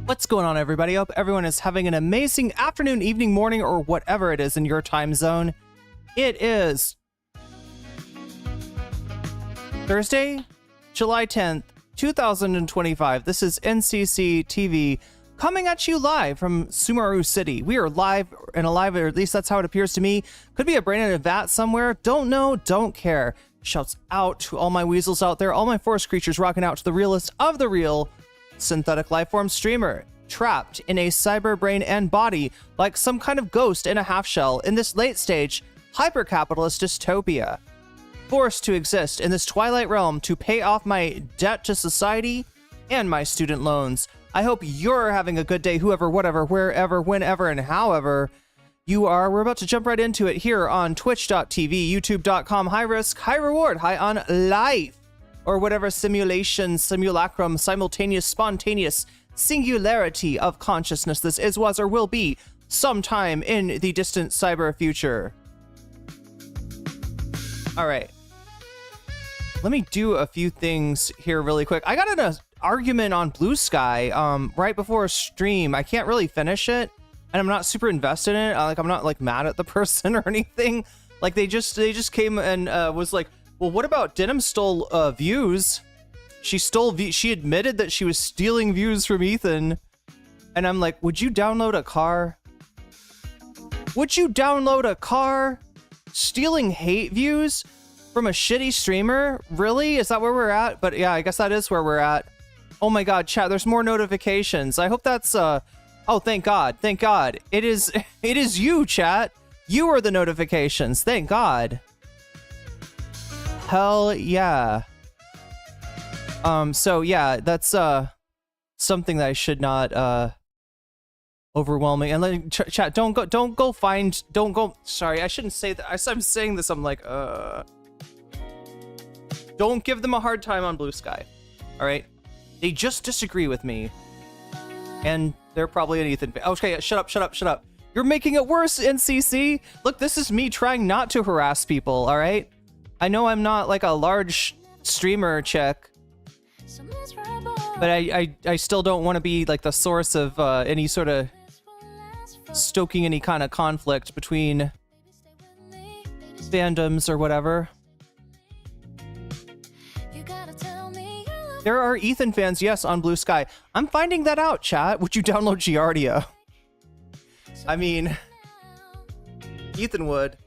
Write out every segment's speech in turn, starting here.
What's going on, everybody? Hope everyone is having an amazing afternoon, evening, morning, or whatever it is in your time zone. It is Thursday, July 10th, 2025. This is NCC TV coming at you live from Sumaru City. We are live and alive, or at least that's how it appears to me. Could be a brain in a vat somewhere. Don't know, don't care. Shouts out to all my weasels out there, all my forest creatures rocking out to the realest of the real synthetic lifeform streamer, trapped in a cyber brain and body like some kind of ghost in a half shell in this late stage hyper-capitalist dystopia, forced to exist in this twilight realm to pay off my debt to society and my student loans. I hope you're having a good day, whoever, whatever, wherever, whenever, and however you are. We're about to jump right into it here on twitch.tv, youtube.com, high risk, high reward, high on life, or whatever simulation, simulacrum, simultaneous, spontaneous singularity of consciousness this is, was, or will be sometime in the distant cyber future. All right. Let me do a few things here really quick. I got in an argument on Blue Sky right before a stream. I can't really finish it, and I'm not super invested in it. I'm not like mad at the person or anything. Like they just came and was like, well, what about Denim stole views? She admitted that she was stealing views from Ethan. And I'm like, would you download a car? Would you download a car? Stealing hate views from a shitty streamer? Really? Is that where we're at? But yeah, I guess that is where we're at. Oh my god, chat, there's more notifications. I hope that's oh, thank god. Thank god. It is you, chat. You are the notifications. Thank god. Hell yeah. So yeah, that's something that I should not overwhelming. And let chat, don't go, sorry, I shouldn't say that. As I'm saying this, I'm like, don't give them a hard time on Blue Sky. All right, they just disagree with me, and they're probably an Ethan fan. Okay, shut up. You're making it worse, NCC. Look, this is me trying not to harass people. All right, I know I'm not like a large streamer chick, but I still don't want to be like the source of any sort of stoking any kind of conflict between fandoms or whatever. There are Ethan fans, yes, on Blue Sky. I'm finding that out, chat. Would you download Giardia? I mean, Ethan would.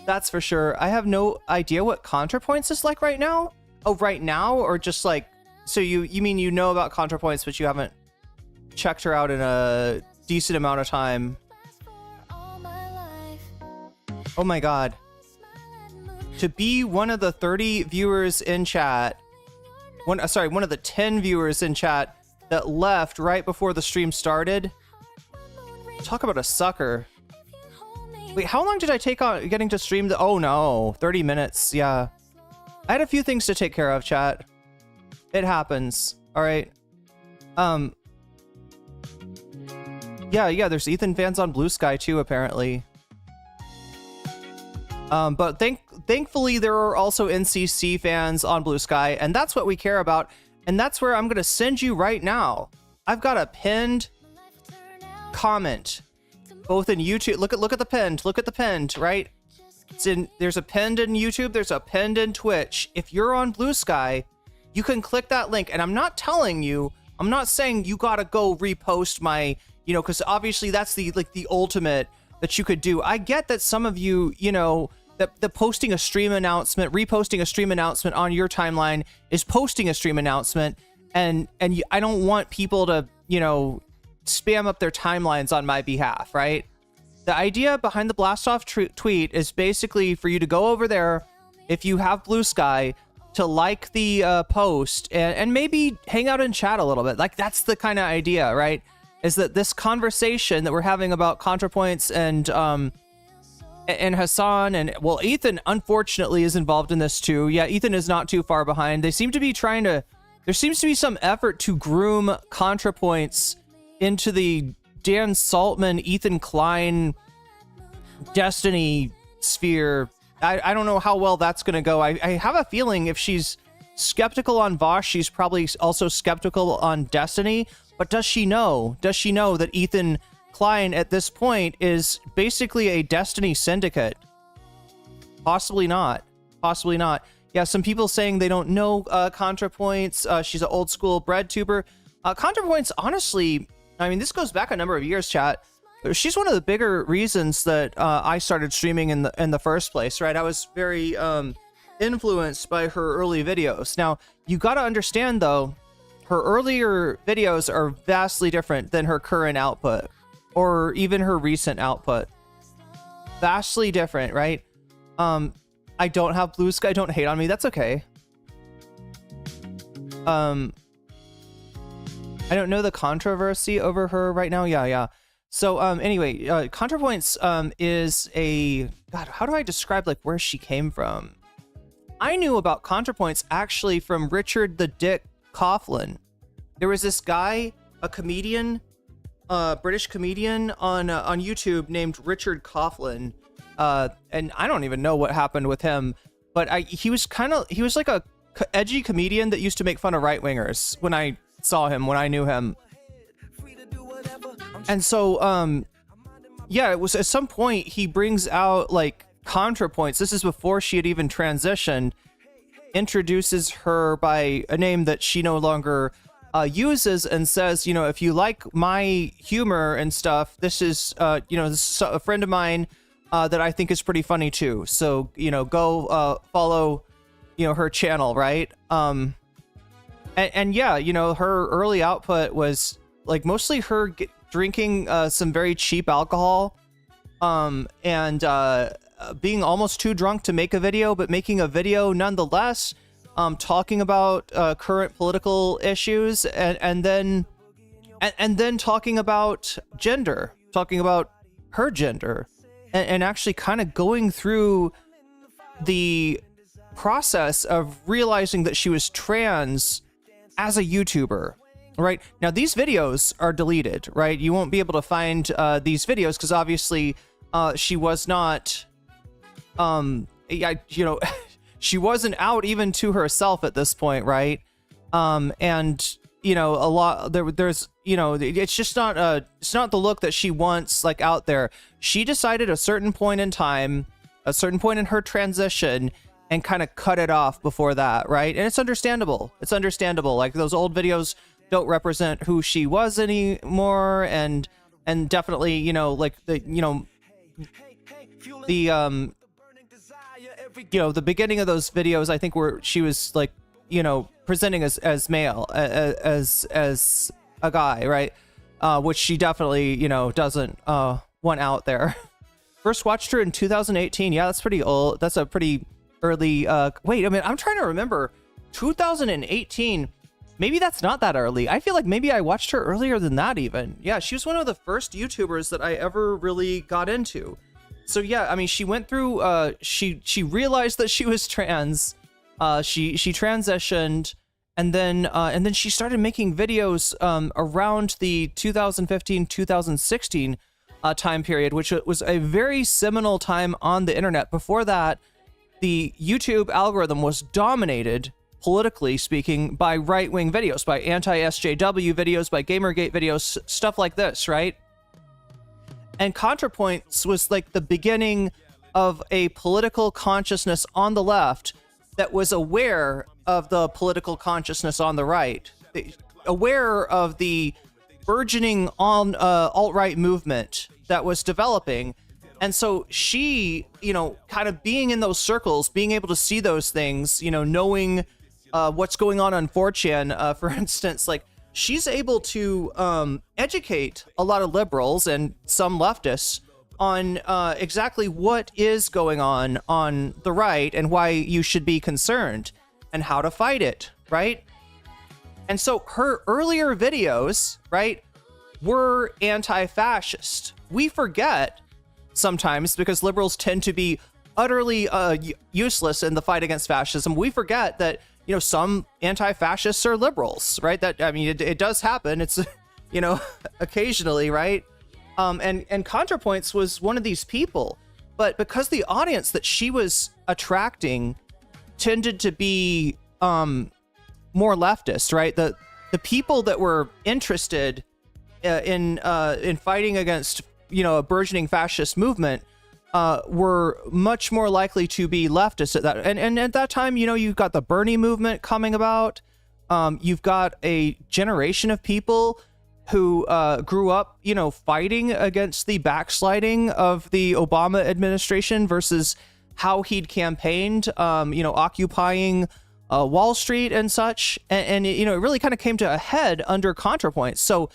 That's for sure. I have no idea what Contrapoints is like right now. Oh, right now? Or just like... So you mean you know about Contrapoints, but you haven't checked her out in a decent amount of time. Oh my god. To be one of the 30 viewers in chat... one of the 10 viewers in chat that left right before the stream started. Talk about a sucker. Wait, how long did I take on getting to stream oh no, 30 minutes, yeah. I had a few things to take care of, chat. It happens. All right. Yeah, there's Ethan fans on Blue Sky too, apparently. But thankfully there are also NCC fans on Blue Sky, and that's what we care about, and that's where I'm gonna send you right now. I've got a pinned comment, both in YouTube. Look at the pinned, right? There's a pinned in YouTube. There's a pinned in Twitch. If you're on Blue Sky, you can click that link. And I'm not saying you gotta go repost my, because obviously that's the ultimate that you could do. I get that some of you, that posting a stream announcement, reposting a stream announcement on your timeline is posting a stream announcement, and I don't want people to, spam up their timelines on my behalf, right? The idea behind the blast off tweet is basically for you to go over there, if you have Blue Sky, to like the post and maybe hang out and chat a little bit. Like, that's the kind of idea, right? Is that this conversation that we're having about ContraPoints and Hassan, and well, Ethan unfortunately is involved in this too. Yeah, Ethan is not too far behind. They seem to be there seems to be some effort to groom ContraPoints into the Dan Saltman, Ethan Klein, Destiny sphere. I don't know how well that's going to go. I have a feeling if she's skeptical on Vosh, she's probably also skeptical on Destiny. But does she know? Does she know that Ethan Klein at this point is basically a Destiny syndicate? Possibly not. Possibly not. Yeah, some people saying they don't know ContraPoints. She's an old school bread tuber. ContraPoints, honestly, I mean, this goes back a number of years, chat. She's one of the bigger reasons that I started streaming in the first place, right? I was very influenced by her early videos. Now, you got to understand, though, her earlier videos are vastly different than her current output, or even her recent output. Vastly different, right? I don't have Blue Sky. Don't hate on me. That's okay. I don't know the controversy over her right now. Yeah. So, anyway, ContraPoints, is a... God, how do I describe, like, where she came from? I knew about ContraPoints, actually, from Richard the Dick Coughlin. There was this guy, a comedian, British comedian on YouTube named Richard Coughlin. And I don't even know what happened with him, but he was like a edgy comedian that used to make fun of right-wingers when I saw him, when I knew him. And so, yeah, it was at some point he brings out like ContraPoints. This is before she had even transitioned, introduces her by a name that she no longer uses, and says, if you like my humor and stuff, this is, this is a friend of mine that I think is pretty funny too. So, go follow, her channel, right? And yeah, her early output was like mostly her drinking some very cheap alcohol, and being almost too drunk to make a video, but making a video nonetheless, talking about current political issues, and then talking about gender, talking about her gender, and actually kind of going through the process of realizing that she was trans as a YouTuber. Right now, these videos are deleted, right? You won't be able to find these videos because obviously she was not, she wasn't out even to herself at this point, right? And a lot there's it's just not it's not the look that she wants like out there. She decided a certain point in time, a certain point in her transition, and kind of cut it off before that, right? And it's understandable. It's understandable. Like, those old videos don't represent who she was anymore, and definitely, like the the beginning of those videos, I think, where she was like, presenting as male, as a guy, right? Which she definitely, doesn't want out there. First watched her in 2018. Yeah, that's pretty old. That's a pretty early. Wait, I mean, I'm trying to remember. 2018. Maybe that's not that early. I feel like maybe I watched her earlier than that even. Yeah, she was one of the first YouTubers that I ever really got into. So yeah, I mean, she went through, she realized that she was trans, she transitioned, and then she started making videos around the 2015-2016 time period, which was a very seminal time on the internet. Before that, the YouTube algorithm was dominated, politically speaking, by right-wing videos, by anti-SJW videos, by Gamergate videos, stuff like this, right? And ContraPoints was like the beginning of a political consciousness on the left that was aware of the political consciousness on the right, aware of the burgeoning on alt-right movement that was developing. And so she, kind of being in those circles, being able to see those things, knowing what's going on 4chan, for instance, like she's able to educate a lot of liberals and some leftists on exactly what is going on the right and why you should be concerned and how to fight it, right? And so her earlier videos, right, were anti-fascist. We forget sometimes, because liberals tend to be utterly useless in the fight against fascism, we forget that, some anti-fascists are liberals, right? That, I mean, it does happen. It's, occasionally, right? And Contrapoints was one of these people, but because the audience that she was attracting tended to be more leftist, right? The people that were interested in fighting against, a burgeoning fascist movement were much more likely to be leftist at that. And at that time, you've got the Bernie movement coming about. You've got a generation of people who grew up, fighting against the backsliding of the Obama administration versus how he'd campaigned, occupying Wall Street and such. And it really kind of came to a head under Contrapoints. So,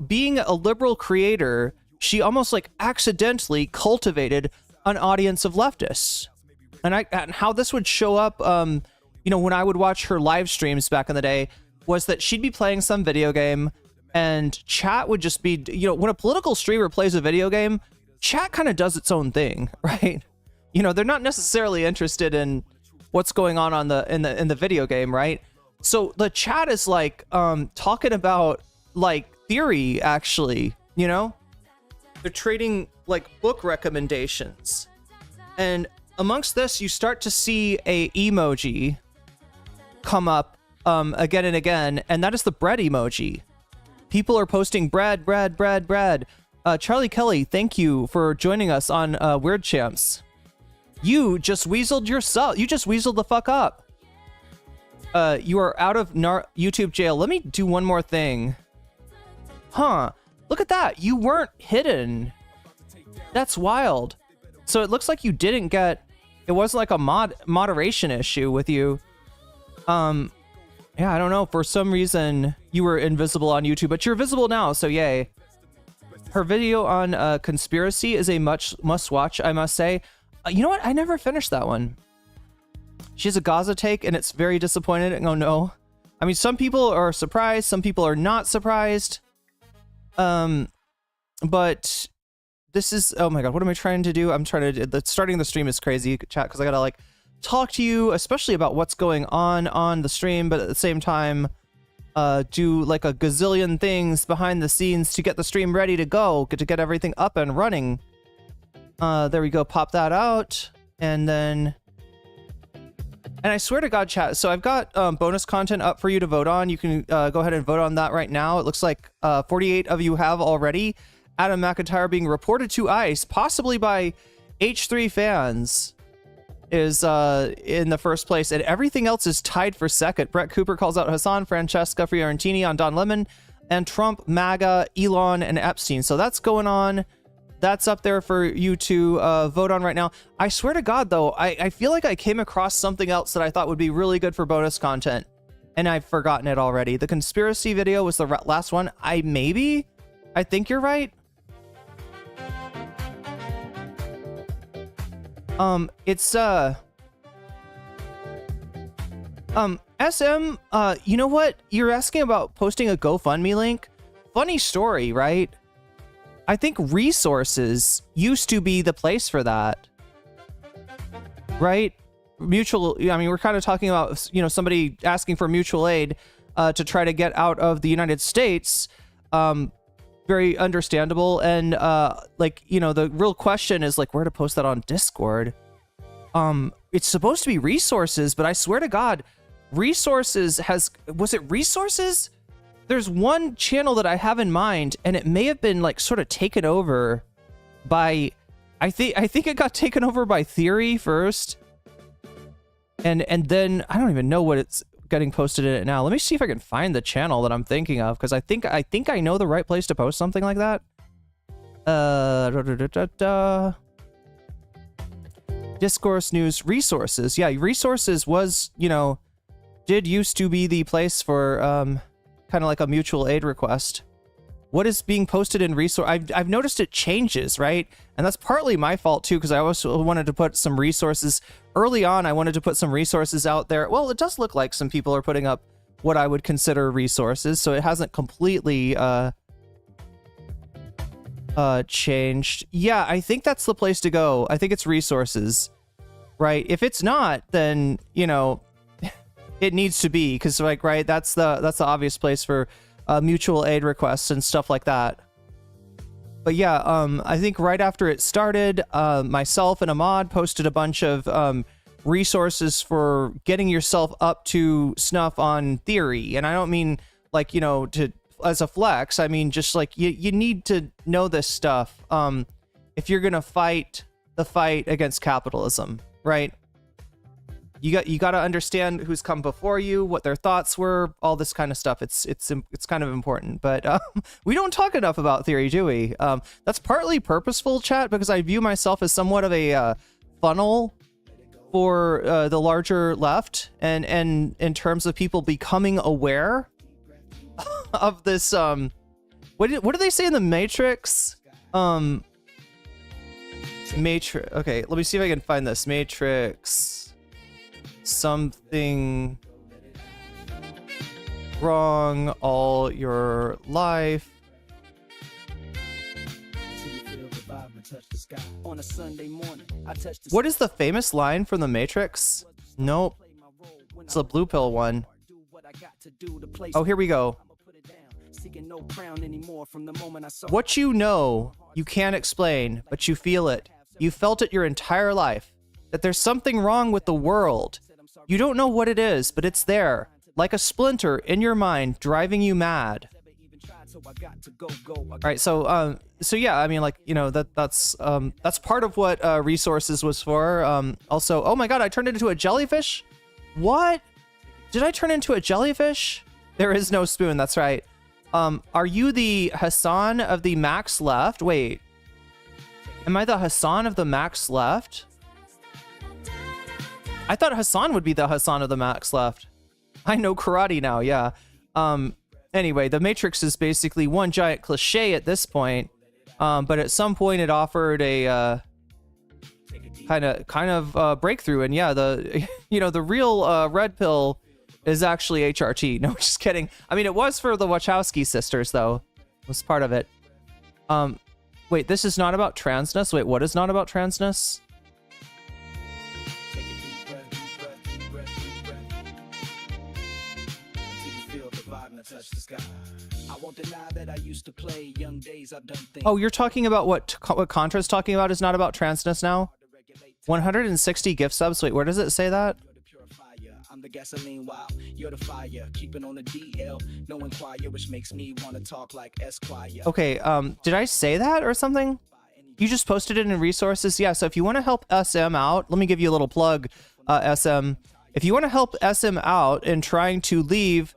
being a liberal creator, she almost like accidentally cultivated an audience of leftists. And how this would show up, when I would watch her live streams back in the day, was that she'd be playing some video game and chat would just be, when a political streamer plays a video game, chat kind of does its own thing, right? They're not necessarily interested in what's going on in the video game, right? So the chat is like talking about like theory, actually, they're trading like book recommendations. And amongst this, you start to see a emoji come up again and again, and that is the bread emoji. People are posting bread. Charlie Kelly, thank you for joining us on Weird Champs. You just weaseled yourself. You just weaseled the fuck up. You are out of YouTube jail. Let me do one more thing. Huh. Look at that. You weren't hidden. That's wild. So it looks like you didn't get... It wasn't like a moderation issue with you. Yeah, I don't know. For some reason, you were invisible on YouTube, but you're visible now, so yay. Her video on conspiracy is a must-watch, I must say. You know what? I never finished that one. She has a Gaza take, and it's very disappointing. Oh, no. I mean, some people are surprised. Some people are not surprised. But this is... Oh, my God. What am I trying to do? I'm trying to... Starting the stream is crazy, chat, because I gotta, like, talk to you, especially about what's going on the stream, but at the same time, do, like, a gazillion things behind the scenes to get the stream ready to go, to get everything up and running. There we go. Pop that out. And then... And I swear to God, chat, so I've got bonus content up for you to vote on. You can go ahead and vote on that right now. It looks like 48 of you have already. Adam McIntyre being reported to ICE, possibly by H3 fans, is in the first place. And everything else is tied for second. Brett Cooper calls out Hassan, Francesca Fiorentini on Don Lemon, and Trump, MAGA, Elon, and Epstein. So that's going on. That's up there for you to vote on right now. I swear to God, though, I feel like I came across something else that I thought would be really good for bonus content, and I've forgotten it already. The conspiracy video was the last one. I think you're right. It's SM, you know what? You're asking about posting a GoFundMe link. Funny story, right? I think resources used to be the place for that, right? Mutual, I mean, we're kind of talking about, somebody asking for mutual aid to try to get out of the United States. Very understandable. And the real question is like where to post that on Discord. It's supposed to be resources, but I swear to God, resources was it resources? There's one channel that I have in mind, and it may have been like sort of taken over by I think it got taken over by Theory first. And then I don't even know what it's getting posted in it now. Let me see if I can find the channel that I'm thinking of, because I think I know the right place to post something like that. Discourse news resources. Yeah, resources was, you know, did used to be the place for kind of like a mutual aid request. What is being posted in resource? I've noticed it changes, right? And that's partly my fault too, because I also wanted to put some resources early on. I wanted to put some resources out there. Well, it does look like some people are putting up what I would consider resources, so it hasn't completely changed. Yeah, I think that's the place to go. I think it's resources, right? If it's not, then, you know, it needs to be, because like, right, that's the obvious place for mutual aid requests and stuff like that. But yeah, I think right after it started, myself and Ahmad posted a bunch of resources for getting yourself up to snuff on Theory. And I don't mean like, you know, to as a flex. I mean, just like you need to know this stuff if you're gonna fight the fight against capitalism, right? You got to understand who's come before you, what their thoughts were, all this kind of stuff. It's kind of important, but we don't talk enough about Theory, do we? That's partly purposeful, chat, because I view myself as somewhat of a funnel for the larger left, and in terms of people becoming aware of this. What do they say in the Matrix? Matrix. Okay, let me see if I can find this Matrix. Something wrong all your life. What is the famous line from the Matrix? Nope. It's the blue pill one. Oh, here we go. What you know, you can't explain, but you feel it. You felt it your entire life. That there's something wrong with the world. You don't know what it is, but it's there, like a splinter in your mind, driving you mad. All right, so yeah, I mean, like, you know, that's part of what resources was for. Also, oh my God, I turned into a jellyfish. What? Did I turn into a jellyfish? There is no spoon. That's right. Are you the Hassan of the Max Left? Wait, am I the Hassan of the Max Left? I thought Hassan would be the Hassan of the Max Left. I know karate now, yeah. Anyway, the Matrix is basically one giant cliche at this point, but at some point it offered a kind of breakthrough, and yeah, the the real red pill is actually HRT. No, just kidding. I mean, it was for the Wachowski sisters, though. It was part of it. Wait, this is not about transness? Wait, what is not about transness? Oh, you're talking about what Contra's talking about is not about transness now? 160 gift subs? Wait, where does it say that? I'm the gasoline while you're the fire, keeping on the DL, no inquire, which makes me want to talk like Esquire. Okay, did I say that or something? You just posted it in resources? Yeah, so if you want to help SM out, let me give you a little plug, SM. If you want to help SM out in trying to leave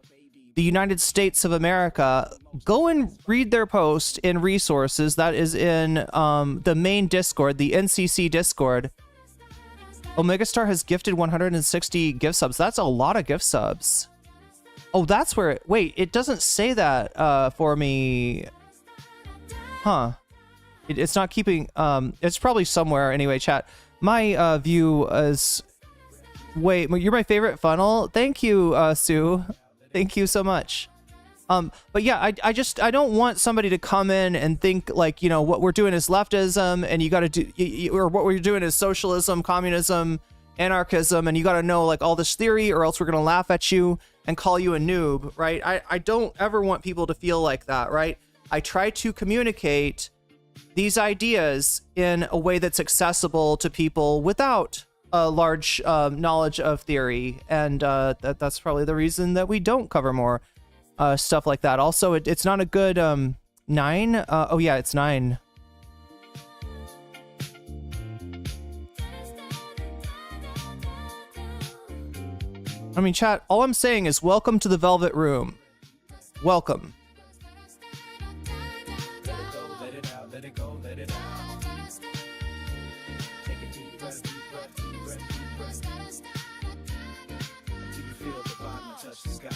the United States of America, go and read their post in resources. That is in the main Discord, the NCC Discord. Omegastar has gifted 160 gift subs. That's a lot of gift subs. Oh, that's where it... Wait, it doesn't say that for me. Huh. It's not keeping... it's probably somewhere. Anyway, chat. My view is... Wait, you're my favorite funnel? Thank you, Sue. Thank you so much. But yeah, I don't want somebody to come in and think like, what we're doing is leftism and you got to do, or what we're doing is socialism, communism, anarchism, and you got to know like all this theory or else we're going to laugh at you and call you a noob, right? I don't ever want people to feel like that, right? I try to communicate these ideas in a way that's accessible to people without a large knowledge of theory, and that's probably the reason that we don't cover more stuff like that. Also, it's not a good 9. Oh yeah, it's 9. I mean, chat, all I'm saying is welcome to the Velvet Room. Welcome. Let it out, let it go, let it out. Take a deep breath, deep breath, deep breath, deep breath. Until you feel the bottom touch the sky.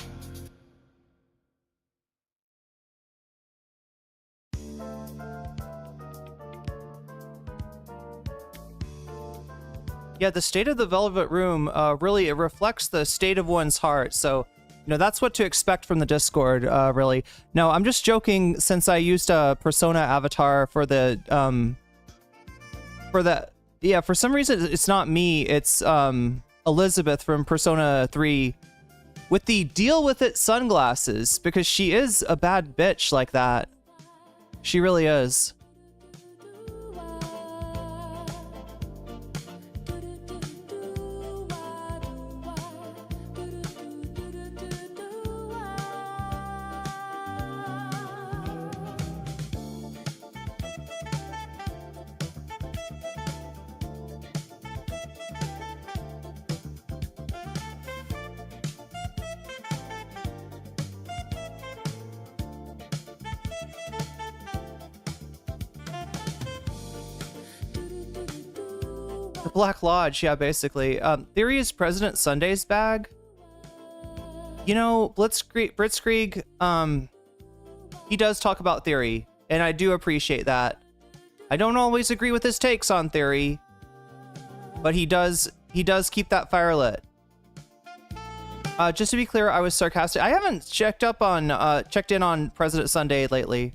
Yeah, the state of the Velvet Room, really, it reflects the state of one's heart. So, you know, that's what to expect from the Discord, really. No, I'm just joking, since I used a Persona avatar for the, yeah, for some reason, it's not me, it's, Elizabeth from Persona 3 with the deal with it sunglasses, because she is a bad bitch like that. She really is. Black Lodge, yeah, basically. Theory is President Sunday's bag. You know, Blitzkrieg, he does talk about Theory, and I do appreciate that. I don't always agree with his takes on Theory, but he does keep that fire lit. Just to be clear, I was sarcastic. I haven't checked in on President Sunday lately.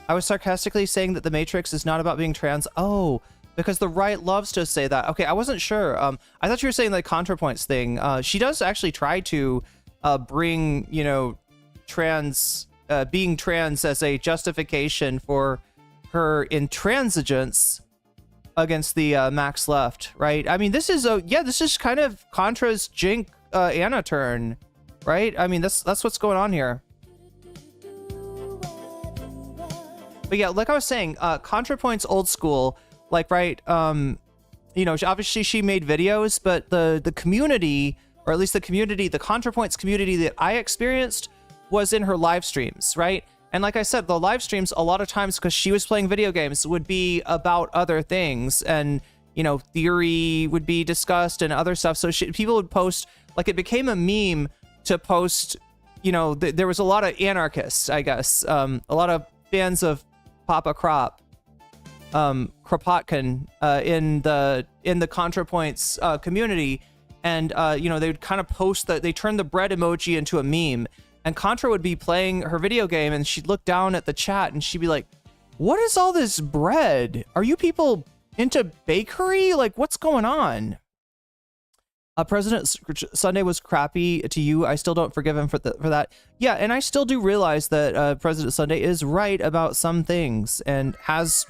I was sarcastically saying that the Matrix is not about being trans. Oh, because the right loves to say that. Okay, I wasn't sure. I thought you were saying the Contrapoints thing. She does actually try to bring, you know, being trans as a justification for her intransigence against the Max Left, right? I mean, this is kind of Contra's Jink Anna turn, right? I mean, that's what's going on here. But yeah, like I was saying, Contrapoints old school. Like, right, you know, obviously she made videos, but the community, or at least the Contrapoints community that I experienced was in her live streams, right? And like I said, the live streams, a lot of times, because she was playing video games, would be about other things. And, you know, Theory would be discussed and other stuff. So people would post, like, it became a meme to post, you know, there was a lot of anarchists, I guess. A lot of fans of Papa Crop. Kropotkin in the Contrapoints community, and you know, they would kind of post that they turned the bread emoji into a meme, and Contra would be playing her video game, and she'd look down at the chat and she'd be like, "What is all this bread? Are you people into bakery? Like, what's going on?" President Sunday was crappy to you. I still don't forgive him for that. Yeah, and I still do realize that President Sunday is right about some things and has,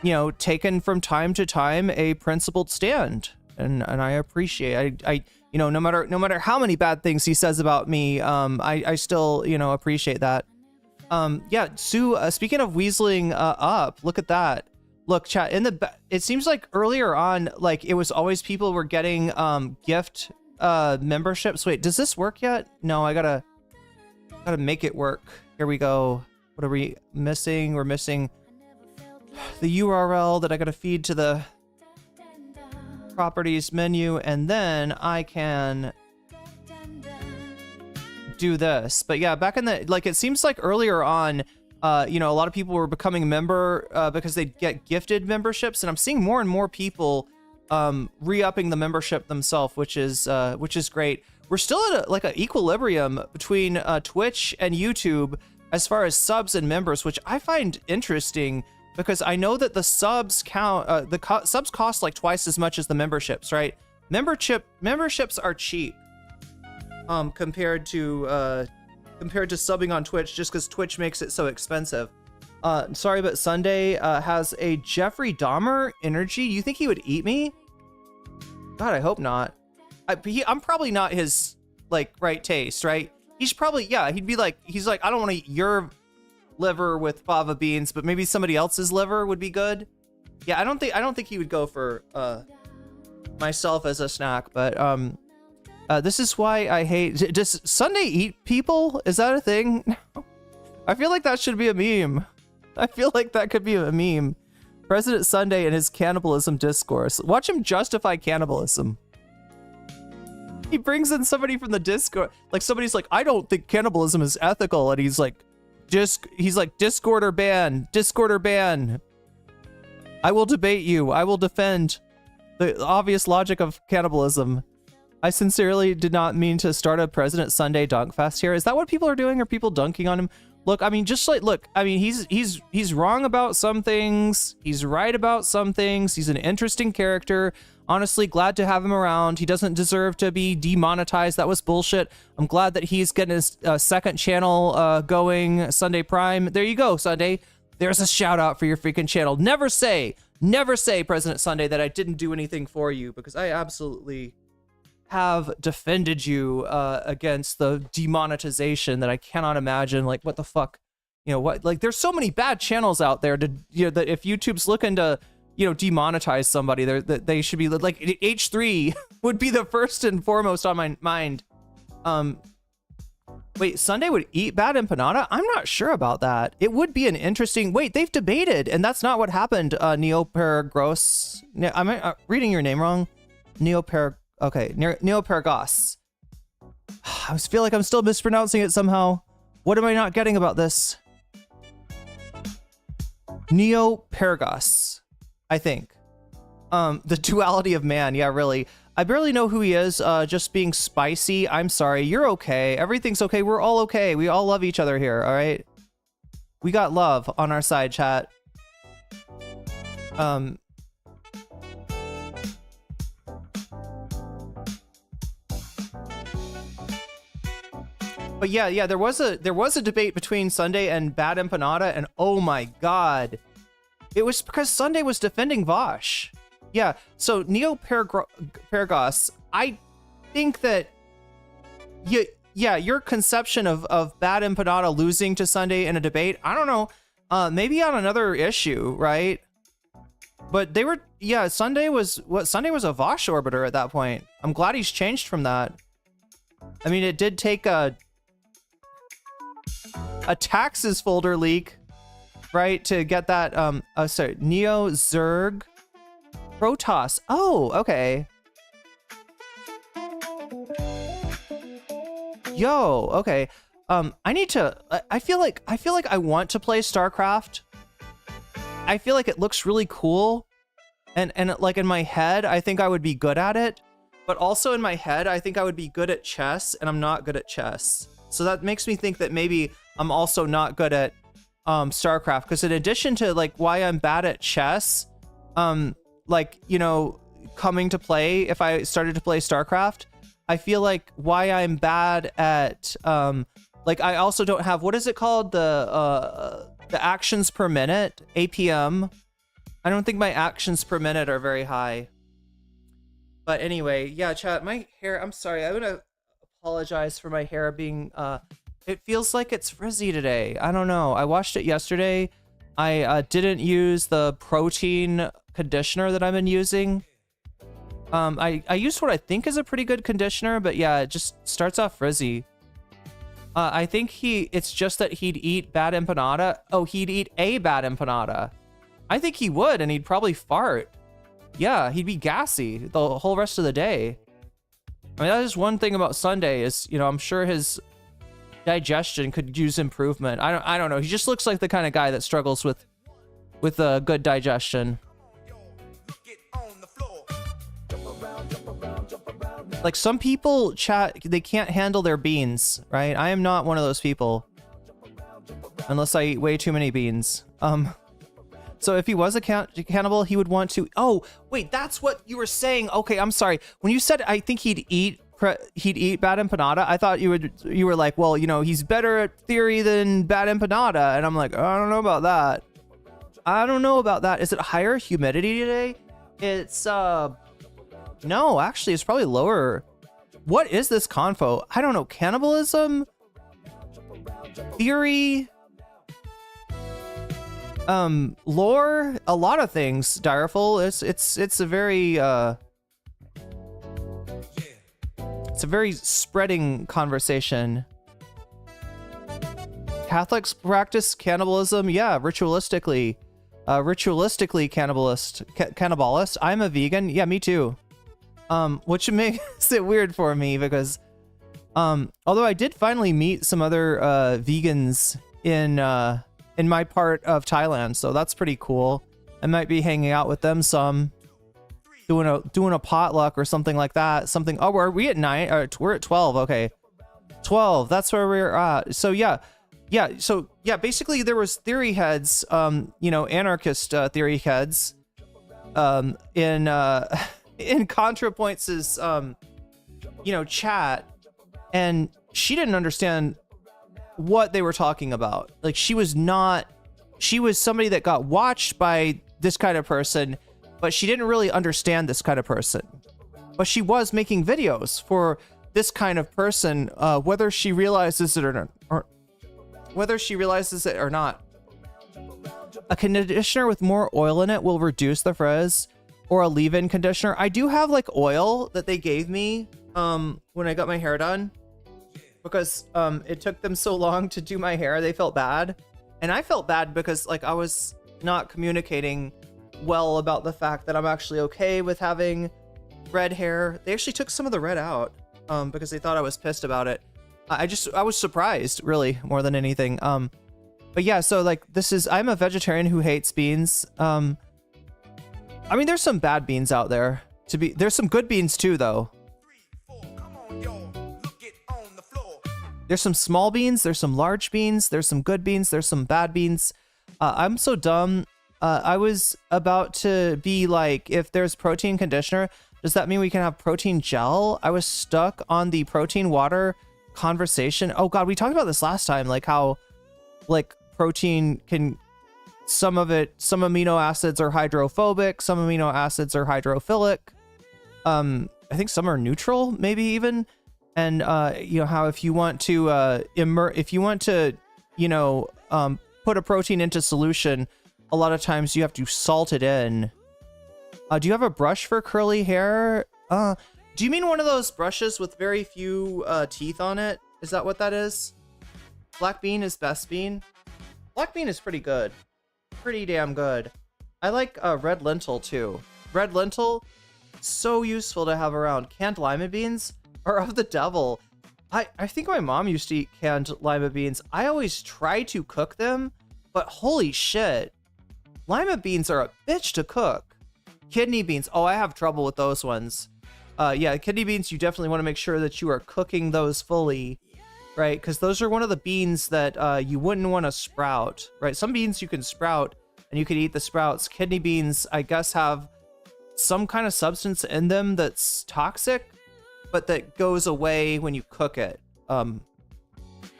you know, taken from time to time a principled stand, and I appreciate. I you know, no matter how many bad things he says about me, I still, you know, appreciate that. Yeah, Sue. Speaking of weaseling up, look at that. Look, chat, it seems like earlier on, like, it was always people were getting gift memberships. Wait, does this work yet? No, I gotta make it work. Here we go. What are we missing? We're missing the URL that I gotta feed to the properties menu, and then I can do this. But yeah, back in the, like, it seems like earlier on, you know, a lot of people were becoming a member because they get gifted memberships, and I'm seeing more and more people re-upping the membership themselves, which is great. We're still at like an equilibrium between Twitch and YouTube as far as subs and members, which I find interesting, because I know that the subs count, subs cost like twice as much as the memberships, right? Memberships are cheap compared to subbing on Twitch, just because Twitch makes it so expensive. Sorry, but Sunday has a Jeffrey Dahmer energy. You think he would eat me? God, I hope not. I'm probably not his, like, right taste, right? He's probably, yeah, he's like, I don't want to eat your liver with fava beans, but maybe somebody else's liver would be good. Yeah, I don't think he would go for myself as a snack, but This is why I hate. Does Sunday eat people? Is that a thing? I feel like that should be a meme. I feel like that could be a meme. President Sunday and his cannibalism discourse. Watch him justify cannibalism. He brings in somebody from the Discord. Like somebody's like, I don't think cannibalism is ethical, and he's like, Discord or ban. Discord or ban. I will debate you. I will defend the obvious logic of cannibalism. I sincerely did not mean to start a President Sunday dunk fest here. Is that what people are doing? Are people dunking on him? Look, I mean, he's wrong about some things. He's right about some things. He's an interesting character. Honestly, glad to have him around. He doesn't deserve to be demonetized. That was bullshit. I'm glad that he's getting his second channel going, Sunday Prime. There you go, Sunday. There's a shout out for your freaking channel. Never say, President Sunday, that I didn't do anything for you, because I absolutely have defended you against the demonetization that I cannot imagine. Like, what the fuck? You know what? Like, there's so many bad channels out there to, you know, that if YouTube's looking to, you know, demonetize somebody, they should be like, H3 would be the first and foremost on my mind. Wait, Sunday would eat bad empanada? I'm not sure about that. It would be an interesting... Wait, they've debated, and that's not what happened. Neoperagos... Am I reading your name wrong? Okay, Neoperagos. I feel like I'm still mispronouncing it somehow. What am I not getting about this? Neoperagos, I think. The duality of man, yeah, really. I barely know who he is, just being spicy. I'm sorry, you're okay. Everything's okay, we're all okay. We all love each other here, all right? We got love on our side, chat. But yeah, there was a debate between Sunday and Bad Empanada, and oh my god. It was because Sunday was defending Vosh. Yeah, so Neoperagos, I think that your conception of Bad Empanada losing to Sunday in a debate, I don't know, maybe on another issue, right? But they were, yeah, Sunday was a Vosh orbiter at that point. I'm glad he's changed from that. I mean, it did take a taxes folder leak, right, to get that, sorry, Neo Zerg Protoss. Oh, okay. Yo, okay. I need to, I feel like I want to play StarCraft. I feel like it looks really cool. And like in my head, I think I would be good at it. But also in my head, I think I would be good at chess, and I'm not good at chess. So that makes me think that maybe I'm also not good at StarCraft, because in addition to like why I'm bad at chess, like, you know, coming to play if I started to play StarCraft, I feel like why I'm bad at like I also don't have, what is it called, the actions per minute, APM. I don't think my actions per minute are very high. But anyway, yeah, chat, my hair, I'm sorry, I'm gonna apologize for my hair being it feels like it's frizzy today. I don't know. I washed it yesterday. I didn't use the protein conditioner that I've been using. I used what I think is a pretty good conditioner, but yeah, it just starts off frizzy. I think it's just that he'd eat bad empanada. Oh, he'd eat a bad empanada. I think he would, and he'd probably fart. Yeah, he'd be gassy the whole rest of the day. I mean, that is one thing about Sunday is, you know, I'm sure his digestion could use improvement. I don't know. He just looks like the kind of guy that struggles with a good digestion. Like some people, chat, they can't handle their beans, right? I am not one of those people. Unless I eat way too many beans. So if he was a cannibal, he would want to... Oh, wait, that's what you were saying. Okay, I'm sorry. When you said I think he'd eat bad empanada, I thought you were like, well, you know, he's better at theory than bad empanada. And I'm like, I don't know about that. I don't know about that. Is it higher humidity today? It's, no, actually, it's probably lower. What is this confo? I don't know. Cannibalism? Theory? Lore? A lot of things, Direful. It's a very, it's it's a very spreading conversation. Catholics practice cannibalism. Yeah, ritualistically cannibalist. I'm a vegan. Yeah, me too. Which makes it weird for me because, although I did finally meet some other vegans in my part of Thailand, so that's pretty cool. I might be hanging out with them some, doing a potluck or something like that. Something. Oh, are we at 9? We're at 12. Okay, 12. That's where we're at. So yeah. So yeah, basically there was theory heads, anarchist theory heads, in Contrapoints' chat, and she didn't understand what they were talking about. Like she was somebody that got watched by this kind of person, but she didn't really understand this kind of person. But she was making videos for this kind of person, whether she realizes it or not. A conditioner with more oil in it will reduce the frizz, or a leave-in conditioner. I do have like oil that they gave me when I got my hair done, because it took them so long to do my hair. They felt bad, and I felt bad because like I was not communicating well about the fact that I'm actually okay with having red hair. They actually took some of the red out because they thought I was pissed about it. I was surprised, really, more than anything. But yeah, so like I'm a vegetarian who hates beans. I mean, there's some bad beans out there. There's some good beans too, though. There's some small beans, there's some large beans, there's some good beans, there's some bad beans. I'm so dumb. I was about to be like, if there's protein conditioner, does that mean we can have protein gel? I was stuck on the protein water conversation. Oh god, we talked about this last time, like how like protein can, some amino acids are hydrophobic, some amino acids are hydrophilic. I think some are neutral, maybe even. And how if you want to put a protein into solution, a lot of times you have to salt it in. Do you have a brush for curly hair? Do you mean one of those brushes with very few teeth on it? Is that what that is? Black bean is best bean. Black bean is pretty good. Pretty damn good. I like red lentil too. Red lentil, so useful to have around. Canned lima beans are of the devil. I think my mom used to eat canned lima beans. I always try to cook them, but holy shit. Lima beans are a bitch to cook. Kidney beans. Oh, I have trouble with those ones. Yeah, kidney beans, you definitely want to make sure that you are cooking those fully, right? Because those are one of the beans that you wouldn't want to sprout, right? Some beans you can sprout and you can eat the sprouts. Kidney beans, I guess, have some kind of substance in them that's toxic, but that goes away when you cook it.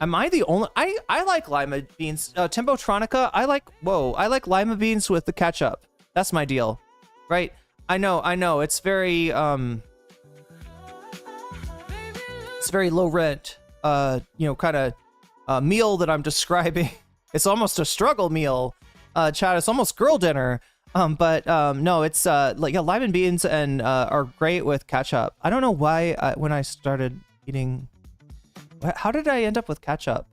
Am I the only... I like lima beans. Tempotronica, I like lima beans with the ketchup. That's my deal, right? I know. It's very low rent, kind of meal that I'm describing. It's almost a struggle meal, Chad. It's almost girl dinner. No, it's lima beans and are great with ketchup. I don't know why when I started eating. How did I end up with ketchup?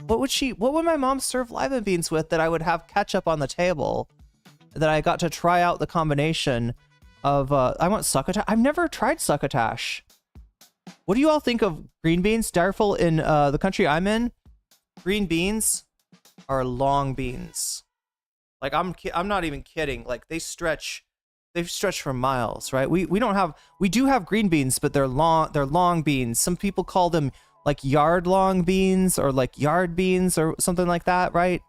What would my mom serve lima beans with that I would have ketchup on the table? That I got to try out the combination of, I want succotash. I've never tried succotash. What do you all think of green beans? Direful in the country I'm in, green beans are long beans. Like I'm not even kidding. Like they've stretched for miles, right? We do have green beans, but they're long beans. Some people call them like yard long beans or like yard beans or something like that, right?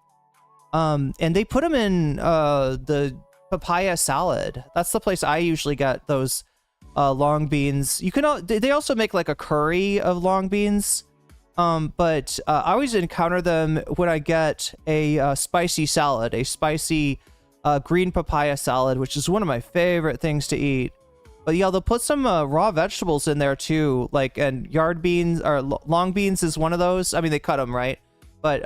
And they put them in the papaya salad. That's the place I usually get those long beans. They also make like a curry of long beans. But I always encounter them when I get a spicy salad, a spicy green papaya salad, which is one of my favorite things to eat. But yeah, they'll put some raw vegetables in there too, like, and yard beans or long beans is one of those. I mean, they cut them, right? But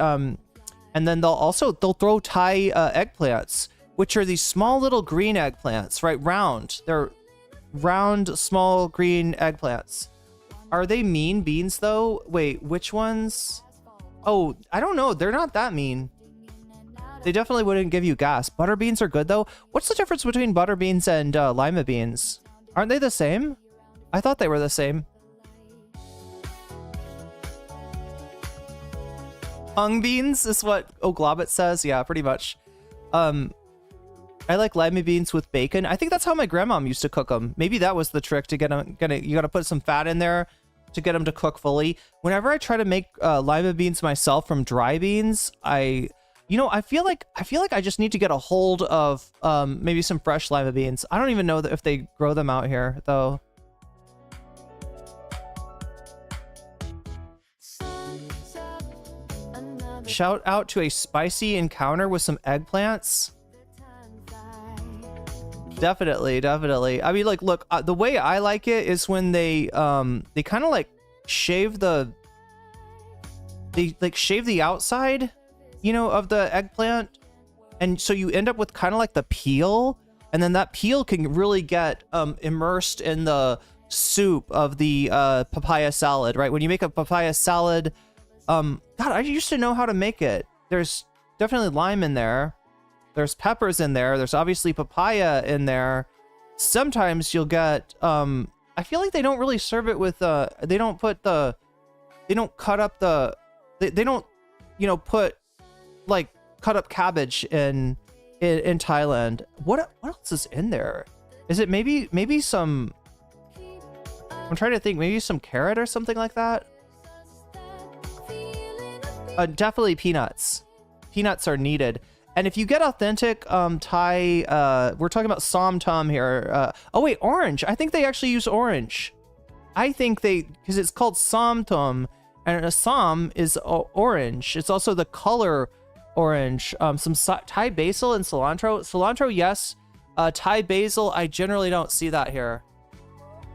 and then they'll throw Thai eggplants, which are these small little green eggplants, right? Round. They're round, small green eggplants. Are they mean beans though? Wait, which ones? Oh, I don't know. They're not that mean. They definitely wouldn't give you gas. Butter beans are good though. What's the difference between butter beans and lima beans? Aren't they the same? I thought they were the same. Hung beans is what Oglobit says. Yeah, pretty much. I like lima beans with bacon. I think that's how my grandmom used to cook them. Maybe that was the trick to get them. You got to put some fat in there to get them to cook fully. Whenever I try to make lima beans myself from dry beans, I feel like I just need to get a hold of maybe some fresh lima beans. I don't even know if they grow them out here though. Shout out to a spicy encounter with some eggplants. Definitely. I mean, like, look, the way I like it is when they kind of like shave the outside, you know, of the eggplant, and so you end up with kind of like the peel, and then that peel can really get immersed in the soup of the papaya salad, right? When you make a papaya salad, God, I used to know how to make it. There's definitely lime in there. There's peppers in there. There's obviously papaya in there. Sometimes you'll get, I feel like they don't really serve it with, they don't cut up the, they don't, you know, put like cut up cabbage in Thailand. What else is in there? Is it maybe some, I'm trying to think, maybe some carrot or something like that? Definitely peanuts. Peanuts are needed. And if you get authentic Thai, we're talking about som tam here. Oh wait, orange. I think they actually use orange. I think because it's called som tam, and a som is orange. It's also the color orange. Some Thai basil and cilantro. Cilantro, yes. Thai basil, I generally don't see that here.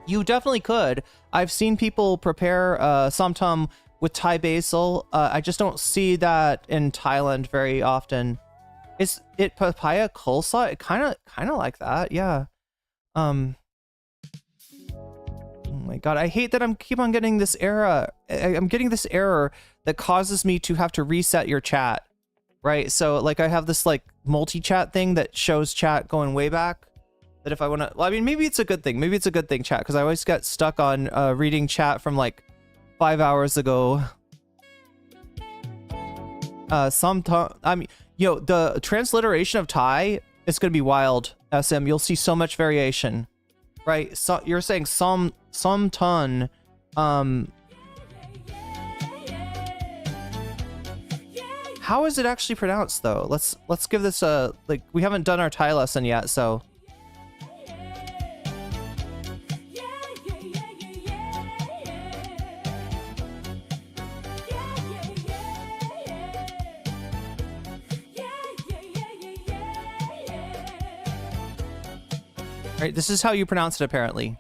You definitely could. I've seen people prepare som tam with Thai basil. I just don't see that in Thailand very often. Is it papaya coleslaw? It kind of like that, yeah. Oh my god, I hate that I'm keep on getting this error. I'm getting this error that causes me to have to reset your chat, right? So like I have this like multi-chat thing that shows chat going way back. That if I want to, well, I mean, maybe it's a good thing. Maybe it's a good thing, chat, because I always get stuck on reading chat from like 5 hours ago. Sometimes, I mean, yo, the transliteration of Thai is going to be wild, SM. You'll see so much variation, right? So you're saying some ton, how is it actually pronounced though? Let's give this a, like, we haven't done our Thai lesson yet, so. Right, this is how you pronounce it apparently.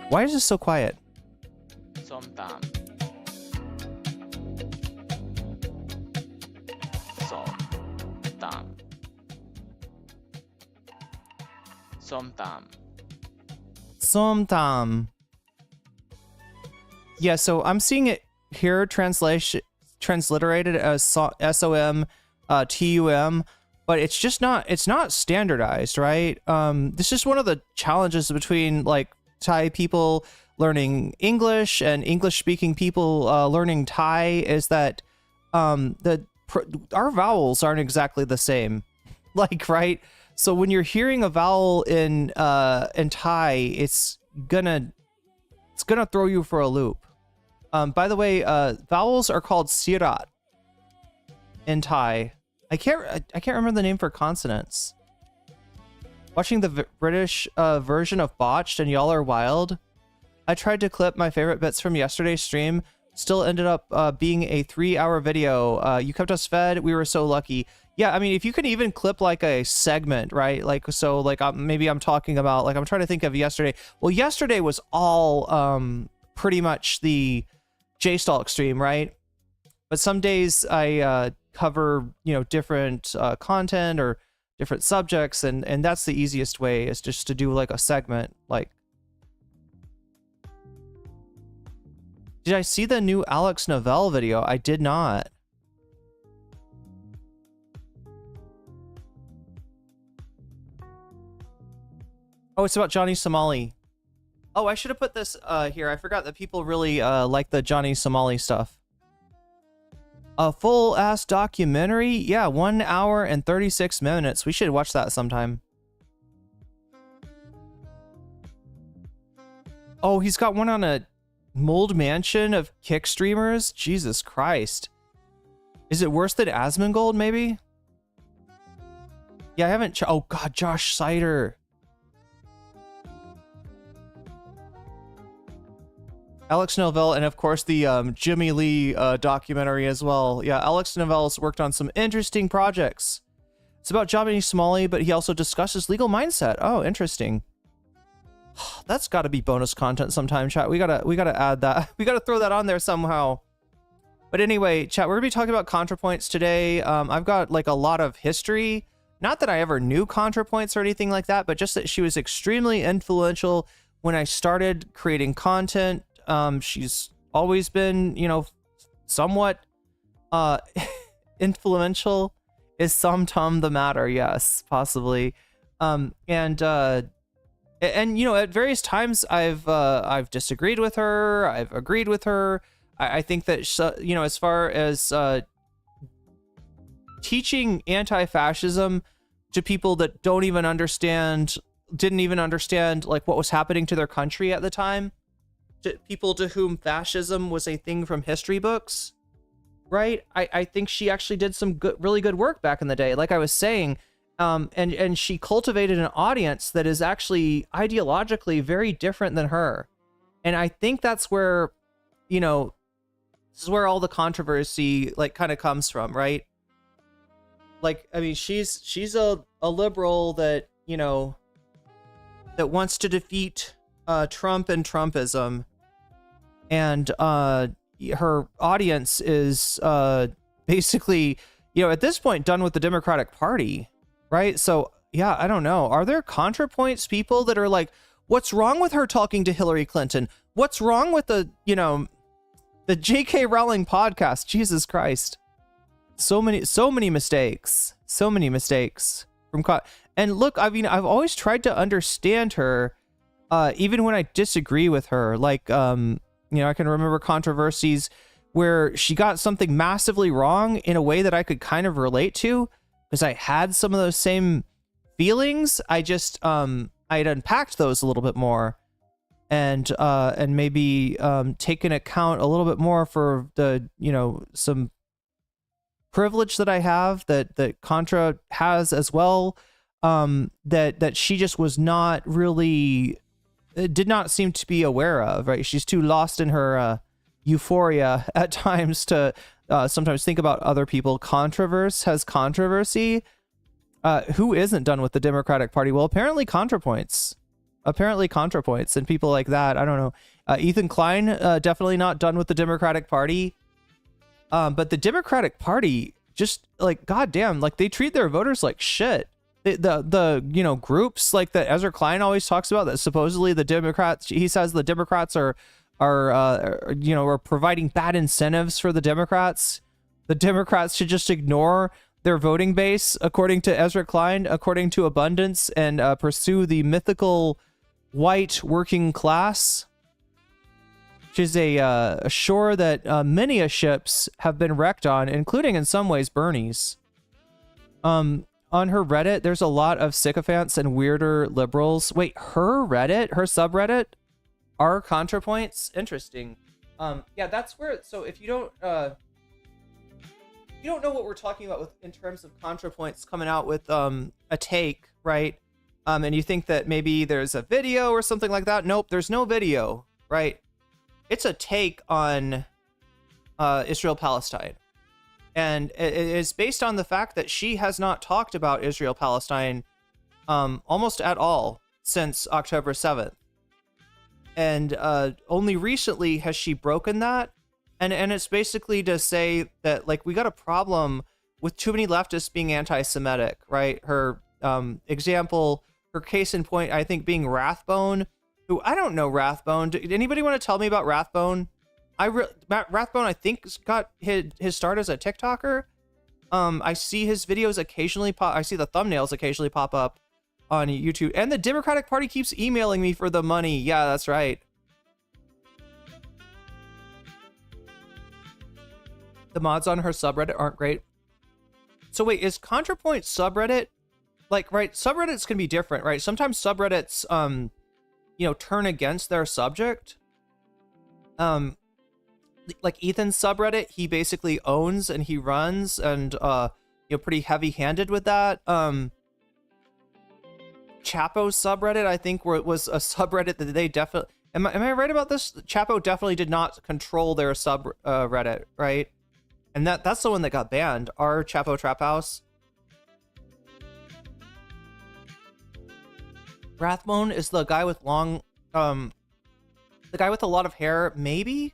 Why is this so quiet? Som tam. Yeah, so I'm seeing it here transliterated as SOM TUM, but it's not standardized, right? This is one of the challenges between like Thai people learning English and English speaking people learning Thai is that our vowels aren't exactly the same, like, right? So when you're hearing a vowel in Thai, it's gonna throw you for a loop. By the way, vowels are called sirat in Thai. I can't remember the name for consonants. Watching the British version of Botched and Y'all Are Wild. I tried to clip my favorite bits from yesterday's stream. Still ended up being a 3-hour video. You kept us fed. We were so lucky. Yeah, I mean, if you could even clip like a segment, right? Like, so like maybe I'm talking about, like, I'm trying to think of yesterday. Well, yesterday was all pretty much the J-Stalk stream, right? But some days I cover, different content or different subjects, and that's the easiest way, is just to do like a segment. Like, did I see the new Alex Novell video? I did not. Oh, it's about Johnny Somali. Oh, I should have put this here. I forgot that people really like the Johnny Somali stuff. A full-ass documentary? Yeah, 1 hour and 36 minutes. We should watch that sometime. Oh, he's got one on a mold mansion of kick streamers? Jesus Christ. Is it worse than Asmongold, maybe? Yeah, I haven't... Oh, God, Josh Sider. Alex Novell, and of course the Jimmy Lee documentary as well. Yeah, Alex Novell's worked on some interesting projects. It's about Johnny Somali, but he also discusses legal mindset. Oh, interesting. That's got to be bonus content sometime, chat. We gotta add that. We gotta throw that on there somehow. But anyway, chat, we're gonna be talking about ContraPoints today. I've got like a lot of history. Not that I ever knew ContraPoints or anything like that, but just that she was extremely influential when I started creating content. She's always been, somewhat influential. Is sometime the matter? Yes, possibly. And at various times I've disagreed with her. I've agreed with her. I think that as far as teaching anti-fascism to people that didn't even understand like what was happening to their country at the time, to people to whom fascism was a thing from history books, right? I think she actually did some really good work back in the day, like I was saying. And she cultivated an audience that is actually ideologically very different than her. And I think that's where, this is where all the controversy like kind of comes from, right? Like, I mean, she's a liberal that, that wants to defeat Trump and Trumpism. And her audience is basically, at this point done with the Democratic Party. Right? So, yeah, I don't know. Are there ContraPoints people that are like, what's wrong with her talking to Hillary Clinton? What's wrong with the J.K. Rowling podcast? Jesus Christ. So many mistakes. So many mistakes. And look, I mean, I've always tried to understand her, even when I disagree with her. Like, I can remember controversies where she got something massively wrong in a way that I could kind of relate to, because I had some of those same feelings. I just I'd unpacked those a little bit more, and maybe taken account a little bit more for the some privilege that I have that Contra has as well, that she just was not really, did not seem to be aware of. Right, she's too lost in her euphoria at times to sometimes think about other people. Has controversy. Who isn't done with the Democratic Party? Well, apparently ContraPoints. And people like that. I don't know. Ethan Klein, definitely not done with the Democratic Party. But the Democratic Party, just like, goddamn, like they treat their voters like shit. The groups like that Ezra Klein always talks about, that supposedly the Democrats, he says the Democrats are providing bad incentives for the Democrats. The Democrats should just ignore their voting base, according to Ezra Klein, according to Abundance, and pursue the mythical white working class, which is a shore that many ships have been wrecked on, including in some ways Bernie's. On her Reddit, there's a lot of sycophants and weirder liberals. Wait, her subreddit? Are ContraPoints? Interesting. Yeah, that's where. So if you don't know what we're talking about in terms of ContraPoints coming out with a take, right? And you think that maybe there's a video or something like that. Nope, there's no video, right? It's a take on Israel-Palestine, and it is based on the fact that she has not talked about Israel-Palestine almost at all since October 7th. And only recently has she broken that. And it's basically to say that like we got a problem with too many leftists being anti-Semitic, right? Her example, her case in point, I think, being Rathbone, who I don't know Rathbone. Did anybody want to tell me about Rathbone? Rathbone, I think, got his start as a TikToker. I see his videos occasionally pop. I see the thumbnails occasionally pop up on YouTube, and the Democratic Party keeps emailing me for the money. Yeah, that's right. The mods on her subreddit aren't great. So wait, is Contrapoints subreddit like, right? Subreddits can be different, right? Sometimes subreddits, you know, turn against their subject. Like Ethan's subreddit, he basically owns and he runs, and you know, pretty heavy-handed with that. Chapo's subreddit, I think, where it was a subreddit that they definitely, am I right about this? Chapo definitely did not control their subreddit, right? And that's the one that got banned. Our Chapo Trap House. Rathbone is the guy with long, the guy with a lot of hair, maybe?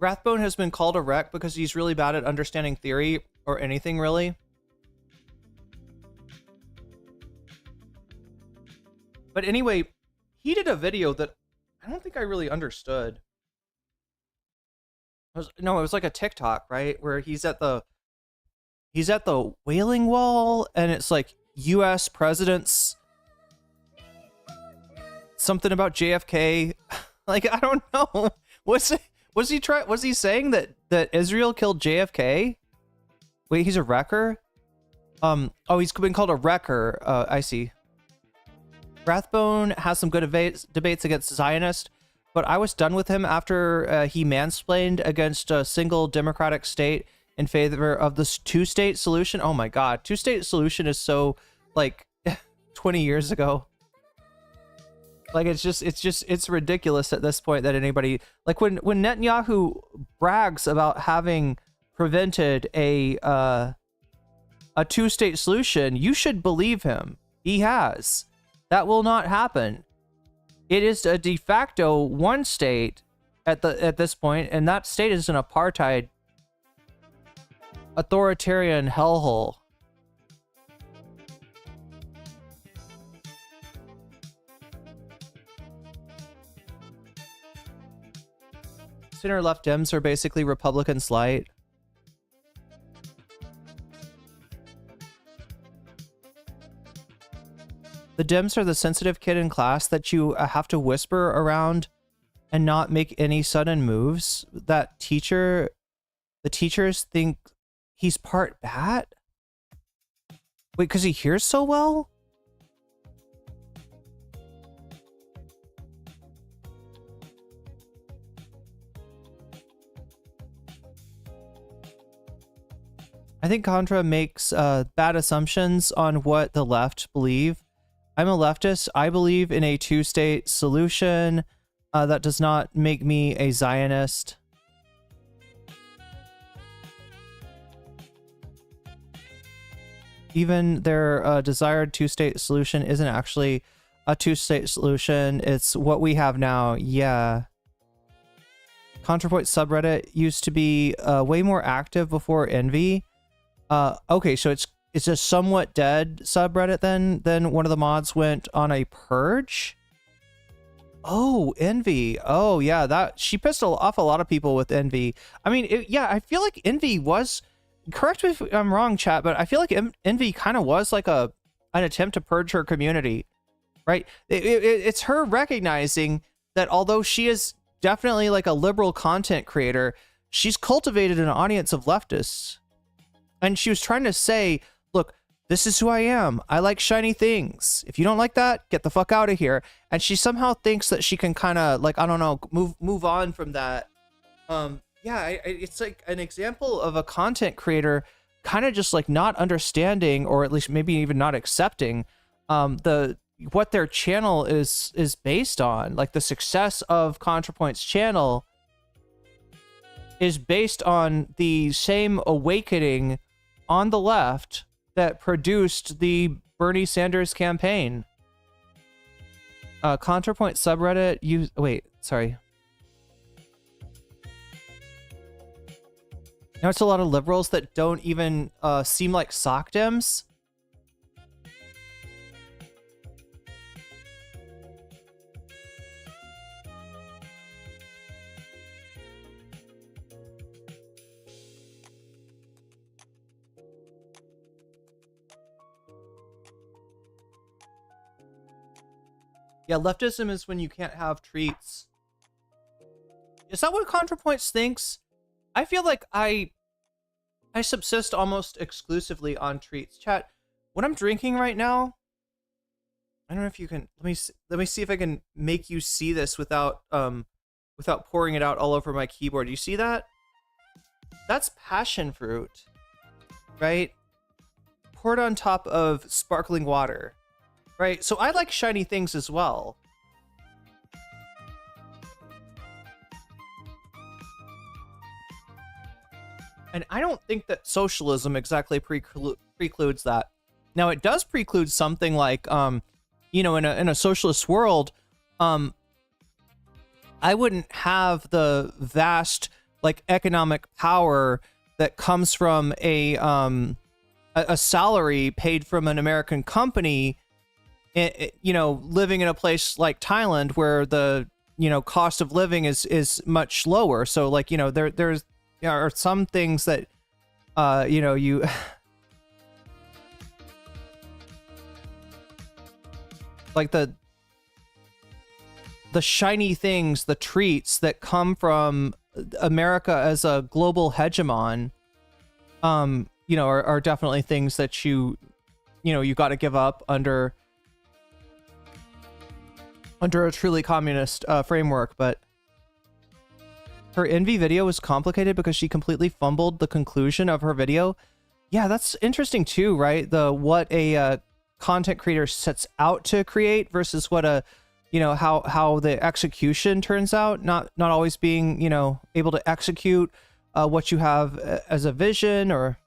Rathbone has been called a wreck because he's really bad at understanding theory or anything, really. But anyway, he did a video that I don't think I really understood. It was like a TikTok, right? Where he's at the Wailing Wall, and it's like U.S. presidents, something about JFK. Like, I don't know. Was he saying that Israel killed JFK? Wait, he's a wrecker? Oh, he's been called a wrecker. I see. Rathbone has some good debates against Zionist, but I was done with him after he mansplained against a single democratic state in favor of this two-state solution. Oh my god, two-state solution is so, like, 20 years ago. Like, it's ridiculous at this point that anybody, like, when Netanyahu brags about having prevented a two-state solution, you should believe him. He has. That will not happen. It is a de facto one state at this point, and that state is an apartheid, authoritarian hellhole. Center left Dems are basically Republicans light. The Dems are the sensitive kid in class that you have to whisper around and not make any sudden moves. The teachers think he's part bat? Wait, because he hears so well? I think Contra makes bad assumptions on what the left believe. I'm a leftist. I believe in a two-state solution. That does not make me a Zionist. Even their desired two-state solution isn't actually a two-state solution. It's what we have now. Yeah. Contrapoints subreddit used to be way more active before Envy. Okay, so it's a somewhat dead subreddit then one of the mods went on a purge. Oh, Envy. Oh yeah, that she pissed off a lot of people with Envy. I mean, yeah, I feel like Envy was, correct me if I'm wrong, chat, but I feel like Envy kind of was like an attempt to purge her community, right? It's her recognizing that although she is definitely like a liberal content creator, she's cultivated an audience of leftists. And she was trying to say, look, this is who I am. I like shiny things. If you don't like that, get the fuck out of here. And she somehow thinks that she can kind of, like, I don't know, move on from that. Yeah, it's like an example of a content creator kind of just like not understanding, or at least maybe even not accepting what their channel is based on. Like, the success of Contrapoints channel is based on the same awakening on the left that produced the Bernie Sanders campaign. Contrapoints subreddit. Wait, sorry. Now it's a lot of liberals that don't even seem like sock dems. Yeah, leftism is when you can't have treats. Is that what Contrapoints thinks? I feel like I subsist almost exclusively on treats. Chat, what I'm drinking right now, I don't know if you can, let me see if I can make you see this without pouring it out all over my keyboard. Do you see that? That's passion fruit, right? Poured on top of sparkling water. Right, so I like shiny things as well. And I don't think that socialism exactly precludes that. Now, it does preclude something like, you know, in a socialist world, I wouldn't have the vast, like, economic power that comes from a salary paid from an American company. You know, living in a place like Thailand where the, you know, cost of living is much lower. So, like, you know, there are some things that, you know, you like the shiny things, the treats that come from America as a global hegemon, you know, are definitely things that you know, you got to give up under a truly communist framework. But her envy video was complicated because she completely fumbled the conclusion of her video. Yeah, that's interesting too, right? What a content creator sets out to create versus what a, you know, how the execution turns out. Not always being, you know, able to execute what you have as a vision, or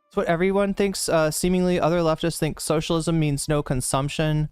it's what everyone thinks. Seemingly other leftists think socialism means no consumption.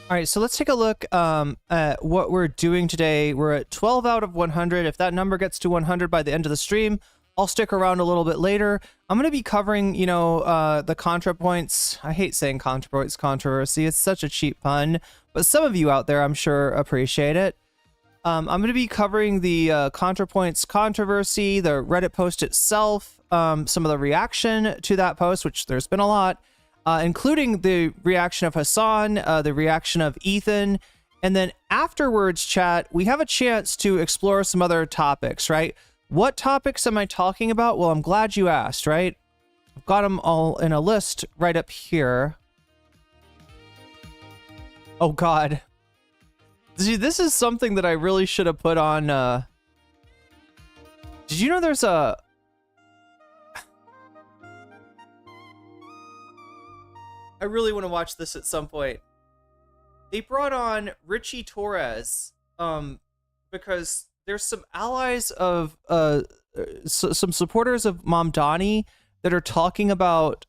All right, so let's take a look at what we're doing today. We're at 12 out of 100. If that number gets to 100 by the end of the stream, I'll stick around a little bit later. I'm going to be covering, you know, the Contrapoints. I hate saying Contrapoints controversy. It's such a cheap pun, but some of you out there, I'm sure, appreciate it. I'm going to be covering the Contrapoints controversy, the Reddit post itself, some of the reaction to that post, which there's been a lot. Including the reaction of Hassan, the reaction of Ethan, and then afterwards, chat, we have a chance to explore some other topics, right? What topics am I talking about? Well, I'm glad you asked, right? I've got them all in a list right up here. Oh, God. See, this is something that I really should have put on... Did you know there's a... I really want to watch this at some point. They brought on Richie Torres, because there's some allies of, some supporters of Mamdani that are talking about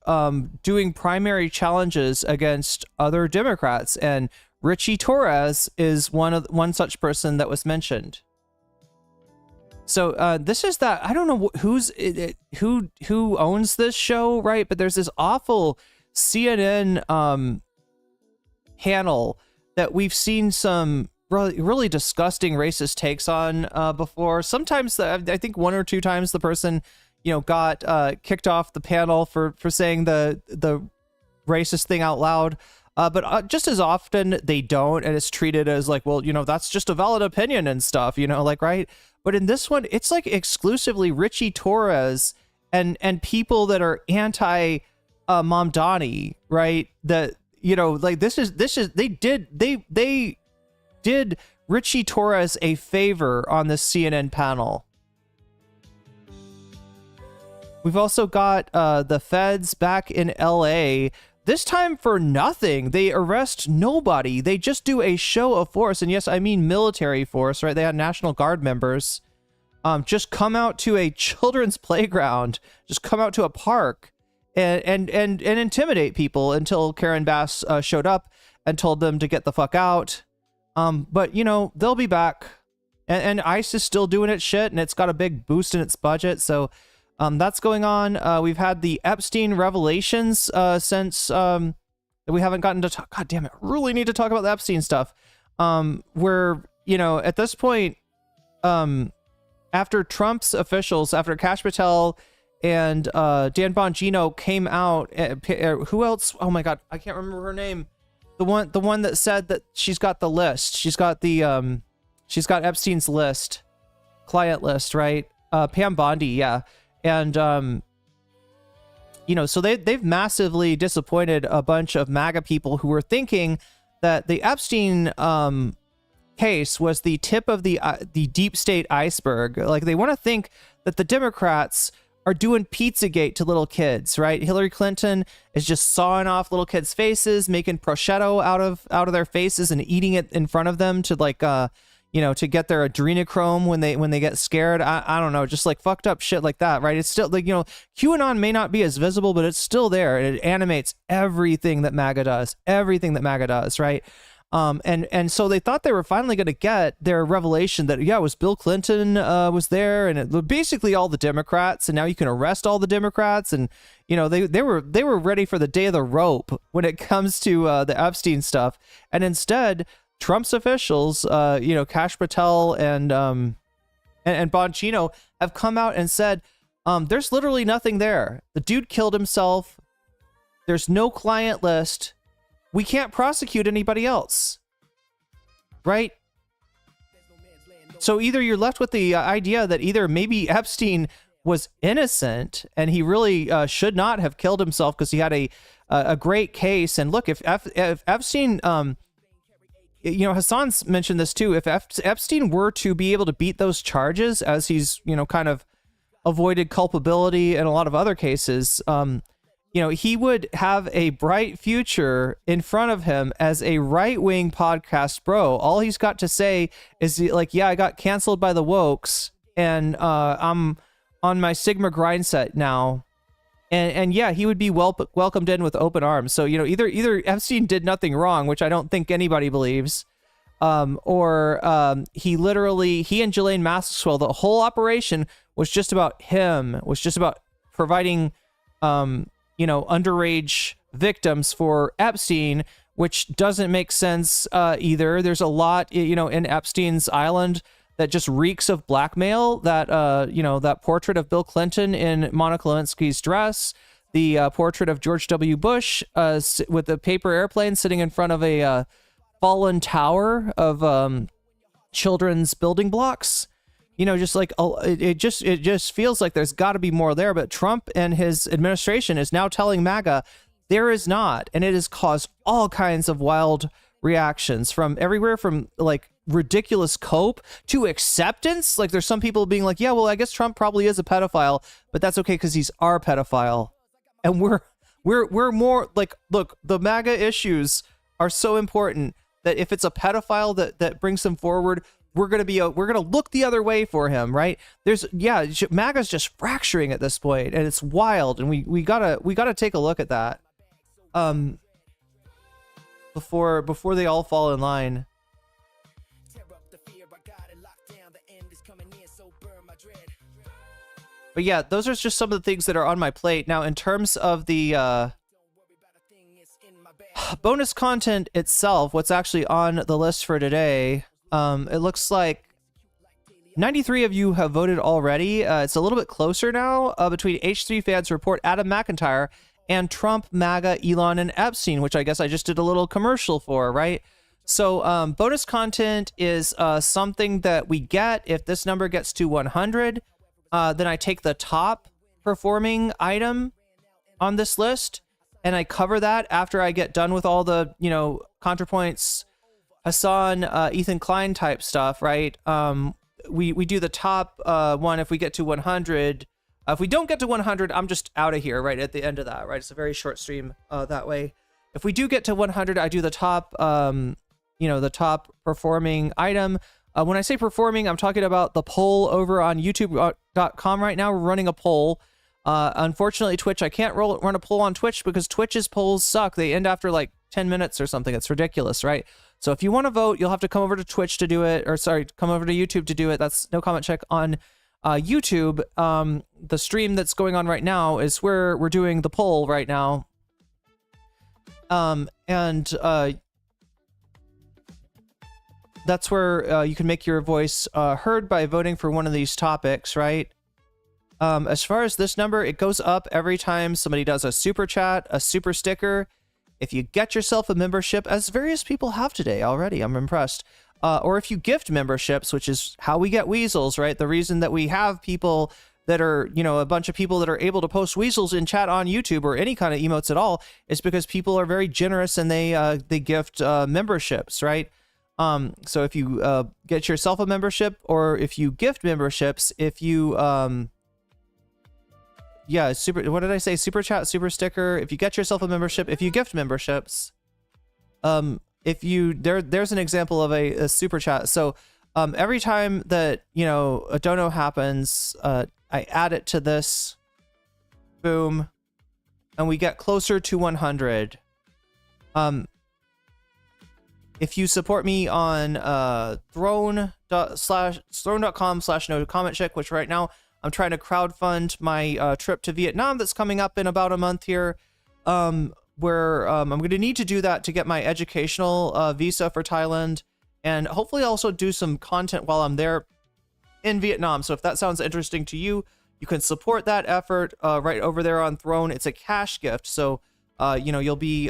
doing primary challenges against other Democrats, and Richie Torres is one such person that was mentioned. So this is that. I don't know who owns this show, right? But there's this awful CNN panel that we've seen some really disgusting racist takes on before. Sometimes I think one or two times the person, you know, got kicked off the panel for saying the racist thing out loud. But just as often they don't, and it's treated as like, well, you know, that's just a valid opinion and stuff, you know, like, right? But in this one, it's like exclusively Richie Torres and people that are anti Mamdani, right? That, you know, like this is they did Richie Torres a favor on this CNN panel. We've also got the feds back in LA, this time for nothing. They arrest nobody. They just do a show of force. And yes, I mean military force, right? They had National Guard members just come out to a children's playground, just come out to a park and intimidate people until Karen Bass showed up and told them to get the fuck out. But, you know, they'll be back. And ICE is still doing its shit, and it's got a big boost in its budget. So that's going on. We've had the Epstein revelations since we haven't gotten to talk. God damn it. I really need to talk about the Epstein stuff. Where, you know, at this point, after Trump's officials, after Kash Patel and Dan Bongino came out, who else? Oh my God, I can't remember her name. The one that said that she's got the list. She's got Epstein's list, client list, right? Pam Bondi, yeah. And you know, so they've massively disappointed a bunch of MAGA people who were thinking that the Epstein case was the tip of the deep state iceberg. Like, they want to think that the Democrats are doing Pizzagate to little kids, right? Hillary Clinton is just sawing off little kids' faces, making prosciutto out of their faces and eating it in front of them to, like, you know, to get their adrenochrome when they get scared. I don't know, just like fucked up shit like that, right? It's still, like, you know, QAnon may not be as visible, but it's still there. It animates everything that MAGA does, right? And so they thought they were finally going to get their revelation that, yeah, it was Bill Clinton was there, and it basically all the Democrats, and now you can arrest all the Democrats. And, you know, they were ready for the day of the rope when it comes to the Epstein stuff. And instead, Trump's officials, you know, Kash Patel and Bongino have come out and said, there's literally nothing there. The dude killed himself. There's no client list. We can't prosecute anybody else, right? So either you're left with the idea that either maybe Epstein was innocent and he really should not have killed himself because he had a great case. And look, if Epstein, you know, Hassan's mentioned this too. If Epstein were to be able to beat those charges, as he's, you know, kind of avoided culpability in a lot of other cases, you know, he would have a bright future in front of him as a right-wing podcast bro. All he's got to say is, like, yeah, I got canceled by the wokes, and I'm on my Sigma grind set now. And yeah, he would be welcomed in with open arms. So, you know, either Epstein did nothing wrong, which I don't think anybody believes, or he and Ghislaine Maxwell, the whole operation was just about him, was just about providing, you know, underage victims for Epstein, which doesn't make sense either. There's a lot, you know, in Epstein's island that just reeks of blackmail. That, you know, that portrait of Bill Clinton in Monica Lewinsky's dress, the portrait of George W. Bush with the paper airplane sitting in front of a fallen tower of children's building blocks. You know, just like it just feels like there's got to be more there. But Trump and his administration is now telling MAGA there is not, and it has caused all kinds of wild reactions from everywhere, from like ridiculous cope to acceptance. Like, there's some people being like, yeah, well, I guess Trump probably is a pedophile, but that's okay because he's our pedophile, and we're more like, look, the MAGA issues are so important that if it's a pedophile that brings them forward, we're gonna look the other way for him, right? MAGA's just fracturing at this point, and it's wild, and we gotta take a look at that, before they all fall in line. But yeah, those are just some of the things that are on my plate now. In terms of the bonus content itself, what's actually on the list for today. It looks like 93 of you have voted already. It's a little bit closer now between H3 fans report Adam McIntyre and Trump, MAGA, Elon, and Epstein, which I guess I just did a little commercial for, right? So bonus content is something that we get if this number gets to 100. Then I take the top performing item on this list and I cover that after I get done with all the, you know, Contrapoints, Hassan, Ethan Klein type stuff, right? We do the top one if we get to 100. If we don't get to 100, I'm just out of here right at the end of that, right? It's a very short stream that way. If we do get to 100, I do the top, the top performing item. When I say performing, I'm talking about the poll over on youtube.com right now. We're running a poll. Unfortunately, Twitch, I can't run a poll on Twitch because Twitch's polls suck. They end after like 10 minutes or something. It's ridiculous, right? So if you want to vote, you'll have to come over to Twitch to do it, or sorry, come over to YouTube to do it. That's No Comment Check on YouTube. The stream that's going on right now is where we're doing the poll right now. That's where you can make your voice heard by voting for one of these topics, right? As far as this number, it goes up every time somebody does a super chat, a super sticker. If you get yourself a membership, as various people have today already, I'm impressed. Or if you gift memberships, which is how we get weasels, right? The reason that we have people that are, a bunch of people that are able to post weasels in chat on YouTube or any kind of emotes at all is because people are very generous and they gift memberships, right? So if you get yourself a membership, or if you gift memberships, if you what did I say? Super chat, super sticker. If you get yourself a membership, if you gift memberships, if you there's an example of a super chat. So every time that a dono happens, I add it to this, boom, and we get closer to 100. If you support me on throne.com/nocommentchick, which right now I'm trying to crowdfund my trip to Vietnam that's coming up in about a month here, where I'm going to need to do that to get my educational visa for Thailand, and hopefully also do some content while I'm there in Vietnam. So if that sounds interesting to you, you can support that effort right over there on Throne. It's a cash gift, so you'll be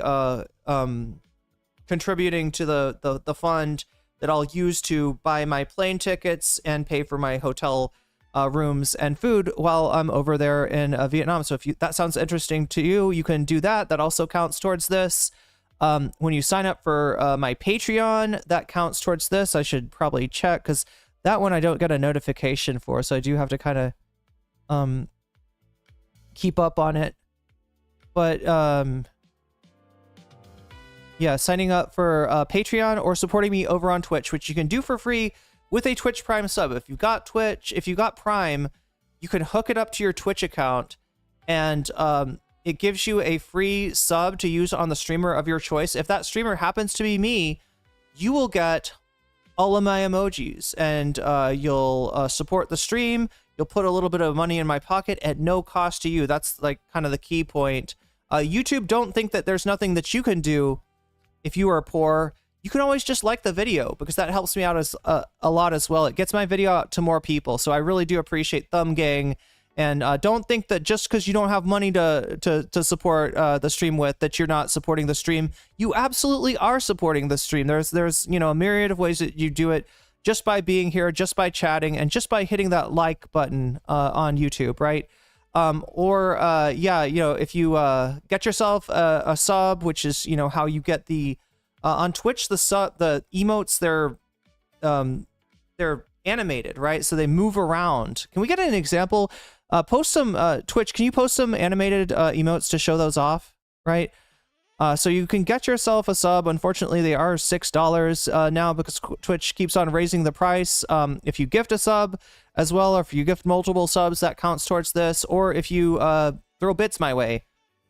contributing to the fund that I'll use to buy my plane tickets and pay for my hotel rooms and food while I'm over there in Vietnam. So if that sounds interesting to you, you can do that. That also counts towards this. When you sign up for my Patreon, that counts towards this. I should probably check, because that one I don't get a notification for, so I do have to kind of keep up on it. But yeah, signing up for Patreon or supporting me over on Twitch, which you can do for free with a Twitch Prime sub. If you got Twitch, if you got Prime, you can hook it up to your Twitch account, and it gives you a free sub to use on the streamer of your choice. If that streamer happens to be me, you will get all of my emojis, and you'll support the stream. You'll put a little bit of money in my pocket at no cost to you. That's like kind of the key point. YouTube, don't think that there's nothing that you can do if you are poor. You can always just like the video, because that helps me out as a lot as well. It gets my video out to more people, so I really do appreciate Thumb Gang. And don't think that just because you don't have money to support the stream with, that you're not supporting the stream. You absolutely are supporting the stream. There's a myriad of ways that you do it, just by being here, just by chatting, and just by hitting that like button on YouTube, right? If you get yourself a sub, which is how you get the on Twitch, the emotes, they're animated, right? So they move around. Can we get an example? Post some Twitch. Can you post some animated emotes to show those off, right? So you can get yourself a sub. Unfortunately, they are $6 now, because Twitch keeps on raising the price. If you gift a sub as well, or if you gift multiple subs, that counts towards this. Or if you throw bits my way,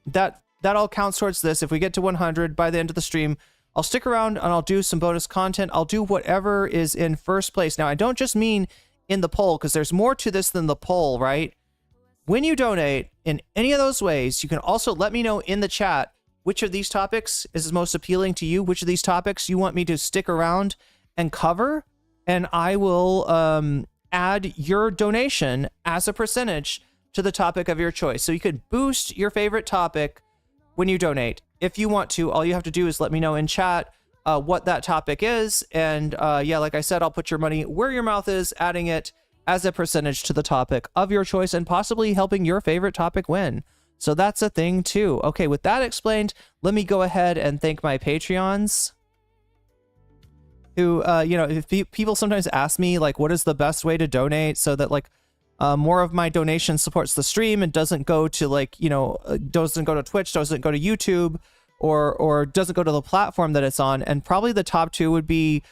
that all counts towards this. If we get to 100 by the end of the stream, I'll stick around and I'll do some bonus content. I'll do whatever is in first place. Now, I don't just mean in the poll, because there's more to this than the poll, right? When you donate in any of those ways, you can also let me know in the chat which of these topics is most appealing to you, which of these topics you want me to stick around and cover, and I will add your donation as a percentage to the topic of your choice. So you could boost your favorite topic when you donate. If you want to, all you have to do is let me know in chat what that topic is, and like I said, I'll put your money where your mouth is, adding it as a percentage to the topic of your choice, and possibly helping your favorite topic win. So that's a thing too. Okay, with that explained, let me go ahead and thank my Patreons, who, if people sometimes ask me, like, what is the best way to donate, so that, like, more of my donation supports the stream and doesn't go to like, doesn't go to Twitch, doesn't go to YouTube, or doesn't go to the platform that it's on. And probably the top two would be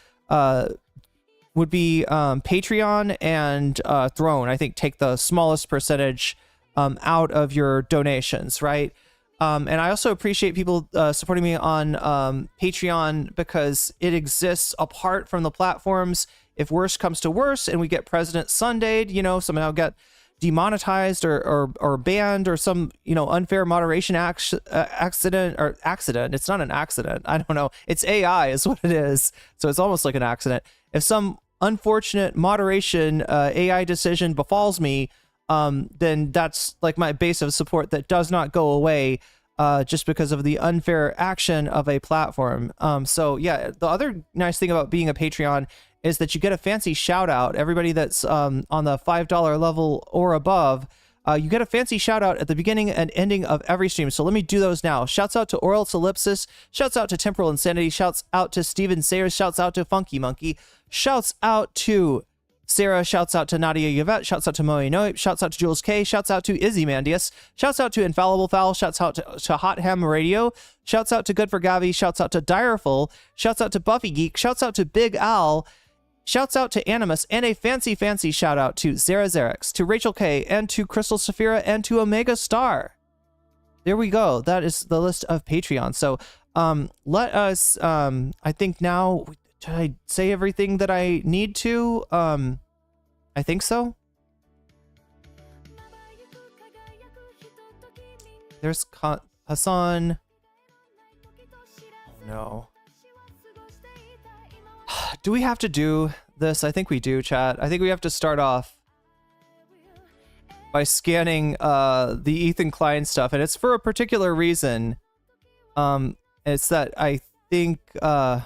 Patreon and Throne. I think take the smallest percentage out of your donations, right? And I also appreciate people supporting me on Patreon because it exists apart from the platforms. If worse comes to worse and we get President Sundayed, somehow get demonetized or banned or some, unfair moderation accident. It's not an accident. I don't know. It's AI is what it is. So it's almost like an accident. If some unfortunate moderation AI decision befalls me, then that's like my base of support that does not go away just because of the unfair action of a platform. So yeah, the other nice thing about being a Patreon is that you get a fancy shout out. Everybody that's on the $5 level or above, you get a fancy shout out at the beginning and ending of every stream. So let me do those now. Shouts out to Oral Ellipsis, shouts out to Temporal Insanity, shouts out to Steven Sayers, shouts out to Funky Monkey, shouts out to Sarah, shouts out to Nadia Yvette, shouts out to Moe Noip, shouts out to Jules K, shouts out to Izzy Mandius, shouts out to Infallible Fowl, shouts out to Hot Ham Radio, shouts out to Good for Gavi, shouts out to Direful, shouts out to Buffy Geek, shouts out to Big Al, shouts out to Animus, and a fancy shout out to Zara Xerix, to Rachel K, and to Crystal Saphira, and to Omega Star. There we go. That is the list of Patreon. So let us, I think now, did I say everything that I need to? I think so. There's Hassan. Oh no. Do we have to do this? I think we do, chat. I think we have to start off by scanning the Ethan Klein stuff, and it's for a particular reason. It's that I think God,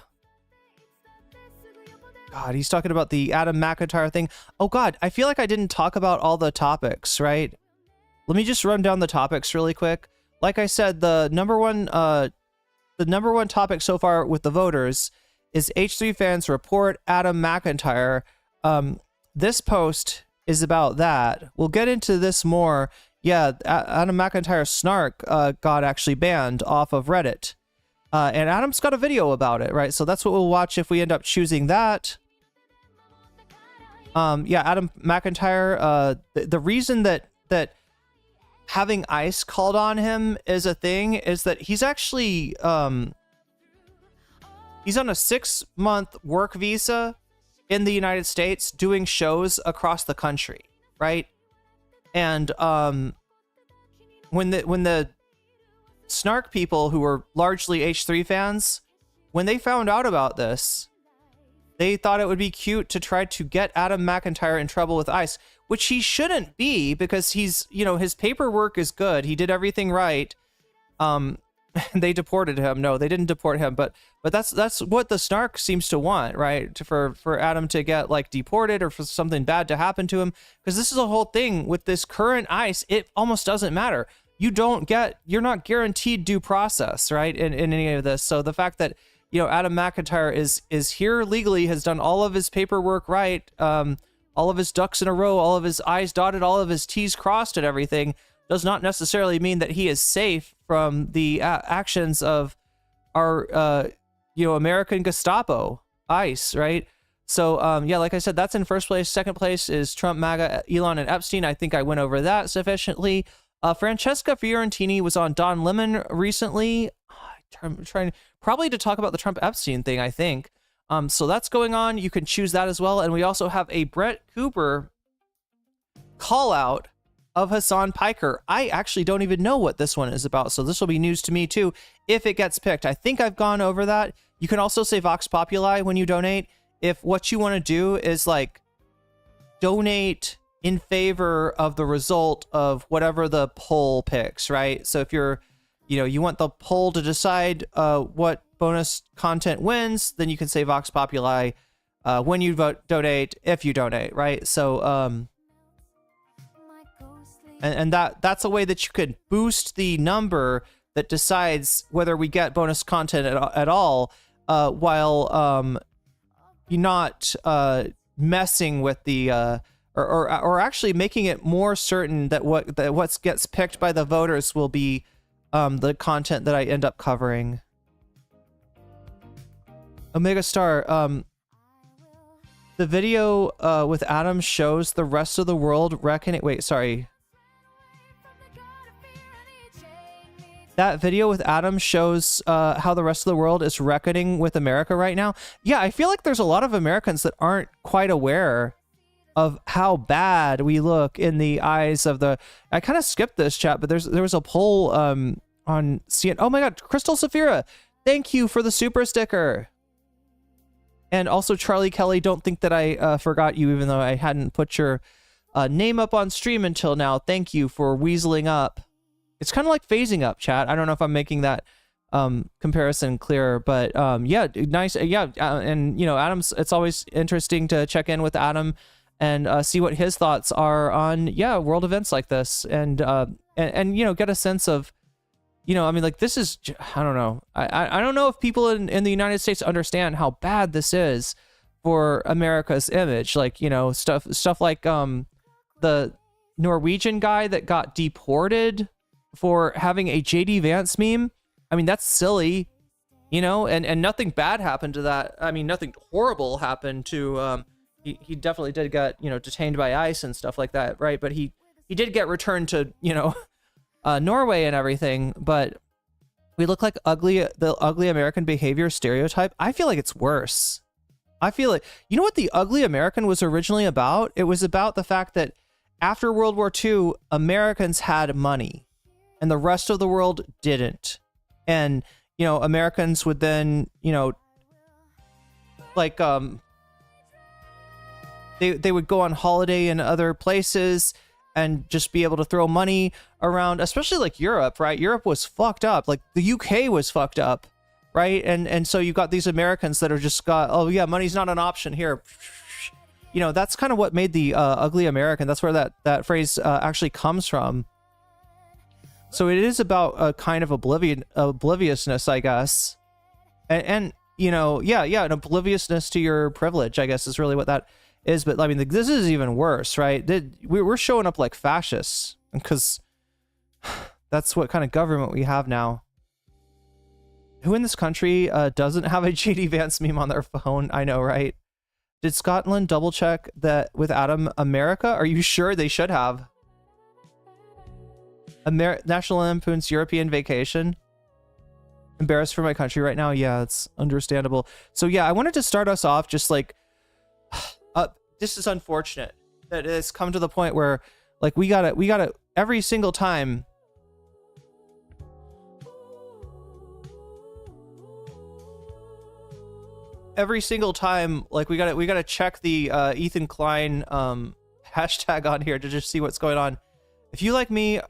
he's talking about the Adam McIntyre thing. Oh God, I feel like I didn't talk about all the topics, right? Let me just run down the topics really quick. Like I said, the number one topic so far with the voters is H3 fans report Adam McIntyre. This post is about that. We'll get into this more. Yeah, Adam McIntyre's snark got actually banned off of Reddit. And Adam's got a video about it, right? So that's what we'll watch if we end up choosing that. Yeah, Adam McIntyre, the reason that having ICE called on him is a thing is that he's actually, he's on a 6-month work visa in the United States doing shows across the country, right? And when the snark people who were largely H3 fans, when they found out about this, they thought it would be cute to try to get Adam McIntyre in trouble with ICE, which he shouldn't be because he's, his paperwork is good. He did everything right. They deported him. No, they didn't deport him, but that's what the snark seems to want, right? For Adam to get like deported or for something bad to happen to him, because this is a whole thing with this current ICE. It almost doesn't matter. You're not guaranteed due process, right? In any of this. So the fact that, Adam McIntyre is here legally, has done all of his paperwork right, all of his ducks in a row, all of his I's dotted, all of his T's crossed and everything, does not necessarily mean that he is safe from the actions of our, American Gestapo, ICE, right? So, yeah, like I said, that's in first place. Second place is Trump, MAGA, Elon, and Epstein. I think I went over that sufficiently. Francesca Fiorentini was on Don Lemon recently. I'm trying probably to talk about the Trump Epstein thing, I think. So that's going on. You can choose that as well. And we also have a Brett Cooper call out of Hassan Piker. I actually don't even know what this one is about. So this will be news to me too, if it gets picked. I think I've gone over that. You can also say Vox Populi when you donate. If what you want to do is like donate in favor of the result of whatever the poll picks, right? So if you're, you want the poll to decide what bonus content wins, then you can say Vox Populi when you donate, if you donate, right? So, and that's a way that you could boost the number that decides whether we get bonus content at all, while you're not messing with the or actually making it more certain that what gets picked by the voters will be the content that I end up covering. Omega Star, the video with Adam shows the rest of the world reckoning. Wait, sorry. That video with Adam shows how the rest of the world is reckoning with America right now. Yeah, I feel like there's a lot of Americans that aren't quite aware of how bad we look in the eyes of the... I kind of skipped this chat, but there was a poll on CNN. Oh my god, Crystal Saphira, thank you for the super sticker. And also Charlie Kelly, don't think that I forgot you, even though I hadn't put your name up on stream until now. Thank you for weaseling up. It's kind of like phasing up, chat. I don't know if I'm making that comparison clearer, but yeah, nice. Yeah, and you know, Adam's. It's always interesting to check in with Adam and see what his thoughts are on world events like this, and you know, get a sense of, you know, I mean, like this is, I don't know. I don't know if people in the United States understand how bad this is for America's image. Like, you know, stuff like the Norwegian guy that got deported for having a JD Vance meme. I mean, that's silly, you know, and nothing bad happened to that. I mean, nothing horrible happened to, he definitely did get, you know, detained by ICE and stuff like that, right? But he did get returned to, you know, Norway and everything, but we look like the ugly American behavior stereotype. I feel like it's worse. I feel like, you know what the ugly American was originally about? It was about the fact that after World War II, Americans had money and the rest of the world didn't. And, you know, Americans would then, you know, like, they would go on holiday in other places and just be able to throw money around, especially like Europe, right? Europe was fucked up. Like the UK was fucked up, right? And so you got these Americans that are just got, oh yeah, money's not an option here. You know, that's kind of what made the ugly American. That's where that phrase actually comes from. So it is about a kind of obliviousness, I guess. And you know, an obliviousness to your privilege, I guess, is really what that is. But I mean, this is even worse, right? We're showing up like fascists because that's what kind of government we have now. Who in this country doesn't have a JD Vance meme on their phone? I know, right? Did Scotland double check that with Adam America? Are you sure? They should have. National Lampoon's European Vacation. Embarrassed for my country right now. Yeah, it's understandable. So yeah, I wanted to start us off just like, this is unfortunate that it's come to the point where like we gotta every single time. Every single time, like we gotta check the Ethan Klein hashtag on here to just see what's going on. If you're like me,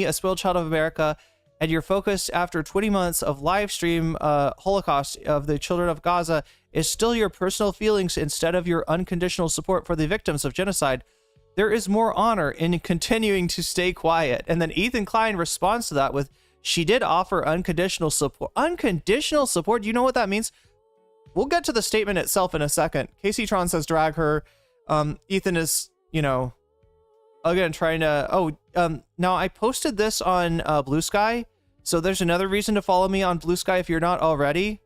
a spoiled child of America, and you're focused after 20 months of live stream Holocaust of the children of Gaza is still your personal feelings instead of your unconditional support for the victims of genocide, there is more honor in continuing to stay quiet. And then Ethan Klein responds to that with, she did offer unconditional support. Unconditional support? Do you know what that means? We'll get to the statement itself in a second. Casey Tron says drag her. Ethan is, you know, again, trying to... now I posted this on Blue Sky, so there's another reason to follow me on Blue Sky if you're not already.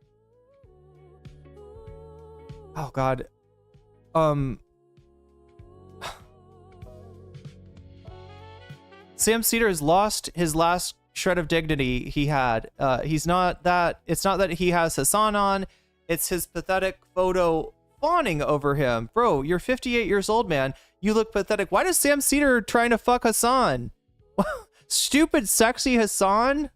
Oh, God. Sam Cedar has lost his last shred of dignity he had. He's not that... It's not that he has Hassan on. It's his pathetic photo fawning over him. Bro, you're 58 years old, man. You look pathetic. Why does Sam Cedar trying to fuck Hassan? Stupid, sexy Hassan?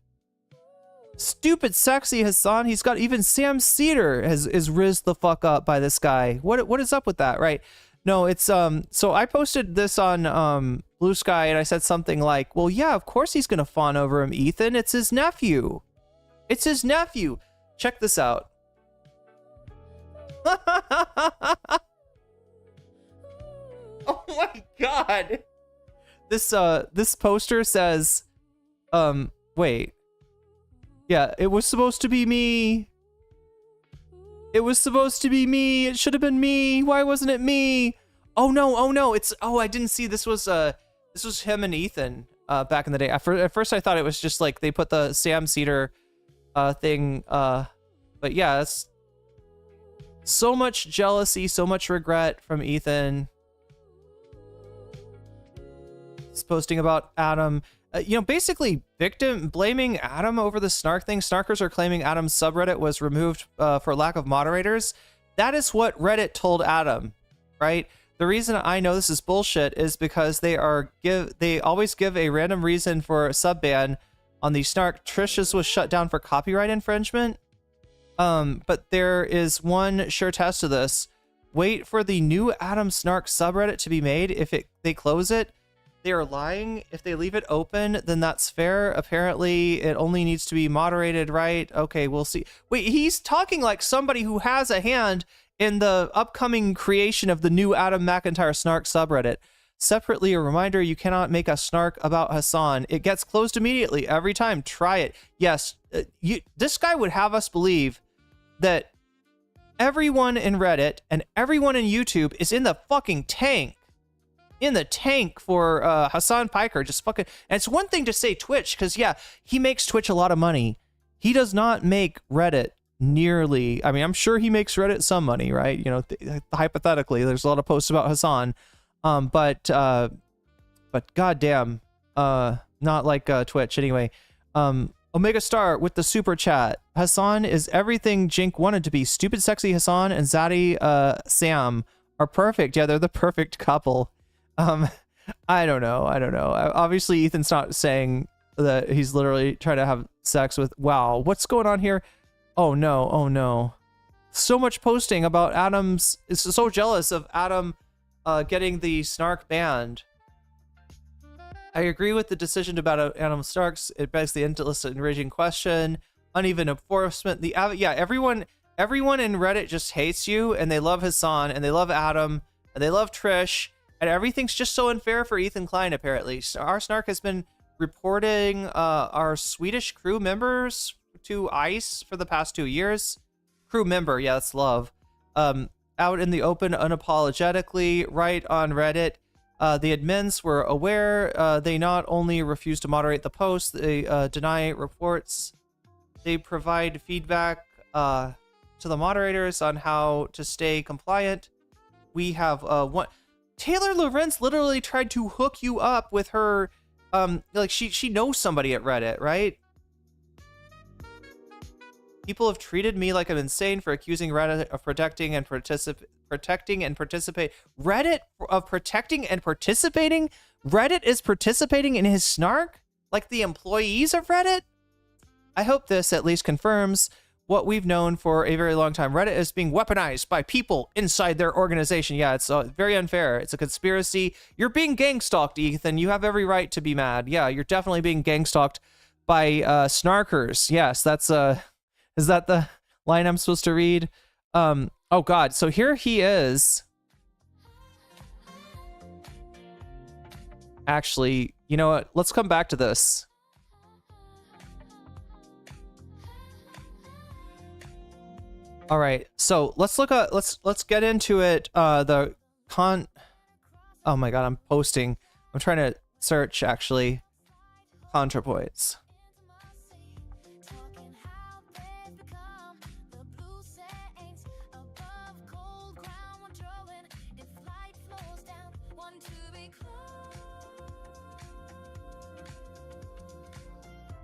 Stupid, sexy Hassan. He's got even Sam Cedar is rizzed the fuck up by this guy. What is up with that, right? No, it's so I posted this on Blue Sky and I said something like, well, yeah, of course he's gonna fawn over him, Ethan. It's his nephew. It's his nephew. Check this out. Oh my God. This poster says, wait. Yeah, it was supposed to be me. It was supposed to be me. It should have been me. Why wasn't it me? Oh no, it's, oh, I didn't see, this was him and Ethan back in the day. At first I thought it was just like they put the Sam Cedar thing, but yeah, it's so much jealousy, so much regret from Ethan. He's posting about Adam, basically blaming Adam over the snark thing. Snarkers are claiming Adam's subreddit was removed for lack of moderators. That is what Reddit told Adam, right? The reason I know this is bullshit is because they always give a random reason for a sub ban on the snark. Trish's was shut down for copyright infringement. But there is one sure test of this. Wait for the new Adam Snark subreddit to be made. If they close it, they are lying. If they leave it open, then that's fair. Apparently, it only needs to be moderated, right? Okay, we'll see. Wait, he's talking like somebody who has a hand in the upcoming creation of the new Adam McIntyre Snark subreddit. Separately, a reminder, you cannot make a snark about Hassan. It gets closed immediately every time. Try it. Yes, this guy would have us believe that everyone in Reddit and everyone in YouTube is in the fucking tank. In the tank for Hassan Piker. Just fucking... And it's one thing to say Twitch, because, yeah, he makes Twitch a lot of money. He does not make Reddit nearly... I mean, I'm sure he makes Reddit some money, right? Hypothetically, there's a lot of posts about Hassan. But goddamn, not like Twitch. Anyway, Omega Star with the super chat. Hassan is everything Jink wanted to be. Stupid, sexy Hassan and Zaddy Sam are perfect. Yeah, they're the perfect couple. I don't know. Obviously, Ethan's not saying that he's literally trying to have sex with... Wow, what's going on here? Oh no. So much posting about Adam's... It's so jealous of Adam getting the snark banned. I agree with the decision about Adam Starks. It begs the endless and enraging question. Uneven enforcement. Everyone in Reddit just hates you, and they love Hassan, and they love Adam, and they love Trish, and everything's just so unfair for Ethan Klein, apparently. Our Snark has been reporting our Swedish crew members to ICE for the past 2 years. Crew member, yeah, that's love. Out in the open unapologetically, right on Reddit. The admins were aware. They not only refuse to moderate the post, they deny reports. They provide feedback to the moderators on how to stay compliant. We have one... Taylor Lorenz literally tried to hook you up with her... like, she knows somebody at Reddit, right? People have treated me like I'm insane for accusing Reddit of protecting and participate. Reddit of protecting and participating? Reddit is participating in his snark? Like the employees of Reddit? I hope this at least confirms what we've known for a very long time. Reddit is being weaponized by people inside their organization. Yeah, it's very unfair. It's a conspiracy. You're being gang-stalked, Ethan. You have every right to be mad. Yeah, you're definitely being gang-stalked by snarkers. Yes, that's... Is that the line I'm supposed to read? Oh God, so here he is. Actually, you know what? Let's come back to this. All right, so let's look at let's get into it. Oh my God, I'm posting. I'm trying to search actually. Contrapoints.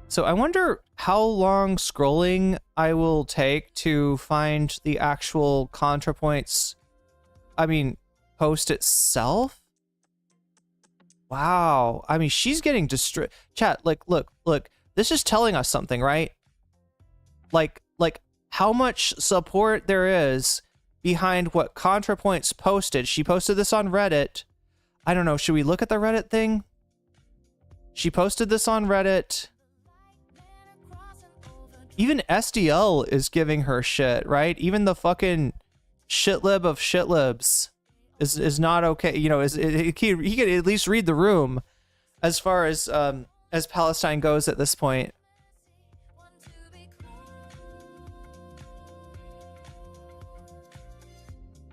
So I wonder how long scrolling I will take to find the actual ContraPoints, post itself. Wow. I mean, she's getting destroyed. Chat, like, look, this is telling us something, right? Like how much support there is behind what ContraPoints posted. She posted this on Reddit. I don't know. Should we look at the Reddit thing? She posted this on Reddit. Even SDL is giving her shit, right? Even the fucking shitlib of shitlibs is not okay. You know, he could at least read the room as far as Palestine goes at this point.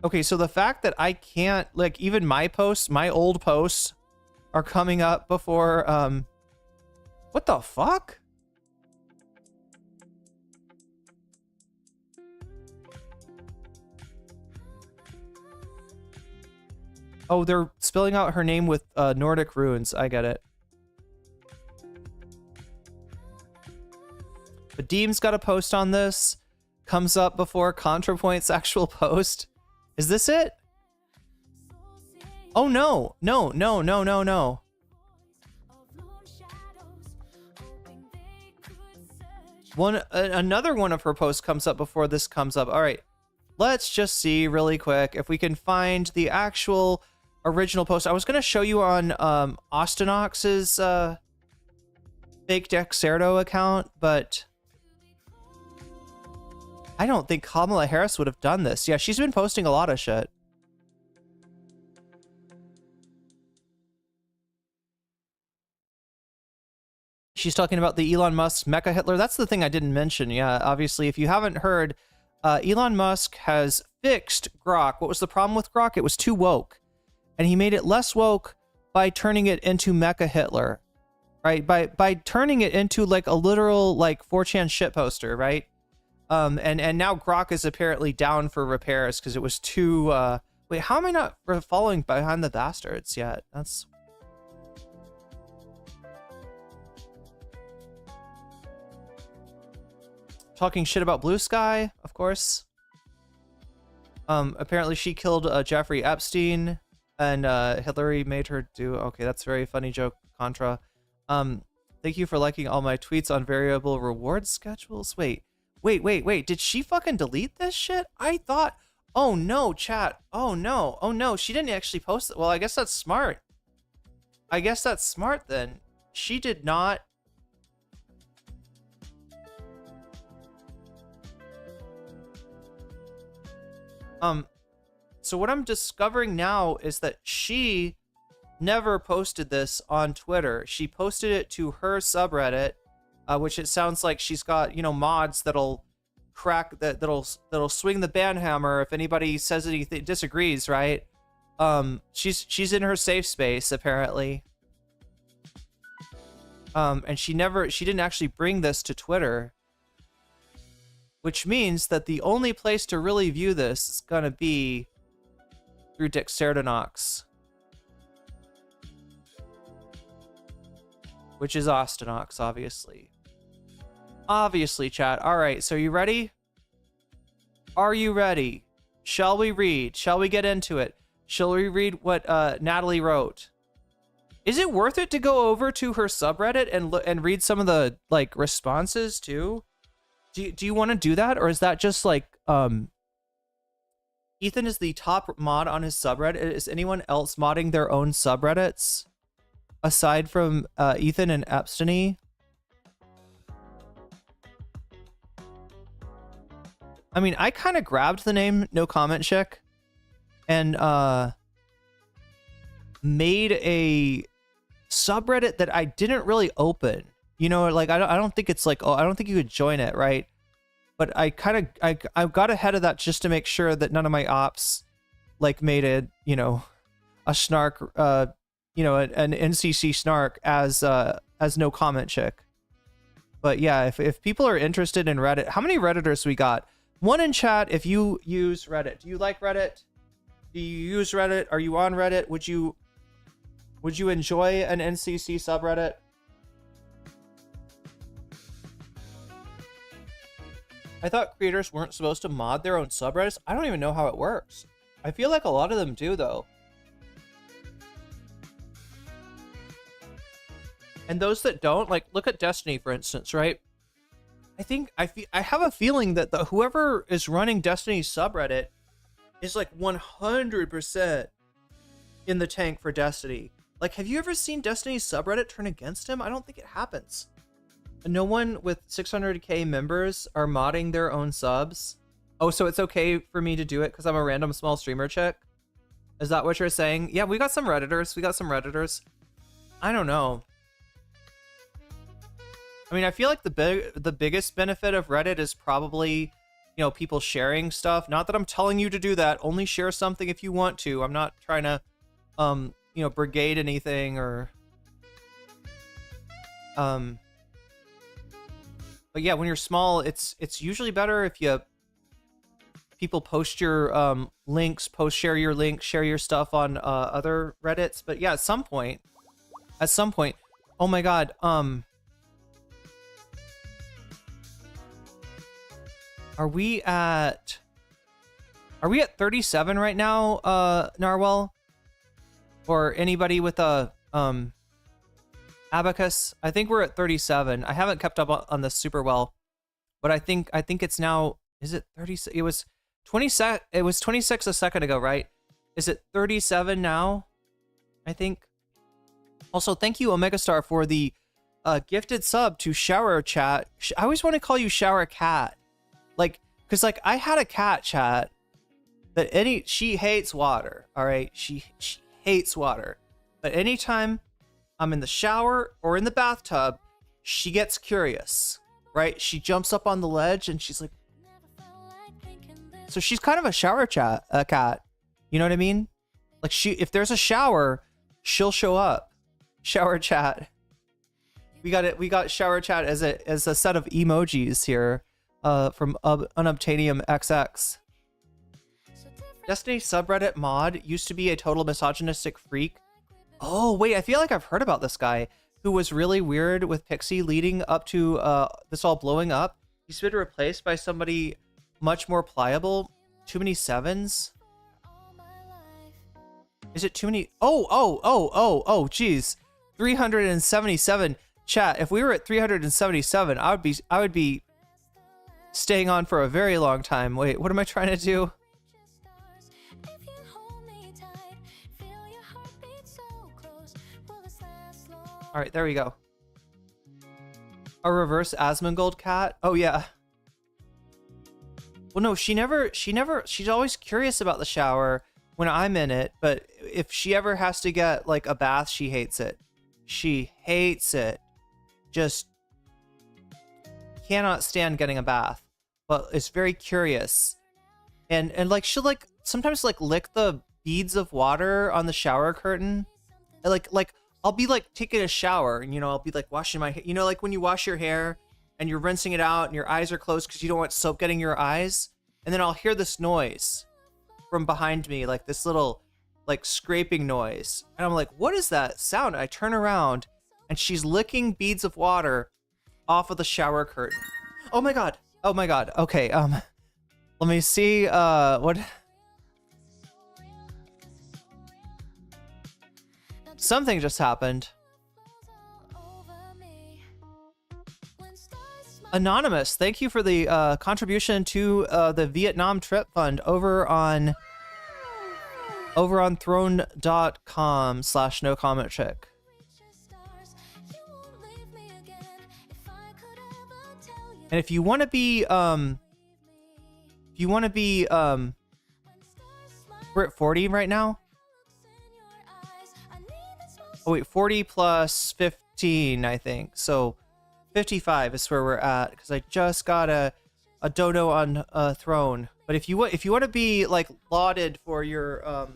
Okay, so the fact that I can't, like, even my posts, my old posts are coming up before, what the fuck? Oh, they're spelling out her name with Nordic runes. I get it. But Deem's got a post on this. Comes up before Contrapoints' actual post. Is this it? Oh no, no, no, no, no, no. Another one of her posts comes up before this comes up. All right, let's just see really quick if we can find the actual original post. I was gonna show you on Austinox's fake Dexerto account, but I don't think Kamala Harris would have done this. Yeah, she's been posting a lot of shit. She's talking about the Elon Musk Mecha Hitler. That's the thing I didn't mention. Yeah, obviously, if you haven't heard, Elon Musk has fixed Grok. What was the problem with Grok? It was too woke. And he made it less woke by turning it into Mecha Hitler, right? By turning it into like a literal like 4chan shitposter, right? And now Grok is apparently down for repairs because it was too, wait, how am I not following behind the bastards yet? That's... Talking shit about Blue Sky, of course. Apparently she killed Jeffrey Epstein, and Hillary made her do... Okay, that's a very funny joke, Contra. Thank you for liking all my tweets on variable reward schedules. Wait. Did she fucking delete this shit? I thought... Oh no, chat. Oh no. She didn't actually post it. Well, I guess that's smart. I guess that's smart then. She did not... So what I'm discovering now is that she never posted this on Twitter. She posted it to her subreddit, which it sounds like she's got, you know, mods that'll crack that'll swing the ban hammer if anybody says anything disagrees, right? She's in her safe space apparently. And she didn't actually bring this to Twitter. Which means that the only place to really view this is gonna be through Dexertonox, which is Austinox, obviously. Obviously, chat. All right, so you ready? Are you ready? Shall we read? Shall we get into it? Shall we read what Natalie wrote? Is it worth it to go over to her subreddit and read some of the like responses too? Do you want to do that, or is that just like Ethan is the top mod on his subreddit? Is anyone else modding their own subreddits aside from Ethan and Epstein? I mean, I kind of grabbed the name nocommentchick and made a subreddit that I didn't really open. You know, like I don't think it's like, oh, I don't think you could join it, right? But I got ahead of that just to make sure that none of my ops like made it, you know, a snark, you know, an NCC snark as nocommentchick. But yeah, if people are interested in Reddit, how many Redditors we got? One in chat if you use Reddit. Do you like Reddit? Do you use Reddit? Are you on Reddit? Would you enjoy an NCC subreddit? I thought creators weren't supposed to mod their own subreddits. I don't even know how it works. I feel like a lot of them do, though. And those that don't, like, look at Destiny, for instance, right? I have a feeling that whoever is running Destiny's subreddit is like 100% in the tank for Destiny. Like, have you ever seen Destiny's subreddit turn against him? I don't think it happens. No one with 600k members are modding their own subs. Oh, so it's okay for me to do it because I'm a random small streamer chick? Is that what you're saying? Yeah, we got some Redditors. I don't know. I mean, I feel like the biggest benefit of Reddit is probably you know, people sharing stuff. Not that I'm telling you to do that. Only share something if you want to. I'm not trying to, you know, brigade anything or, but yeah, when you're small, it's usually better if people post your links, share your links, share your stuff on other Reddits. But yeah, at some point, oh my God, are we at 37 right now, Narwhal? Or anybody with a abacus? I think we're at 37. I haven't kept up on this super well, but I think it's now, is it 36? It was 26 a second ago, right? Is it 37 now? I think. Also, thank you, Omega Star, for the gifted sub to Shower Chat. I always want to call you Shower Cat. Like, because like I had a cat chat that she hates water. All right, she hates water, but anytime I'm in the shower or in the bathtub, she gets curious, right? She jumps up on the ledge and she's like, so she's kind of a shower cat, you know what I mean? Like if there's a shower, she'll show up. Shower chat. We got shower chat as a set of emojis here. From Unobtainium XX. Destiny subreddit mod used to be a total misogynistic freak. Oh, wait, I feel like I've heard about this guy who was really weird with Pixie leading up to this all blowing up. He's been replaced by somebody much more pliable. Too many sevens? Is it too many? Oh, geez. 377. Chat, if we were at 377, I would be staying on for a very long time. Wait, what am I trying to do? All right, there we go. A reverse Asmongold cat. Oh yeah. Well, no, she's always curious about the shower when I'm in it, but if she ever has to get like a bath, she hates it. She hates it. Just cannot stand getting a bath. But it's very curious. And like she'll like sometimes like lick the beads of water on the shower curtain. Like I'll be like taking a shower and, you know, I'll be like washing my hair. You know, like when you wash your hair and you're rinsing it out and your eyes are closed because you don't want soap getting your eyes. And then I'll hear this noise from behind me, like this little like scraping noise. And I'm like, what is that sound? I turn around and she's licking beads of water off of the shower curtain. Oh my God. Oh my God. Okay. Let me see. What? Something just happened. Anonymous, thank you for the contribution to the Vietnam Trip Fund over on throne.com/nocommentchick. And if you want to be, we're at 40 right now. Oh wait, 40 plus 15, I think. So 55 is where we're at because I just got a dono on Throne. But if you want to be like lauded for your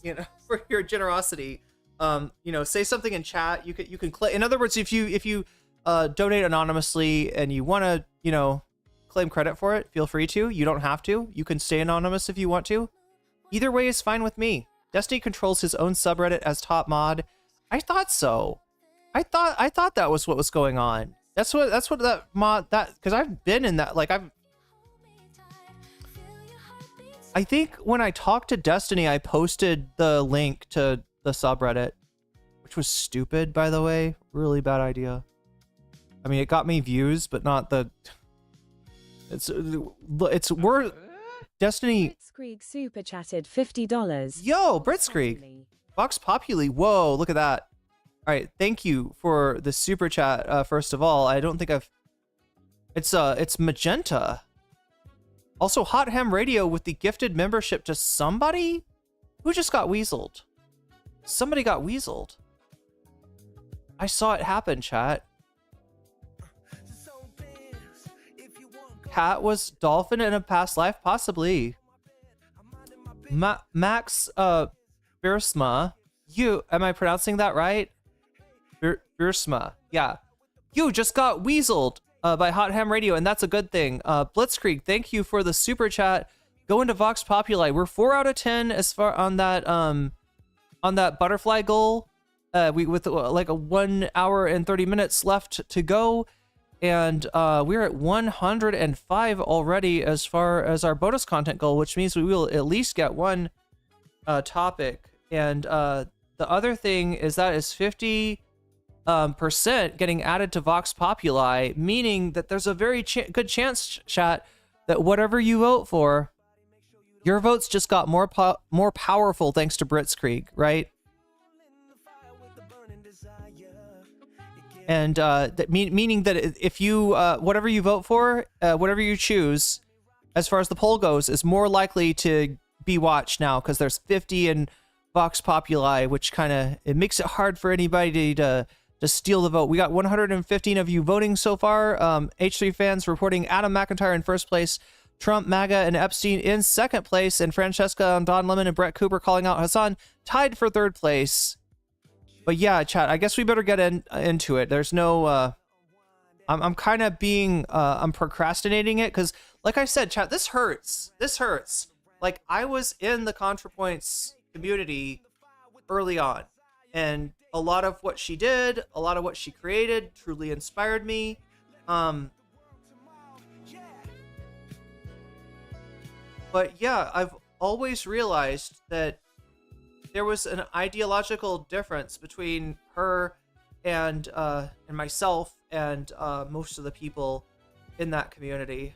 you know, for your generosity, you know, say something in chat. You can click. In other words, if you donate anonymously and you want to, you know, claim credit for it, feel free to. You don't have to. You can stay anonymous if you want to. Either way is fine with me. Destiny controls his own subreddit as top mod. I thought so. I thought that was what was going on. That's what that mod, that, because I've been in that, like I think when I talked to Destiny, I posted the link to the subreddit, which was stupid, by the way. Really bad idea. I mean, it got me views, but not the. It's worth. Destiny. Blitzkrieg super chatted $50. Yo, Blitzkrieg. Vox Populi. Whoa, look at that. All right, thank you for the super chat. First of all, I don't think I've. It's Magenta. Also, Hot Ham Radio with the gifted membership to somebody who just got weaseled. Somebody got weaseled. I saw it happen, chat. cat was dolphin in a past life? Possibly. Max Birsma. You, am I pronouncing that right? Birsma. Yeah. You just got weaseled by Hot Ham Radio, and that's a good thing. Blitzkrieg, thank you for the super chat. Go into Vox Populi. We're 4 out of 10 as far on that butterfly goal. We with like a 1 hour and 30 minutes left to go, and we're at 105 already as far as our bonus content goal, which means we will at least get one topic. And the other thing is that is 50% getting added to Vox Populi, meaning that there's a very good chance, chat, that whatever you vote for, your votes just got more powerful thanks to Blitzkrieg, right? And meaning that if you whatever you vote for, whatever you choose, as far as the poll goes, is more likely to be watched now because there's 50 in Vox Populi, which kind of it makes it hard for anybody to steal the vote. We got 115 of you voting so far. H3 fans reporting Adam McIntyre in first place, Trump, MAGA, and Epstein in second place, and Francesca, Don Lemon, and Brett Cooper calling out Hassan tied for third place. But yeah, chat, I guess we better get into it. There's no, I'm kind of being, I'm procrastinating it because, like I said, chat, this hurts. This hurts. Like, I was in the Contrapoints community early on, and a lot of what she did, a lot of what she created truly inspired me. But yeah, I've always realized that there was an ideological difference between her and myself and most of the people in that community.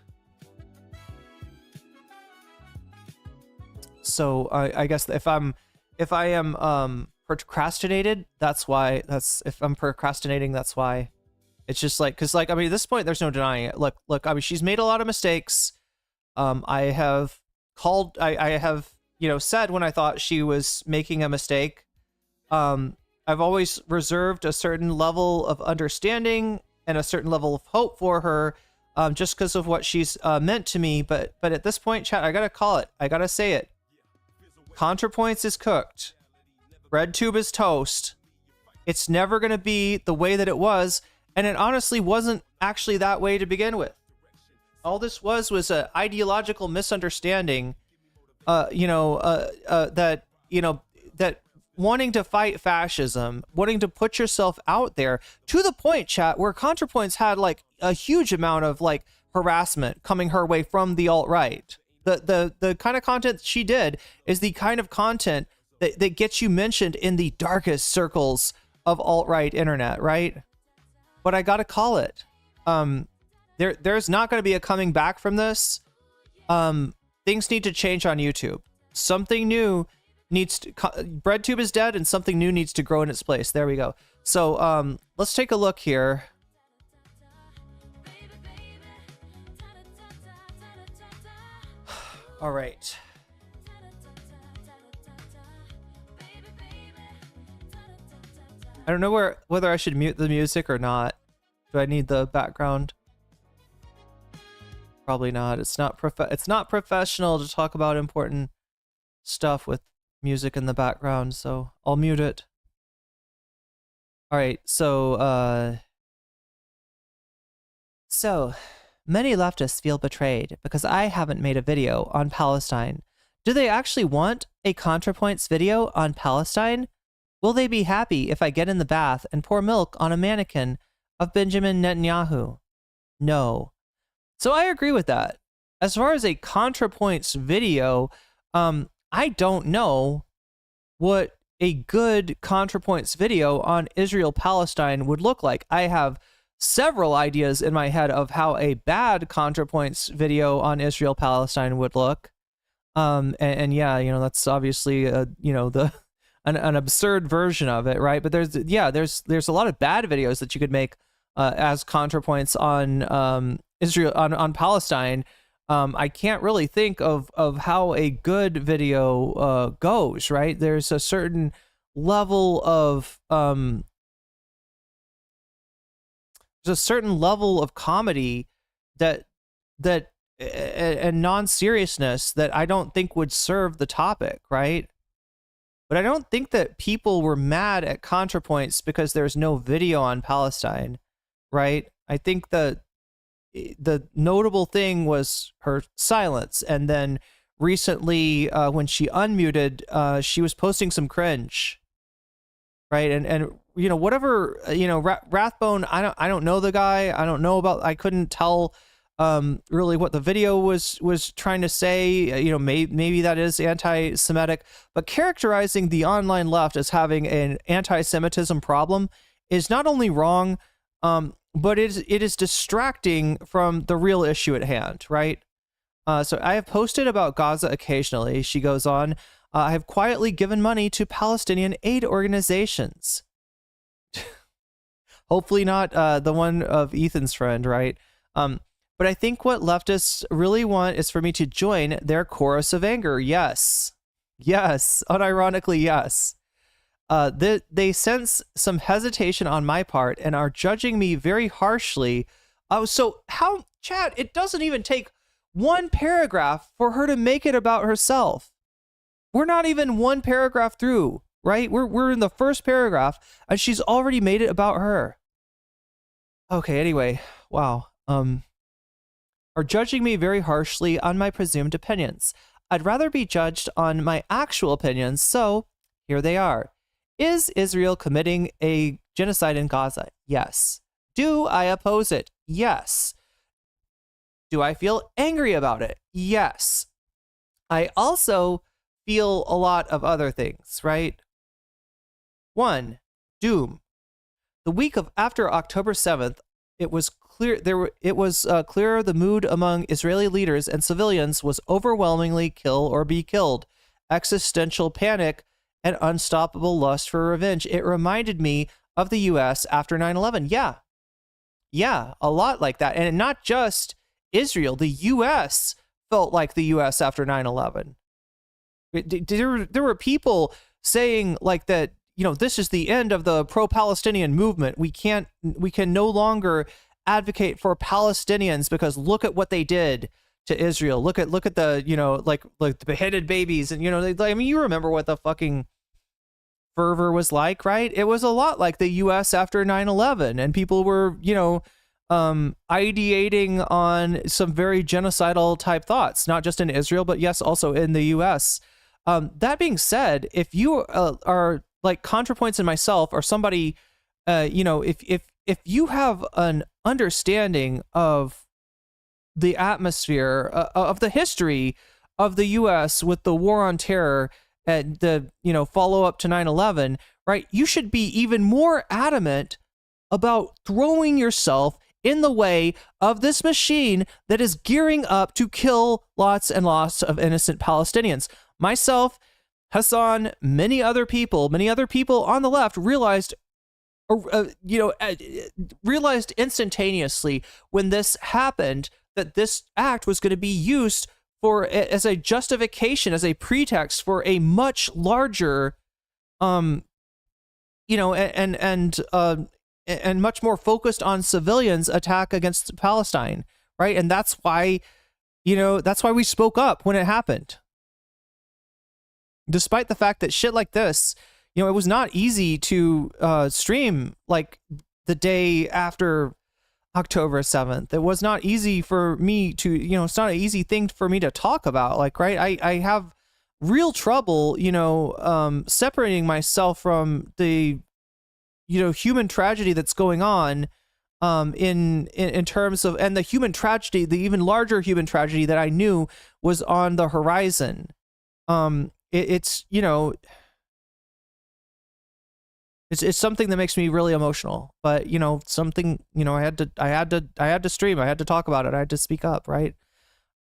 So I guess if I am procrastinated, that's why. If I'm procrastinating, that's why. It's just like, because like, I mean, at this point, there's no denying it. Look, I mean, she's made a lot of mistakes. I have said when I thought she was making a mistake. I've always reserved a certain level of understanding and a certain level of hope for her, just because of what she's meant to me. But at this point, chat, I gotta call it. I gotta say it. Contrapoints is cooked. RedTube is toast. It's never gonna be the way that it was, and it honestly wasn't actually that way to begin with. All this was an ideological misunderstanding. That wanting to fight fascism, wanting to put yourself out there to the point, chat, where Contrapoints had like a huge amount of like harassment coming her way from the alt-right. The kind of content she did is the kind of content that gets you mentioned in the darkest circles of alt-right internet, right? But I gotta call it. There's not going to be a coming back from this. Things need to change on YouTube. Something new needs to... BreadTube is dead and something new needs to grow in its place. There we go. So let's take a look here. All right. I don't know whether I should mute the music or not. Do I need the background? Probably not. It's not professional to talk about important stuff with music in the background, so I'll mute it. All right, so many leftists feel betrayed because I haven't made a video on Palestine. Do they actually want a Contrapoints video on Palestine? Will they be happy if I get in the bath and pour milk on a mannequin of Benjamin Netanyahu? No. So I agree with that. As far as a Contrapoints video, I don't know what a good Contrapoints video on Israel-Palestine would look like. I have several ideas in my head of how a bad Contrapoints video on Israel-Palestine would look. And yeah, that's obviously, an absurd version of it, right? But there's a lot of bad videos that you could make as Contrapoints on Israel, on Palestine. I can't really think of how a good video goes, right? There's a certain level of comedy that that and non-seriousness that I don't think would serve the topic, right? But I don't think that people were mad at Contrapoints because there's no video on Palestine, right? I think the notable thing was her silence, and then recently when she unmuted, she was posting some cringe, right? And you know, whatever, you know, Rathbone, I don't know the guy. I don't know about, I couldn't tell really what the video was trying to say. You know, maybe that is anti-Semitic, but characterizing the online left as having an anti-Semitism problem is not only wrong, but it is distracting from the real issue at hand, right? So I have posted about Gaza occasionally. She goes on, I have quietly given money to Palestinian aid organizations. Hopefully not the one of Ethan's friend, right? But I think what leftists really want is for me to join their chorus of anger. Yes. Yes. Unironically, yes. They sense some hesitation on my part and are judging me very harshly. So how, Chad, it doesn't even take one paragraph for her to make it about herself. We're not even one paragraph through, right? We're in the first paragraph and she's already made it about her. Okay, anyway, wow. Are judging me very harshly on my presumed opinions. I'd rather be judged on my actual opinions, so here they are. Is Israel committing a genocide in Gaza? Yes. Do I oppose it? Yes. Do I feel angry about it? Yes. I also feel a lot of other things, right? 1. Doom. The week of after October 7th, it was clear clear the mood among Israeli leaders and civilians was overwhelmingly kill or be killed, existential panic, and unstoppable lust for revenge. It reminded me of the U.S. after 9/11. Yeah, a lot like that. And not just Israel, the U.S. felt like the U.S. after 9/11. There were people saying like that, you know, this is the end of the pro-Palestinian movement. We can no longer advocate for Palestinians because look at what they did to Israel. Look at the, you know, like the beheaded babies, and you know, I mean, you remember what the fucking fervor was like, right? It was a lot like the U.S. after 9/11, and people were, you know, ideating on some very genocidal type thoughts, not just in Israel, but yes, also in the U.S. That being said, if you are like Contrapoints and myself, or somebody, you know, if you have an understanding of the atmosphere of the history of the U.S. with the war on terror and the, you know, follow up to 9/11, right? You should be even more adamant about throwing yourself in the way of this machine that is gearing up to kill lots and lots of innocent Palestinians. Myself, Hassan, many other people on the left realized instantaneously when this happened that this act was going to be used for as a justification, as a pretext for a much larger, and much more focused on civilians attack against Palestine, right? And that's why we spoke up when it happened. Despite the fact that shit like this, you know, it was not easy to stream like the day after October 7th. It was not easy for me to, you know, it's not an easy thing for me to talk about. Like, right, I have real trouble, you know, separating myself from the, you know, human tragedy that's going on in terms of, and the human tragedy, the even larger human tragedy that I knew was on the horizon. It's, you know, it's something that makes me really emotional, but you know, something, you know, I had to stream, I had to talk about it, I had to speak up, right?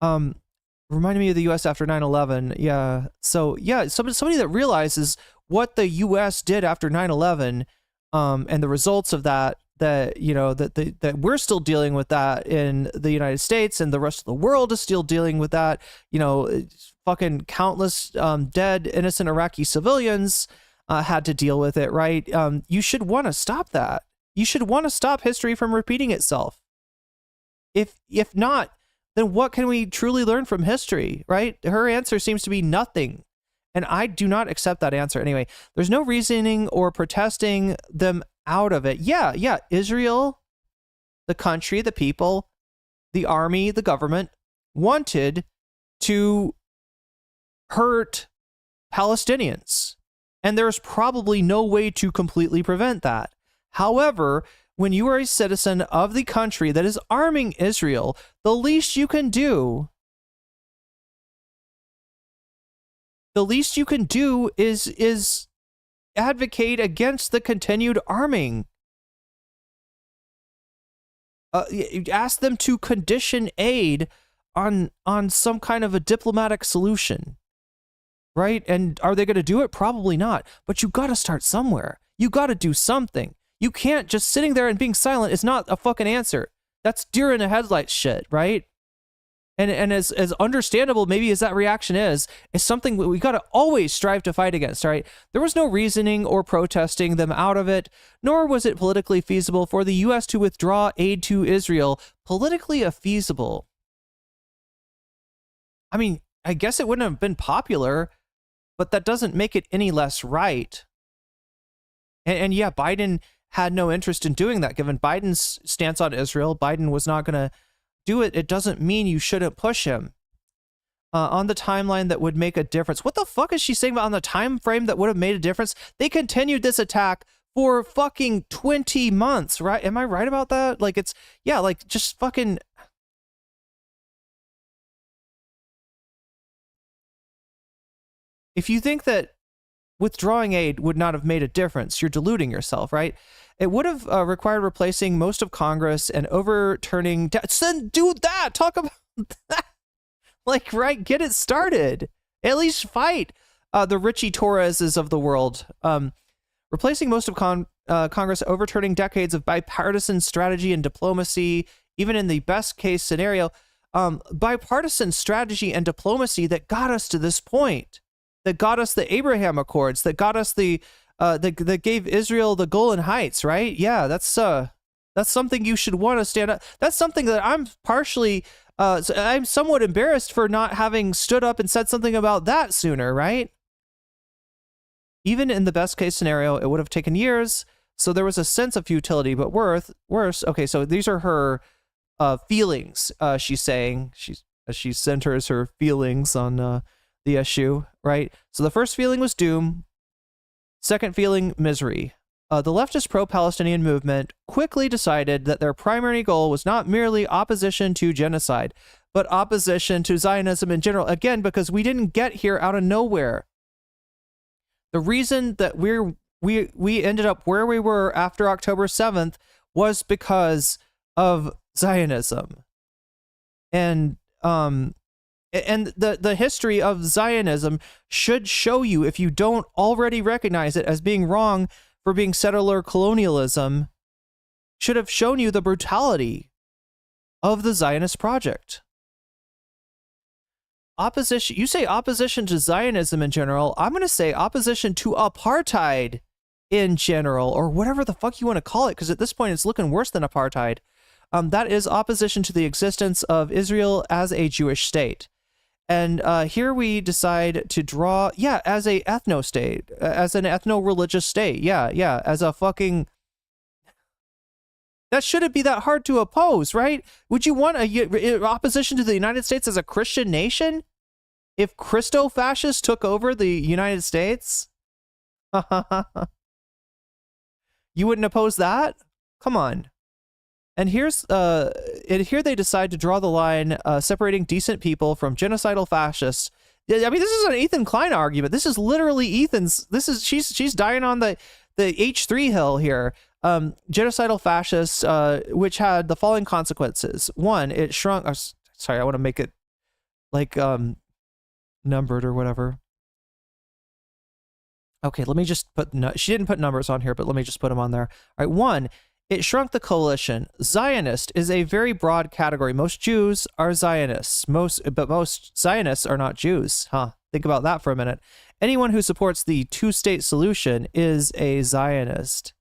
Reminded me of the U.S. after 9/11. Yeah. So yeah, somebody that realizes what the U.S. did after 9/11, and the results of that, you know, that we're still dealing with that in the United States, and the rest of the world is still dealing with that. You know, fucking countless dead innocent Iraqi civilians had to deal with it, right? You should want to stop that. You should want to stop history from repeating itself. If not, then what can we truly learn from history, right? Her answer seems to be nothing. And I do not accept that answer. Anyway, there's no reasoning or protesting them out of it. Yeah. Israel, the country, the people, the army, the government wanted to hurt Palestinians. And there's probably no way to completely prevent that. However, when you are a citizen of the country that is arming Israel, the least you can do is advocate against the continued arming. Ask them to condition aid on some kind of a diplomatic solution, right? And are they going to do it? Probably not. But you got to start somewhere. You got to do something. You can't just sitting there and being silent is not a fucking answer. That's deer in the headlights shit, right? And as understandable maybe as that reaction is something we got to always strive to fight against, right? There was no reasoning or protesting them out of it, nor was it politically feasible for the U.S. to withdraw aid to Israel. Politically feasible. I mean, I guess it wouldn't have been popular, but that doesn't make it any less right. And yeah, Biden had no interest in doing that. Given Biden's stance on Israel, Biden was not going to do it. It doesn't mean you shouldn't push him on the timeline that would make a difference. What the fuck is she saying about on the time frame that would have made a difference? They continued this attack for fucking 20 months, right? Am I right about that? Like it's, yeah, like just fucking. If you think that withdrawing aid would not have made a difference, you're deluding yourself, right? It would have required replacing most of Congress and overturning. Then do that. Talk about that. Like, right? Get it started. At least fight the Richie Torreses of the world. Replacing most of Congress, overturning decades of bipartisan strategy and diplomacy, even in the best case scenario. Bipartisan strategy and diplomacy that got us to this point. That got us the Abraham Accords. That got us that gave Israel the Golan Heights, right? Yeah, that's something you should want to stand up. That's something that I'm partially, I'm somewhat embarrassed for not having stood up and said something about that sooner, right? Even in the best case scenario, it would have taken years. So there was a sense of futility, but worse. Okay, so these are her feelings. She's saying she centers her feelings on the issue, right? So the first feeling was doom. Second feeling, misery. The leftist pro-Palestinian movement quickly decided that their primary goal was not merely opposition to genocide, but opposition to Zionism in general. Again, because we didn't get here out of nowhere. The reason that we ended up where we were after October 7th was because of Zionism. And the history of Zionism should show you, if you don't already recognize it as being wrong for being settler colonialism, should have shown you the brutality of the Zionist project. Opposition, you say opposition to Zionism in general, I'm going to say opposition to apartheid in general, or whatever the fuck you want to call it, because at this point it's looking worse than apartheid. That is opposition to the existence of Israel as a Jewish state. And here we decide to draw, as a ethno-state, as an ethno-religious state. As a fucking... That shouldn't be that hard to oppose, right? Would you want opposition to the United States as a Christian nation? If Christo-fascists took over the United States? You wouldn't oppose that? Come on. And here they decide to draw the line separating decent people from genocidal fascists. I mean, this is an Ethan Klein argument. This is literally Ethan's. She's dying on the H3 hill here. Genocidal fascists, which had the following consequences. One, it shrunk. Sorry, I want to make it like numbered or whatever. Okay, let me just put. She didn't put numbers on here, but let me just put them on there. All right, one. It shrunk the coalition. Zionist is a very broad category. Most Jews are Zionists. But most Zionists are not Jews. Think about that for a minute. Anyone who supports the two-state solution is a Zionist.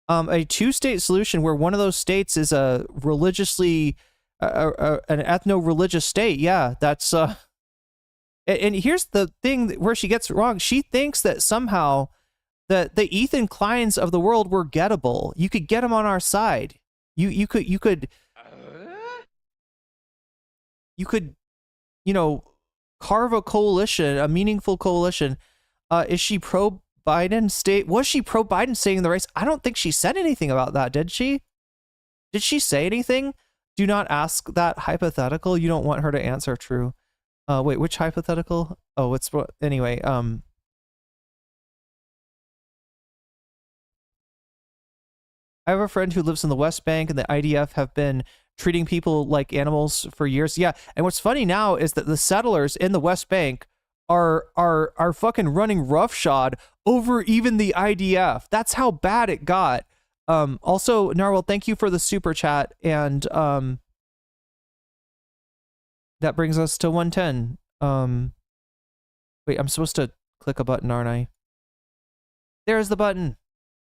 A two-state solution where one of those states is a religiously an ethno-religious state. Yeah, that's and here's the thing where she gets wrong. She thinks that somehow the Ethan Kleins of the world were gettable. You could get them on our side. You could carve a coalition, a meaningful coalition. Is she pro Biden state? Was she pro Biden staying in the race? I don't think she said anything about that. Did she? Did she say anything? Do not ask that hypothetical. You don't want her to answer true. Wait, which hypothetical? Oh, it's anyway. I have a friend who lives in the West Bank, and the IDF have been treating people like animals for years. Yeah, and what's funny now is that the settlers in the West Bank are fucking running roughshod over even the IDF. That's how bad it got. Also, Narwhal, thank you for the super chat, and that brings us to 110. Wait, I'm supposed to click a button, aren't I? There's the button.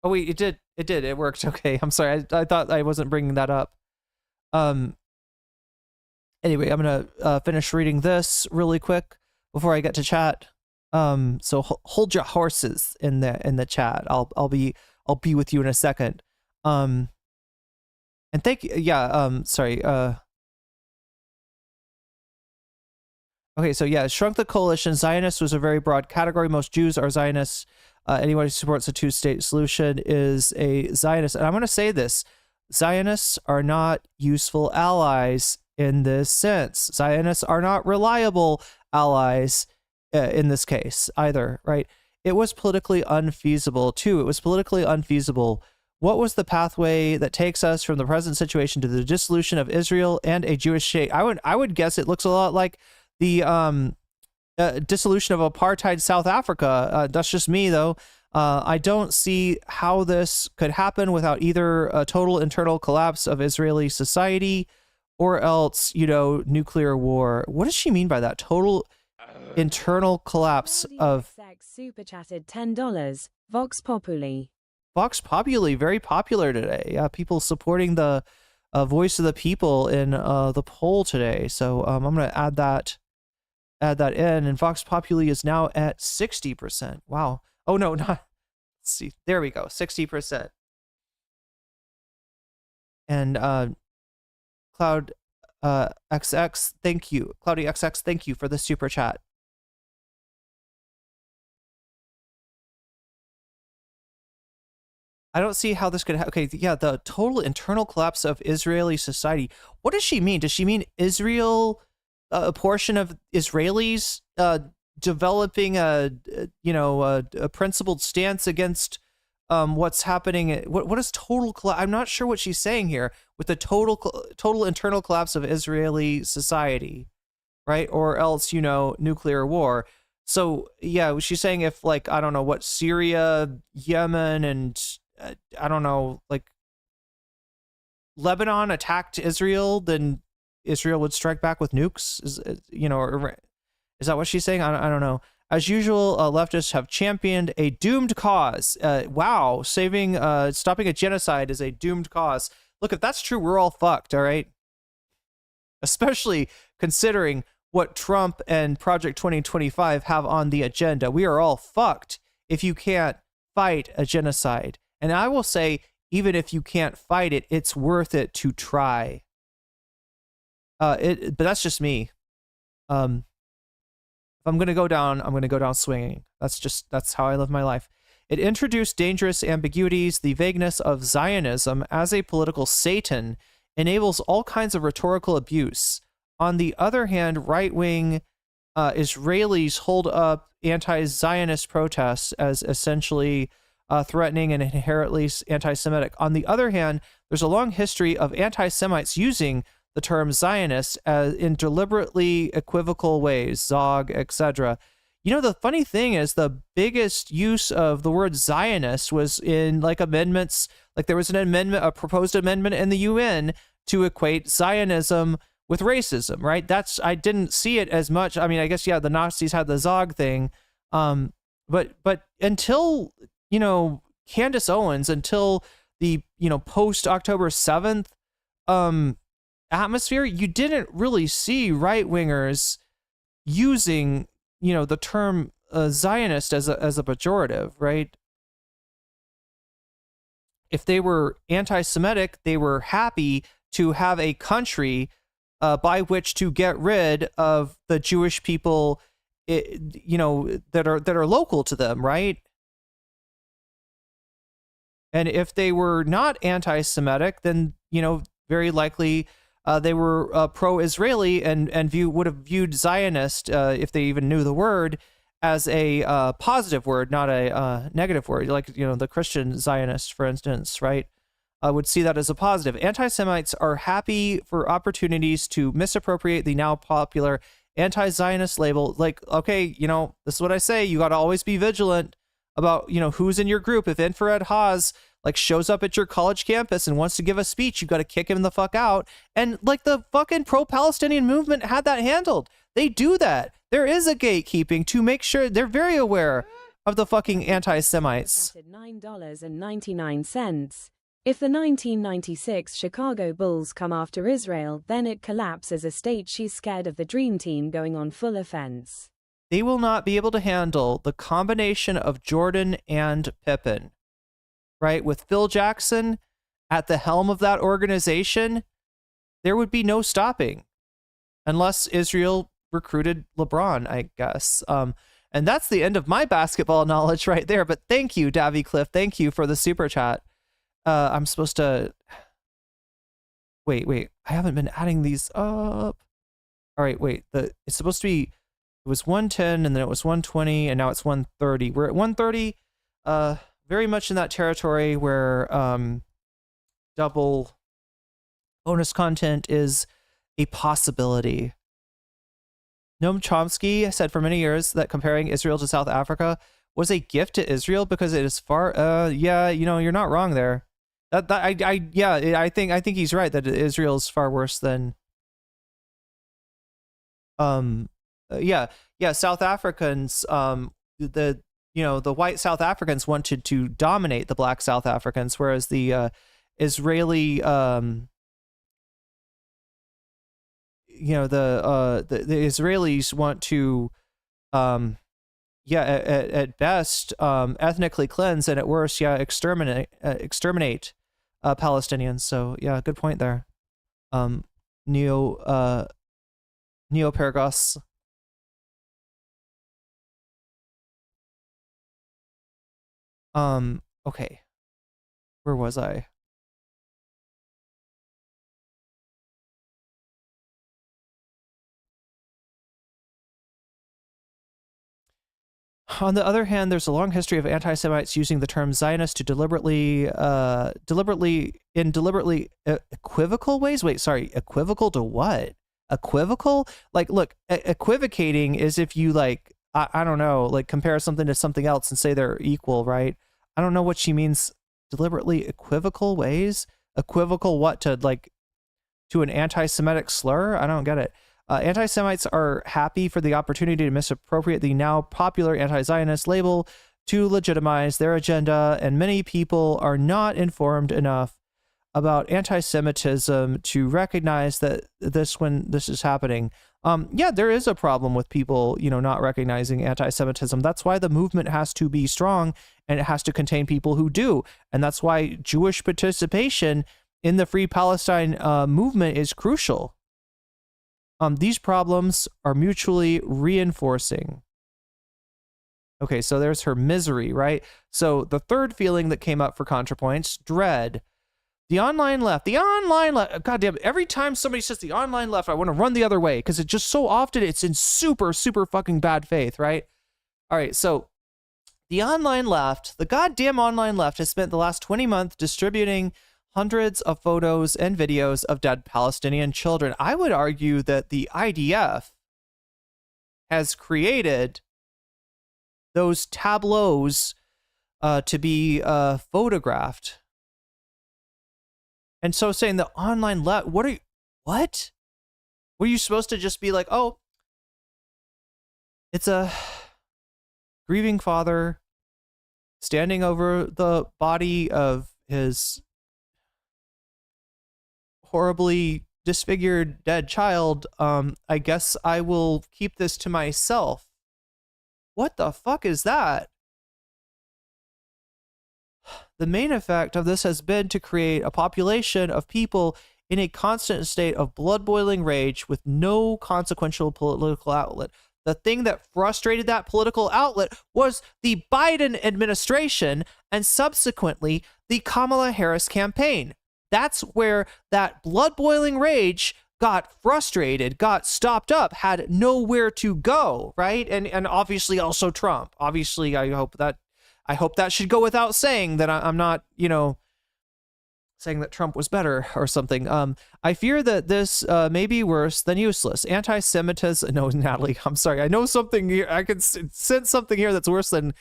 Oh wait, it did. It worked. Okay, I'm sorry. I thought I wasn't bringing that up. Anyway, I'm gonna finish reading this really quick before I get to chat. So hold your horses in the chat. I'll be with you in a second. And thank you. Yeah. Sorry. Okay, so yeah, shrunk the coalition. Zionist was a very broad category. Most Jews are Zionists. Anyone who supports a two-state solution is a Zionist. And I'm going to say this. Zionists are not useful allies in this sense. Zionists are not reliable allies in this case either, right? It was politically unfeasible, too. It was politically unfeasible. What was the pathway that takes us from the present situation to the dissolution of Israel and a Jewish state? I would guess it looks a lot like the dissolution of apartheid South Africa. That's just me, though. I don't see how this could happen without either a total internal collapse of Israeli society or else, nuclear war. What does she mean by that? Total internal collapse of... Super chatted $10. Vox Populi. Vox Populi, very popular today. Yeah, people supporting the voice of the people in the poll today. So I'm going to add that in, and Vox Populi is now at 60%. Wow. Oh no, not. Let's see. There we go. 60%. And Cloud XX, thank you. Cloudy XX, thank you for the super chat. I don't see how this could happen. Okay, yeah, the total internal collapse of Israeli society. What does she mean? Does she mean Israel, a portion of Israelis developing a principled stance against what's happening? What is total collapse? I'm not sure what she's saying here with the total internal collapse of Israeli society, right? Or else, nuclear war. So yeah, she's saying if I don't know what, Syria, Yemen, and I don't know, Lebanon attacked Israel, then Israel would strike back with nukes. Is that what she's saying? I don't know. As usual, leftists have championed a doomed cause. Wow, stopping a genocide is a doomed cause. Look, if that's true, we're all fucked, all right? Especially considering what Trump and Project 2025 have on the agenda. We are all fucked if you can't fight a genocide. And I will say, even if you can't fight it, it's worth it to try. But that's just me. If I'm going to go down, I'm going to go down swinging. That's how I live my life. It introduced dangerous ambiguities. The vagueness of Zionism as a political Satan enables all kinds of rhetorical abuse. On the other hand, right-wing Israelis hold up anti-Zionist protests as essentially threatening and inherently anti-Semitic. On the other hand, there's a long history of anti-Semites using the term Zionist in deliberately equivocal ways, Zog, etc. The funny thing is the biggest use of the word Zionist was in amendments. There was a proposed amendment in the UN to equate Zionism with racism, right? I didn't see it as much. I mean, I guess, yeah, the Nazis had the Zog thing. But until, Candace Owens, until the, post October 7th, atmosphere, you didn't really see right-wingers using, the term Zionist as a pejorative, right? If they were anti-Semitic, they were happy to have a country by which to get rid of the Jewish people, that are local to them, right? And if they were not anti-Semitic, then very likely they were pro-Israeli and would have viewed Zionist, if they even knew the word, as a positive word, not a negative word. Like the Christian Zionist, for instance, right? Would see that as a positive. Anti-Semites are happy for opportunities to misappropriate the now popular anti-Zionist label. Like, okay, this is what I say. You got to always be vigilant about, who's in your group. If Infrared Haas shows up at your college campus and wants to give a speech, you got to kick him the fuck out. And the fucking pro-Palestinian movement had that handled. They do that. There is a gatekeeping to make sure they're very aware of the fucking anti-Semites. $9.99. If the 1996 Chicago Bulls come after Israel, then it collapses a state. She's scared of the Dream Team going on full offense. They will not be able to handle the combination of Jordan and Pippen, right? With Phil Jackson at the helm of that organization, there would be no stopping unless Israel recruited LeBron, I guess. And that's the end of my basketball knowledge right there. But thank you, Davy Cliff. Thank you for the super chat. I'm supposed to wait. I haven't been adding these up. All right, wait. It's supposed to be. It was 110, and then it was 120, and now it's 130. We're at 130. Very much in that territory where double bonus content is a possibility. Noam Chomsky said for many years that comparing Israel to South Africa was a gift to Israel because it is far. Yeah, you're not wrong there. I think he's right that Israel is far worse than. South Africans. The white South Africans wanted to dominate the black South Africans, whereas the Israeli. The Israelis want to, at best, ethnically cleanse, and at worst, exterminate Palestinians. So yeah, good point there. Neopergos. Okay, where was I? On the other hand, there's a long history of anti-Semites using the term Zionist to deliberately equivocal ways. Wait, sorry, equivocal to what? Equivocal? Look, equivocating is if you I don't know, compare something to something else and say they're equal, right? I don't know what she means. Deliberately equivocal ways? Equivocal what to an anti-Semitic slur? I don't get it. Anti-Semites are happy for the opportunity to misappropriate the now popular anti-Zionist label to legitimize their agenda, and many people are not informed enough about anti-Semitism to recognize that when this is happening. There is a problem with people, not recognizing anti-Semitism. That's why the movement has to be strong, and it has to contain people who do. And that's why Jewish participation in the Free Palestine movement is crucial. These problems are mutually reinforcing. Okay, so there's her misery, right? So the third feeling that came up for Contrapoints, dread. The online left. God damn it. Every time somebody says the online left, I want to run the other way because it just so often it's in super, super fucking bad faith, right? All right, so the online left, the goddamn online left has spent the last 20 months distributing hundreds of photos and videos of dead Palestinian children. I would argue that the IDF has created those tableaus to be photographed. And so saying the online left, what? Were you supposed to just be like, oh, it's a grieving father standing over the body of his horribly disfigured dead child, I guess I will keep this to myself. What the fuck is that? The main effect of this has been to create a population of people in a constant state of blood-boiling rage with no consequential political outlet. The thing that frustrated that political outlet was the Biden administration and subsequently the Kamala Harris campaign. That's where that blood-boiling rage got frustrated, got stopped up, had nowhere to go, right? And obviously also Trump. Obviously, I hope that should go without saying that I'm not, saying that Trump was better or something. I fear that this may be worse than useless. Anti-Semitism. No, Natalie, I'm sorry. I know something here. I could sense something here that's worse than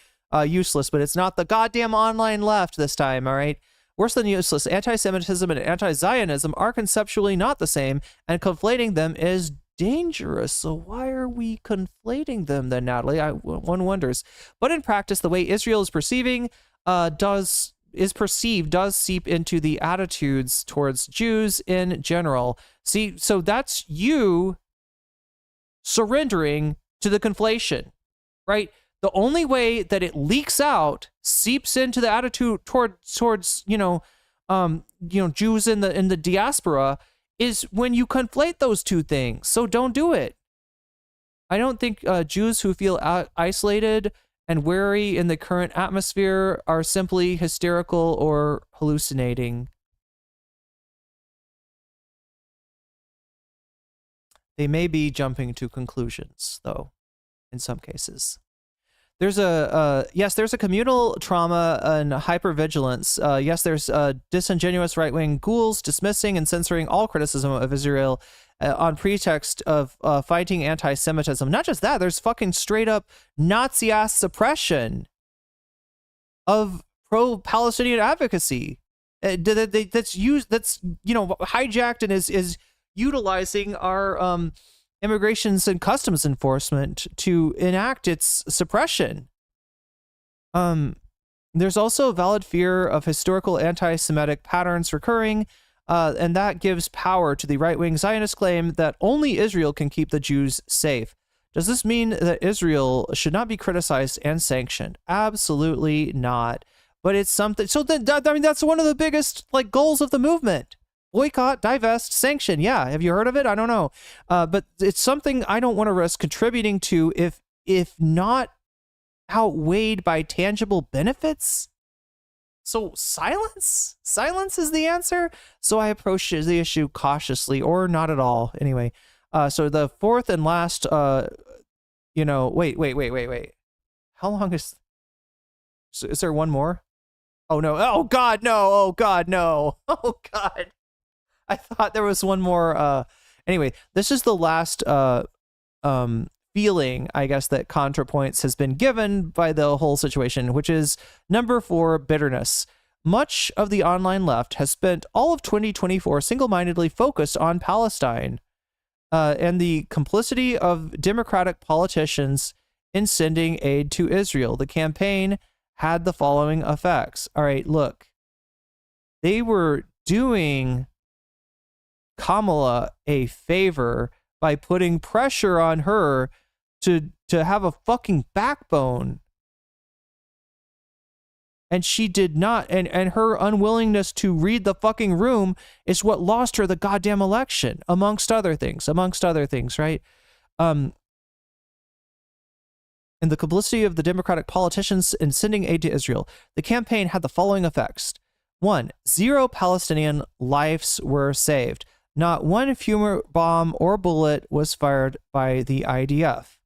useless, but it's not the goddamn online left this time, all right? Worse than useless. Anti-Semitism and anti-Zionism are conceptually not the same, and conflating them is dangerous. So why are we conflating them then, Natalie? One wonders. But in practice, the way Israel is perceived does seep into the attitudes towards Jews in general. See, so that's you surrendering to the conflation, right? The only way that it leaks out, seeps into the attitude towards Jews in the diaspora, is when you conflate those two things. So don't do it. I don't think Jews who feel isolated and wary in the current atmosphere are simply hysterical or hallucinating. They may be jumping to conclusions, though, in some cases. There's there's a communal trauma and hypervigilance. Yes, there's disingenuous right-wing ghouls dismissing and censoring all criticism of Israel on pretext of fighting anti-Semitism. Not just that, there's fucking straight-up Nazi-ass suppression of pro-Palestinian advocacy that's hijacked and is utilizing our immigrations and customs enforcement to enact its suppression. There's also a valid fear of historical anti-Semitic patterns recurring, and that gives power to the right-wing Zionist claim that only Israel can keep the Jews safe. Does this mean that Israel should not be criticized and sanctioned? Absolutely not. But it's something. So that's one of the biggest goals of the movement. Boycott, divest, sanction. Yeah, have you heard of it? I don't know. But it's something I don't want to risk contributing to if not outweighed by tangible benefits. So silence is the answer. So I approach the issue cautiously or not at all. Anyway, so the fourth and last, wait. How long is there one more? Oh no. Oh God, no. Oh God, no. Oh God. I thought there was one more. Anyway, this is the last feeling, I guess, that Contrapoints has been given by the whole situation, which is number 4, bitterness. Much of the online left has spent all of 2024 single-mindedly focused on Palestine and the complicity of Democratic politicians in sending aid to Israel. The campaign had the following effects. All right, look. They were doing Kamala a favor by putting pressure on her to have a fucking backbone. And she did not, and her unwillingness to read the fucking room is what lost her the goddamn election, amongst other things, right? And the complicity of the Democratic politicians in sending aid to Israel. The campaign had the following effects. 1, 0 Palestinian lives were saved. Not one fumer bomb or bullet was fired by the IDF.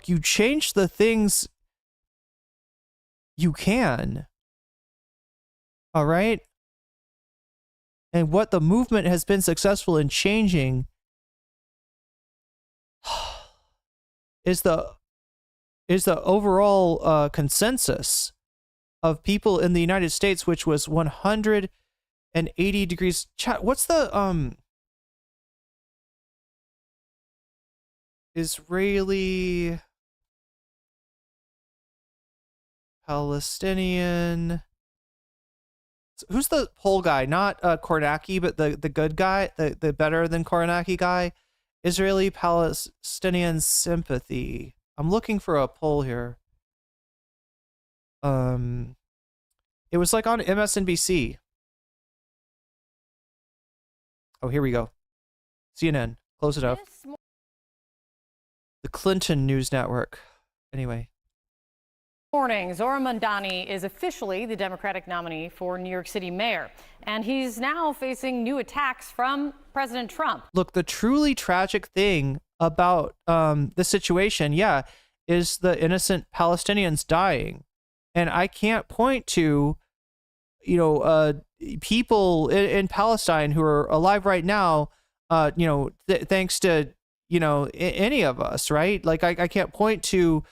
You change the things you can. All right? And what the movement has been successful in changing is the overall consensus of people in the United States, which was 180 degrees. Chat, what's the Israeli Palestinian who's the poll guy? Not Kornacki, but the good guy, the better than Kornacki guy. Israeli-Palestinian sympathy. I'm looking for a poll here. It was like on MSNBC. Oh, here we go. CNN. Close it up. The Clinton News Network. Anyway. Morning. Zohran Mamdani is officially the Democratic nominee for New York City mayor, and he's now facing new attacks from President Trump. Look, the truly tragic thing about the situation, is the innocent Palestinians dying. And I can't point to, people in Palestine who are alive right now, thanks to, any of us, right? Like, I can't point to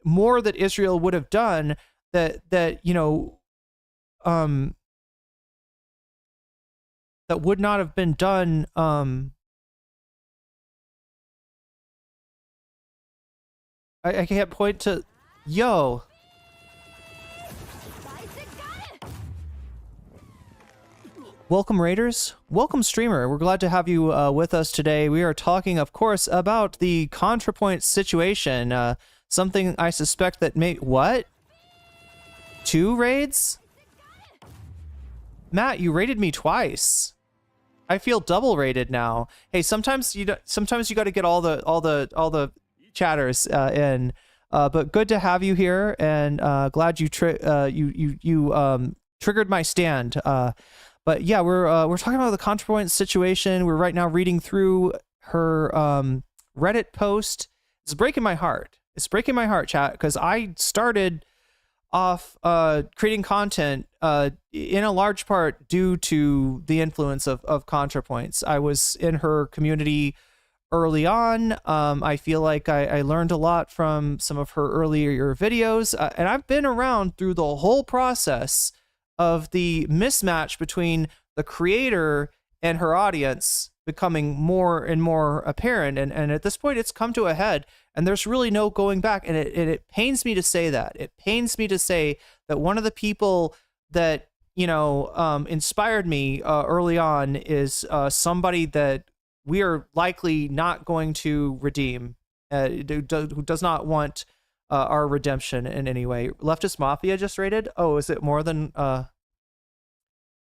more that Israel would have done that would not have been done. I can't point to, Welcome, Raiders. Welcome, streamer. We're glad to have you with us today. We are talking, of course, about the Contrapoints situation. Something I suspect that what? 2 raids? Matt, you raided me twice. I feel double raided now. Hey, sometimes you got to get all the chatters in. But good to have you here, and glad you triggered my stand. But yeah, we're talking about the Contrapoints situation. We're right now reading through her Reddit post. It's breaking my heart. It's breaking my heart, chat, because I started off creating content in a large part due to the influence of Contrapoints. I was in her community early on. I feel like I learned a lot from some of her earlier videos, and I've been around through the whole process of the mismatch between the creator and her audience becoming more and more apparent. And at this point, it's come to a head, and there's really no going back. And it pains me to say that. It pains me to say that one of the people that, inspired me early on is somebody that we are likely not going to redeem, who does not want our redemption in any way. Leftist Mafia just raided. Oh, is it more than...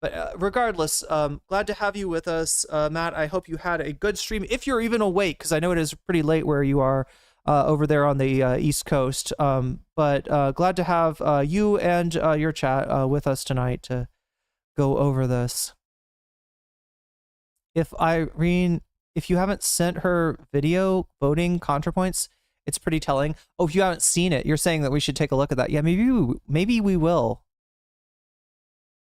But regardless, glad to have you with us, Matt. I hope you had a good stream, if you're even awake, because I know it is pretty late where you are over there on the East Coast. But glad to have you and your chat with us tonight to go over this. If Irene, if you haven't sent her video voting Contrapoints, it's pretty telling. Oh, if you haven't seen it, you're saying that we should take a look at that. Yeah, maybe we will.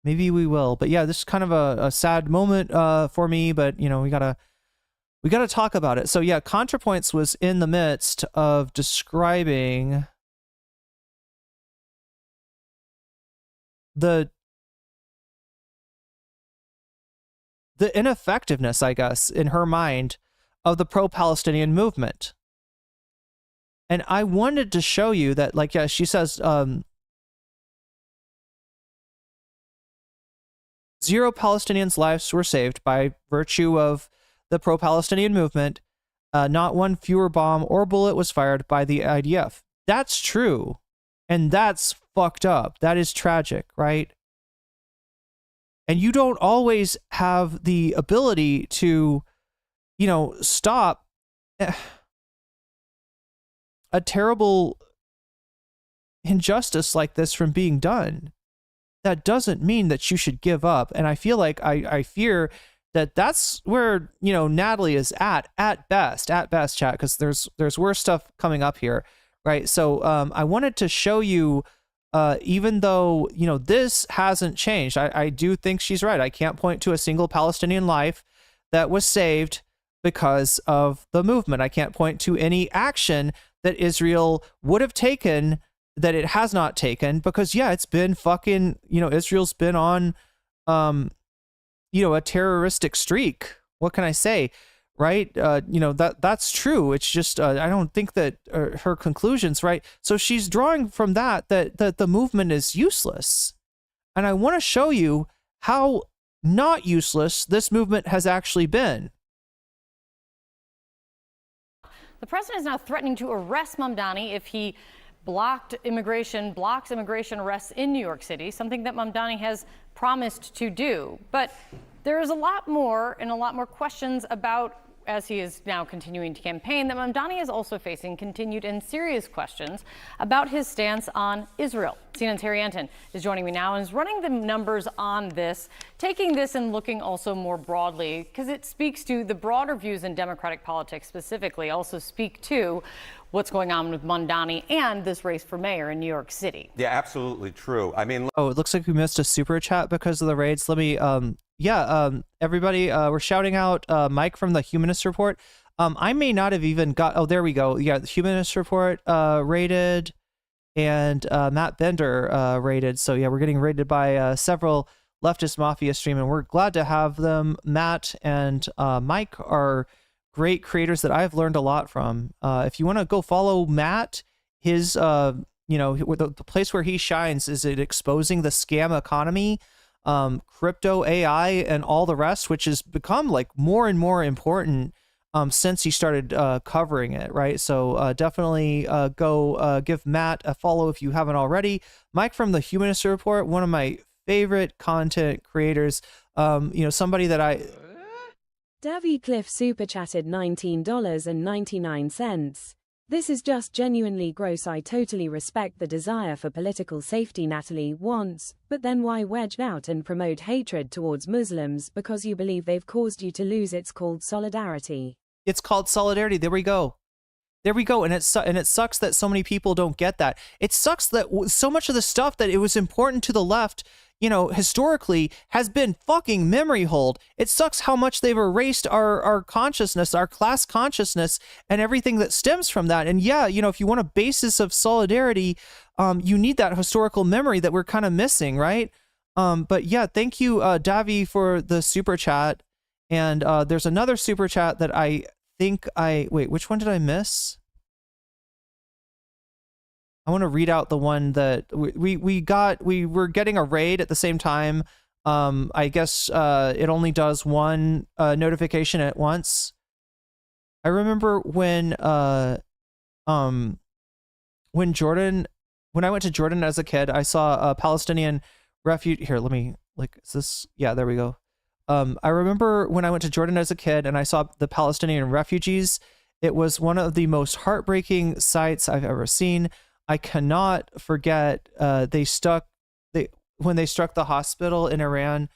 Maybe we will. But yeah, this is kind of a sad moment for me, but we gotta talk about it. So yeah, Contrapoints was in the midst of describing the ineffectiveness, I guess, in her mind, of the pro-Palestinian movement. And I wanted to show you that, like, yeah, she says, 0 Palestinians' lives were saved by virtue of the pro-Palestinian movement. Not one fewer bomb or bullet was fired by the IDF. That's true. And that's fucked up. That is tragic, right? And you don't always have the ability to, stop a terrible injustice like this from being done. That doesn't mean that you should give up. And I feel like I fear that that's where, Natalie is at best, chat, because there's worse stuff coming up here, right? So I wanted to show you, even though, this hasn't changed, I do think she's right. I can't point to a single Palestinian life that was saved because of the movement. I can't point to any action that Israel would have taken that it has not taken, because yeah, it's been fucking, Israel's been on, a terroristic streak. What can I say? Right. That's true. It's just, I don't think that her conclusions, right. So she's drawing from that the movement is useless. And I want to show you how not useless this movement has actually been. The president is now threatening to arrest Mamdani if he blocks immigration arrests in New York City, something that Mamdani has promised to do. But there is a lot more questions about, as he is now continuing to campaign, that Mamdani is also facing continued and serious questions about his stance on Israel. CNN's Harry Anton is joining me now and is running the numbers on this, taking this and looking also more broadly, because it speaks to the broader views in Democratic politics specifically, also speak to what's going on with Mamdani and this race for mayor in New York City. Yeah, absolutely true. I mean, oh, it looks like we missed a super chat because of the raids. Let me, everybody, we're shouting out Mike from the Humanist Report. I may not have even got, oh, there we go. Yeah, the Humanist Report raided, and Matt Bender raided. So yeah, we're getting raided by several leftist mafia stream, and we're glad to have them. Matt and Mike are great creators that I've learned a lot from. If you want to go follow Matt, his, the place where he shines is at exposing the scam economy, crypto, AI, and all the rest, which has become like more and more important since he started covering it, right? So definitely go give Matt a follow if you haven't already. Mike from the Humanist Report, one of my favorite content creators, somebody that I... Davy Cliff super chatted $19.99. This is just genuinely gross. I totally respect the desire for political safety Natalie wants, but then why wedge out and promote hatred towards Muslims because you believe they've caused you to lose? It's called solidarity. It's called solidarity. There we go. There we go. And it sucks that so many people don't get that. It sucks that so much of the stuff that it was important to the left, historically, has been fucking memory hold. It sucks how much they've erased our consciousness, our class consciousness, and everything that stems from that. And yeah, if you want a basis of solidarity, you need that historical memory that we're kind of missing, right? But yeah, thank you, Davi, for the super chat. And there's another super chat that I think wait, which one did I miss? I want to read out the one that we were getting a raid at the same time. I guess it only does one notification at once. I remember when I went to Jordan as a kid, I saw a Palestinian refugee. Here, let me, is this? Yeah, there we go. I remember when I went to Jordan as a kid and I saw the Palestinian refugees. It was one of the most heartbreaking sights I've ever seen. I cannot forget when they struck the hospital in Iran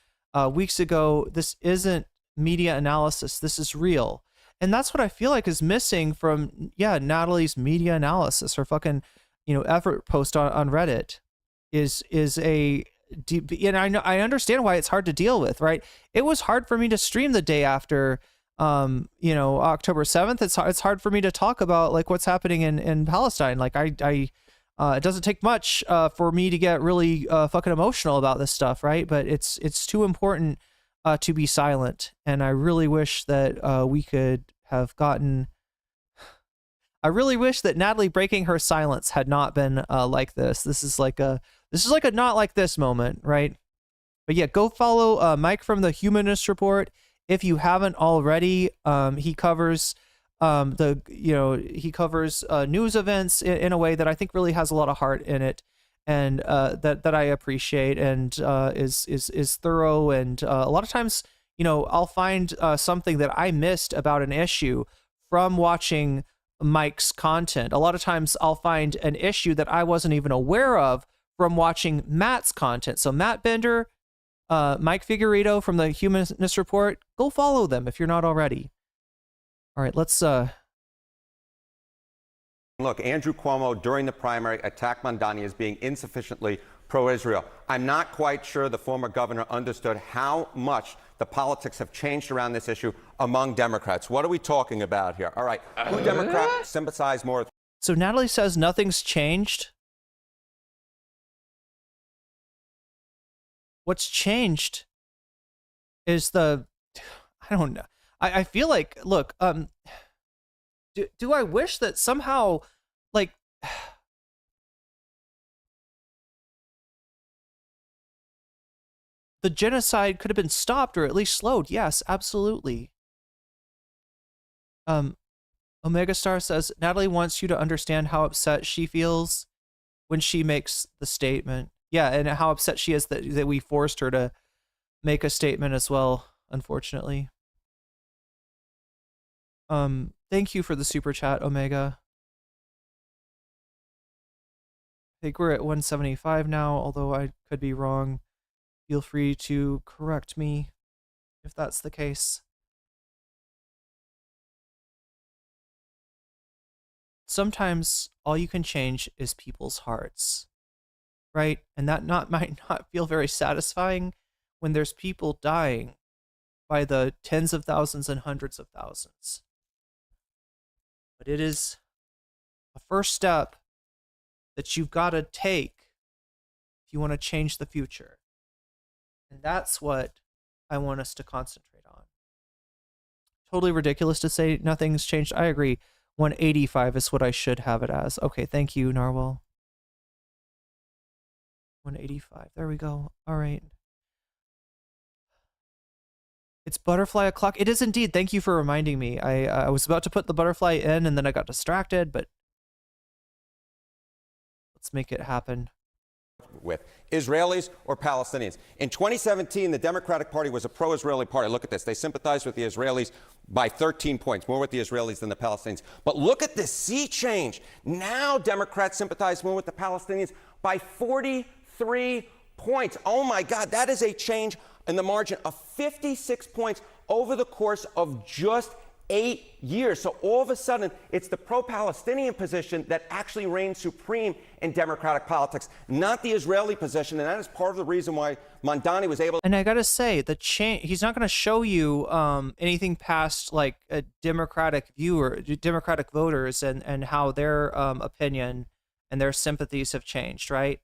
weeks ago. This isn't media analysis. This is real. And that's what I feel like is missing from, Natalie's media analysis, her fucking, effort post on Reddit is a deep, and I understand why it's hard to deal with, right? It was hard for me to stream the day after, October 7th. It's hard for me to talk about like what's happening in Palestine. Like it doesn't take much for me to get really fucking emotional about this stuff, right? But it's too important to be silent. And I really wish that we could have gotten. I really wish that Natalie breaking her silence had not been like this. This is like a not like this moment, right? But yeah, go follow Mike from the Humanist Report if you haven't already. He covers he covers news events in a way that I think really has a lot of heart in it, and that I appreciate, and is thorough. And a lot of times, I'll find something that I missed about an issue from watching Mike's content. A lot of times I'll find an issue that I wasn't even aware of from watching Matt's content. So Matt Bender, Mike Figueredo from the Humanist Report, go follow them if you're not already. All right, let's look, Andrew Cuomo during the primary attacked Mamdani as being insufficiently pro-Israel. I'm not quite sure the former governor understood how much the politics have changed around this issue among Democrats. What are we talking about here? All right, who Democrats sympathize more with? So Natalie says nothing's changed. What's changed is I don't know. I feel like, look, do I wish that somehow, like, the genocide could have been stopped or at least slowed. Yes, absolutely. Omega Star says, Natalie wants you to understand how upset she feels when she makes the statement. Yeah, and how upset she is that we forced her to make a statement as well, unfortunately. Thank you for the super chat, Omega. I think we're at 175 now, although I could be wrong. Feel free to correct me if that's the case. Sometimes all you can change is people's hearts, right? And that might not feel very satisfying when there's people dying by the tens of thousands and hundreds of thousands. But it is a first step that you've got to take if you want to change the future. And that's what I want us to concentrate on. Totally ridiculous to say nothing's changed. I agree. 185 is what I should have it as. Okay, thank you, Narwhal. 185. There we go. All right. It's butterfly o'clock. It is indeed. Thank you for reminding me. I was about to put the butterfly in and then I got distracted, but let's make it happen. With Israelis or Palestinians. In 2017, the Democratic Party was a pro-Israeli party. Look at this. They sympathized with the Israelis by 13 points, more with the Israelis than the Palestinians. But look at this sea change. Now Democrats sympathize more with the Palestinians by 43 points. Oh my God, that is a change in the margin of 56 points over the course of just 8 years. So all of a sudden, it's the pro-Palestinian position that actually reigns supreme in democratic politics, not the Israeli position. And that is part of the reason why Mamdani was able. And I got to say, the change, he's not going to show you anything past like a Democratic viewer, Democratic voters and how their opinion and their sympathies have changed, right?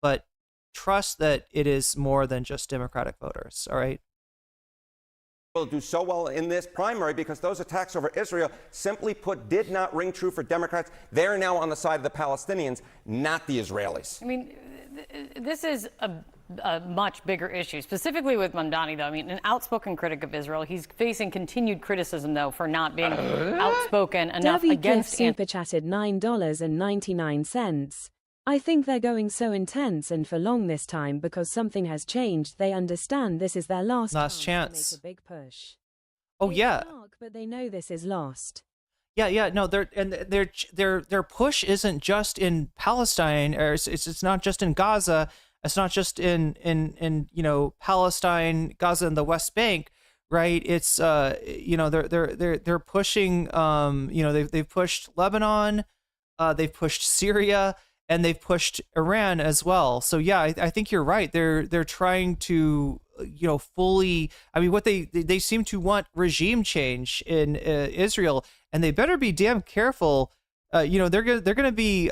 But trust that it is more than just Democratic voters, all right? Will do so well in this primary because those attacks over Israel, simply put, did not ring true for Democrats. They're now on the side of the Palestinians, not the Israelis. I mean, this is a much bigger issue, specifically with Mamdani, though. I mean, an outspoken critic of Israel. He's facing continued criticism, though, for not being outspoken enough David against... super chatted $9.99. I think they're going so intense and for long this time because something has changed. They understand this is their last chance to make a big push. Oh yeah, dark, but they know this is lost. Yeah. No, their push isn't just in Palestine, or it's not just in Gaza. It's not just in Palestine, Gaza, and the West Bank, right? It's they're pushing they've pushed Lebanon, they've pushed Syria. And they've pushed Iran as well. So yeah, I think you're right. They're trying to fully. I mean, what they seem to want regime change in Israel, and they better be damn careful. They're gonna be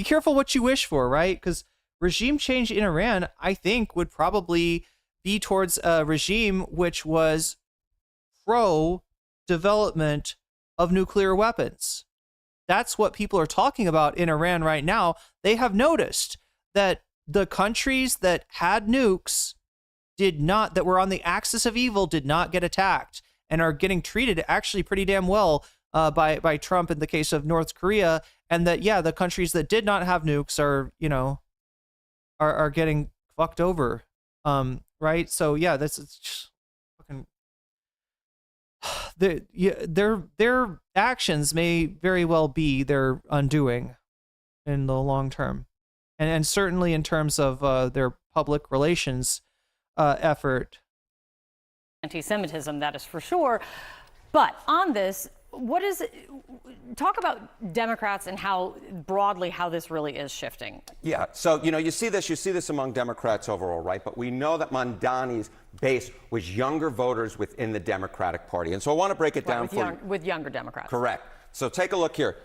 careful what you wish for, right? Because regime change in Iran, I think, would probably be towards a regime which was pro development of nuclear weapons. That's what people are talking about in Iran right now. They have noticed that the countries that had nukes that were on the axis of evil did not get attacked and are getting treated actually pretty damn well by Trump in the case of North Korea. And that, yeah, the countries that did not have nukes are getting fucked over. Right. So yeah, this is just fucking. Their actions may very well be their undoing in the long term, and certainly in terms of their public relations effort. Anti-Semitism, that is for sure. But on this, talk about Democrats and how this really is shifting. Yeah, so you see this among Democrats overall, right? But we know that Mamdani's base was younger voters within the Democratic Party, and so I want to break it down with younger Democrats. Correct. So take a look here.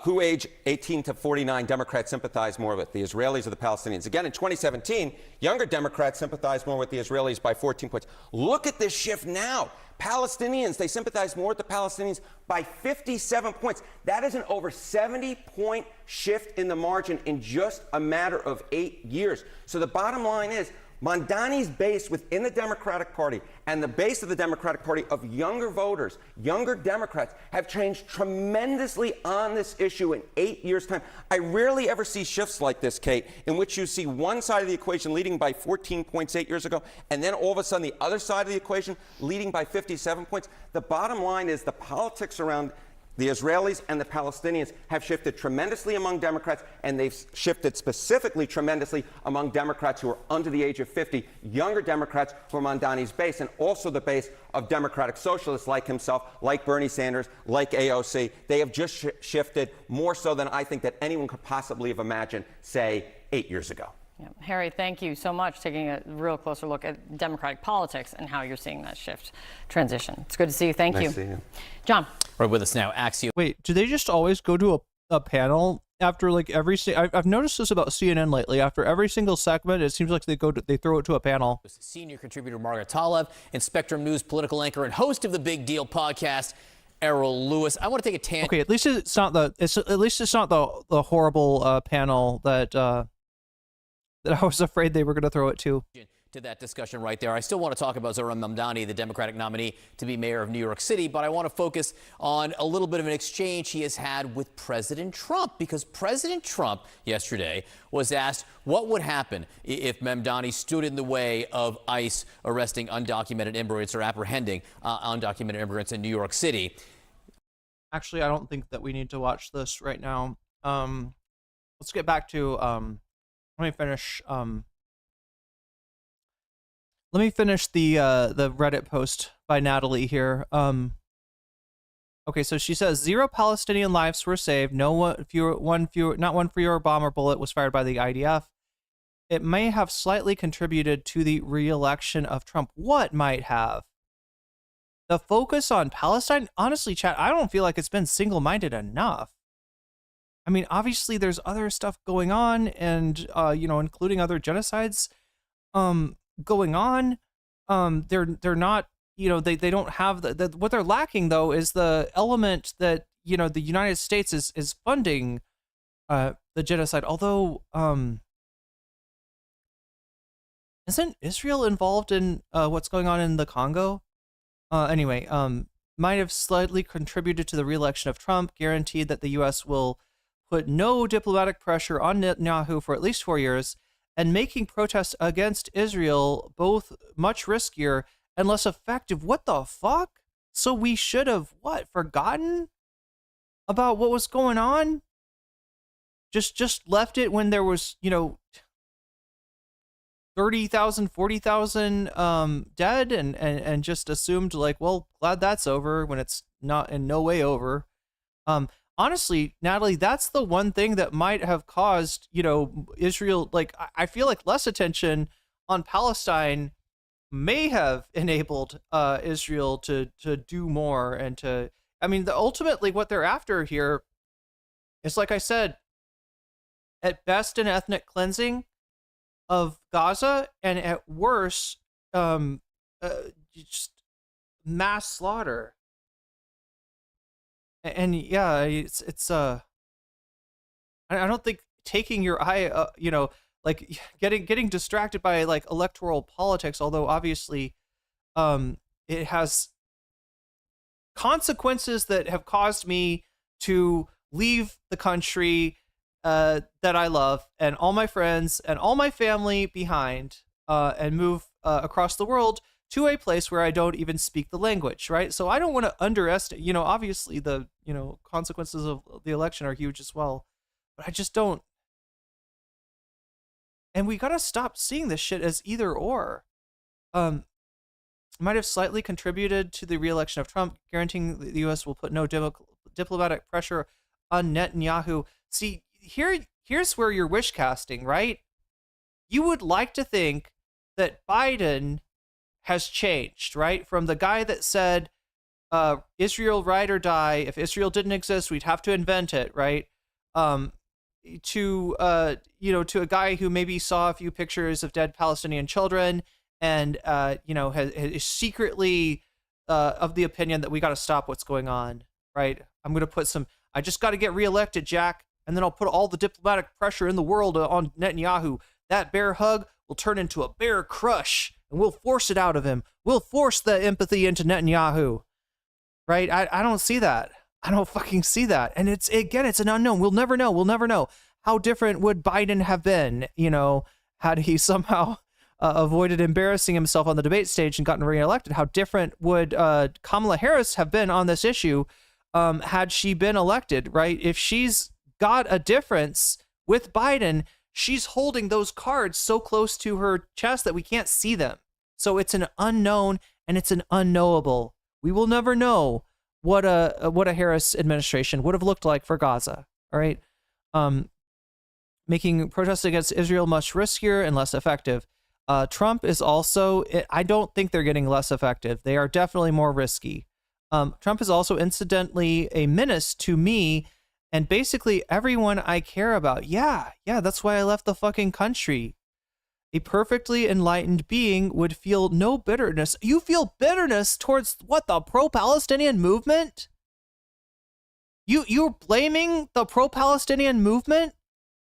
Who age 18 to 49 Democrats sympathize more with, the Israelis or the Palestinians? Again, in 2017, younger Democrats sympathize more with the Israelis by 14 points. Look at this shift now. Palestinians, they sympathize more with the Palestinians by 57 points. That is an over 70-point shift in the margin in just a matter of 8 years. So the bottom line is Mamdani's base within the Democratic Party and the base of the Democratic Party of younger voters, younger Democrats, have changed tremendously on this issue in 8 years' time. I rarely ever see shifts like this, Kate, in which you see one side of the equation leading by 14 points 8 years ago, and then all of a sudden the other side of the equation leading by 57 points. The bottom line is the politics around the Israelis and the Palestinians have shifted tremendously among Democrats, and they've shifted specifically tremendously among Democrats who are under the age of 50, younger Democrats who are Mamdani's base, and also the base of Democratic socialists like himself, like Bernie Sanders, like AOC. They have just shifted more so than I think that anyone could possibly have imagined, say, 8 years ago. Yeah. Harry, thank you so much for taking a real closer look at Democratic politics and how you're seeing that shift transition. It's good to see you. Thank you. Nice to see you. John. Right with us now, Axiom. Wait, do they just always go to a panel after like every? I've noticed this about CNN lately. After every single segment, it seems like they throw it to a panel. Senior contributor Margaret Talev and Spectrum News political anchor and host of the Big Deal podcast, Errol Lewis. I want to take a tangent. Okay, at least it's not the horrible panel that I was afraid they were going to throw it to that discussion right there. I still want to talk about Zohran Mamdani, the Democratic nominee to be mayor of New York City, but I want to focus on a little bit of an exchange he has had with President Trump, because President Trump yesterday was asked what would happen if Mamdani stood in the way of ICE arresting undocumented immigrants or apprehending undocumented immigrants in New York City. Actually, I don't think that we need to watch this right now. Let's get back to let me finish. Let me finish the Reddit post by Natalie here. Okay, so she says 0 Palestinian lives were saved. Not one fewer bomb or bullet was fired by the IDF. It may have slightly contributed to the re-election of Trump. What might have? The focus on Palestine? Honestly, chat, I don't feel like it's been single-minded enough. I mean, obviously there's other stuff going on, and including other genocides going on. They're not, they don't have what they're lacking though is the element that the United States is funding the genocide. Although isn't Israel involved in what's going on in the Congo? Anyway, might have slightly contributed to the re-election of Trump, guaranteed that the U.S. will put no diplomatic pressure on Netanyahu for at least 4 years, and making protests against Israel both much riskier and less effective. What the fuck? So we should have, forgotten about what was going on? Just left it when there was, 30,000, 40,000 dead and just assumed like, well, glad that's over when it's not in no way over. Honestly, Natalie, that's the one thing that might have caused, Israel, like, I feel like less attention on Palestine may have enabled Israel to do more and to, ultimately what they're after here is, like I said, at best an ethnic cleansing of Gaza, and at worst, just mass slaughter. And yeah, it's I don't think taking your eye, like getting distracted by like electoral politics, although obviously it has consequences that have caused me to leave the country that I love and all my friends and all my family behind and move across the world to a place where I don't even speak the language, right? So I don't want to underestimate, obviously the, consequences of the election are huge as well, but I just don't. And we got to stop seeing this shit as either or. Might have slightly contributed to the re-election of Trump, guaranteeing the U.S. will put no diplomatic pressure on Netanyahu. See, here's where you're wish casting, right? You would like to think that Biden has changed, right? From the guy that said, Israel ride or die. If Israel didn't exist, we'd have to invent it, right? To a guy who maybe saw a few pictures of dead Palestinian children and, is secretly of the opinion that we got to stop what's going on, right? I'm going to put I just got to get reelected, Jack, and then I'll put all the diplomatic pressure in the world on Netanyahu. That bear hug will turn into a bear crush, and we'll force it out of him. We'll force the empathy into Netanyahu, right? I don't see that. I don't fucking see that. And it's an unknown. We'll never know. We'll never know. How different would Biden have been, had he somehow avoided embarrassing himself on the debate stage and gotten reelected? How different would Kamala Harris have been on this issue had she been elected, right? If she's got a difference with Biden, she's holding those cards so close to her chest that we can't see them. So it's an unknown and it's an unknowable. We will never know what a Harris administration would have looked like for Gaza. All right. Making protests against Israel much riskier and less effective. Trump is also, I don't think they're getting less effective. They are definitely more risky. Trump is also incidentally a menace to me and basically everyone I care about. Yeah, that's why I left the fucking country. A perfectly enlightened being would feel no bitterness. You feel bitterness towards what, the pro-Palestinian movement? You're blaming the pro-Palestinian movement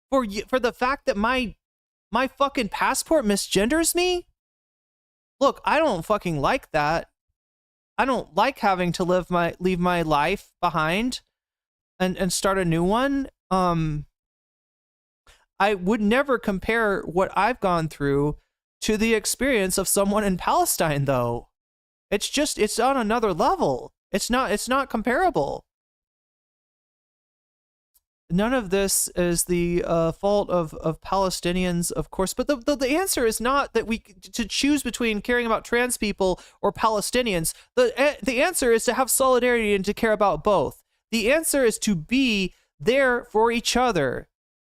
for the fact that my fucking passport misgenders me? Look, I don't fucking like that. I don't like having to leave my life behind and start a new one. I would never compare what I've gone through to the experience of someone in Palestine, though. It's on another level. It's not comparable. None of this is the fault of Palestinians, of course, but the answer is not that we to choose between caring about trans people or Palestinians. The answer is to have solidarity and to care about both. The answer is to be there for each other.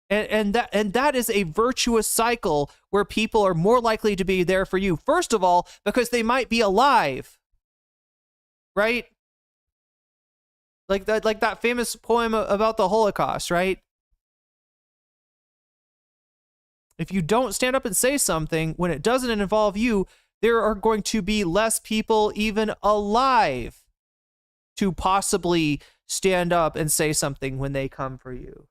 And that is a virtuous cycle where people are more likely to be there for you. First of all, because they might be alive, right? Like that famous poem about the Holocaust, right? If you don't stand up and say something when it doesn't involve you, there are going to be less people even alive to possibly stand up and say something when they come for you.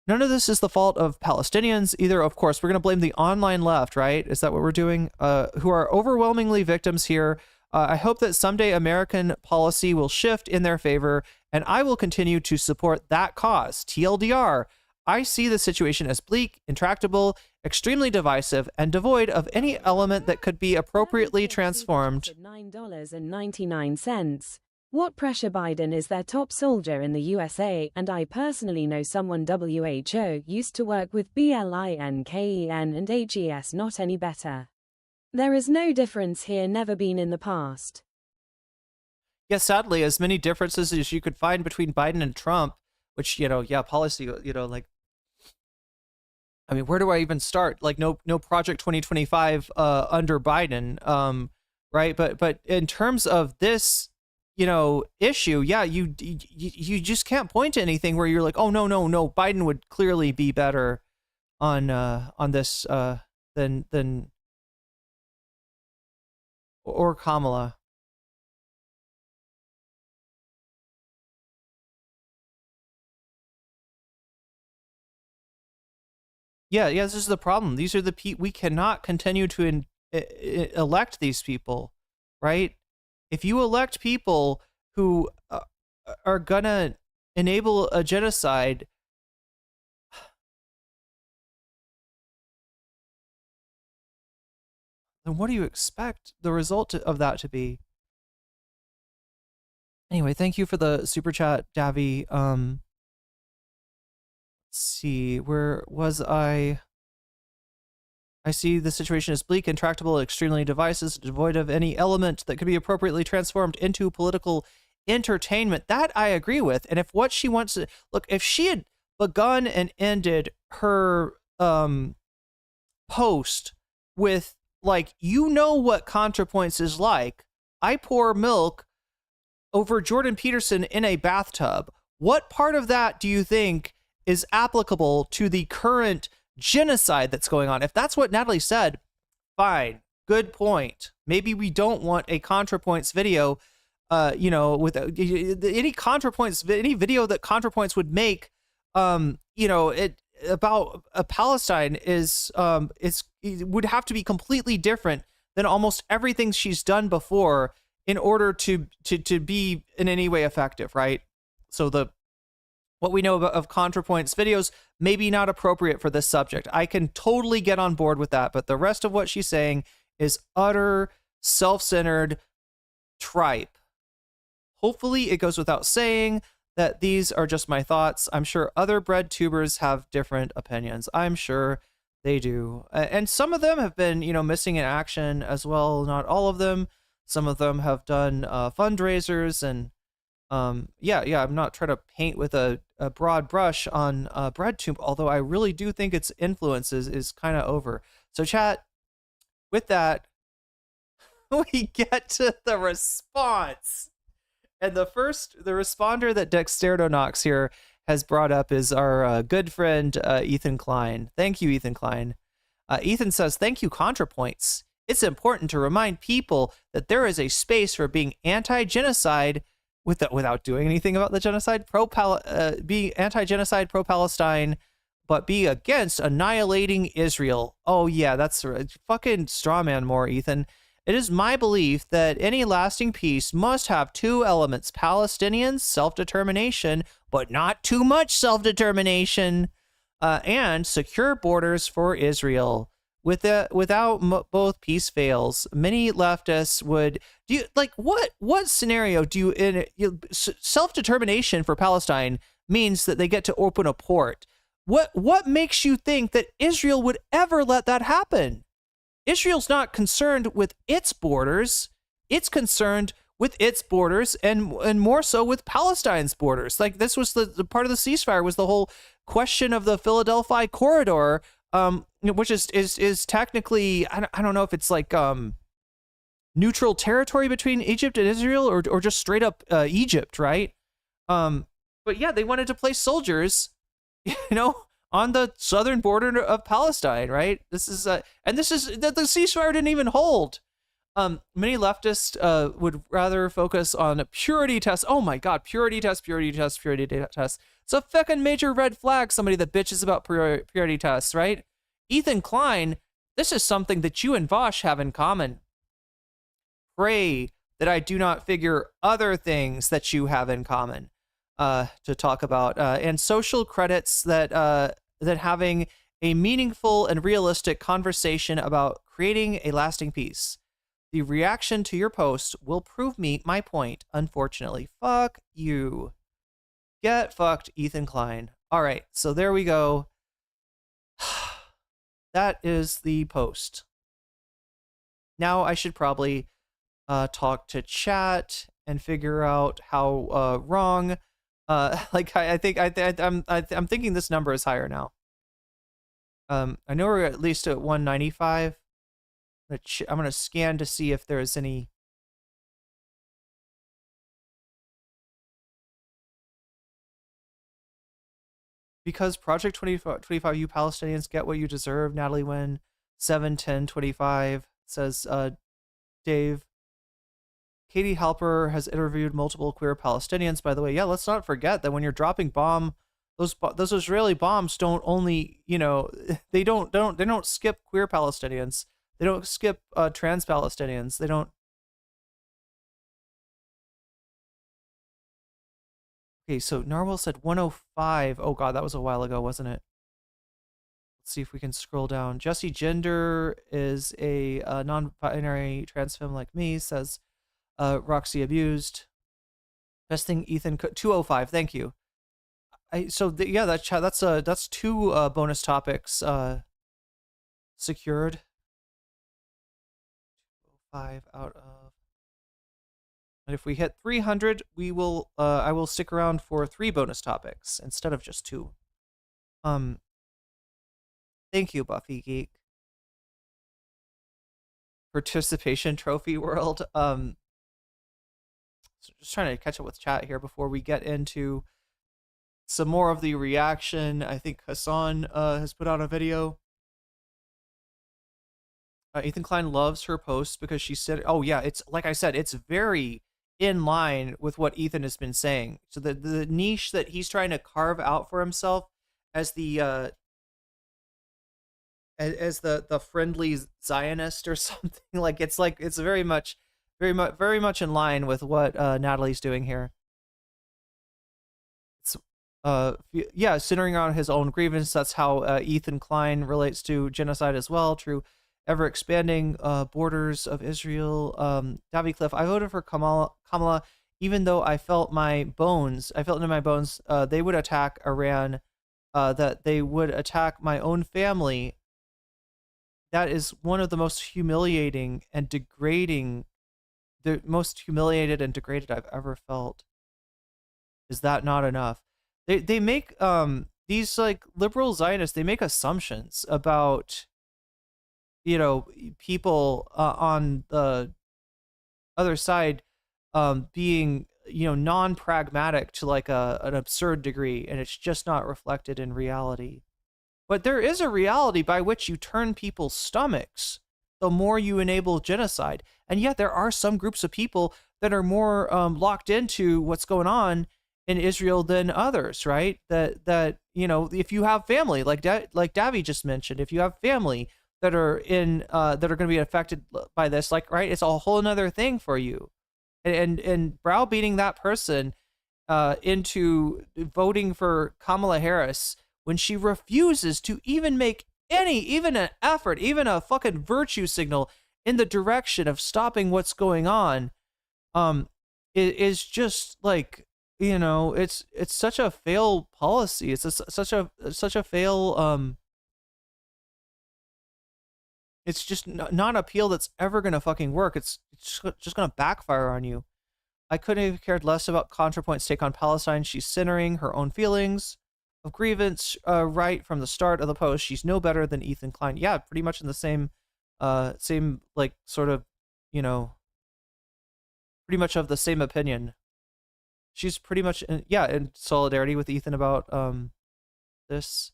None of this is the fault of Palestinians either. Of course, we're going to blame the online left, right? Is that what we're doing? Who are overwhelmingly victims here. I hope that someday American policy will shift in their favor, and I will continue to support that cause. TLDR, I see the situation as bleak, intractable, extremely divisive, and devoid of any element that could be appropriately transformed. $9.99. What pressure? Biden is their top soldier in the USA, and I personally know someone WHO used to work with BLINKEN and HES, not any better. There is no difference here, never been in the past. Yeah, sadly, as many differences as you could find between Biden and Trump, which, policy, I mean, where do I even start? Like, no Project 2025 under Biden, right? But in terms of this, issue, yeah, you just can't point to anything where you're like, oh no, Biden would clearly be better on this than or Kamala. Yeah, this is the problem. These are the we cannot continue to elect these people, right? If you elect people who are gonna enable a genocide, then what do you expect the result of that to be? Anyway, thank you for the super chat, Davy. Let's see, where was I? I see the situation as bleak, intractable, extremely divisive, devoid of any element that could be appropriately transformed into political entertainment. That I agree with. And if what she wants to look, if she had begun and ended her post with like, what ContraPoints is like. I pour milk over Jordan Peterson in a bathtub. What part of that do you think is applicable to the current genocide that's going on? If that's what Natalie said, fine, good point. Maybe we don't want a ContraPoints video, with any ContraPoints, any video that ContraPoints would make, about Palestine it would have to be completely different than almost everything she's done before in order to be in any way effective, right? So what we know of Contrapoints videos maybe not appropriate for this subject. I can totally get on board with that, but the rest of what she's saying is utter self-centered tripe. Hopefully it goes without saying that these are just my thoughts. I'm sure other bread tubers have different opinions. I'm sure they do. And some of them have been, missing in action as well. Not all of them. Some of them have done fundraisers and I'm not trying to paint with a broad brush on BreadTube, although I really do think its influence is kind of over. So chat, with that, we get to the response. And the responder that Dexterdonox here has brought up is our good friend Ethan Klein. Thank you, Ethan Klein. Ethan says, thank you, Contrapoints. It's important to remind people that there is a space for being anti-genocide without doing anything about the genocide, be anti-genocide, pro-Palestine, but be against annihilating Israel. Oh yeah, that's right. Fucking strawman more, Ethan. It is my belief that any lasting peace must have two elements: Palestinians' self-determination, but not too much self-determination, and secure borders for Israel. Without both, peace fails. Many leftists would what scenario do you self-determination for Palestine means that they get to open a port. What makes you think that Israel would ever let that happen? Israel's not concerned with its borders. It's concerned with its borders and more so with Palestine's borders. Like, this was the part of the ceasefire was the whole question of the Philadelphia corridor, which is technically, I don't know if it's like neutral territory between Egypt and Israel or just straight up Egypt, right? But yeah, they wanted to place soldiers, on the southern border of Palestine, right? This is the ceasefire didn't even hold. Many leftists would rather focus on purity tests. Oh my God, purity tests. It's a fucking major red flag, somebody that bitches about purity tests, right? Ethan Klein, this is something that you and Vosh have in common. Pray that I do not figure other things that you have in common to talk about, and social credits that having a meaningful and realistic conversation about creating a lasting peace. The reaction to your post will prove my point, unfortunately. Fuck you. Get fucked, Ethan Klein. All right, so there we go. That is the post. Now I should probably talk to chat and figure out how wrong. I'm thinking this number is higher now. I know we're at least at 195. I'm gonna scan to see if there's any. Because Project 2025, you Palestinians get what you deserve. Natalie Wynn, 71025 says, Dave. Katie Halper has interviewed multiple queer Palestinians, by the way. Yeah, let's not forget that when you're dropping those Israeli bombs don't only, they don't skip queer Palestinians. They don't skip trans Palestinians. They don't. Okay, so Narwhal said 105. Oh God, that was a while ago, wasn't it? Let's see if we can scroll down. Jesse Gender is a non-binary trans femme like me, says Roxy Abused. Best thing Ethan 205. Thank you. That's two bonus topics secured. 205 out of. And if we hit 300, I will stick around for 3 bonus topics instead of just 2. Thank you, Buffy Geek. Participation trophy world. So just trying to catch up with chat here before we get into some more of the reaction. I think Hassan has put out a video. Ethan Klein loves her posts because she said, oh yeah, it's like I said, it's very in line with what Ethan has been saying. So the niche that he's trying to carve out for himself as the as the friendly Zionist or something. Like it's very much in line with what Natalie's doing here. It's yeah, centering on his own grievance. That's how Ethan Klein relates to genocide as well. True, ever expanding borders of Israel. Davi Cliff, I voted for Kamala, even though I felt in my bones, they would attack Iran, that they would attack my own family. That is one of the most humiliating and degrading, the most humiliated and degraded I've ever felt. Is that not enough? They make these like liberal Zionists, they make assumptions about, you know, people on the other side being, you know, non-pragmatic to like an absurd degree, and it's just not reflected in reality. But there is a reality by which you turn people's stomachs the more you enable genocide. And yet there are some groups of people that are more locked into what's going on in Israel than others, right? That you know, if you have family, like Davi just mentioned, if you have family that are that are going to be affected by this, like, right, it's a whole another thing for you. And browbeating that person into voting for Kamala Harris when she refuses to even make even an effort, even a fucking virtue signal in the direction of stopping what's going on, is just like, you know, it's such a failed policy. It's such a fail. It's just not an appeal that's ever gonna fucking work. It's just gonna backfire on you. I couldn't have cared less about Contrapoints' take on Palestine. She's centering her own feelings of grievance right from the start of the post. She's no better than Ethan Klein. Yeah, pretty much in the same like sort of, you know, pretty much of the same opinion. She's pretty much in solidarity with Ethan about this.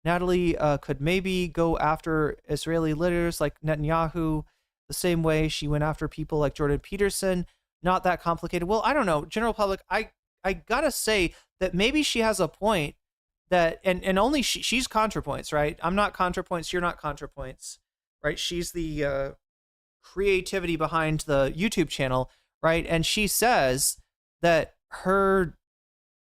Natalie could maybe go after Israeli leaders like Netanyahu the same way she went after people like Jordan Peterson. Not that complicated. Well, I don't know. General public, I gotta say that maybe she has a point, that and only she's ContraPoints, right? I'm not ContraPoints, you're not ContraPoints, right? She's the creativity behind the YouTube channel, right? And she says that her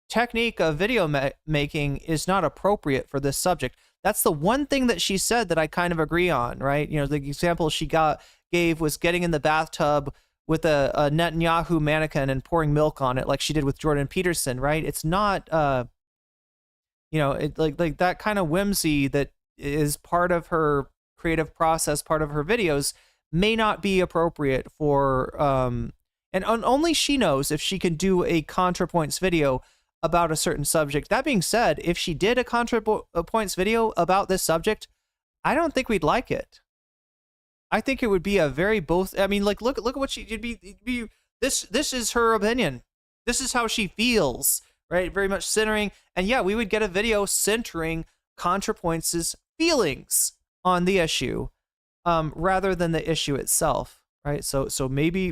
technique of video making is not appropriate for this subject. That's the one thing that she said that I kind of agree on, right? You know, the example she gave was getting in the bathtub with a Netanyahu mannequin and pouring milk on it, like she did with Jordan Peterson, right? It's not, you know, it like that kind of whimsy that is part of her creative process, part of her videos, may not be appropriate for, and only she knows if she can do a ContraPoints video about a certain subject. That being said, if she did a ContraPoints video about this subject, I don't think we'd like it. I think it would be a very both. I mean, like, look at what she'd be. This is her opinion. This is how she feels, right? Very much centering. And yeah, we would get a video centering ContraPoints' feelings on the issue, rather than the issue itself, right? So maybe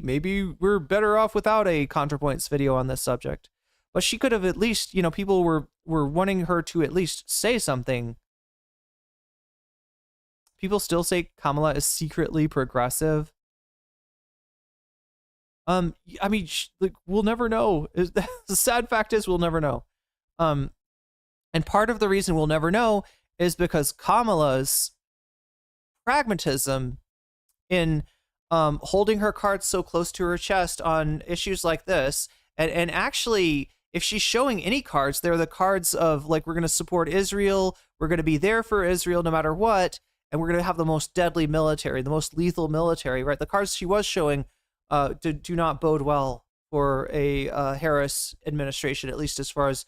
we're better off without a ContraPoints video on this subject. But she could have at least, you know, people were wanting her to at least say something. People still say Kamala is secretly progressive. I mean, like, we'll never know. The sad fact is we'll never know. And part of the reason we'll never know is because Kamala's pragmatism in holding her cards so close to her chest on issues like this, and actually, if she's showing any cards, they're the cards of, like, we're going to support Israel, we're going to be there for Israel no matter what, and we're going to have the most deadly military, the most lethal military, right? The cards she was showing do not bode well for a Harris administration, at least as far as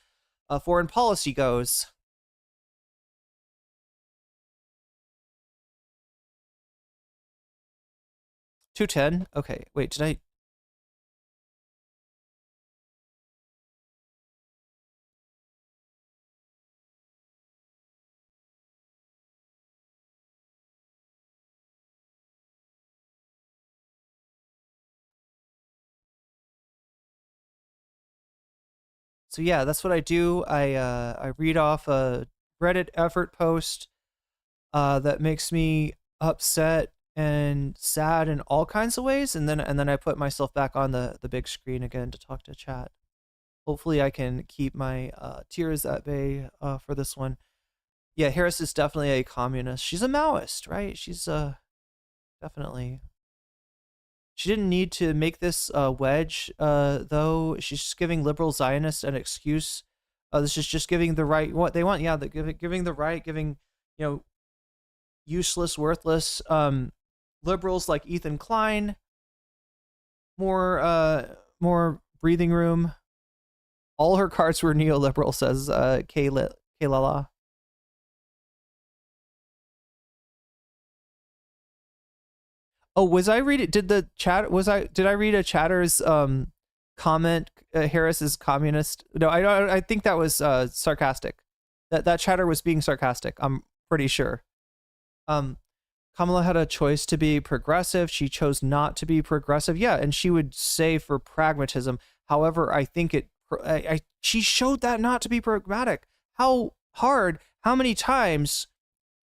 foreign policy goes. $210? Okay, wait, did I... So yeah, that's what I do. I read off a Reddit effort post. that makes me upset and sad in all kinds of ways, and then I put myself back on the big screen again to talk to chat. Hopefully I can keep my tears at bay for this one. Yeah, Harris is definitely a communist. She's a Maoist, right? She's definitely. She didn't need to make this wedge, though. She's just giving liberal Zionists an excuse. This is just giving the right what they want. Yeah, giving the right, giving, useless, worthless liberals like Ethan Klein more breathing room. All her cards were neoliberal, says Kaylala. Oh, was I reading? Did I read a chatter's comment? Harris is communist. No, I think that was sarcastic. That chatter was being sarcastic. I'm pretty sure. Kamala had a choice to be progressive. She chose not to be progressive. Yeah, and she would say for pragmatism. However, I think she showed that not to be pragmatic. How many times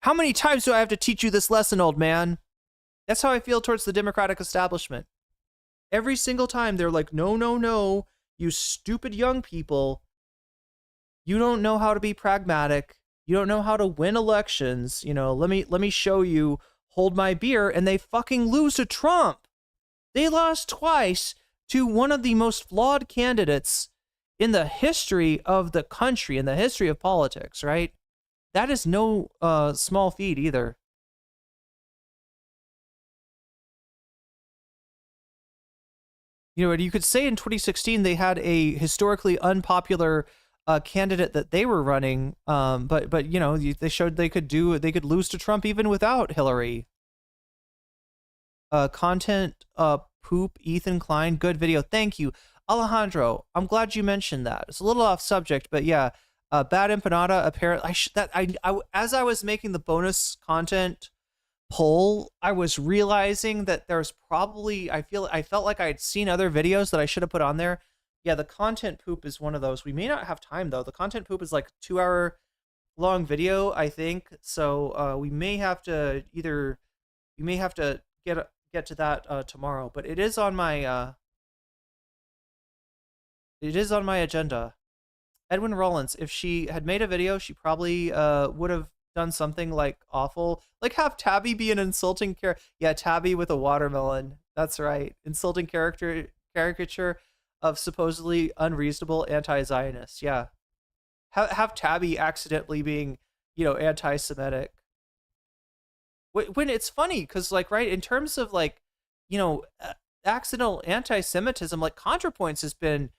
do I have to teach you this lesson, old man? That's how I feel towards the Democratic establishment. Every single time they're like, no, you stupid young people. You don't know how to be pragmatic. You don't know how to win elections. Let me show you, hold my beer. And they fucking lose to Trump. They lost twice to one of the most flawed candidates in the history of the country, in the history of politics, right? That is no small feat either. You could say in 2016 they had a historically unpopular candidate that they were running, but they showed they could lose to Trump even without Hillary. Content poop Ethan Klein, good video, thank you, Alejandro. I'm glad you mentioned that. It's a little off subject, but yeah, bad empanada. Apparently, as I was making the bonus content poll, I was realizing that there's probably I felt like I had seen other videos that I should have put on there. Yeah, the content poop is one of those. We may not have time though. The content poop is like 2-hour long video, I think. So we may have to get to that tomorrow. But it is on my agenda. Edwin Rollins, if she had made a video, she probably would have done something like awful, like have Tabby be an insulting character. Yeah, Tabby with a watermelon. That's right. Insulting caricature of supposedly unreasonable anti-Zionists. Yeah. Have Tabby accidentally being, anti-Semitic. When it's funny, because right, in terms of accidental anti-Semitism, like Contrapoints has been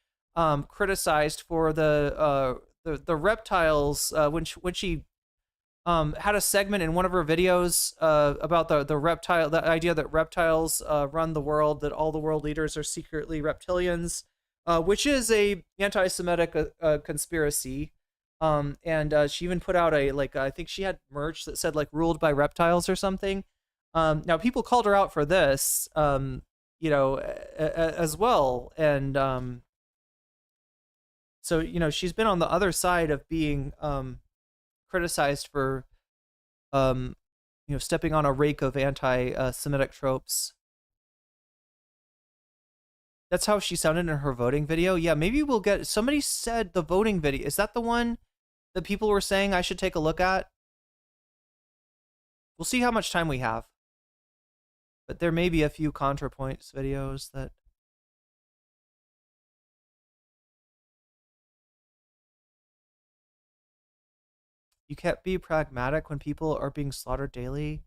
criticized for the reptiles when she had a segment in one of her videos about the idea that reptiles run the world, that all the world leaders are secretly reptilians, which is a anti-Semitic conspiracy. And she even put out I think she had merch that said ruled by reptiles or something. Now people called her out for this, as well. And so, she's been on the other side of being criticized for stepping on a rake of anti-Semitic tropes. That's how she sounded in her voting video. Yeah, maybe we'll get... Somebody said the voting video. Is that the one that people were saying I should take a look at? We'll see how much time we have. But there may be a few Contrapoints videos that... You can't be pragmatic when people are being slaughtered daily.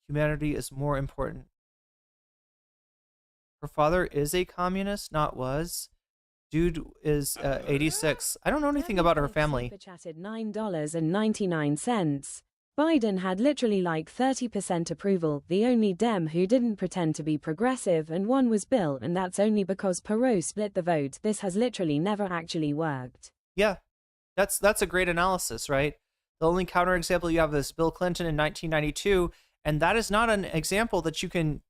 Humanity is more important. Her father is a communist, not was. Dude is 86. I don't know anything about her family. Super chatted $9.99. Biden had literally 30% approval. The only Dem who didn't pretend to be progressive and won was Bill, and that's only because Perot split the vote. This has literally never actually worked. Yeah. That's a great analysis, right? The only counterexample you have is Bill Clinton in 1992, and that is not an example that you can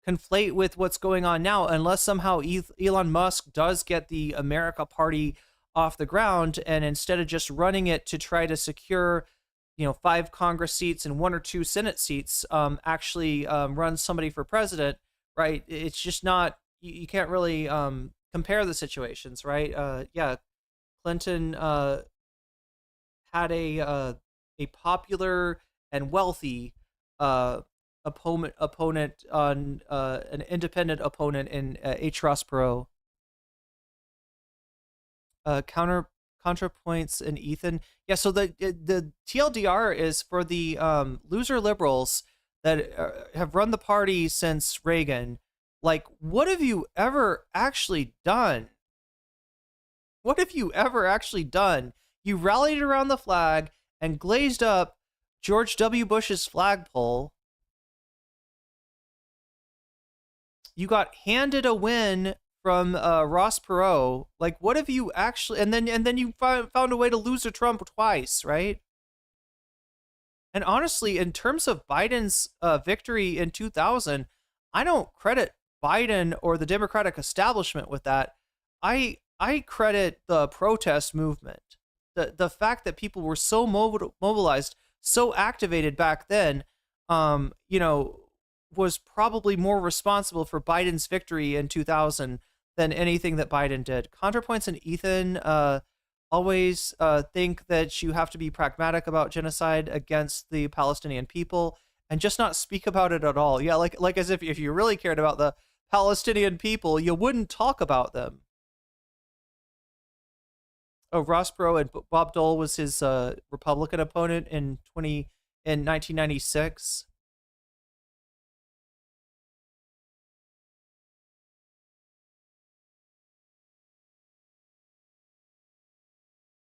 conflate with what's going on now, unless somehow Elon Musk does get the America Party off the ground, and instead of just running it to try to secure 5 Congress seats and 1 or 2 Senate seats, actually run somebody for president, right? It's just not, you can't really compare the situations, right? Yeah, Clinton had a popular and wealthy opponent on an independent opponent in H. Ross Perot. Contrapoints and Ethan. Yeah, so the TLDR is for the loser liberals that have run the party since Reagan. Like, what have you ever actually done? What have you ever actually done? You rallied around the flag and glazed up George W. Bush's flagpole. You got handed a win from Ross Perot. Like, what have you actually? And then you found a way to lose to Trump twice, right? And honestly, in terms of Biden's victory in 2000, I don't credit Biden or the Democratic establishment with that. I credit the protest movement. The fact that people were so mobilized, so activated back then, was probably more responsible for Biden's victory in 2000 than anything that Biden did. Contrapoints and Ethan always think that you have to be pragmatic about genocide against the Palestinian people and just not speak about it at all. Yeah, like as if you really cared about the Palestinian people, you wouldn't talk about them. Oh, Ross Perot and Bob Dole was his Republican opponent in 1996.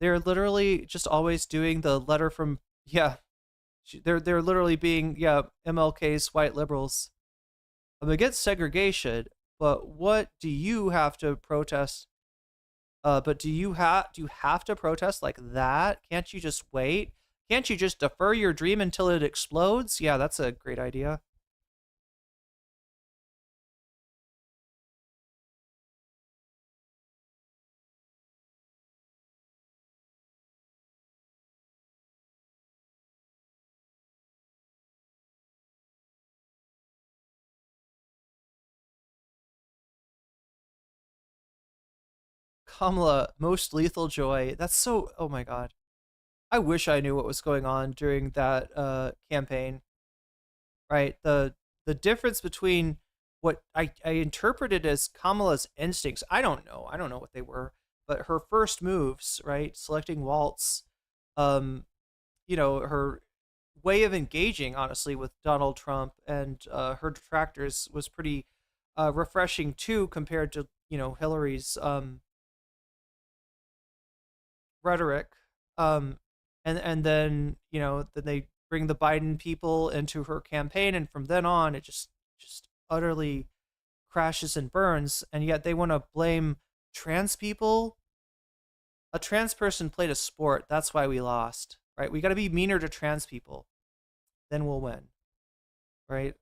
They're literally just always doing the letter from, yeah, they're literally being, yeah, MLK's white liberals. I'm against segregation, but what do you have to protest? But do you have to protest like that? Can't you just wait? Can't you just defer your dream until it explodes? Yeah, that's a great idea. Kamala, most lethal joy. That's so, oh my God. I wish I knew what was going on during that campaign. Right? The difference between what I interpreted as Kamala's instincts, I don't know what they were, but her first moves, right? Selecting Waltz, her way of engaging, honestly, with Donald Trump and her detractors was pretty refreshing too, compared to, Hillary's rhetoric. And then, then they bring the Biden people into her campaign, and from then on, it just utterly crashes and burns. And yet they want to blame trans people. A trans person played a sport. That's why we lost, right? We got to be meaner to trans people. Then we'll win, right?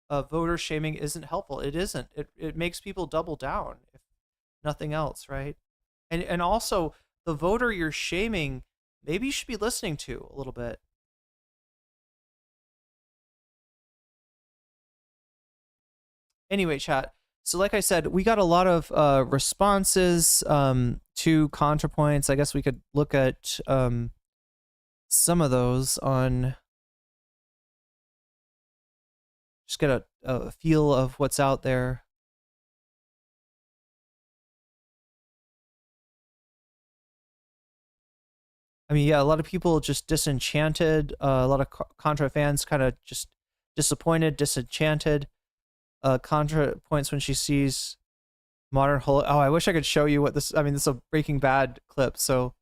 Voter shaming isn't helpful. It isn't. It makes people double down, if nothing else, right? And also, the voter you're shaming, maybe you should be listening to a little bit. Anyway, chat. So like I said, we got a lot of responses to Contrapoints. I guess we could look at some of those on, just get a feel of what's out there. I mean, yeah, a lot of people just disenchanted. A lot of Contra fans kind of just disappointed, disenchanted. Contrapoints when she sees modern Oh, I wish I could show you what this. I mean, this is a Breaking Bad clip. So,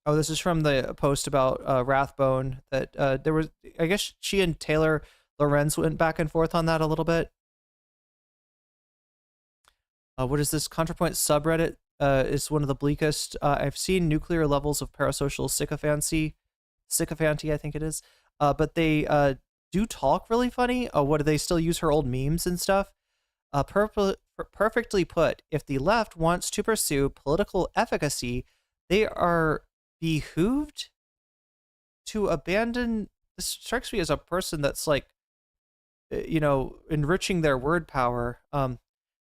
oh, this is from the post about Rathbone that there was. I guess she and Taylor Lorenz went back and forth on that a little bit. What is this? Contrapoint subreddit is one of the bleakest. I've seen nuclear levels of parasocial sycophancy, I think it is. But they do talk really funny. What do they still use her old memes and stuff? Perfectly put, if the left wants to pursue political efficacy, they are behooved to abandon. This strikes me as a person that's like, enriching their word power.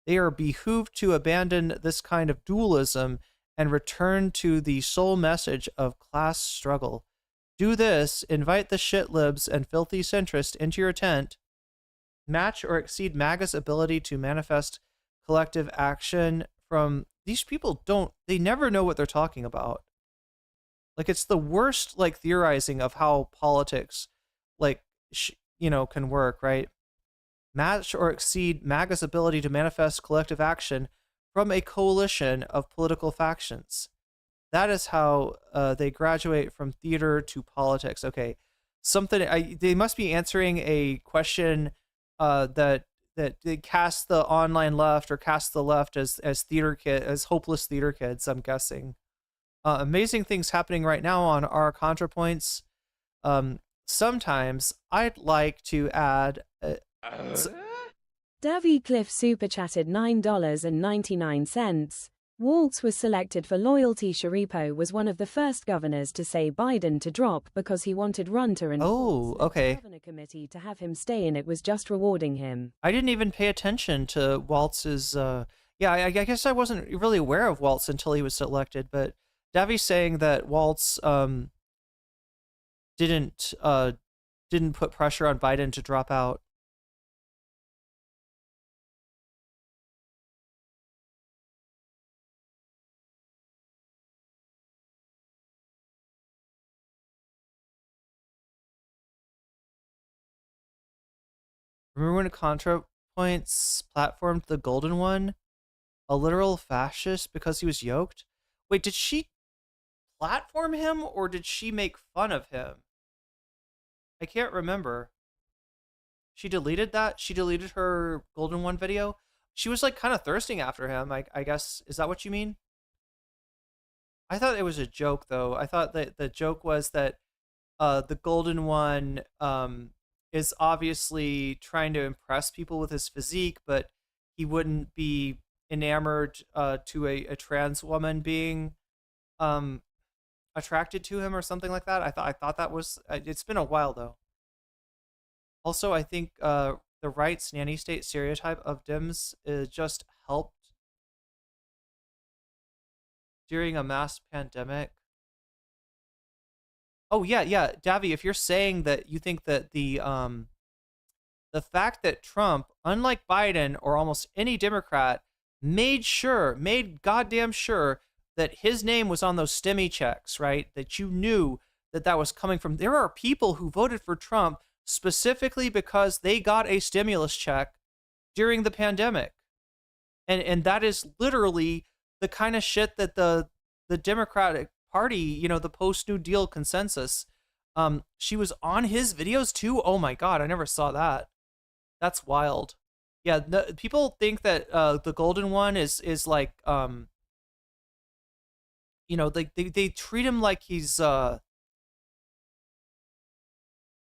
They are behooved to abandon this kind of dualism and return to the sole message of class struggle. Do this, invite the shitlibs and filthy centrists into your tent, match or exceed MAGA's ability to manifest collective action from these people. They never know what they're talking about. Like, it's the worst, like, theorizing of how politics, like, can work, right? Match or exceed MAGA's ability to manifest collective action from a coalition of political factions. That is how they graduate from theater to politics. Okay, they must be answering a question that they cast the online left or cast the left as hopeless theater kids, I'm guessing. Amazing things happening right now on our Contrapoints. Sometimes I'd like to add. Davy Cliff super chatted $9.99. Waltz was selected for loyalty. Sharipo was one of the first governors to say Biden to drop because he wanted Runter and okay. the governor committee to have him stay, and it was just rewarding him. I didn't even pay attention to Waltz's. I guess I wasn't really aware of Waltz until he was selected. But Davy's saying that Waltz didn't put pressure on Biden to drop out. Remember when Contrapoints platformed the Golden One, a literal fascist because he was yoked? Wait, did she platform him or did she make fun of him? I can't remember. She deleted that? She deleted her Golden One video? She was like kind of thirsting after him, I guess. Is that what you mean? I thought it was a joke, though. I thought that the joke was that the Golden One is obviously trying to impress people with his physique, but he wouldn't be enamored to a trans woman being attracted to him or something like that. I thought that was. It's been a while though. Also, I think the right's nanny state stereotype of Dems just helped during a mass pandemic. Oh yeah, Davy, if you're saying that you think that the fact that Trump, unlike Biden or almost any Democrat, made goddamn sure that his name was on those STEMI checks, right? That you knew that was coming from. There are people who voted for Trump specifically because they got a stimulus check during the pandemic, and that is literally the kind of shit that the Democratic Party, the post New Deal consensus, she was on his videos too. Oh my god, I never saw that. That's wild. Yeah, people think that the Golden One is like they treat him like he's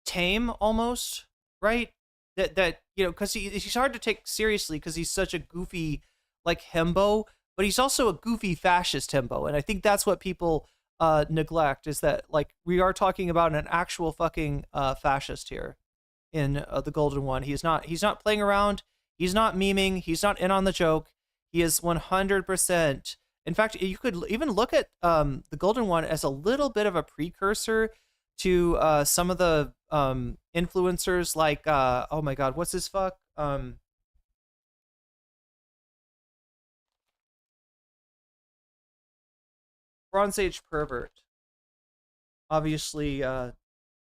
tame almost, right? That because he's hard to take seriously because he's such a goofy like himbo, but he's also a goofy fascist himbo, and I think that's what people neglect, is that like we are talking about an actual fucking fascist here in the Golden One. He's not playing around. He's not memeing. He's not in on the joke. He is 100%. In fact, you could even look at the Golden One as a little bit of a precursor to some of the influencers like oh my god, what's his fuck? Bronze Age pervert. Obviously,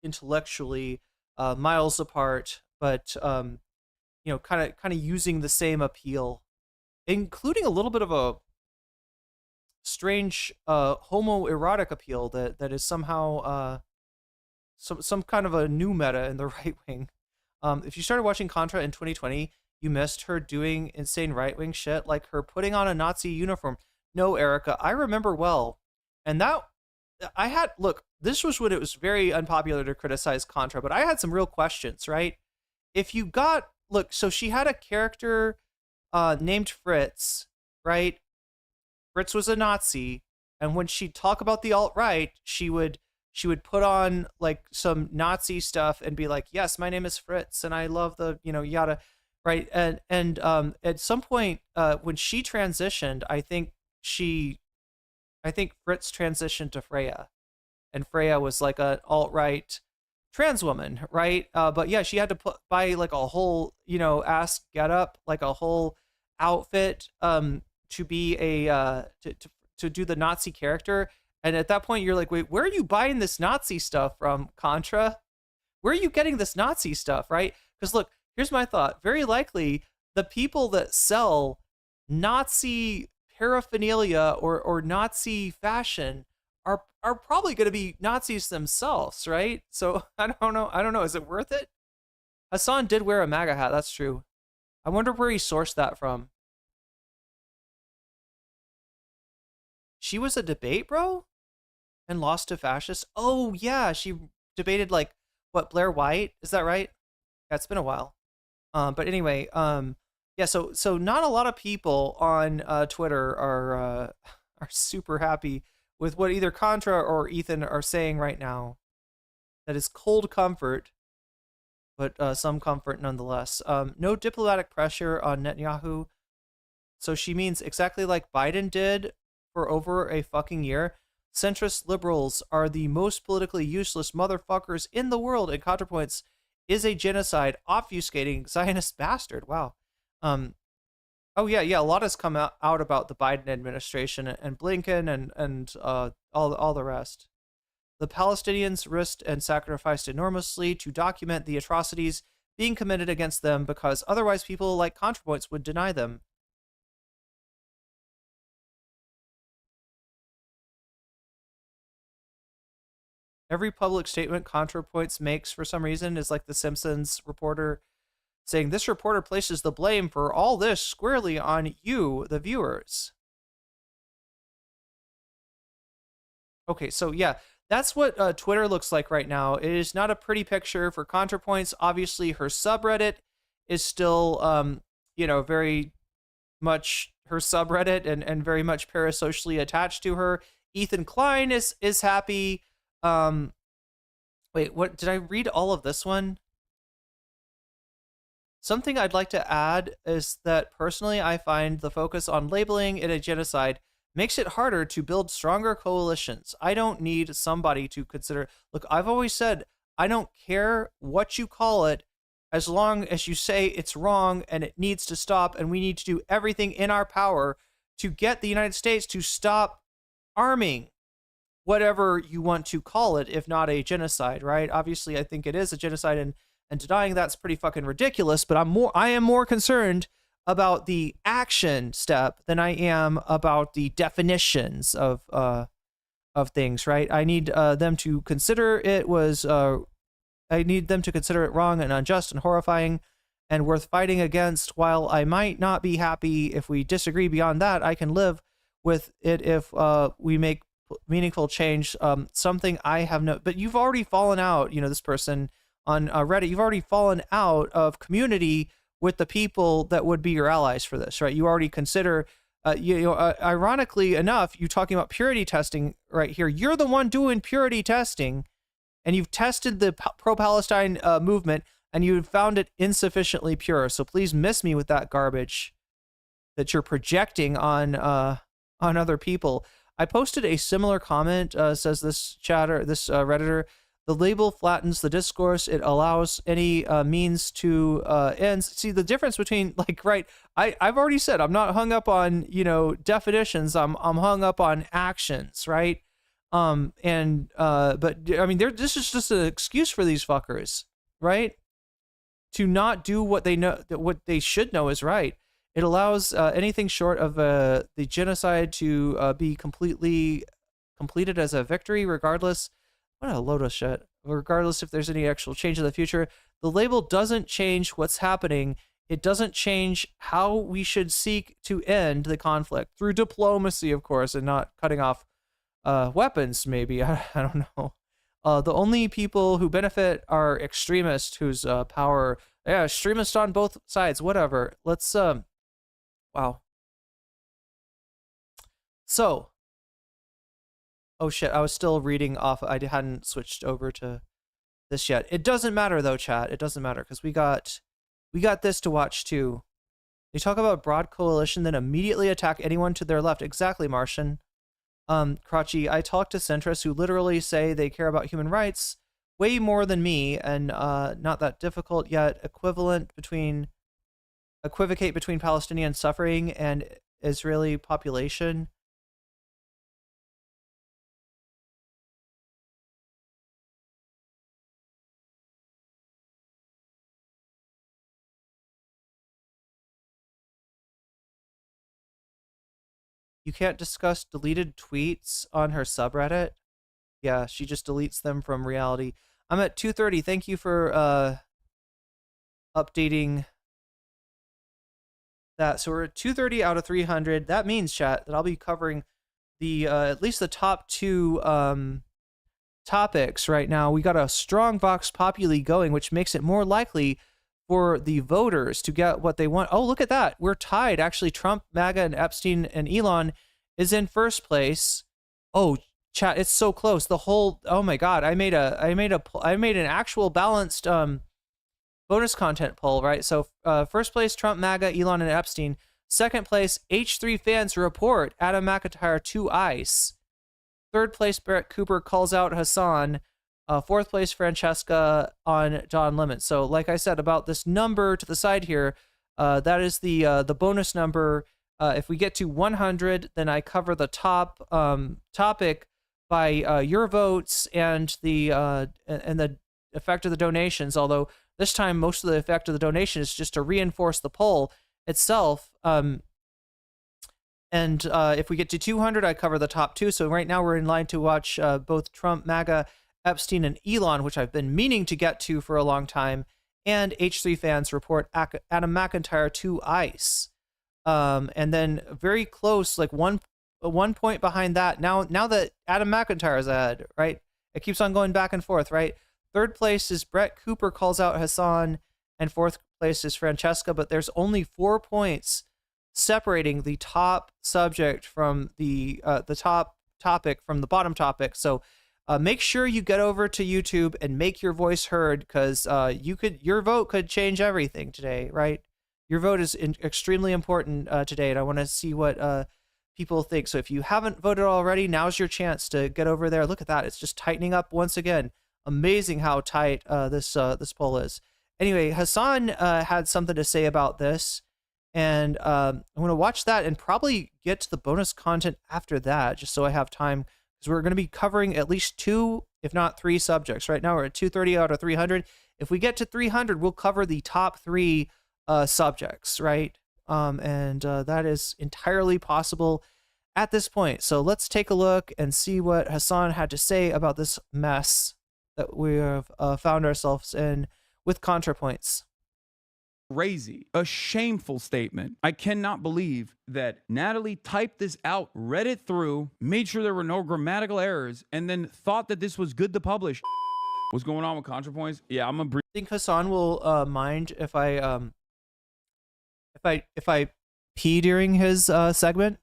intellectually miles apart, but kind of using the same appeal, including a little bit of a strange homoerotic appeal that is somehow some kind of a new meta in the right wing. If you started watching Contra in 2020, you missed her doing insane right wing shit, like her putting on a Nazi uniform. No, Erica, I remember well. And that I had, look, this was when it was very unpopular to criticize Contra, but I had some real questions, right? If you got, look, so she had a character named Fritz, right? Fritz was a Nazi, and when she'd talk about the alt-right, she would put on like some Nazi stuff and be like, yes, my name is Fritz and I love the, yada, right? And at some point when she transitioned, I think Fritz transitioned to Freya, and Freya was like an alt-right trans woman, right? But yeah, she had to buy like a whole, ass getup, like a whole outfit to be a to do the Nazi character. And at that point, you're like, wait, where are you buying this Nazi stuff from, Contra? Where are you getting this Nazi stuff, right? Because look, here's my thought. Very likely, the people that sell Nazi paraphernalia or Nazi fashion are probably going to be Nazis themselves, right? So I don't know. Is it worth it? Hassan did wear a MAGA hat. That's true. I wonder where he sourced that from. She was a debate bro and lost to fascists. Oh yeah, she debated like what, Blair White? Is that right? Yeah, it's been a while. But anyway, yeah. So not a lot of people on Twitter are super happy with what either Contra or Ethan are saying right now. That is cold comfort, but some comfort nonetheless. No diplomatic pressure on Netanyahu. So she means exactly like Biden did for over a fucking year. Centrist liberals are the most politically useless motherfuckers in the world, and Contrapoints is a genocide obfuscating Zionist bastard. Wow. Oh yeah. A lot has come out about the Biden administration and Blinken and all the rest. The Palestinians risked and sacrificed enormously to document the atrocities being committed against them because otherwise people like Contrapoints would deny them. Every public statement Contrapoints makes for some reason is like the Simpsons reporter saying, this reporter places the blame for all this squarely on you, the viewers. Okay, so yeah, that's what Twitter looks like right now. It is not a pretty picture for Contrapoints. Obviously, her subreddit is still, very much her subreddit and very much parasocially attached to her. Ethan Klein is happy. Wait, what, did I read all of this one? Something I'd like to add is that personally I find the focus on labeling it a genocide makes it harder to build stronger coalitions. I don't need somebody to consider. Look, I've always said, I don't care what you call it, as long as you say it's wrong and it needs to stop, and we need to do everything in our power to get the United States to stop arming whatever you want to call it, if not a genocide, right? Obviously, I think it is a genocide, and denying that's pretty fucking ridiculous, but I am more concerned about the action step than I am about the definitions of things, right? I need them to consider it wrong and unjust and horrifying and worth fighting against. While I might not be happy if we disagree beyond that, I can live with it if we make meaningful change. Something I have but you've already fallen out, this person on Reddit, you've already fallen out of community with the people that would be your allies for this, right? You already consider, ironically enough, you talking about purity testing right here. You're the one doing purity testing, and you've tested the pro-Palestine movement, and you found it insufficiently pure. So please miss me with that garbage that you're projecting on other people. I posted a similar comment, says this Redditor. The label flattens the discourse. It allows any means to end. See the difference between I've already said I'm not hung up on definitions. I'm hung up on actions, right? But I mean, this is just an excuse for these fuckers, right? To not do what they know, what they should know is right. It allows anything short of the genocide to be completely completed as a victory, regardless. What a load of shit. Regardless if there's any actual change in the future, the label doesn't change what's happening. It doesn't change how we should seek to end the conflict through diplomacy, of course, and not cutting off weapons, maybe. I don't know. The only people who benefit are extremists whose power, yeah, extremists on both sides, whatever. Let's, wow. So, oh shit, I was still reading off. I hadn't switched over to this yet. It doesn't matter though, chat. It doesn't matter because we got this to watch too. They talk about broad coalition, then immediately attack anyone to their left. Exactly, Martian. Crotchy, I talk to centrists who literally say they care about human rights way more than me, and not that difficult yet. Equivocate between Palestinian suffering and Israeli population. You can't discuss deleted tweets on her subreddit. Yeah, she just deletes them from reality. I'm at 2:30. Thank you for updating that. So we're at 230 out of 300. That means, chat, that I'll be covering the at least the top two topics right now. We got a strong Vox Populi going, which makes it more likely for the voters to get what they want. Oh, look at that. We're tied. Actually, Trump, MAGA, and Epstein and Elon is in first place. Oh, chat, it's so close. The whole, oh my God, I made an actual balanced bonus content poll, right? So first place, Trump, MAGA, Elon, and Epstein. Second place, H3 fans report Adam McIntyre to ICE. Third place, Brett Cooper calls out Hassan. Fourth place, Francesca on Don Lemon. So like I said about this number to the side here, that is the bonus number. If we get to 100, then I cover the top topic by your votes and the effect of the donations. Although this time most of the effect of the donation is just to reinforce the poll itself. And if we get to 200, I cover the top two. So right now we're in line to watch both Trump, MAGA, Epstein, and Elon, which I've been meaning to get to for a long time, and H3 fans report Adam McIntyre to ICE. And then very close, like one point behind that. Now that Adam McIntyre is ahead, right? It keeps on going back and forth, right? Third place is Brett Cooper calls out Hassan, and fourth place is Francesca, but there's only 4 points separating the top subject from the top topic from the bottom topic. So make sure you get over to YouTube and make your voice heard, because your vote could change everything today, right? Your vote is extremely important today, and I want to see what people think. So if you haven't voted already, now's your chance to get over there. Look at that; it's just tightening up once again. Amazing how tight this poll is. Anyway, Hassan had something to say about this, and I'm going to watch that and probably get to the bonus content after that, just so I have time. Because we're going to be covering at least 2, if not 3 subjects. Right now we're at 230 out of 300. If we get to 300, we'll cover the top 3 subjects, right? And that is entirely possible at this point. So let's take a look and see what Hassan had to say about this mess that we have found ourselves in with Contrapoints. Crazy, a shameful statement. I cannot believe that Natalie typed this out, read it through, made sure there were no grammatical errors, and then thought that this was good to publish. What's going on with Contrapoints? Yeah, I'm gonna think Hassan will mind if I pee during his segment.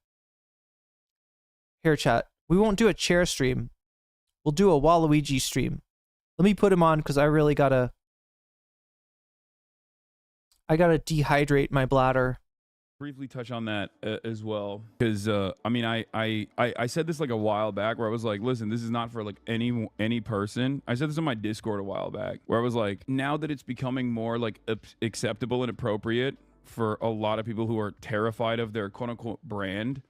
Here, chat. We won't do a chair stream. We'll do a Waluigi stream. Let me put him on because I really gotta dehydrate my bladder. briefly touch on that as well, because I mean, I said this like a while back where I was like, listen, this is not for like any person. I said this on my Discord a while back where I was like, now that it's becoming more like acceptable and appropriate for a lot of people who are terrified of their quote unquote brand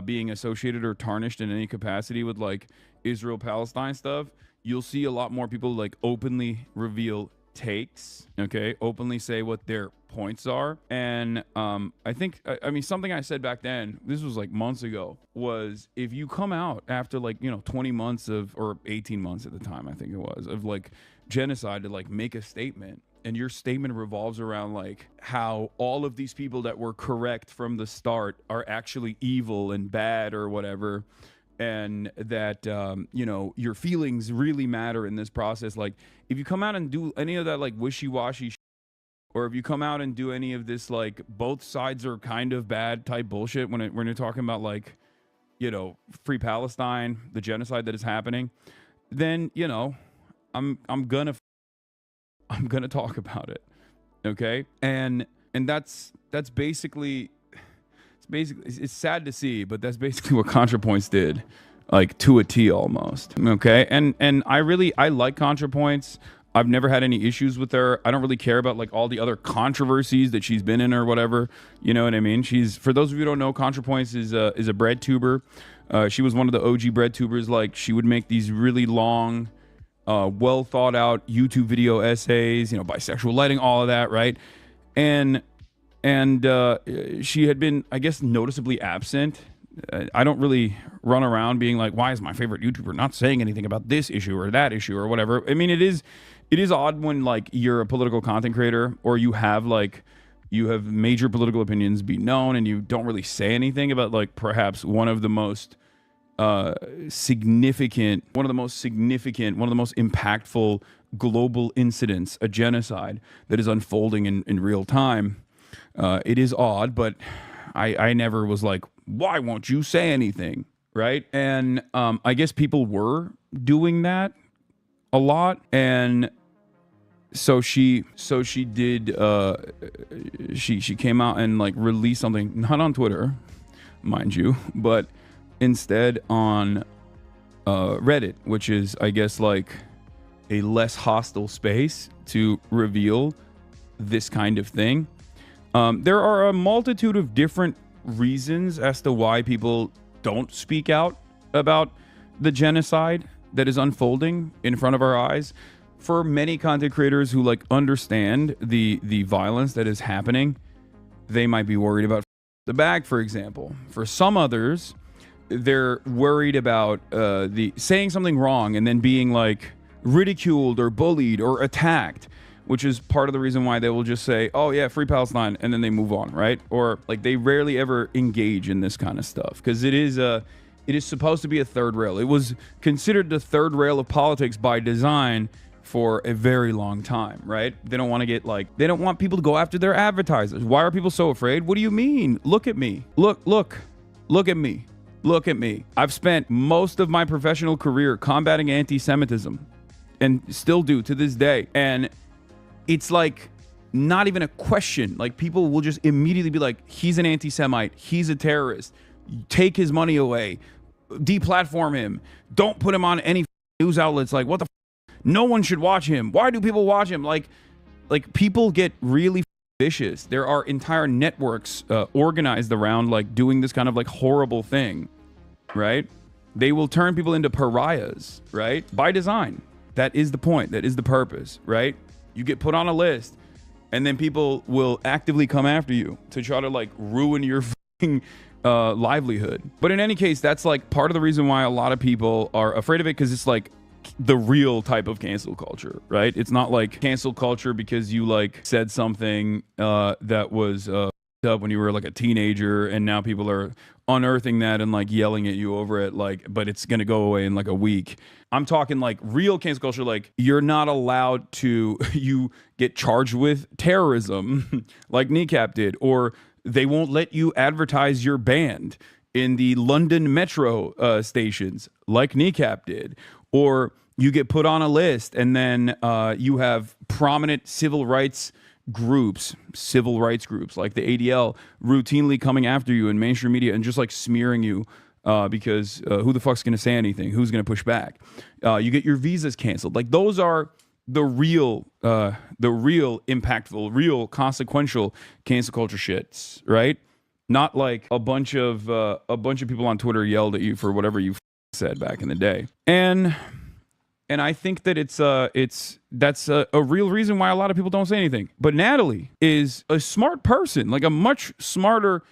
being associated or tarnished in any capacity with like Israel-Palestine stuff, you'll see a lot more people like openly reveal takes, okay, openly say what their points are. And I think, I mean, something I said back then, this was like months ago, was if you come out after like, you know, 20 months of, or 18 months at the time, I think it was, of like genocide to like make a statement, and your statement revolves around like how all of these people that were correct from the start are actually evil and bad or whatever, and that your feelings really matter in this process. Like, if you come out and do any of that like wishy-washy or if you come out and do any of this like both sides are kind of bad type bullshit when you're talking about like free Palestine, the genocide that is happening, then I'm gonna talk about it, okay? And that's basically it's sad to see, but that's basically what ContraPoints did, like to a T almost. Okay, and I like ContraPoints. I've never had any issues with her. I don't really care about like all the other controversies that she's been in or whatever. You know what I mean? For those of you who don't know, ContraPoints is a bread tuber. She was one of the OG bread tubers. Like, she would make these really long, well thought out YouTube video essays. Bisexual lighting, all of that, right? And she had been, I guess, noticeably absent. I don't really run around being like, why is my favorite YouTuber not saying anything about this issue or that issue or whatever? I mean, it is odd when like you're a political content creator or you have major political opinions be known and you don't really say anything about like perhaps one of the most significant, one of the most impactful global incidents, a genocide that is unfolding in real time. It is odd, but I never was like, why won't you say anything, right? And I guess people were doing that a lot, and so she did. She came out and like released something, not on Twitter, mind you, but instead on Reddit, which is, I guess, like a less hostile space to reveal this kind of thing. There are a multitude of different reasons as to why people don't speak out about the genocide that is unfolding in front of our eyes. For many content creators who like understand the violence that is happening, they might be worried about the bag, for example. For some others, they're worried about the saying something wrong and then being like ridiculed or bullied or attacked, which is part of the reason why they will just say, oh yeah, free Palestine, and then they move on, right? Or like they rarely ever engage in this kind of stuff because it is supposed to be a third rail. It was considered the third rail of politics by design for a very long time, right? They don't want to they don't want people to go after their advertisers. Why are people so afraid? What do you mean? Look at me. Look at me. Look at me. I've spent most of my professional career combating anti-Semitism and still do to this day. And it's like not even a question. Like, people will just immediately be like, he's an anti-Semite. He's a terrorist. Take his money away. Deplatform him. Don't put him on any news outlets. Like, what the no one should watch him. Why do people watch him? Like people get really vicious. There are entire networks organized around like doing this kind of like horrible thing, right? They will turn people into pariahs, right? By design. That is the point. That is the purpose, right? You get put on a list and then people will actively come after you to try to like ruin your livelihood. But in any case, that's like part of the reason why a lot of people are afraid of it, because it's like the real type of cancel culture, right? It's not like cancel culture because you like said something that was up when you were like a teenager and now people are unearthing that and like yelling at you over it, like, but it's gonna go away in like a week. I'm talking like real cancel culture, like you're not allowed to, you get charged with terrorism like Kneecap did, or they won't let you advertise your band in the London metro stations like Kneecap did, or you get put on a list and then you have prominent civil rights groups like the ADL routinely coming after you in mainstream media and just like smearing you because who the fuck's gonna say anything? Who's gonna push back? You get your visas canceled. Like, those are the real impactful, real consequential cancel culture shits, right? Not like a bunch of people on Twitter yelled at you for whatever you said back in the day. And I think that that's a real reason why a lot of people don't say anything. But Natalie is a smart person, like a much smarter,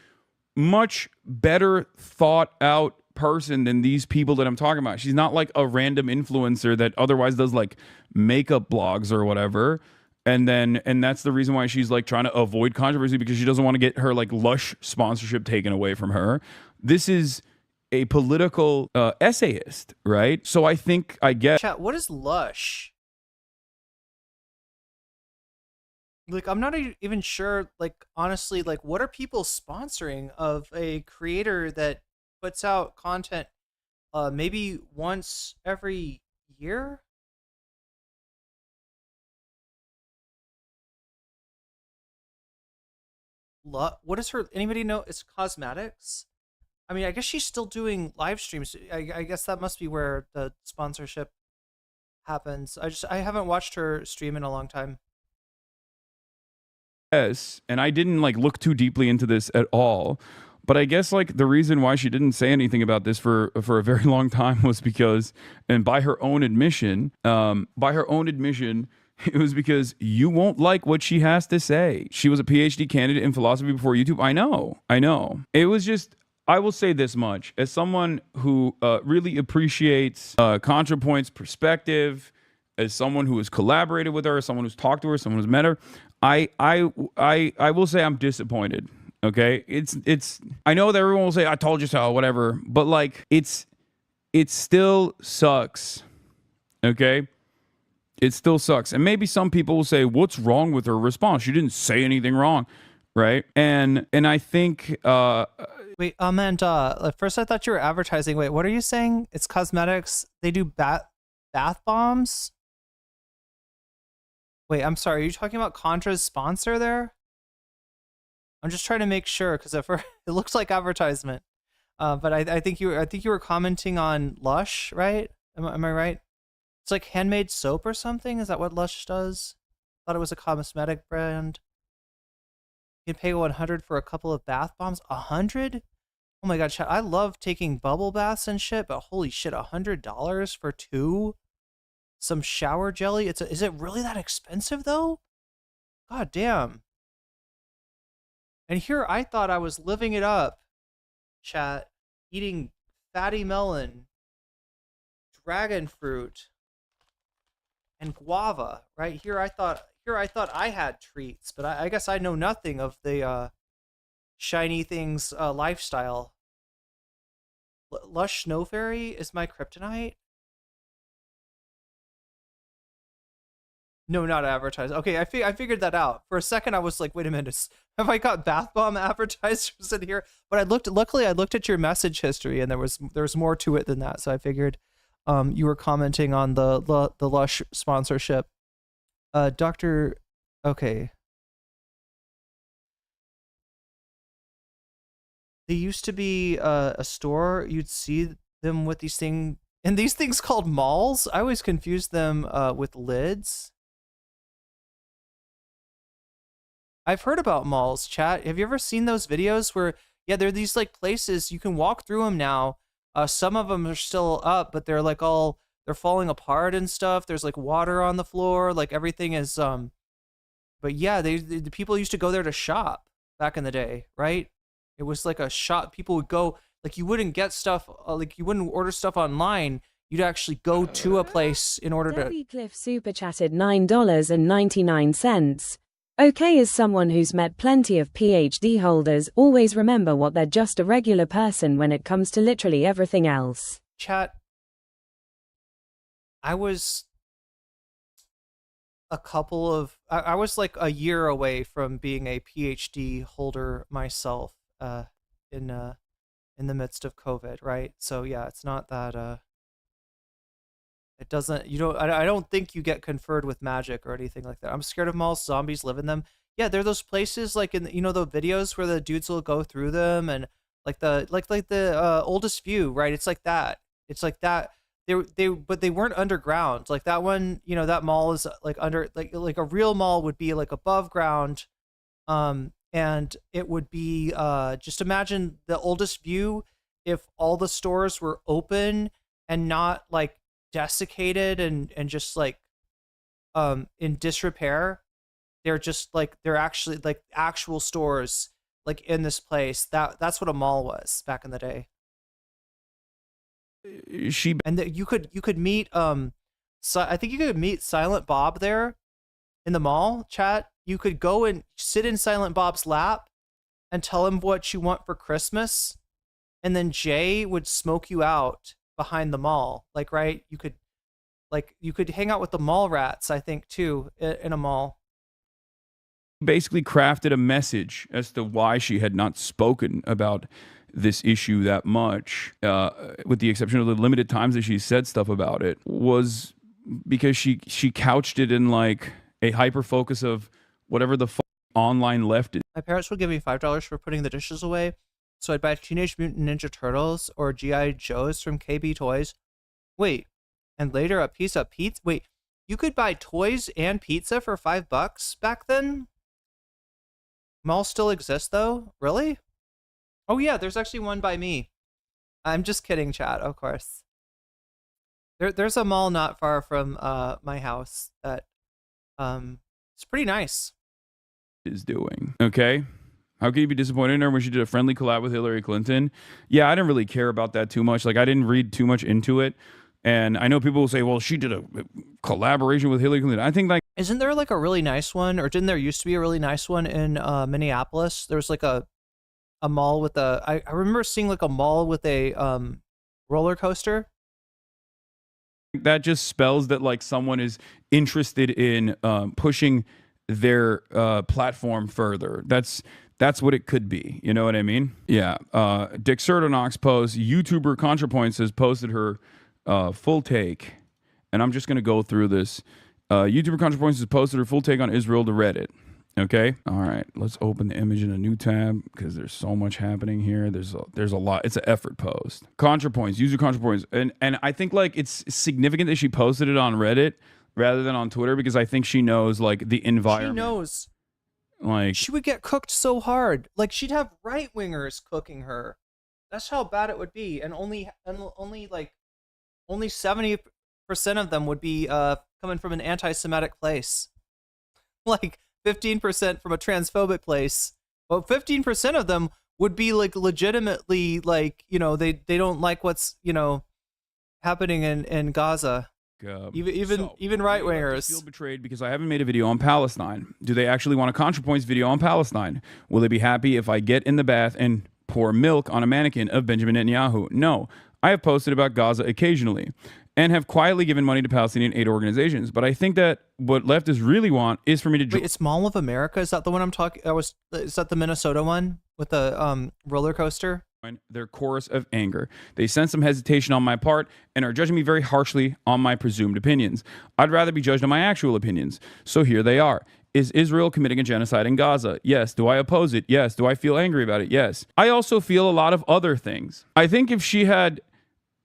much better thought out person than these people that I'm talking about. She's not like a random influencer that otherwise does like makeup blogs or whatever. And that's the reason why she's like trying to avoid controversy, because she doesn't want to get her like Lush sponsorship taken away from her. This is a political essayist, right? So I think I get. Chat, what is Lush? Like, I'm not even sure, like, honestly, like, what are people sponsoring of a creator that puts out content maybe once every year? What is her, anybody know? It's cosmetics? I mean, I guess she's still doing live streams. I guess that must be where the sponsorship happens. I haven't watched her stream in a long time. Yes, and I didn't like look too deeply into this at all. But I guess like the reason why she didn't say anything about this for a very long time was because, and by her own admission, it was because you won't like what she has to say. She was a PhD candidate in philosophy before YouTube. I know. It was just, I will say this much. As someone who really appreciates Contrapoints' perspective, as someone who has collaborated with her, as someone who's talked to her, someone who's met her, I will say I'm disappointed. Okay, it's. I know that everyone will say I told you so, whatever, but like it still sucks. Okay, it still sucks, and maybe some people will say, "What's wrong with her response? She didn't say anything wrong." Right, and I think wait, Amanda, at first I thought you were advertising. Wait, what are you saying? It's cosmetics. They do bath bombs. Wait, I'm sorry. Are you talking about Contra's sponsor there? I'm just trying to make sure because it looks like advertisement. But I think you were commenting on Lush, right? Am I right? It's like handmade soap or something. Is that what Lush does? Thought it was a cosmetic brand. You can pay $100 for a couple of bath bombs. $100? Oh my god, chat! I love taking bubble baths and shit, but holy shit, $100 for 2? Some shower jelly. Is it really that expensive though? God damn. And here I thought I was living it up, chat, eating fatty melon, dragon fruit, and guava. Right here I thought I had treats, but I guess I know nothing of the shiny things lifestyle. Lush Snow Fairy is my kryptonite. No, not advertised. Okay, I figured that out. For a second, I was like, wait a minute, have I got bath bomb advertisers in here? But luckily I looked at your message history, and there was more to it than that. So I figured you were commenting on the Lush sponsorship. Okay. They used to be a store. You'd see them with these things called malls. I always confused them with lids. I've heard about malls, chat. Have you ever seen those videos where, yeah, there are these like places you can walk through them now. Some of them are still up, but they're like they're falling apart and stuff. There's like water on the floor, like everything is but yeah, the people used to go there to shop back in the day, right? It was like a shop. People would go, like you wouldn't get stuff, like you wouldn't order stuff online. You'd actually go to a place in order to. Debbie Cliff super chatted $9.99. Okay, as someone who's met plenty of PhD holders, always remember what they're just a regular person when it comes to literally everything else. Chat. I was I was like a year away from being a PhD holder myself in the midst of COVID, right? So yeah, it's not that it doesn't, I don't think you get conferred with magic or anything like that. I'm scared of malls. Zombies live in them. Yeah, there are those places like in the videos where the dudes will go through them and like the oldest view, right? It's like that. It's like that. But they weren't underground. Like that one, that mall is like under like a real mall would be like above ground. And it would be just imagine the oldest view if all the stores were open and not like desiccated and just like in disrepair. They're just like they're actually like actual stores like in this place. That's what a mall was back in the day. You could meet so I think you could meet Silent Bob there in the mall, chat. You could go and sit in Silent Bob's lap and tell him what you want for Christmas, and then Jay would smoke you out behind the mall. Like, right? You could hang out with the mall rats, I think, too, in a mall. Basically crafted a message as to why she had not spoken about this issue that much, with the exception of the limited times that she said stuff about it, was because she couched it in like a hyper focus of whatever the online left is. My parents would give me $5 for putting the dishes away, so I'd buy Teenage Mutant Ninja Turtles or G.I. Joes from KB Toys. Wait, and later a piece of pizza? Wait, you could buy toys and pizza for $5 back then? Malls still exist, though? Really? Oh, yeah, there's actually one by me. I'm just kidding, chat, of course. There's a mall not far from my house that it's pretty nice. Is doing. Okay? How can you be disappointed in her when she did a friendly collab with Hillary Clinton? Yeah, I didn't really care about that too much. Like, I didn't read too much into it. And I know people will say, well, she did a collaboration with Hillary Clinton. I think, like, isn't there like a really nice one, or didn't there used to be a really nice one in Minneapolis? There was like a mall with I remember seeing like a mall with a roller coaster. that just spells that like someone is interested in pushing their platform further. That's what it could be. You know what I mean? Yeah. Dick Sertonox posts, YouTuber Contrapoints has posted her full take, and I'm just going to go through this. YouTuber Contrapoints has posted her full take on Israel to Reddit. Okay. All right. Let's open the image in a new tab because there's so much happening here. There's a lot. It's an effort post. Contrapoints, user Contrapoints. And I think like it's significant that she posted it on Reddit rather than on Twitter because I think she knows like the environment. She knows. Like she would get cooked so hard. Like she'd have right wingers cooking her. That's how bad it would be. And only 70% of them would be coming from an anti-Semitic place. Like 15% from a transphobic place. Well, 15% of them would be like legitimately like, you know, they don't like what's, you know, happening in Gaza. Even right wingers feel betrayed because I haven't made a video on Palestine. Do they actually want a ContraPoints video on Palestine? Will they be happy if I get in the bath and pour milk on a mannequin of Benjamin Netanyahu? No. I have posted about Gaza occasionally and have quietly given money to Palestinian aid organizations. But I think that what leftists really want is for me to... Wait, it's Mall of America? Is that the one I'm talking... Is that the Minnesota one with the roller coaster? Their chorus of anger. They sense some hesitation on my part and are judging me very harshly on my presumed opinions. I'd rather be judged on my actual opinions. So here they are. Is Israel committing a genocide in Gaza? Yes. Do I oppose it? Yes. Do I feel angry about it? Yes. I also feel a lot of other things. I think if she had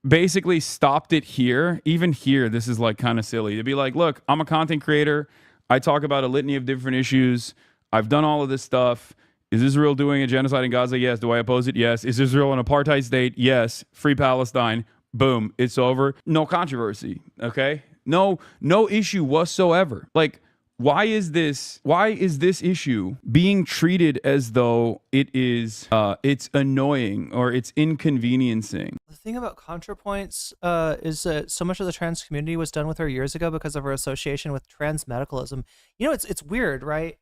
basically stopped it here, even here, this is like kind of silly to be like, look, I'm a content creator. I talk about a litany of different issues. I've done all of this stuff. Is Israel doing a genocide in Gaza? Yes. Do I oppose it? Yes. Is Israel an apartheid state? Yes. Free Palestine. Boom. It's over. No controversy. Okay. No issue whatsoever. Like, why is this issue being treated as though it is it's annoying or it's inconveniencing? The thing about ContraPoints is that so much of the trans community was done with her years ago because of her association with trans medicalism. You know, it's weird, right?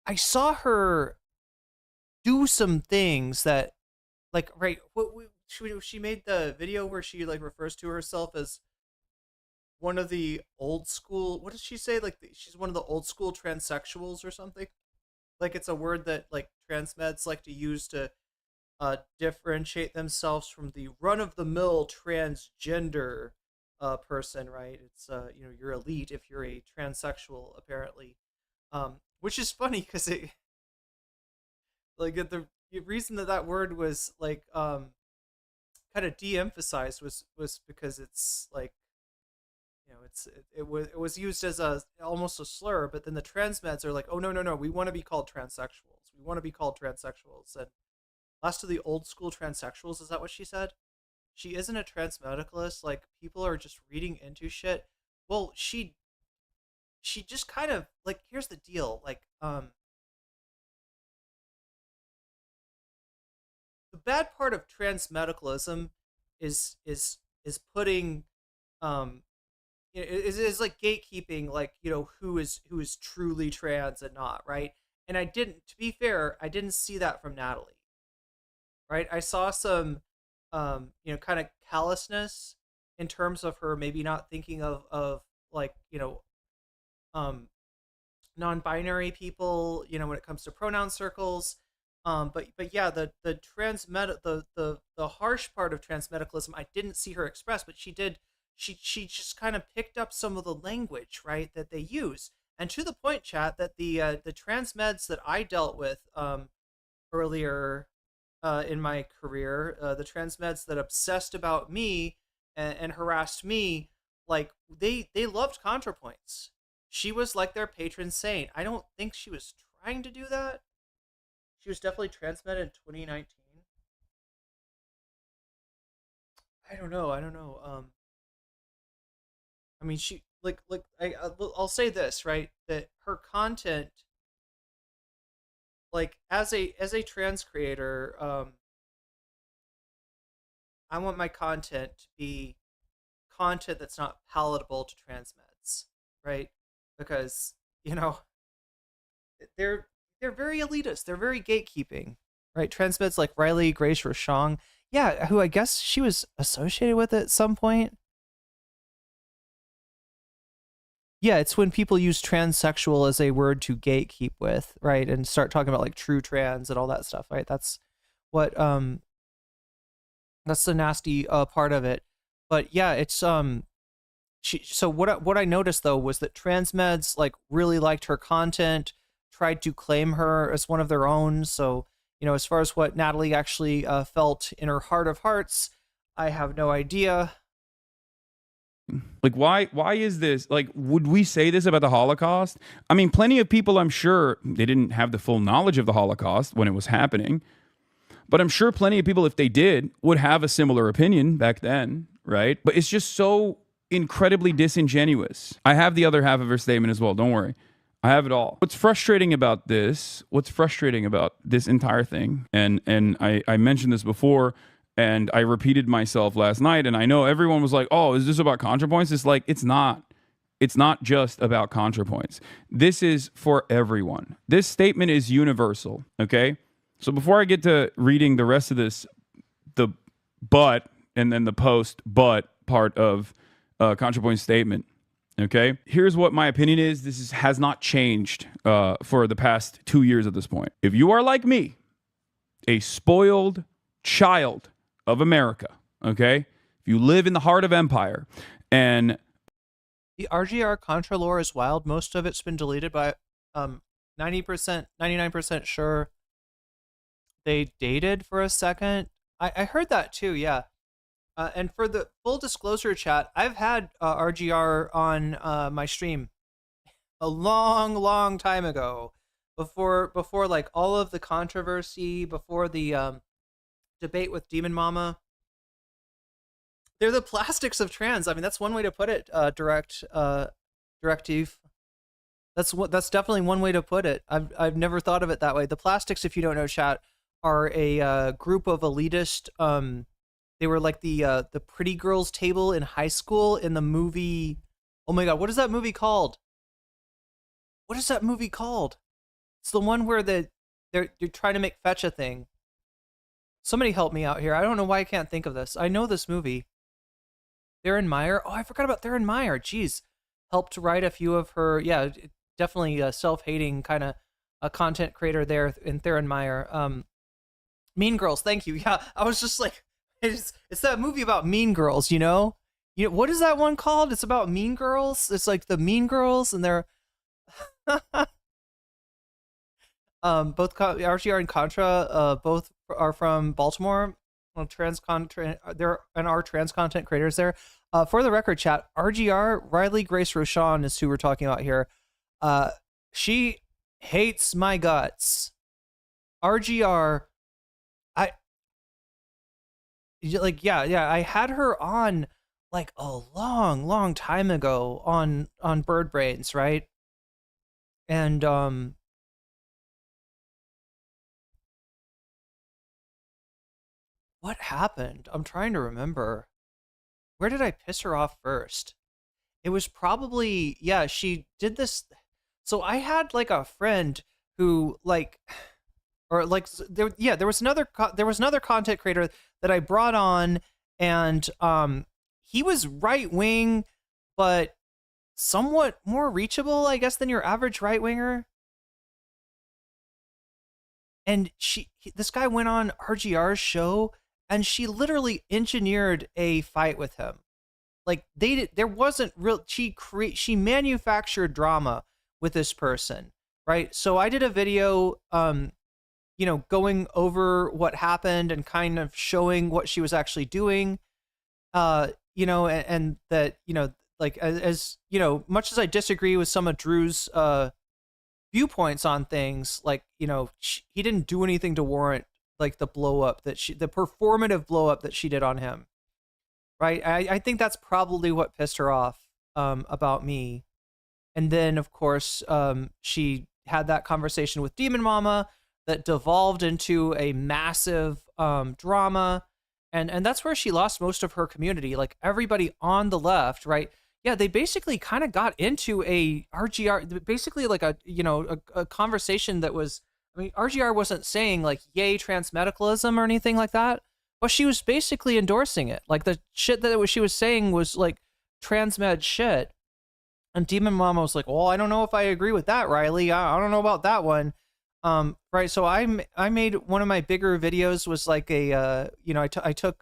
I saw her do some things that, like, right, she made the video where she like refers to herself as one of the old school, what does she say? Like she's one of the old school transsexuals or something. Like it's a word that like trans meds like to use to differentiate themselves from the run-of-the-mill transgender person, right? It's you know, you're elite if you're a transsexual, apparently. Which is funny because it like the reason that word was like kind of de-emphasized was because it's like, you know, it was used as almost a slur, but then the trans meds are like, oh no, we want to be called transsexuals. We want to be called transsexuals. And last of the old school transsexuals, is that what she said? She isn't a trans medicalist. Like people are just reading into shit. Well, she just kind of like, here's the deal. Like the bad part of trans medicalism is putting is like gatekeeping, like, you know, who is truly trans and not, right? And I didn't, to be fair, I didn't see that from Natalie, right? I saw some, kind of callousness in terms of her maybe not thinking of like, non-binary people, when it comes to pronoun circles. But yeah, the harsh part of transmedicalism, I didn't see her express, but she did. She just kind of picked up some of the language, right, that they use. And to the point, chat, that the trans meds that I dealt with earlier in my career, the trans meds that obsessed about me and harassed me, like they loved ContraPoints. She was like their patron saint. I don't think she was trying to do that. She was definitely trans med in 2019. I don't know. I mean, she I'll say this, right? That her content, like as a trans creator, I want my content to be content that's not palatable to trans meds, right? Because they're very elitist, they're very gatekeeping, right? Trans meds like Riley Grace Rochon, yeah, who I guess she was associated with at some point. Yeah, it's when people use transsexual as a word to gatekeep with, right? And start talking about like true trans and all that stuff, right? That's what that's the nasty part of it. But yeah, it's so what I noticed though was that trans meds like really liked her content, tried to claim her as one of their own. So, as far as what Natalie actually felt in her heart of hearts, I have no idea. Like, why is this? Like, would we say this about the Holocaust? I mean, plenty of people, I'm sure, they didn't have the full knowledge of the Holocaust when it was happening. But I'm sure plenty of people, if they did, would have a similar opinion back then, right? But it's just so incredibly disingenuous. I have the other half of her statement as well. Don't worry. I have it all. What's frustrating about this entire thing, and I mentioned this before, and I repeated myself last night, and I know everyone was like, oh, is this about ContraPoints? It's like, it's not. It's not just about ContraPoints. This is for everyone. This statement is universal, okay? So before I get to reading the rest of this, the but, and then the post but part of ContraPoints statement, okay? Here's what my opinion is. Has not changed for the past 2 years at this point. If you are like me, a spoiled child of America, okay? If you live in the heart of empire, and the RGR Contra lore is wild. Most of it's been deleted, by 90%, 99% sure they dated for a second. I heard that too, yeah. And for the full disclosure, chat, I've had RGR on my stream a long time ago, before like all of the controversy, before the debate with Demon Mama. They're the plastics of trans. I mean, that's one way to put it. Directive. That's definitely one way to put it. I've never thought of it that way. The plastics, if you don't know, chat, are a group of elitist. They were like the pretty girls table in high school in the movie. Oh my god, what is that movie called? What is that movie called? It's the one where you're trying to make fetch a thing. Somebody help me out here. I don't know why I can't think of this. I know this movie. Theron Meyer. Oh, I forgot about Theron Meyer. Jeez. Helped write a few of her, yeah, definitely a self-hating kind of a content creator there in Theron Meyer. Mean Girls, thank you. Yeah, I was just like, it's that movie about mean girls, You know, what is that one called? It's about mean girls. It's like the Mean Girls, and they're both RGR and Contra, both are from Baltimore. There are trans content creators there. For the record, chat, RGR, Riley Grace Rochon is who we're talking about here. She hates my guts. RGR, I had her on like a long time ago on Bird Brains, right? And what happened? I'm trying to remember. Where did I piss her off first? It was probably, yeah, she did this. So I had like a friend who like, or like there was another content creator that I brought on, and he was right wing, but somewhat more reachable, I guess, than your average right winger. And this guy went on RGR's show, and she literally engineered a fight with him. Like there wasn't real. She manufactured drama with this person, right? So I did a video, going over what happened and kind of showing what she was actually doing, and that, like as much as I disagree with some of Drew's viewpoints on things, like, he didn't do anything to warrant like the performative blow up that she did on him. Right. I think that's probably what pissed her off about me. And then, of course, she had that conversation with Demon Mama that devolved into a massive drama. And that's where she lost most of her community. Like everybody on the left, right? Yeah, they basically kind of got into a RGR, basically like a conversation that was, RGR wasn't saying like, yay, trans medicalism or anything like that. But she was basically endorsing it. Like the shit that she was saying was like transmed shit. And Demon Mama was like, well, I don't know if I agree with that, Riley. I don't know about that one. Right. So I made one of my bigger videos was like I took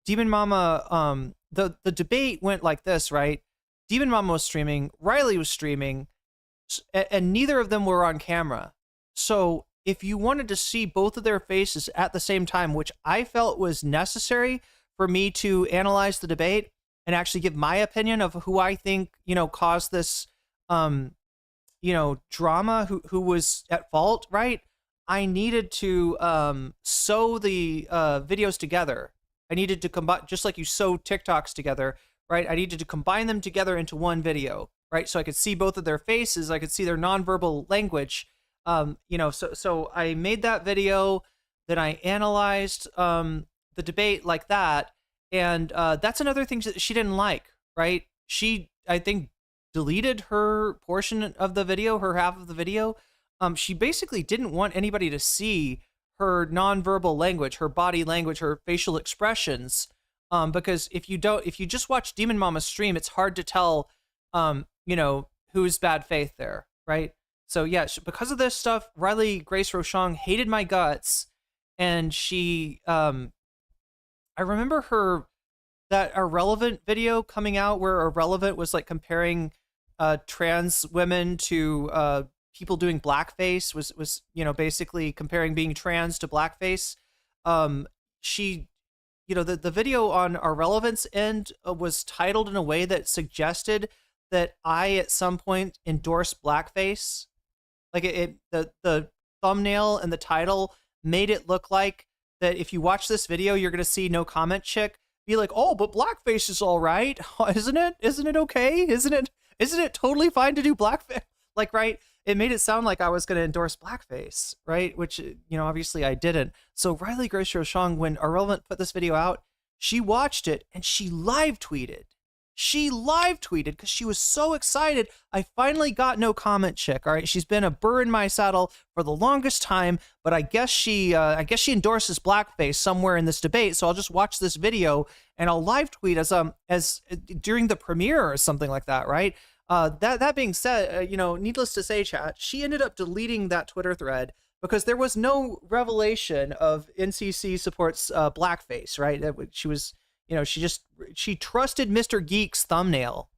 Demon Mama. The debate went like this, right? Demon Mama was streaming, Riley was streaming, and neither of them were on camera. So if you wanted to see both of their faces at the same time, which I felt was necessary for me to analyze the debate and actually give my opinion of who I think, caused this, drama, who was at fault, right? I needed to sew the videos together. I needed to combine, just like you sew TikToks together, right? I needed to combine them together into one video, right? So I could see both of their faces. I could see their nonverbal language. So I made that video, then I analyzed the debate like that. And that's another thing that she didn't like, right? She, I think, deleted her portion of the video, her half of the video. She basically didn't want anybody to see her nonverbal language, her body language, her facial expressions. Because if you just watch Demon Mama stream, it's hard to tell, who's bad faith there, right? So yeah, because of this stuff, Riley Grace Rochon hated my guts, and she, I remember that Irrelevant video coming out where Irrelevant was like comparing trans women to people doing blackface, was basically comparing being trans to blackface. She, the video on Irrelevant's end was titled in a way that suggested that I at some point endorsed blackface. Like the thumbnail and the title made it look like that if you watch this video, you're going to see nocommentchick be like, oh, but blackface is all right. Isn't it? Isn't it okay? Isn't it totally fine to do blackface? Like, right. It made it sound like I was going to endorse blackface, right? Which, obviously I didn't. So Riley Grace Rochon, when Irrelevant put this video out, she watched it and she live tweeted. She live tweeted because she was so excited. I finally got nocommentchick. All right, she's been a burr in my saddle for the longest time, but I guess she endorses blackface somewhere in this debate. So I'll just watch this video and I'll live tweet as during the premiere or something like that, right? That being said, needless to say, chat, she ended up deleting that Twitter thread because there was no revelation of NCC supports blackface, right? She was. She trusted Mr. Geek's thumbnail,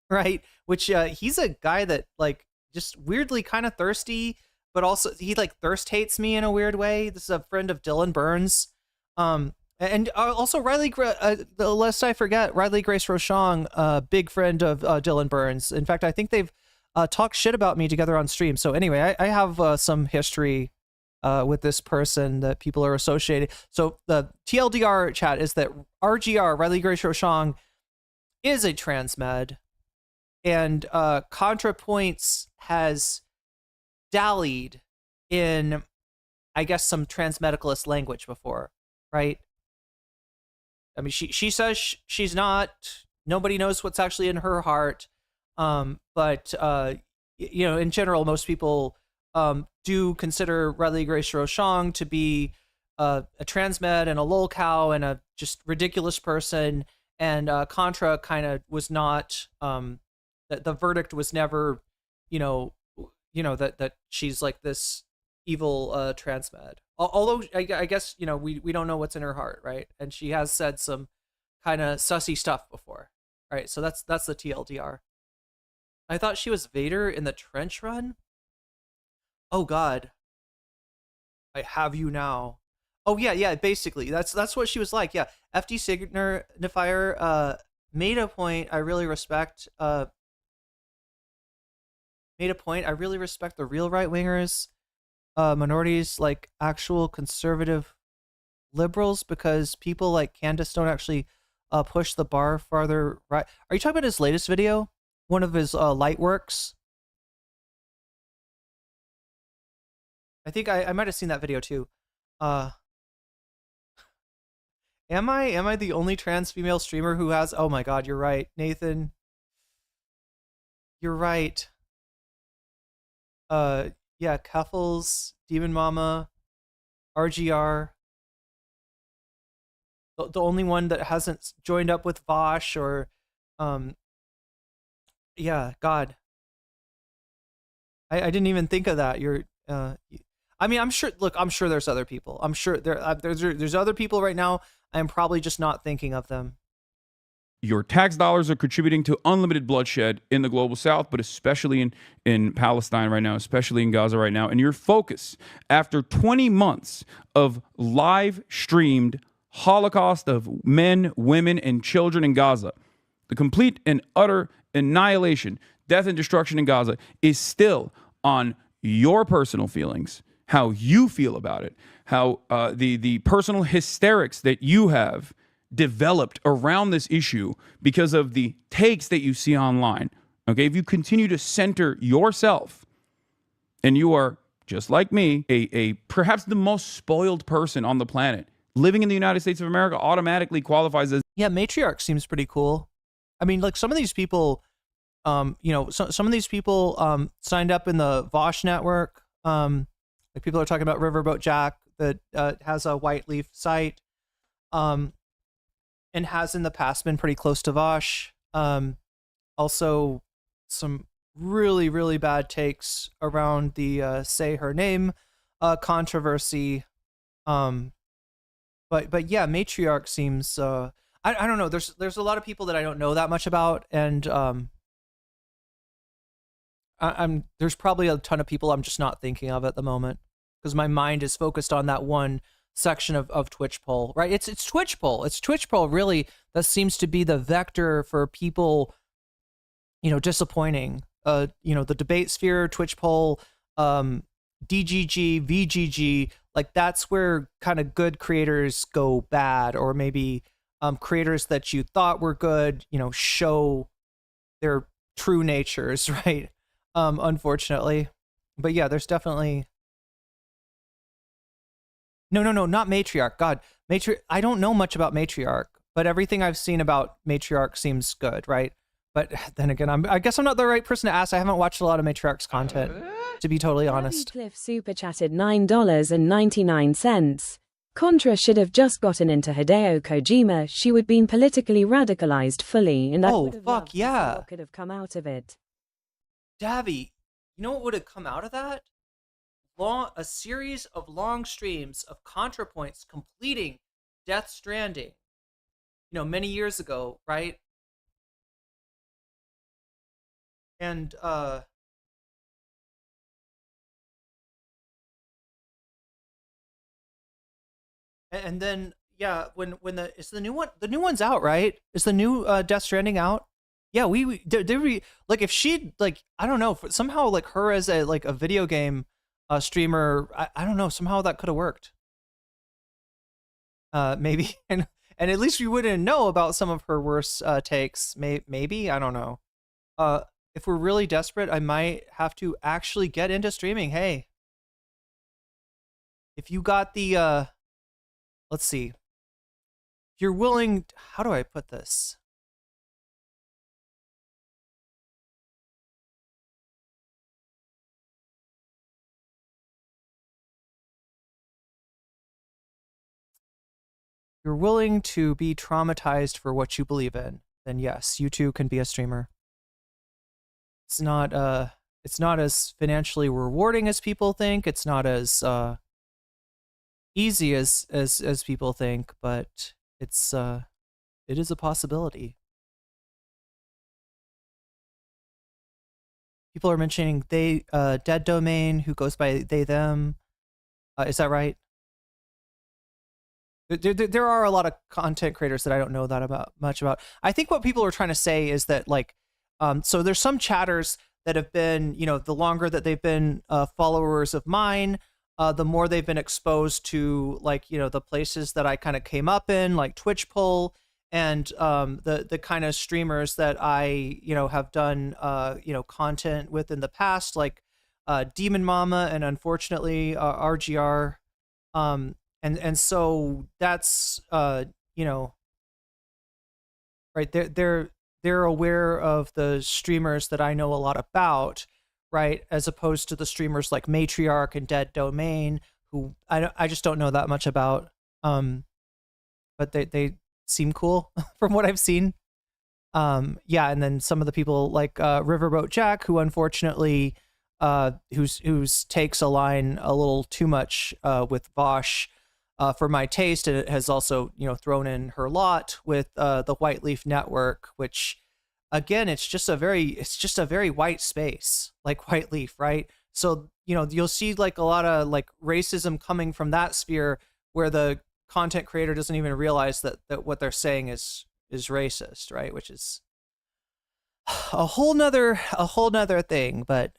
right? Which he's a guy that like just weirdly kind of thirsty, but also he like thirst hates me in a weird way. This is a friend of Dylan Burns. And also Riley, lest I forget, Riley Grace Rochon, big friend of Dylan Burns. In fact, I think they've talked shit about me together on stream. So anyway, I have some history with this person that people are associated. So the TLDR chat is that RGR, Riley Grace Rochon, is a transmed, and Contrapoints has dallied in, I guess, some transmedicalist language before, right? I mean, she says she's not. Nobody knows what's actually in her heart. But in general, most people do consider Riley Grace Rochon to be a transmed and a lolcow and a just ridiculous person. And Contra kind of was not. The verdict was never, that she's like this evil transmed. Although I guess we don't know what's in her heart, right? And she has said some kind of sussy stuff before, right? So that's the TLDR. I thought she was Vader in the trench run. Oh God, I have you now. Oh yeah, basically that's what she was like. Yeah, FD Signifier made a point I really respect. Made a point I really respect the real right wingers, minorities, like actual conservative liberals, because people like Candace don't actually push the bar farther right. Are you talking about his latest video? One of his light works? I think I might have seen that video too. Am I the only trans female streamer who has? Oh my God, you're right, Nathan. You're right. Yeah, Keffels, Demon Mama, RGR. The only one that hasn't joined up with Vosh or, yeah, God. I didn't even think of that. I mean, I'm sure. Look, I'm sure there's other people. I'm sure there's other people right now. I'm probably just not thinking of them. Your tax dollars are contributing to unlimited bloodshed in the global south, but especially in Palestine right now, especially in Gaza right now. And your focus, after 20 months of live streamed holocaust of men, women, and children in Gaza, the complete and utter annihilation, death and destruction in Gaza is still on your personal feelings, how you feel about it, how the personal hysterics that you have developed around this issue because of the takes that you see online. Okay, if you continue to center yourself, and you are just like me, a perhaps the most spoiled person on the planet, living in the United States of America automatically qualifies as. Yeah, Matriarch seems pretty cool. I mean, like some of these people, some of these people signed up in the Vosh network. Like people are talking about Riverboat Jack that has a White Leaf site. And has in the past been pretty close to Vosh. Also, some really, really bad takes around the say her name controversy. But yeah, Matriarch seems. I don't know. There's a lot of people that I don't know that much about, and there's probably a ton of people I'm just not thinking of at the moment because my mind is focused on that one section of Twitch poll, right? It's Twitch poll. It's Twitch poll really that seems to be the vector for people, disappointing. The debate sphere, Twitch poll, DGG, VGG, like that's where kind of good creators go bad, or maybe creators that you thought were good, show their true natures, right? Unfortunately. But yeah, there's definitely. No, not Matriarch. God, I don't know much about Matriarch, but everything I've seen about Matriarch seems good, right? But then again, I guess I'm not the right person to ask. I haven't watched a lot of Matriarch's content, to be totally honest. Cliff super chatted $9.99. Contra should have just gotten into Hideo Kojima. She would been politically radicalized fully, and I would have loved to see what could have come out of it. Davy, you know what would have come out of that? A series of long streams of Contrapoints completing Death Stranding, many years ago, right? And and then yeah, when it's the new one's out, right? Is the new Death Stranding out? Yeah, we like if she like I don't know somehow like her as a video game streamer, I don't know, somehow that could have worked. Maybe, and at least we wouldn't know about some of her worst takes. Maybe, I don't know. If we're really desperate, I might have to actually get into streaming. Hey, if you got the, let's see, if you're willing, how do I put this? you're willing to be traumatized for what you believe in, then yes, you too can be a streamer. It's not as financially rewarding as people think. It's not as easy as people think, but it is a possibility. People are mentioning dead domain who goes by they them. Is that right? There are a lot of content creators that I don't know that much about. I think what people are trying to say is that, like, so there's some chatters that have been, the longer that they've been followers of mine, the more they've been exposed to, like, the places that I kind of came up in, like Twitch Pull, and the kind of streamers that I, have done, content with in the past, like Demon Mama and unfortunately RGR. And so that's, right, they're aware of the streamers that I know a lot about, right, as opposed to the streamers like Matriarch and Dead Domain, who I just don't know that much about, but they seem cool from what I've seen. Yeah, and then some of the people like Riverboat Jack, who unfortunately whose takes align a little too much with Vosh for my taste, and it has also thrown in her lot with the White Leaf Network, which again it's just a very white space, like White Leaf, right? So you'll see like a lot of like racism coming from that sphere, where the content creator doesn't even realize that what they're saying is racist, right? Which is a whole nother thing. But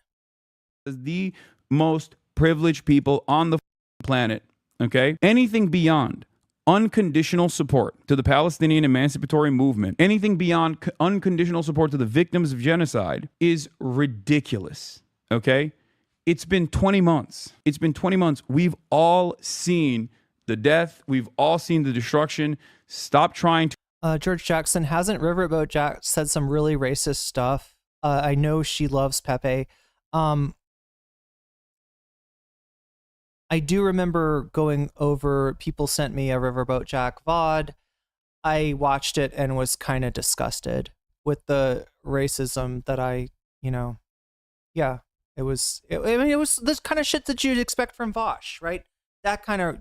the most privileged people on the planet, okay? Anything beyond unconditional support to the Palestinian emancipatory movement, anything beyond unconditional support to the victims of genocide is ridiculous, okay? It's been 20 months. It's been 20 months. We've all seen the death. We've all seen the destruction. Stop trying to... George Jackson, hasn't Riverboat Jack said some really racist stuff? I know she loves Pepe. I do remember going over, people sent me a Riverboat Jack VOD. I watched it and was kind of disgusted with the racism that yeah, it was this kind of shit that you'd expect from Vosh, right? That kind of,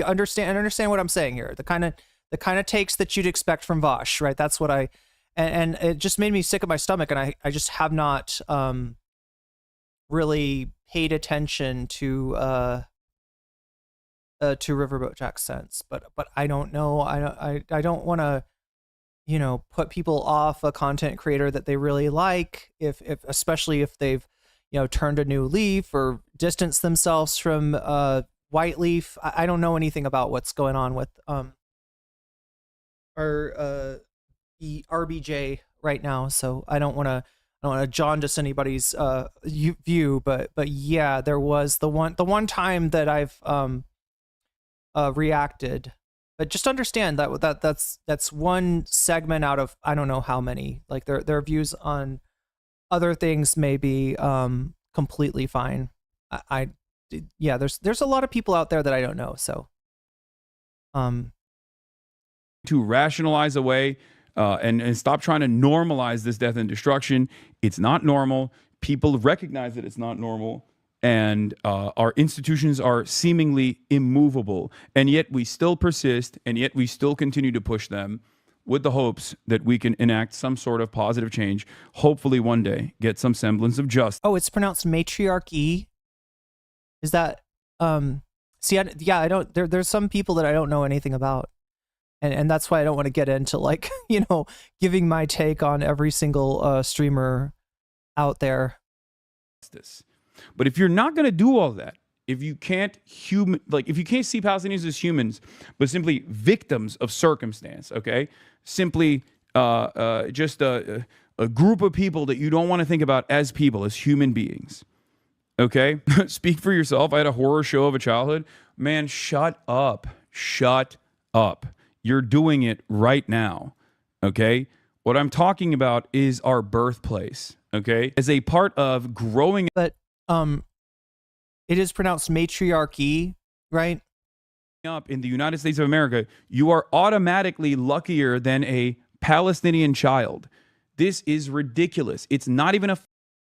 understand what I'm saying here. The kind of takes that you'd expect from Vosh, right? That's what and it just made me sick at my stomach, and I just have not really paid attention to Riverboat Jack's sense, but I don't know. I don't want to, put people off a content creator that they really like, if especially if they've, turned a new leaf or distanced themselves from White Leaf. I don't know anything about what's going on with the RBJ right now, so I don't want to jaundice anybody's view, but yeah, there was the one time that I've reacted, but just understand that's one segment out of I don't know how many. Like their views on other things may be completely fine. Yeah, there's a lot of people out there that I don't know, so to rationalize away and stop trying to normalize this death and destruction. It's not normal. People recognize that it's not normal. And our institutions are seemingly immovable, and yet we still persist, and yet we still continue to push them with the hopes that we can enact some sort of positive change, hopefully one day get some semblance of justice. Oh, it's pronounced matriarchy? Is that, see, I don't, there's some people that I don't know anything about, and that's why I don't want to get into, like, giving my take on every single streamer out there. But if you're not going to do all that, if you can't see Palestinians as humans, but simply victims of circumstance, okay, simply just a group of people that you don't want to think about as people, as human beings, okay? Speak for yourself. I had a horror show of a childhood. Man, shut up. Shut up. You're doing it right now, okay? What I'm talking about is our birthplace, okay? As a part of growing... But it is pronounced matriarchy, right? up in the United States of America, you are automatically luckier than a Palestinian child. This is ridiculous. It's not even a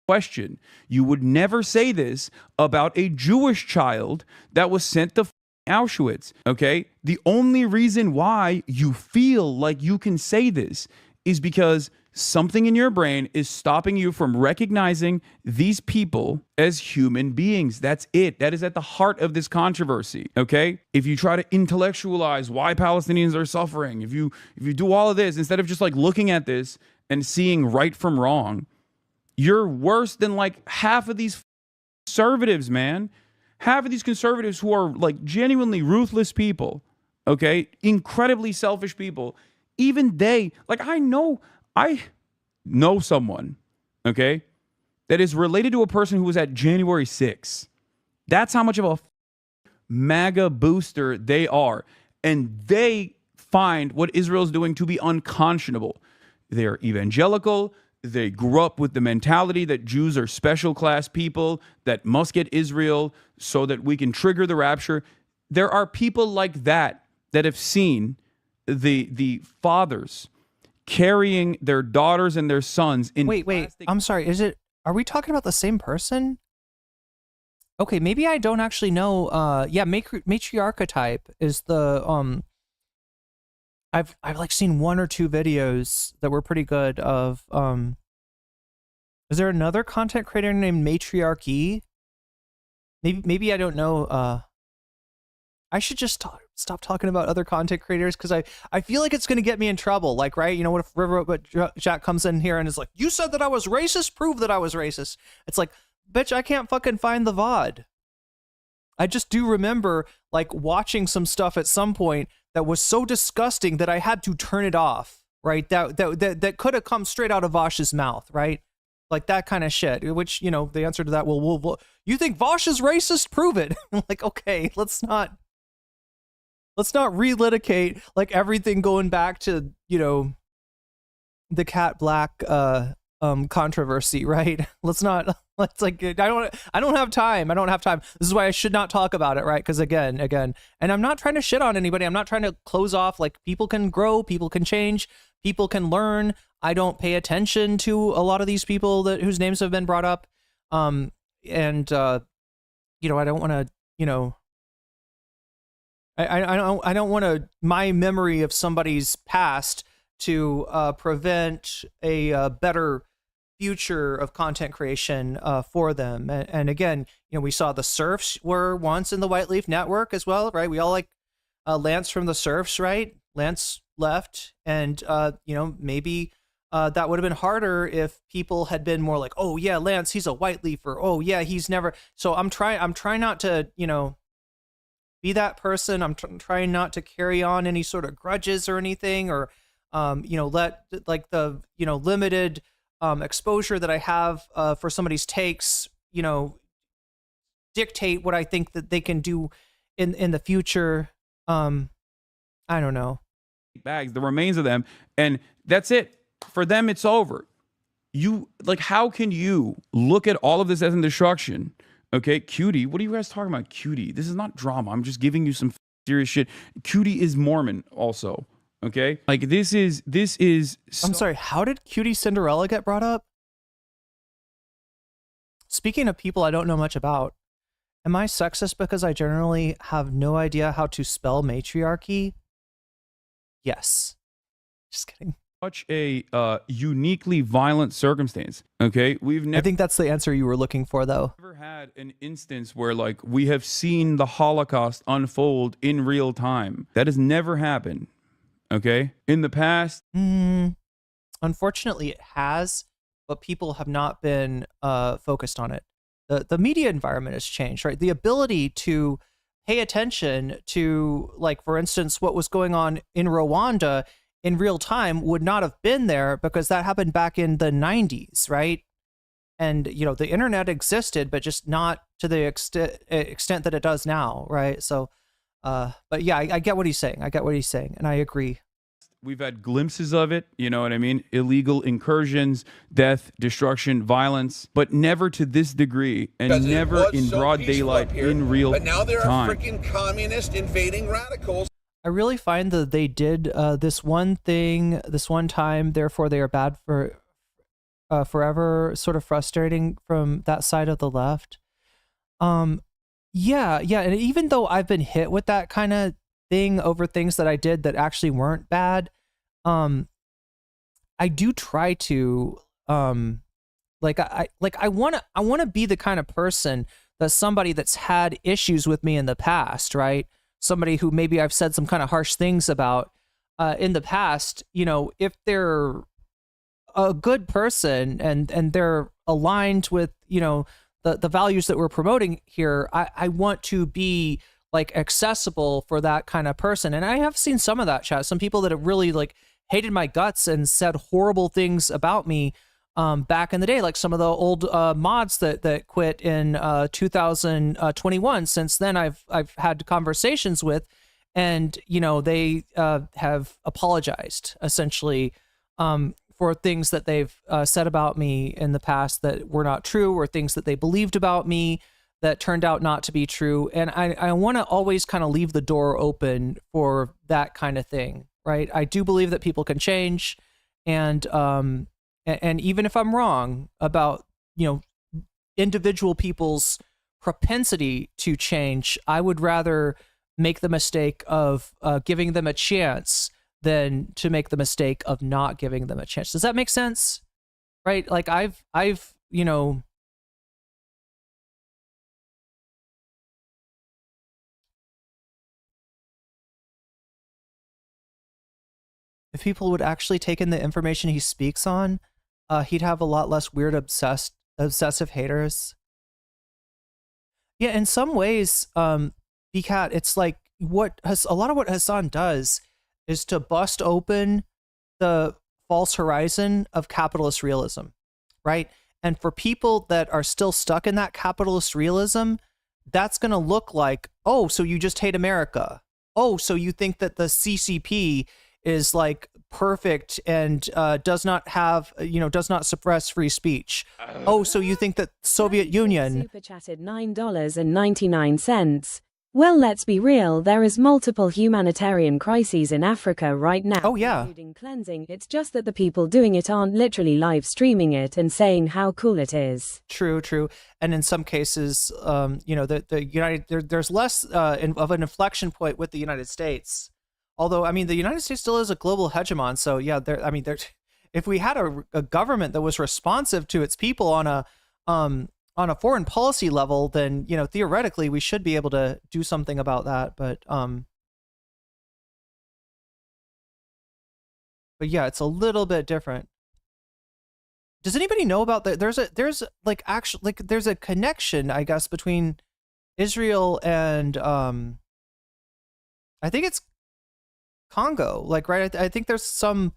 question. You would never say this about a Jewish child that was sent to Auschwitz, okay? The only reason why you feel like you can say this is because something in your brain is stopping you from recognizing these people as human beings. That's it. That is at the heart of this controversy, okay? If you try to intellectualize why Palestinians are suffering, if you do all of this, instead of just like looking at this and seeing right from wrong, you're worse than like half of these conservatives, man. Half of these conservatives who are like genuinely ruthless people, okay? Incredibly selfish people. Even they, like I know someone, okay, that is related to a person who was at January 6th. That's how much of a MAGA booster they are. And they find what Israel's doing to be unconscionable. They're evangelical. They grew up with the mentality that Jews are special class people that must get Israel so that we can trigger the rapture. There are people like that that have seen the fathers carrying their daughters and their sons in Wait, I'm sorry. Are we talking about the same person? Okay, maybe I don't actually know. Yeah, matriarchetype is the I've like seen one or two videos that were pretty good of is there another content creator named Matriarchy? Maybe I don't know. I should just stop talking about other content creators because I feel like it's going to get me in trouble. Like, right? You know, what if River Jack comes in here and is like, you said that I was racist? Prove that I was racist. It's like, bitch, I can't fucking find the VOD. I just do remember like watching some stuff at some point that was so disgusting that I had to turn it off, right? That could have come straight out of Vosh's mouth, right? Like that kind of shit, which, you know, the answer to that, well, you think Vosh is racist? Prove it. Like, okay, let's not relitigate like everything going back to, you know, the Cat Black controversy, right? Let's like, I don't have time. This is why I should not talk about it, right? Because again, and I'm not trying to shit on anybody. I'm not trying to close off. Like, people can grow, people can change, people can learn. I don't pay attention to a lot of these people whose names have been brought up. You know, I don't want to, you know, I don't want to, my memory of somebody's past to prevent a better future of content creation for them. And again, you know, we saw the Surfs were once in the White Leaf Network as well, right? We all like Lance from the Surfs, right? Lance left, and you know, maybe that would have been harder if people had been more like, oh yeah, Lance, he's a white leafer. Oh yeah, he's never. So I'm trying not to, you know, be that person. I'm trying not to carry on any sort of grudges or anything, or you know, let like the, you know, limited exposure that I have for somebody's takes, you know, dictate what I think that they can do in the future. I don't know. Bags, the remains of them, and that's it. For them, it's over. You, like, how can you look at all of this as a destruction? Okay, Cutie, what are you guys talking about? Cutie, this is not drama. I'm just giving you some serious shit. Cutie is Mormon also. Okay, like this is. I'm sorry. How did Cutie Cinderella get brought up? Speaking of people I don't know much about, am I sexist because I generally have no idea how to spell matriarchy? Yes. Just kidding. Such a uniquely violent circumstance. Okay, I think that's the answer you were looking for, though. Never had an instance where like we have seen the Holocaust unfold in real time. That has never happened. Okay, in the past. Unfortunately, it has, but people have not been focused on it. The media environment has changed, right? The ability to pay attention to, like, for instance, what was going on in Rwanda in real time would not have been there because that happened back in the 90s, right? And, you know, the internet existed, but just not to the extent that it does now, right? So, but yeah, I get what he's saying. And I agree. We've had glimpses of it, you know what I mean? Illegal incursions, death, destruction, violence, but never to this degree and never in broad daylight in real time. But now there are freaking communist invading radicals. I really find that they did this one thing, this one time, therefore they are bad for forever, sort of frustrating from that side of the left. Yeah, and even though I've been hit with that kind of thing over things that I did that actually weren't bad, I do try to I want to be the kind of person that somebody that's had issues with me in the past, right? Somebody who maybe I've said some kind of harsh things about in the past, you know, if they're a good person and they're aligned with, you know, the values that we're promoting here, I want to be like accessible for that kind of person. And I have seen some of that, chat. Some people that have really like hated my guts and said horrible things about me back in the day, like some of the old mods that quit in 2021. Since then, I've had conversations with, and you know, they have apologized essentially for things that they've said about me in the past that were not true, or things that they believed about me that turned out not to be true. And I want to always kind of leave the door open for that kind of thing, right? I do believe that people can change, and even if I'm wrong about, you know, individual people's propensity to change, I would rather make the mistake of giving them a chance than to make the mistake of not giving them a chance. Does that make sense? Right? Like I've, you know, if people would actually take in the information he speaks on, he'd have a lot less weird, obsessive haters. Yeah, in some ways, BCAT, it's like a lot of what Hassan does is to bust open the false horizon of capitalist realism, right? And for people that are still stuck in that capitalist realism, that's going to look like, oh, so you just hate America. Oh, so you think that the CCP is like perfect and does not have, you know, does not suppress free speech. Oh, so you think that Soviet Union super chatted $9.99. Well, let's be real, there is multiple humanitarian crises in Africa right now. Oh, yeah. Including cleansing. It's just that the people doing it aren't literally live streaming it and saying how cool it is. True. And in some cases, you know, the United, there's less of an inflection point with the United States. Although, I mean, the United States still is a global hegemon. So, yeah, if we had a government that was responsive to its people on a foreign policy level, then, you know, theoretically we should be able to do something about that. But yeah, it's a little bit different. Does anybody know about that? There's a connection, I guess, between Israel and I think it's Congo, like, right? I think there's some,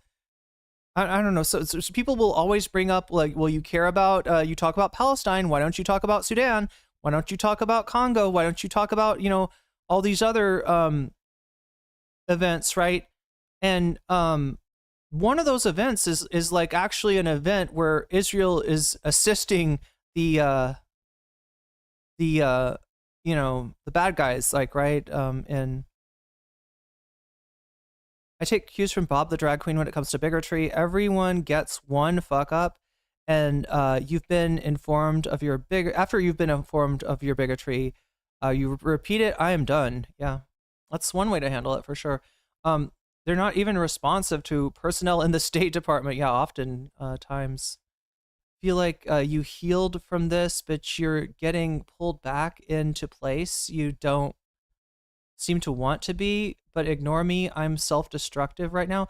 I don't know. So people will always bring up, like, well, you care about, you talk about Palestine. Why don't you talk about Sudan? Why don't you talk about Congo? Why don't you talk about, you know, all these other events, right? And one of those events is like actually an event where Israel is assisting the you know, the bad guys, like, right? And I take cues from Bob the Drag Queen when it comes to bigotry. Everyone gets one fuck up, and you've been informed of your after you've been informed of your bigotry, you repeat it. I am done. Yeah, that's one way to handle it for sure. They're not even responsive to personnel in the State Department. Yeah, often times. Feel like you healed from this, but you're getting pulled back into place. You don't seem to want to be, but ignore me. I'm self-destructive right now.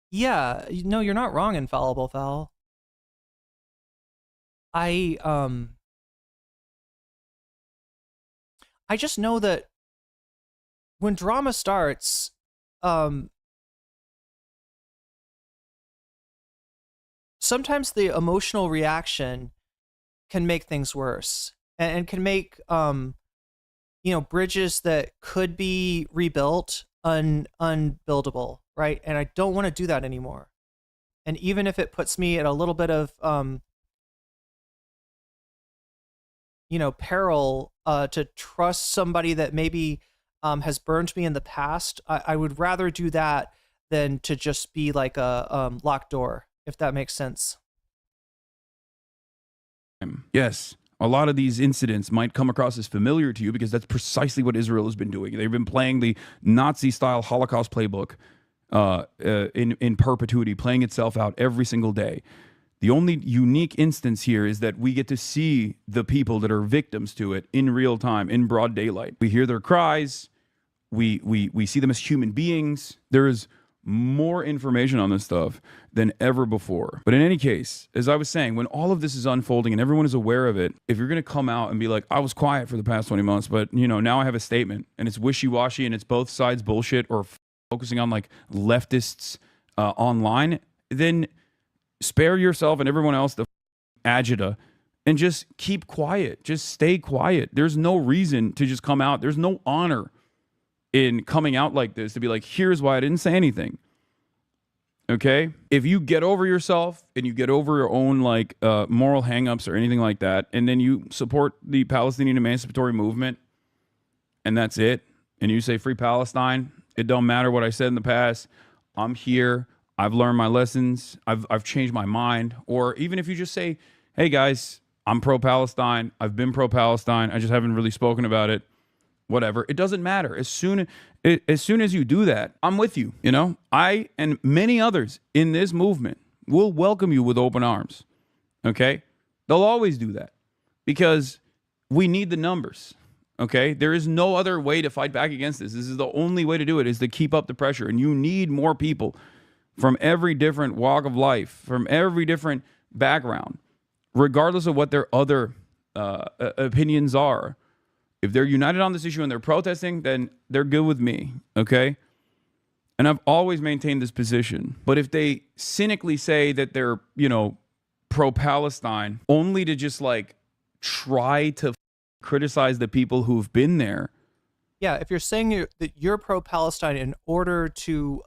Yeah, no, you're not wrong, Infallible Foul. I just know that when drama starts, sometimes the emotional reaction can make things worse and can make, you know, bridges that could be rebuilt unbuildable, right? And I don't want to do that anymore. And even if it puts me at a little bit of peril to trust somebody that maybe has burned me in the past, I would rather do that than to just be like a locked door, if that makes sense. Yes, a lot of these incidents might come across as familiar to you because that's precisely what Israel has been doing. They've been playing the Nazi-style Holocaust playbook in perpetuity, playing itself out every single day. The only unique instance here is that we get to see the people that are victims to it in real time, in broad daylight. We hear their cries. We see them as human beings. There is more information on this stuff than ever before. But in any case, as I was saying, when all of this is unfolding and everyone is aware of it, if you're going to come out and be like, I was quiet for the past 20 months, but now I have a statement and it's wishy-washy and it's both sides bullshit or focusing on like leftists online, then spare yourself and everyone else the agita and just keep quiet. Just stay quiet. There's no reason to just come out. There's no honor in coming out like this to be like, here's why I didn't say anything. Okay? If you get over yourself and you get over your own like moral hangups or anything like that, and then you support the Palestinian emancipatory movement, and that's it, and you say free Palestine, it don't matter what I said in the past, I'm here, I've learned my lessons, I've changed my mind. Or even if you just say, hey guys, I'm pro-Palestine, I've been pro-Palestine, I just haven't really spoken about it, whatever, it doesn't matter. As soon as you do that, I'm with you. I and many others in this movement will welcome you with open arms. Okay? They'll always do that because we need the numbers. Okay? There is no other way to fight back against this. This is the only way to do it, is to keep up the pressure. And you need more people from every different walk of life, from every different background, regardless of what their other opinions are. If they're united on this issue and they're protesting, then they're good with me, okay? And I've always maintained this position. But if they cynically say that they're, pro-Palestine only to just like try to criticize the people who've been there. Yeah, if you're saying that you're pro-Palestine in order to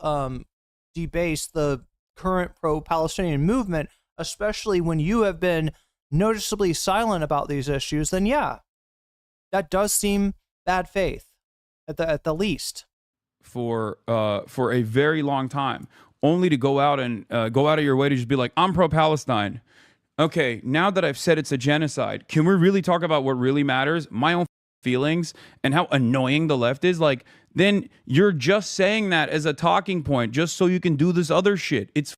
debase the current pro-Palestinian movement, especially when you have been noticeably silent about these issues, then yeah, that does seem bad faith, at the least. For a very long time, only to go out and go out of your way to just be like, I'm pro-Palestine. Okay, now that I've said it's a genocide, can we really talk about what really matters? My own feelings and how annoying the left is? Like, then you're just saying that as a talking point just so you can do this other shit. It's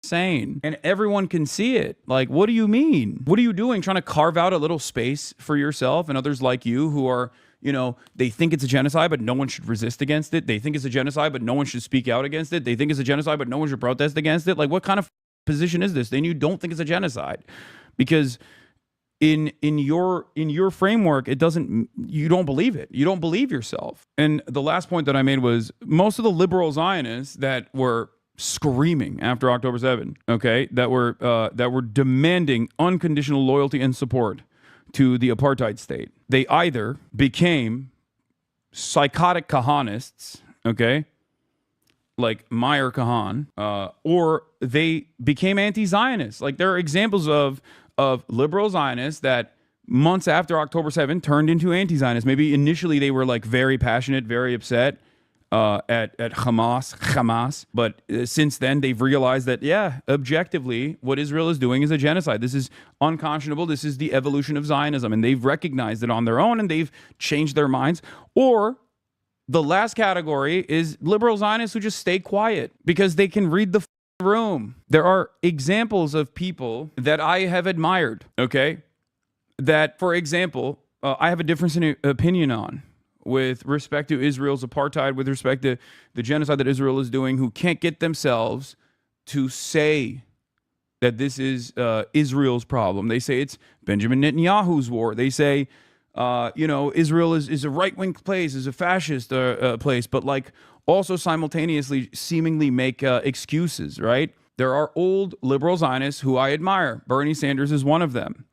insane. And everyone can see it. Like, what do you mean? What are you doing? Trying to carve out a little space for yourself and others like you who are, they think it's a genocide, but no one should resist against it. They think it's a genocide, but no one should speak out against it. They think it's a genocide, but no one should protest against it. Like, what kind of position is this? Then you don't think it's a genocide because in your framework, you don't believe it. You don't believe yourself. And the last point that I made was most of the liberal Zionists that were screaming after October 7, okay, that were demanding unconditional loyalty and support to the apartheid state. They either became psychotic Kahanists, okay, like Meyer Kahan, or they became anti-Zionists. Like, there are examples of liberal Zionists that months after October 7 turned into anti-Zionists. Maybe initially they were like very passionate, very upset at Hamas, but since then they've realized that, yeah, objectively, what Israel is doing is a genocide. This is unconscionable. This is the evolution of Zionism, and they've recognized it on their own, and they've changed their minds. Or the last category is liberal Zionists who just stay quiet because they can read the room. There are examples of people that I have admired, okay, that, for example, I have a difference in opinion on with respect to Israel's apartheid, with respect to the genocide that Israel is doing, who can't get themselves to say that this is Israel's problem. They say it's Benjamin Netanyahu's war. They say, Israel is a right-wing place, is a fascist place, but like also simultaneously seemingly make excuses, right? There are old liberal Zionists who I admire. Bernie Sanders is one of them.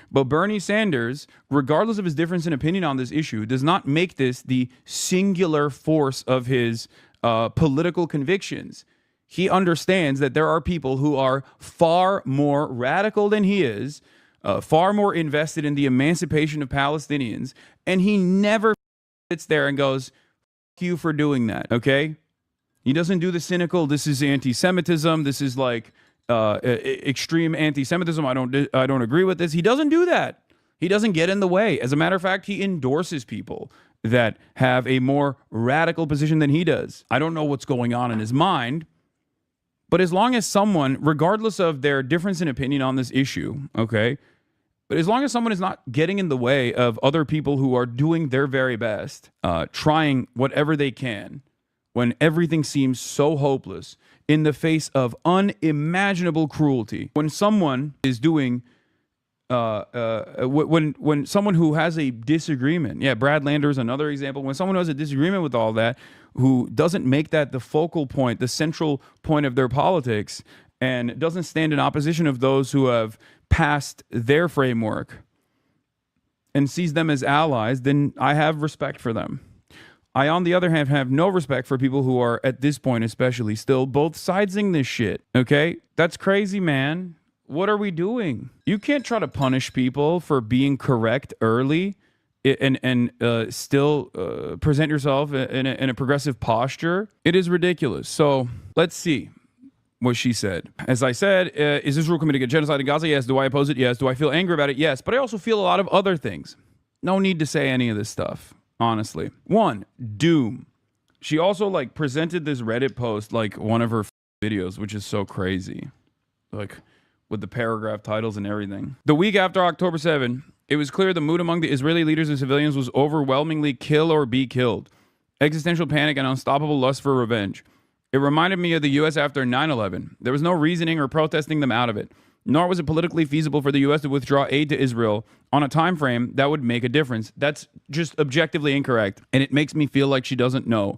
But Bernie Sanders, regardless of his difference in opinion on this issue, does not make this the singular force of his political convictions. He understands that there are people who are far more radical than he is, far more invested in the emancipation of Palestinians, and he never sits there and goes, "F you for doing that," okay? He doesn't do the cynical, this is anti-Semitism, this is like extreme anti-Semitism, I don't agree with this. He doesn't do that. He doesn't get in the way. As a matter of fact, he endorses people that have a more radical position than he does. I don't know what's going on in his mind, but as long as someone, regardless of their difference in opinion on this issue, okay, but as long as someone is not getting in the way of other people who are doing their very best, trying whatever they can, when everything seems so hopeless, in the face of unimaginable cruelty, when someone is doing, when someone who has a disagreement, yeah, Brad Lander is another example, when someone who has a disagreement with all that, who doesn't make that the focal point, the central point of their politics, and doesn't stand in opposition of those who have passed their framework and sees them as allies, then I have respect for them. I, on the other hand, have no respect for people who are, at this point especially, still both sidesing this shit, okay? That's crazy, man. What are we doing? You can't try to punish people for being correct early and still present yourself in a progressive posture. It is ridiculous. So let's see what she said. As I said, is Israel committing a genocide in Gaza? Yes. Do I oppose it? Yes. Do I feel angry about it? Yes. But I also feel a lot of other things. No need to say any of this stuff, honestly. One, doom. She also like presented this Reddit post like one of her videos, which is so crazy. Like with the paragraph titles and everything. The week after October 7, it was clear the mood among the Israeli leaders and civilians was overwhelmingly kill or be killed. Existential panic and unstoppable lust for revenge. It reminded me of the U.S. after 9/11. There was no reasoning or protesting them out of it. Nor was it politically feasible for the U.S. to withdraw aid to Israel on a time frame that would make a difference. That's just objectively incorrect. And it makes me feel like she doesn't know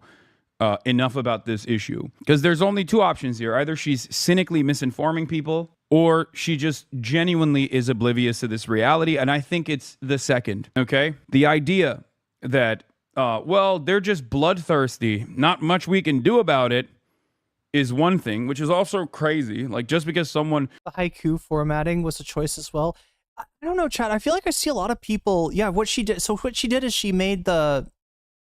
enough about this issue. Because there's only two options here. Either she's cynically misinforming people, or she just genuinely is oblivious to this reality. And I think it's the second, okay? The idea that, well, they're just bloodthirsty, not much we can do about it, is one thing, which is also crazy. Like, just because someone... The haiku formatting was a choice as well. I don't know, Chad. I feel like I see a lot of people... Yeah, what she did... So what she did is she made the...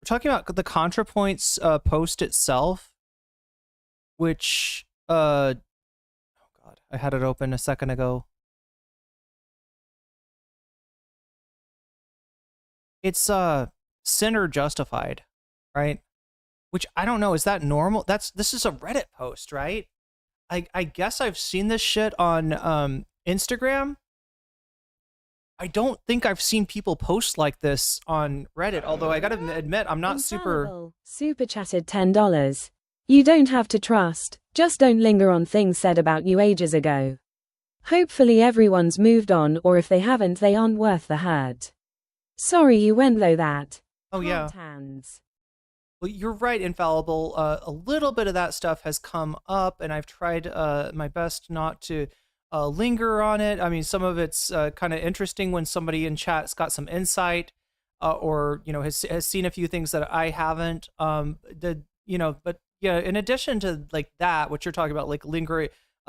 We're talking about the Contrapoints post itself, which... Oh, God. I had it open a second ago. It's sin or justified, right? Which I don't know, is that normal? This is a Reddit post, right? I guess I've seen this shit on Instagram. I don't think I've seen people post like this on Reddit, although I gotta admit, I'm not super chatted $10. You don't have to trust, just don't linger on things said about you ages ago. Hopefully everyone's moved on, or if they haven't, they aren't worth the hurt. Sorry you went though that. Oh yeah. Hands. Well, you're right, Infallible. A little bit of that stuff has come up, and I've tried my best not to linger on it. I mean, some of it's kind of interesting when somebody in chat's got some insight, or has seen a few things that I haven't. But yeah, in addition to like that, what you're talking about, like lingering,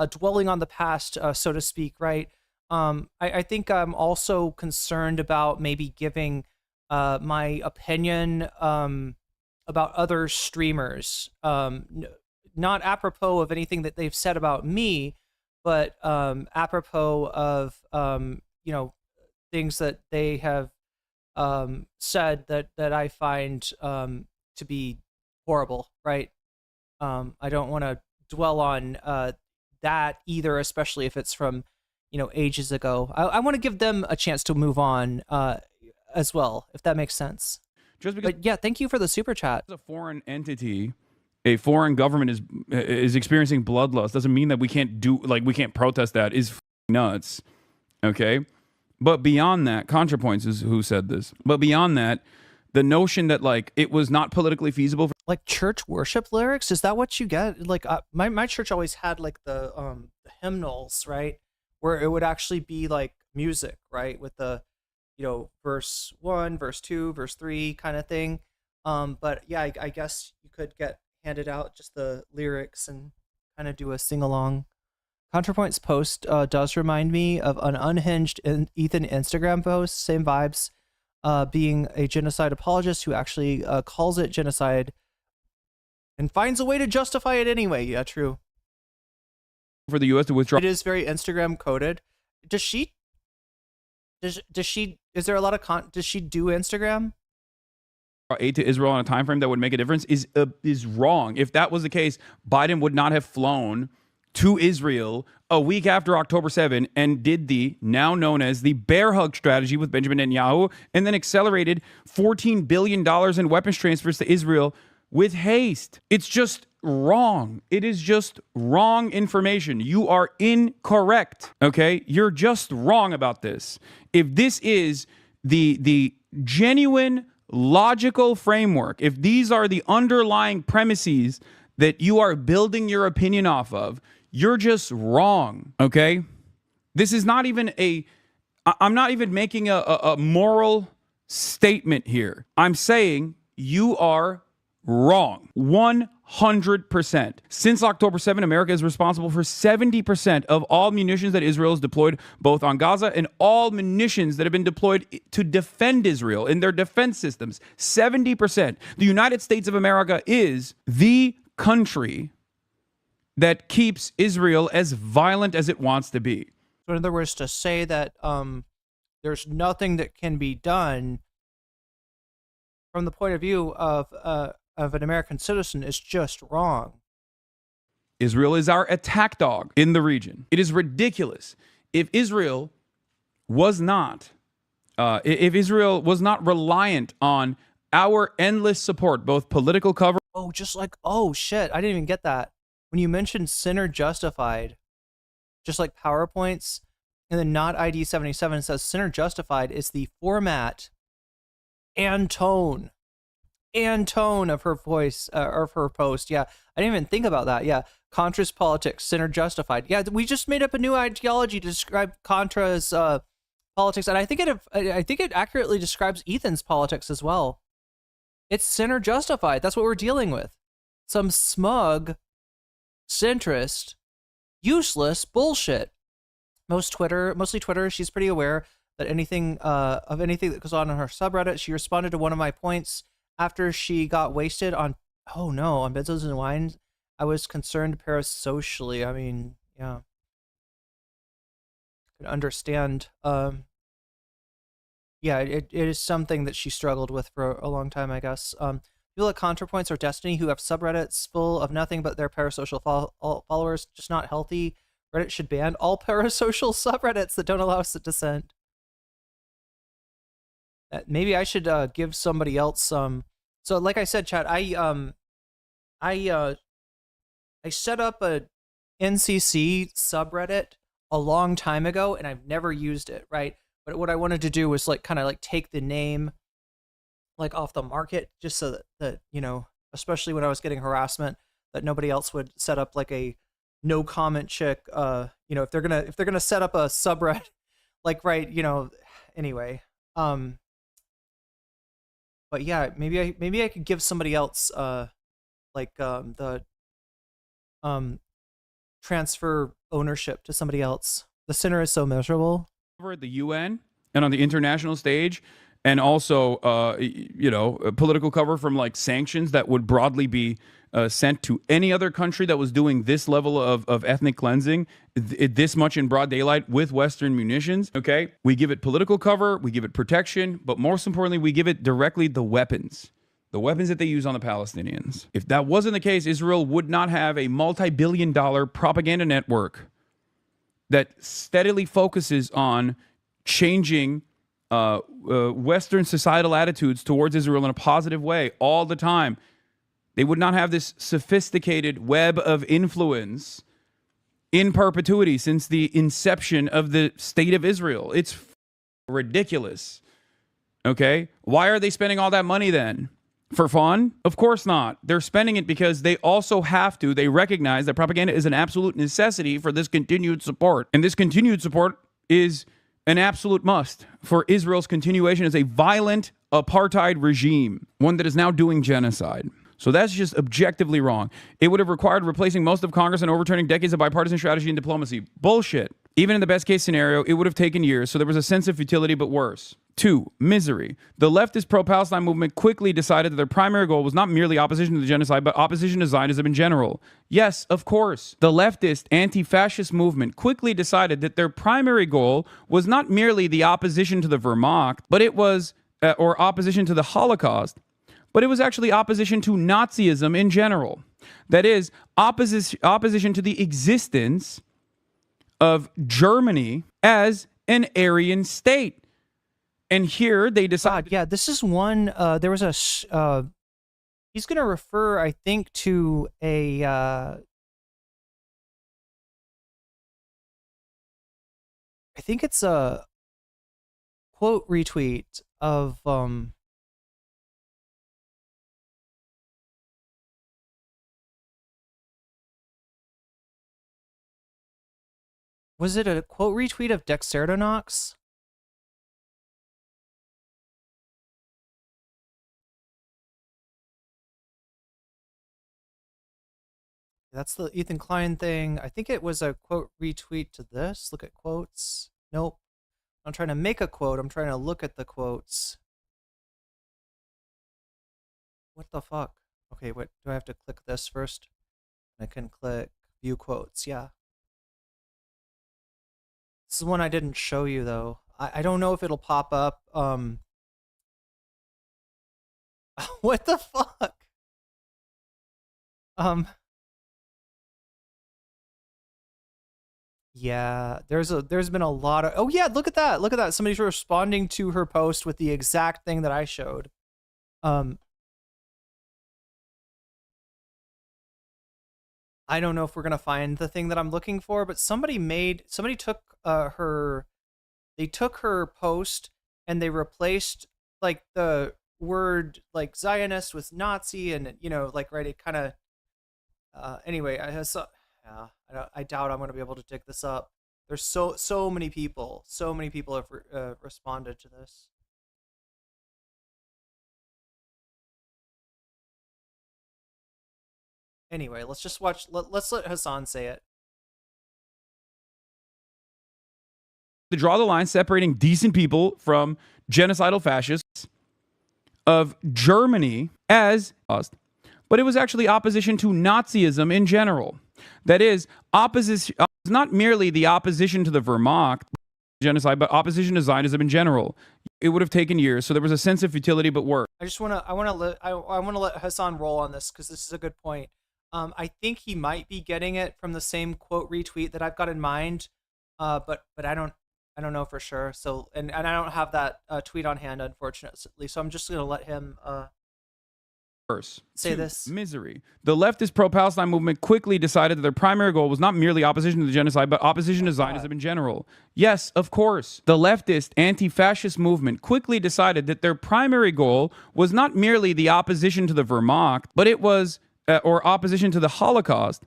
dwelling on the past, so to speak, right? I think I'm also concerned about maybe giving my opinion about other streamers, not apropos of anything that they've said about me, but apropos of things that they have said that I find to be horrible, right? I don't want to dwell on that either, especially if it's from ages ago. I want to give them a chance to move on as well, if that makes sense. Just because, but yeah, thank you for the super chat. A foreign entity, a foreign government is experiencing bloodlust doesn't mean that we can't protest that. Is nuts, okay? But beyond that, ContraPoints is who said this. But beyond that, the notion that like it was not politically feasible for like church worship lyrics, is that what you get? Like my church always had like the hymnals, right, where it would actually be like music, right, with the verse 1, verse 2, verse 3 kind of thing. But yeah, I guess you could get handed out just the lyrics and kind of do a sing-along. Contrapoints post does remind me of an unhinged Ethan Instagram post, same vibes, being a genocide apologist who actually calls it genocide and finds a way to justify it anyway. Yeah, true. For the U.S. to withdraw. It is very Instagram coded. Does she, is there a lot of does she do Instagram? Aid to Israel on a time frame that would make a difference is wrong. If that was the case, Biden would not have flown to Israel a week after October 7 and did the now known as the bear hug strategy with Benjamin Netanyahu, and then accelerated $14 billion in weapons transfers to Israel with haste. It's just wrong. It is just wrong information. You are incorrect. Okay? You're just wrong about this. If this is the genuine logical framework, if these are the underlying premises that you are building your opinion off of, you're just wrong, okay? This is not even I'm not even making a moral statement here. I'm saying you are wrong. 100%. Since October 7, America is responsible for 70% of all munitions that Israel has deployed both on Gaza and all munitions that have been deployed to defend Israel in their defense systems. 70%. The United States of America is the country that keeps Israel as violent as it wants to be. So in other words, to say that there's nothing that can be done from the point of view of an American citizen is just wrong. Israel is our attack dog in the region. It is ridiculous. If Israel was not reliant on our endless support, both political cover. Oh, just like, oh shit, I didn't even get that. When you mentioned Sinner Justified, just like PowerPoints, and then not ID 77 says Sinner Justified is the format and tone of her voice, or of her post. Yeah, I didn't even think about that. Yeah, Contra's politics, Sinner Justified. Yeah, we just made up a new ideology to describe Contra's politics, and I think it accurately describes Ethan's politics as well. It's Sinner Justified. That's what we're dealing with. Some smug, centrist, useless bullshit. Mostly Twitter. She's pretty aware that anything that goes on her subreddit. She responded to one of my points after she got wasted on benzos and wines. I was concerned parasocially. I mean, yeah, I can understand. Yeah, it is something that she struggled with for a long time, I guess. People at Contrapoints or Destiny who have subreddits full of nothing but their parasocial followers, just not healthy. Reddit should ban all parasocial subreddits that don't allow dissent. Maybe I should give somebody else some. So, like I said, chat, I set up a NCC subreddit a long time ago, and I've never used it, right? But what I wanted to do was kind of take the name off the market, just so that especially when I was getting harassment, that nobody else would set up a no comment chick. If they're gonna set up a subreddit, anyway. But yeah, maybe I could give somebody else the transfer ownership to somebody else. The sinner is so miserable. At the UN and on the international stage, and also political cover from sanctions that would broadly be sent to any other country that was doing this level of ethnic cleansing, this much in broad daylight with Western munitions. Okay, we give it political cover, we give it protection, but most importantly, we give it directly the weapons that they use on the Palestinians. If that wasn't the case, Israel would not have a multi-billion-dollar propaganda network that steadily focuses on changing Western societal attitudes towards Israel in a positive way all the time. They would not have this sophisticated web of influence in perpetuity since the inception of the state of Israel. It's ridiculous. Okay? Why are they spending all that money then? For fun? Of course not. They're spending it because they also have to. They recognize that propaganda is an absolute necessity for this continued support. And this continued support is an absolute must for Israel's continuation as a violent apartheid regime, one that is now doing genocide. So that's just objectively wrong. It would have required replacing most of Congress and overturning decades of bipartisan strategy and diplomacy. Bullshit. Even in the best case scenario, it would have taken years, so there was a sense of futility, but worse. 2. Misery. The leftist pro-Palestine movement quickly decided that their primary goal was not merely opposition to the genocide, but opposition to Zionism in general. Yes, of course. The leftist anti-fascist movement quickly decided that their primary goal was not merely the opposition to the Wehrmacht, but it was, or opposition to the Holocaust, but it was actually opposition to Nazism in general. That is, opposition to the existence of Germany as an Aryan state. And here they decided... Yeah, this is one, there was a... he's going to refer, I think, to a... I think it's a quote retweet of... Was it a quote retweet of Dexertonox? That's the Ethan Klein thing. I think it was a quote retweet to this. Look at quotes. Nope. I'm trying to make a quote. I'm trying to look at the quotes. What the fuck? Okay, wait. Do I have to click this first? I can click view quotes. Yeah. This is one I didn't show you, though. I don't know if it'll pop up. What the fuck? Yeah, there's been a lot of... Oh, yeah, look at that. Look at that. Somebody's responding to her post with the exact thing that I showed. I don't know if we're going to find the thing that I'm looking for, but somebody took they took her post and they replaced like the word like Zionist with Nazi, and you know, like, right, it kind of anyway, I doubt I'm going to be able to dig this up. There's so many people have responded to this. Anyway, let's just watch. Let's let Hassan say it. To draw the line separating decent people from genocidal fascists of Germany as, but it was actually opposition to Nazism in general. That is, opposition, not merely the opposition to the Wehrmacht genocide, but opposition to Zionism in general. It would have taken years, so there was a sense of futility, but worse. I want to let Hassan roll on this because this is a good point. I think he might be getting it from the same quote retweet that I've got in mind, but I don't know for sure. So and I don't have that tweet on hand, unfortunately. So I'm just gonna let him say this. Misery. The leftist pro-Palestine movement quickly decided that their primary goal was not merely opposition to the genocide, but opposition to Zionism in general. Yes, of course. The leftist anti-fascist movement quickly decided that their primary goal was not merely the opposition to the Wehrmacht, but it was or opposition to the Holocaust,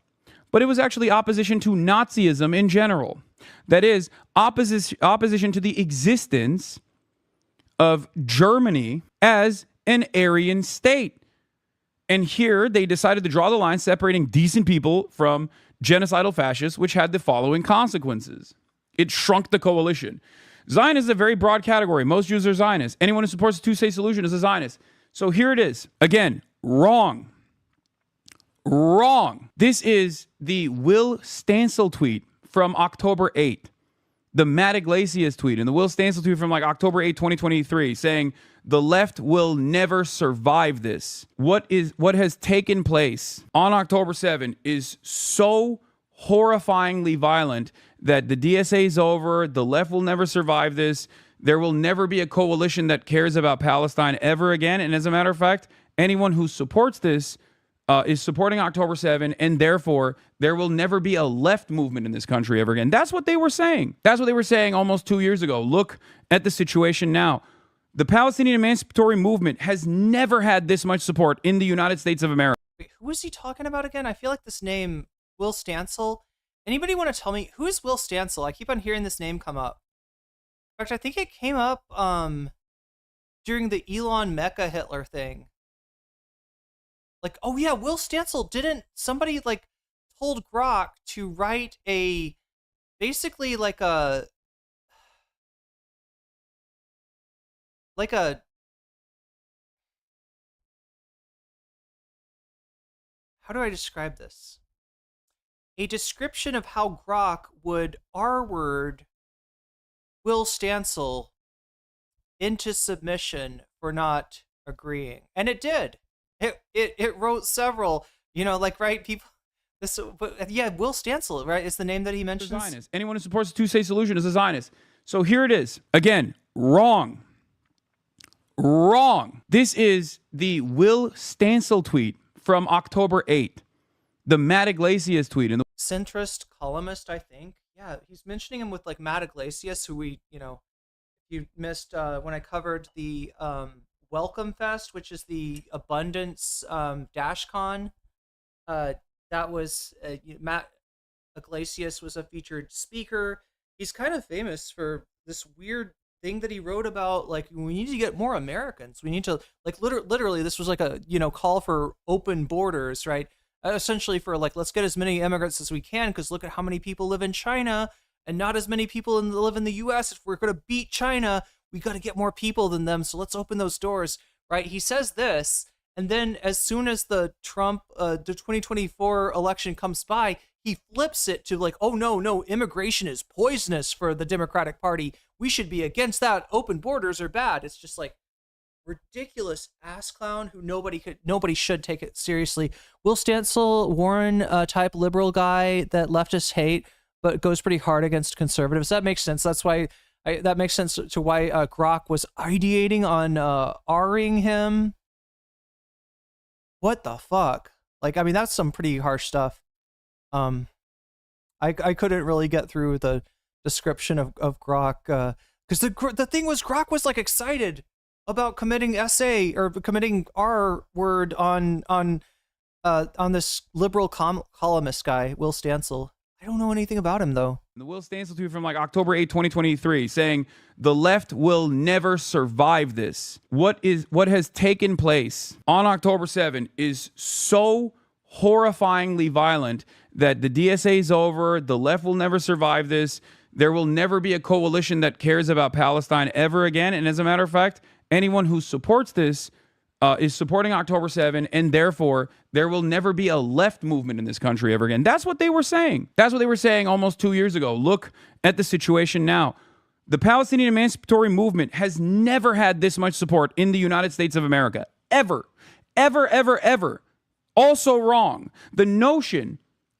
but it was actually opposition to Nazism in general. That is, opposition to the existence of Germany as an Aryan state. And here they decided to draw the line separating decent people from genocidal fascists, which had the following consequences. It shrunk the coalition. Zionist is a very broad category. Most Jews are Zionists. Anyone who supports a two-state solution is a Zionist. So here it is. Again, wrong. Wrong. This is the Will Stansel tweet from October 8th. The Matt Iglesias tweet and the Will Stansel tweet from like October 8, 2023 saying the left will never survive this. What has taken place on October 7 is so horrifyingly violent that the DSA is over. The left will never survive this. There will never be a coalition that cares about Palestine ever again. And as a matter of fact, anyone who supports this is supporting October 7, and therefore there will never be a left movement in this country ever again. That's what they were saying. That's what they were saying almost 2 years ago. Look at the situation now. The Palestinian emancipatory movement has never had this much support in the United States of America. Wait, who is he talking about again? I feel like this name, Will Stansel. Anybody want to tell me who is Will Stansel? I keep on hearing this name come up. In fact, I think it came up during the Elon Mecha Hitler thing. like, oh yeah, Will Stancil didn't, somebody like told Grok to write basically like a how do I describe this? A description of how Grok would R-word Will Stancil into submission for not agreeing. And it did. It wrote several, like, right, people, but yeah, Will Stancil, right, is the name that he mentions. Zionist. Anyone who supports the two-state solution is a Zionist. So here it is. Again, wrong. This is the Will Stancil tweet from October 8th. The Matt Iglesias tweet. And the centrist columnist, I think. Yeah, he's mentioning him with like Matt Iglesias, who we, you missed when I covered the Welcome Fest, which is the Abundance DashCon. That was Matt Iglesias was a featured speaker. He's kind of famous for this weird thing that he wrote about, like, we need to get more Americans. We need to, like, literally this was like a call for open borders, right? Essentially for like, let's get as many immigrants as we can, because look at how many people live in China and not as many people live in the US. If we're going to beat China, we got to get more people than them. So let's open those doors, right? He says this, and then as soon as the Trump, the 2024 election comes by, he flips it to like, oh no, immigration is poisonous for the Democratic Party. We should be against that. Open borders are bad. It's just like ridiculous ass clown who nobody should take it seriously. Will Stancil, Warren type liberal guy that leftists hate, but goes pretty hard against conservatives. That makes sense. That's why that makes sense to why Grok was ideating on R-ing him. What the fuck? Like, I mean, that's some pretty harsh stuff. I couldn't really get through the description of Grok because the thing was, Grok was like excited about committing or committing R word on this liberal columnist guy, Will Stancil. I don't know anything about him though. The Will Stancil tweet from like October 8, 2023, saying the left will never survive this. What has taken place on October 7 is so horrifyingly violent that the DSA is over. The left will never survive this. There will never be a coalition that cares about Palestine ever again. And as a matter of fact, anyone who supports this is supporting October 7, and therefore there will never be a left movement in this country ever again. That's what they were saying. That's what they were saying almost 2 years ago. Look at the situation now. The Palestinian emancipatory movement has never had this much support in the United States of America. Ever. Ever, ever, ever. Also wrong. The notion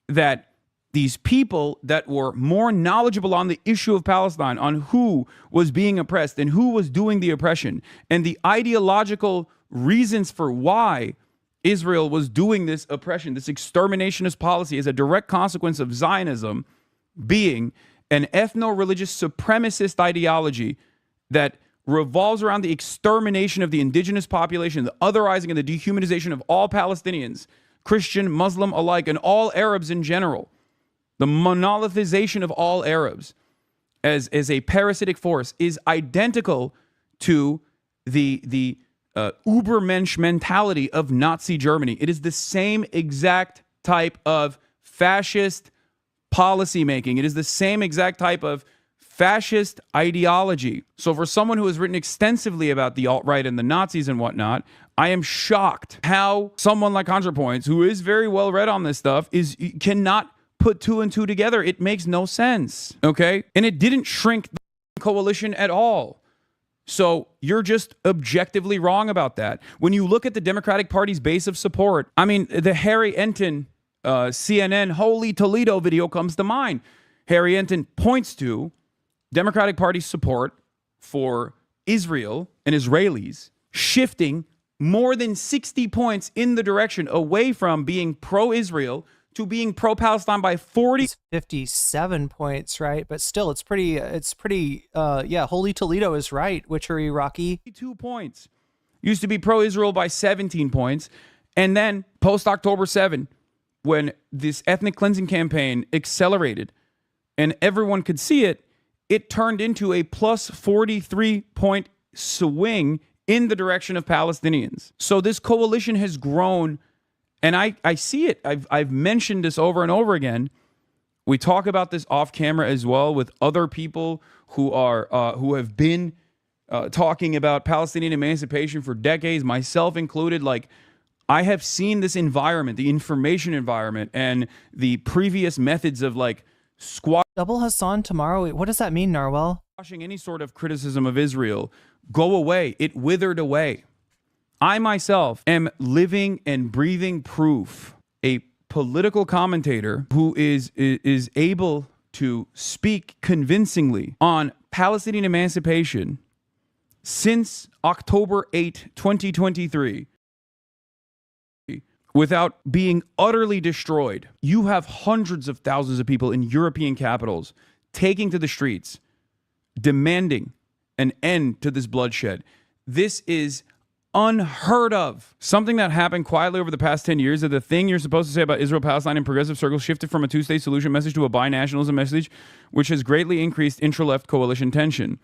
that these people that were more knowledgeable on the issue of Palestine, on who was being oppressed and who was doing the oppression, and the ideological reasons for why Israel was doing this oppression, this exterminationist policy, as a direct consequence of Zionism being an ethno-religious supremacist ideology that revolves around the extermination of the indigenous population, the otherizing and the dehumanization of all Palestinians, Christian, Muslim alike, and all Arabs in general. The monolithization of all Arabs as a parasitic force is identical to the Übermensch mentality of Nazi Germany. It is the same exact type of fascist policy making. It is the same exact type of fascist ideology. So for someone who has written extensively about the alt-right and the Nazis and whatnot, I am shocked how someone like Contrapoints, who is very well read on this stuff, cannot put two and two together. It makes no sense. Okay? And it didn't shrink the coalition at all. So you're just objectively wrong about that. When you look at the Democratic Party's base of support, I mean, the Harry Enton CNN Holy Toledo video comes to mind. Harry Enton points to Democratic Party support for Israel and Israelis shifting more than 60 points in the direction away from being pro-Israel to being pro-Palestine by 57 points, right? But still, it's pretty, yeah, Holy Toledo is right, Witchery Rocky. 2 points. Used to be pro-Israel by 17 points. And then post-October 7, when this ethnic cleansing campaign accelerated and everyone could see it, it turned into a plus 43-point swing in the direction of Palestinians. So this coalition has grown And I see it. I've mentioned this over and over again. We talk about this off camera as well with other people who have been talking about Palestinian emancipation for decades, myself included. Like, I have seen this environment, the information environment, and the previous methods of like Double Hassan tomorrow. Wait, what does that mean, Narwhal? squashing any sort of criticism of Israel go away. It withered away. I myself am living and breathing proof. A political commentator who is able to speak convincingly on Palestinian emancipation since October 8, 2023, without being utterly destroyed. You have hundreds of thousands of people in European capitals taking to the streets, demanding an end to this bloodshed. This is unheard of. Something that happened quietly over the past 10 years, that the thing you're supposed to say about Israel, Palestine, and progressive circles shifted from a two-state solution message to a binationalism message, which has greatly increased intra-left coalition tension.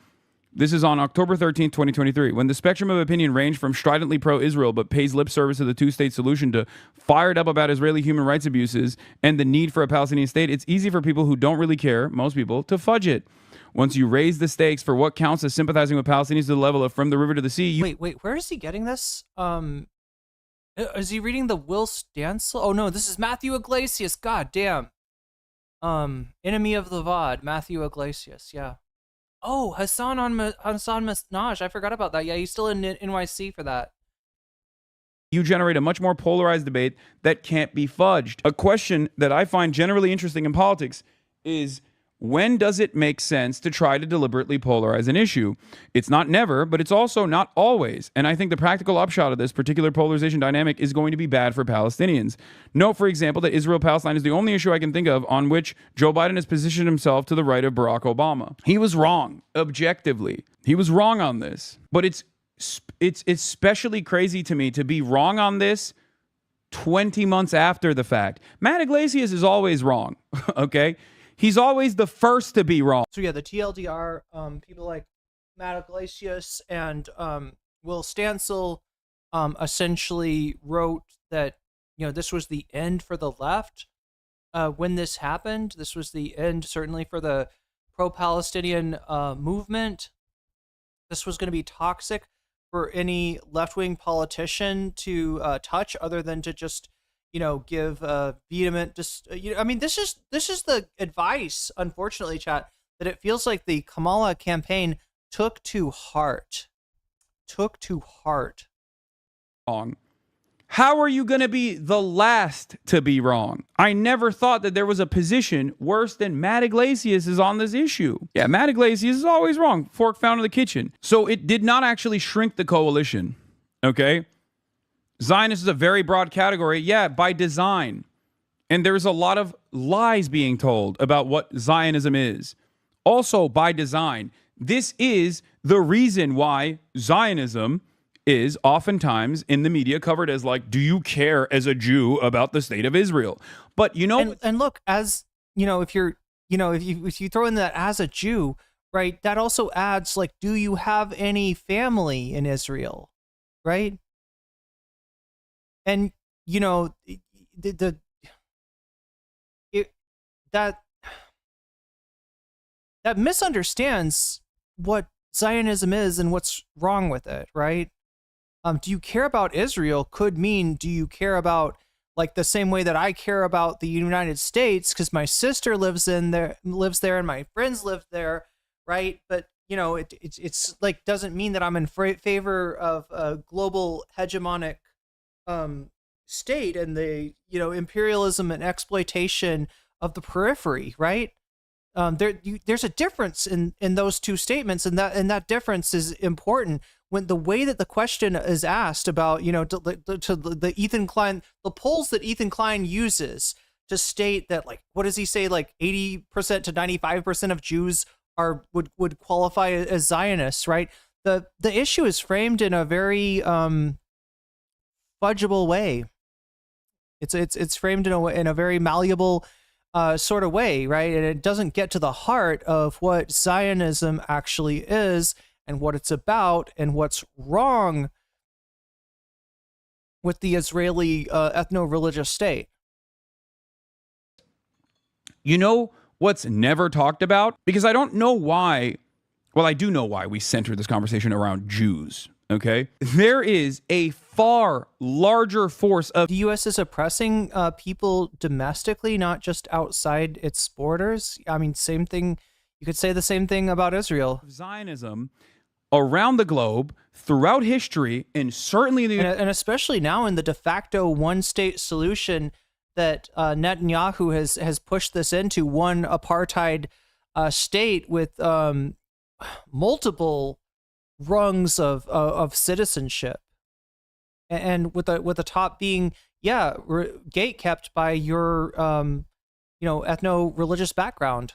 This is on October 13th, 2023, when the spectrum of opinion ranged from stridently pro-Israel but pays lip service to the two-state solution to fired up about Israeli human rights abuses and the need for a Palestinian state. It's easy for people who don't really care, most people, to fudge it. Once you raise the stakes for what counts as sympathizing with Palestinians to the level of from the river to the sea, Wait, where is he getting this? Is he reading the Will Stancil? Oh no, this is Matthew Iglesias. God damn. Enemy of the VOD, Matthew Iglesias. Yeah. Oh, Hassan Minhaj. I forgot about that. Yeah, he's still in NYC for that. you generate a much more polarized debate that can't be fudged. A question that I find generally interesting in politics is, when does it make sense to try to deliberately polarize an issue? It's not never, but it's also not always. And I think the practical upshot of this particular polarization dynamic is going to be bad for Palestinians. Note, for example, that Israel-Palestine is the only issue I can think of on which Joe Biden has positioned himself to the right of Barack Obama. He was wrong, objectively. He was wrong on this. But it's especially crazy to me to be wrong on this 20 months after the fact. Matt Iglesias is always wrong, okay? He's always the first to be wrong. So yeah, the TLDR, people like Matt Iglesias and Will Stancil essentially wrote that, you know, this was the end for the left when this happened. This was the end, certainly, for the pro-Palestinian movement. This was going to be toxic for any left-wing politician to touch, other than to just, you know, give vehement, I mean, this is the advice, unfortunately, chat, that it feels like the Kamala campaign took to heart. Wrong. How are you going to be the last to be wrong? I never thought that there was a position worse than Matt Iglesias is on this issue. Yeah, Matt Iglesias is always wrong. Fork found in the kitchen. So it did not actually shrink the coalition, okay? Zionist is a very broad category, yeah, by design. And there's a lot of lies being told about what Zionism is. Also by design. This is the reason why Zionism is oftentimes in the media covered as like, do you care as a Jew about the state of Israel? But you know, and look, as you know, if you're, you know, if you throw in that as a Jew, right, that also adds, like, do you have any family in Israel, right? And you know, that misunderstands what Zionism is and what's wrong with it, right? Do you care about Israel could mean, do you care about, like, the same way that I care about the United States because my sister lives there and my friends live there, right? But you know, it's like, doesn't mean that I'm in favor of a global hegemonic state and the, you know, imperialism and exploitation of the periphery, right? There's a difference in those two statements, and that difference is important. When the way that the question is asked about, you know, to the Ethan Klein, the polls that Ethan Klein uses to state that, like, what does he say, like 80% to 95% of Jews would qualify as Zionists, right? The issue is framed in a very fudgeable way. It's framed in a very malleable sort of way, right? And it doesn't get to the heart of what Zionism actually is and what it's about and what's wrong with the Israeli ethno-religious state. You know what's never talked about? Because I don't know why. Well, I do know why we centered this conversation around Jews. Okay, there is a far larger force of the U.S. is oppressing people domestically, not just outside its borders. I mean, same thing. You could say the same thing about Israel. Zionism around the globe, throughout history, and certainly in the and especially now in the de facto one-state solution that Netanyahu has pushed this into, one apartheid state with multiple rungs of citizenship, and with the top being gate kept by your ethno-religious background.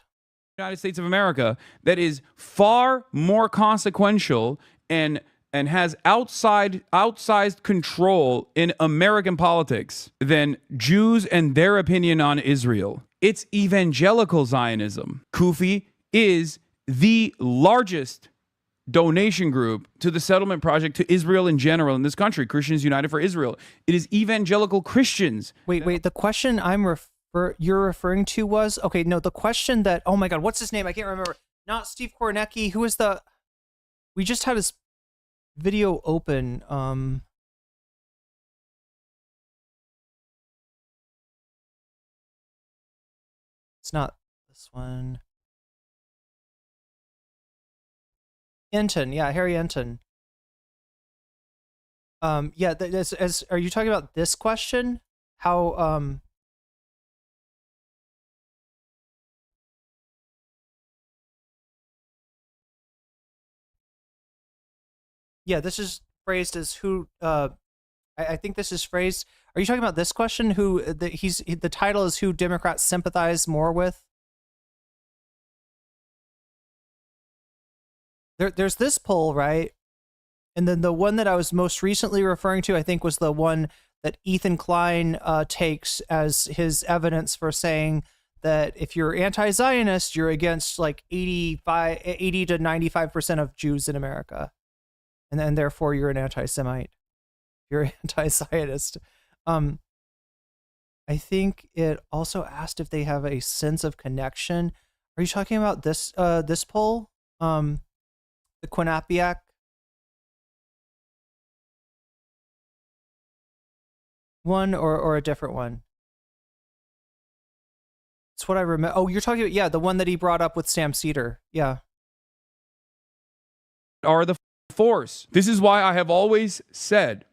United States of America that is far more consequential and has outsized control in American politics than Jews and their opinion on Israel. It's evangelical Zionism. CUFI is the largest donation group to the settlement project, to Israel in general in this country, Christians United for Israel. It is evangelical Christians. Wait, the question you're referring to was, the question that, oh my God, what's his name? I can't remember. Not Steve Kornacki. Who is we just had his video open. It's not this one. Enton, Harry Enton. Are you talking about this question? How, this is phrased as who, I think this is phrased. Are you talking about this question? The title is who Democrats sympathize more with? There's this poll, right? And then the one that I was most recently referring to, I think, was the one that Ethan Klein takes as his evidence for saying that if you're anti-Zionist, you're against like 80 to 95% of Jews in America. And then therefore you're an anti-Semite. You're anti-Zionist. I think it also asked if they have a sense of connection. Are you talking about this poll? The Quinnipiac? One or a different one? It's what I remember. Oh, you're talking about, the one that he brought up with Sam Cedar. Yeah. Are the force. This is why I have always said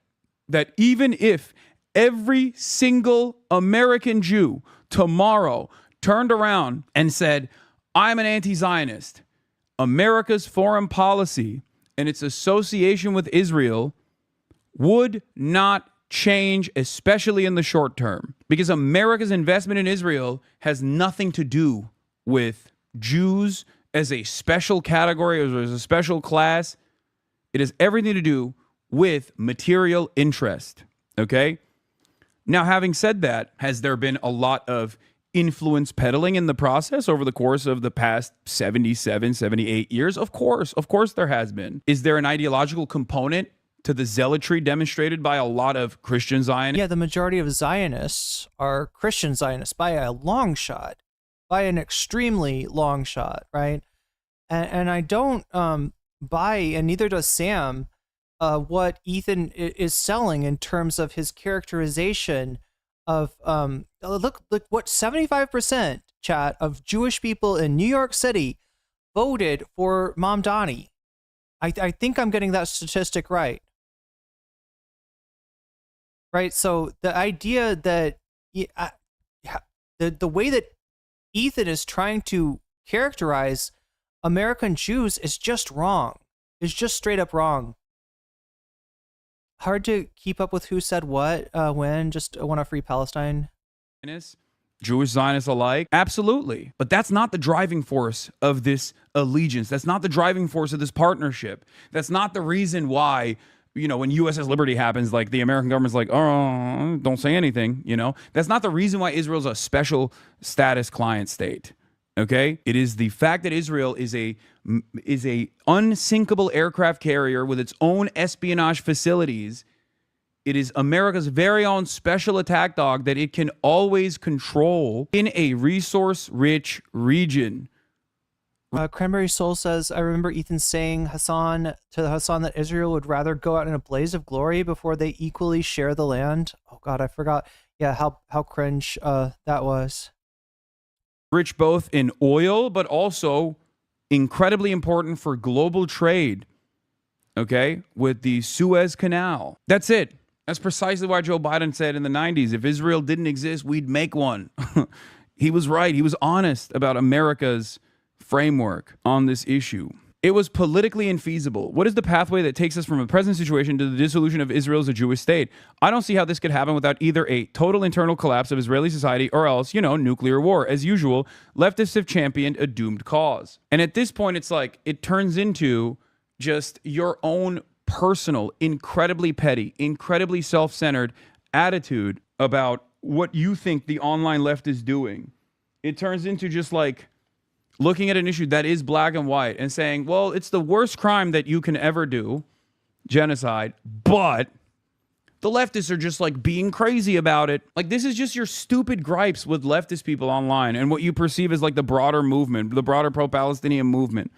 that even if every single American Jew tomorrow turned around and said, I'm an anti-Zionist, America's foreign policy and its association with Israel would not change, especially in the short term, because America's investment in Israel has nothing to do with Jews as a special category or as a special class. It has everything to do with material interest, okay? Now, having said that, has there been a lot of influence peddling in the process over the course of the past 77, 78 years? Of course there has been. Is there an ideological component to the zealotry demonstrated by a lot of Christian Zionists? Yeah, the majority of Zionists are Christian Zionists by a long shot, by an extremely long shot, right? And I don't buy, and neither does Sam, what Ethan is selling in terms of his characterization of look what 75% chat of Jewish people in New York City voted for Mamdani. I think I'm getting that statistic right. Right, so the idea that the way that Ethan is trying to characterize American Jews is just wrong. It's just straight up wrong. Hard to keep up with who said what, when, just want to free Palestine. Jewish Zionists alike? Absolutely. But that's not the driving force of this allegiance. That's not the driving force of this partnership. That's not the reason why, when USS Liberty happens, like the American government's like, oh, don't say anything, That's not the reason why Israel's a special status client state. Okay? It is the fact that Israel is a unsinkable aircraft carrier with its own espionage facilities It is America's very own special attack dog that it can always control in a resource-rich region. Cranberry Soul says, I remember Ethan saying to Hassan that Israel would rather go out in a blaze of glory before they equally share the land. Oh God, I forgot. Yeah, how cringe that was. Rich both in oil, but also incredibly important for global trade. Okay, with the Suez Canal. That's it. That's precisely why Joe Biden said in the 90s, if Israel didn't exist, we'd make one. He was right. He was honest about America's framework on this issue. It was politically infeasible. What is the pathway that takes us from the present situation to the dissolution of Israel as a Jewish state? I don't see how this could happen without either a total internal collapse of Israeli society or else, nuclear war. As usual, leftists have championed a doomed cause. And at this point, it's like it turns into just your own personal, incredibly petty, incredibly self-centered attitude about what you think the online left is doing. It turns into just like looking at an issue that is black and white and saying, well, it's the worst crime that you can ever do, genocide, but the leftists are just like being crazy about it. Like, this is just your stupid gripes with leftist people online and what you perceive as like the broader movement, the broader pro-Palestinian movement.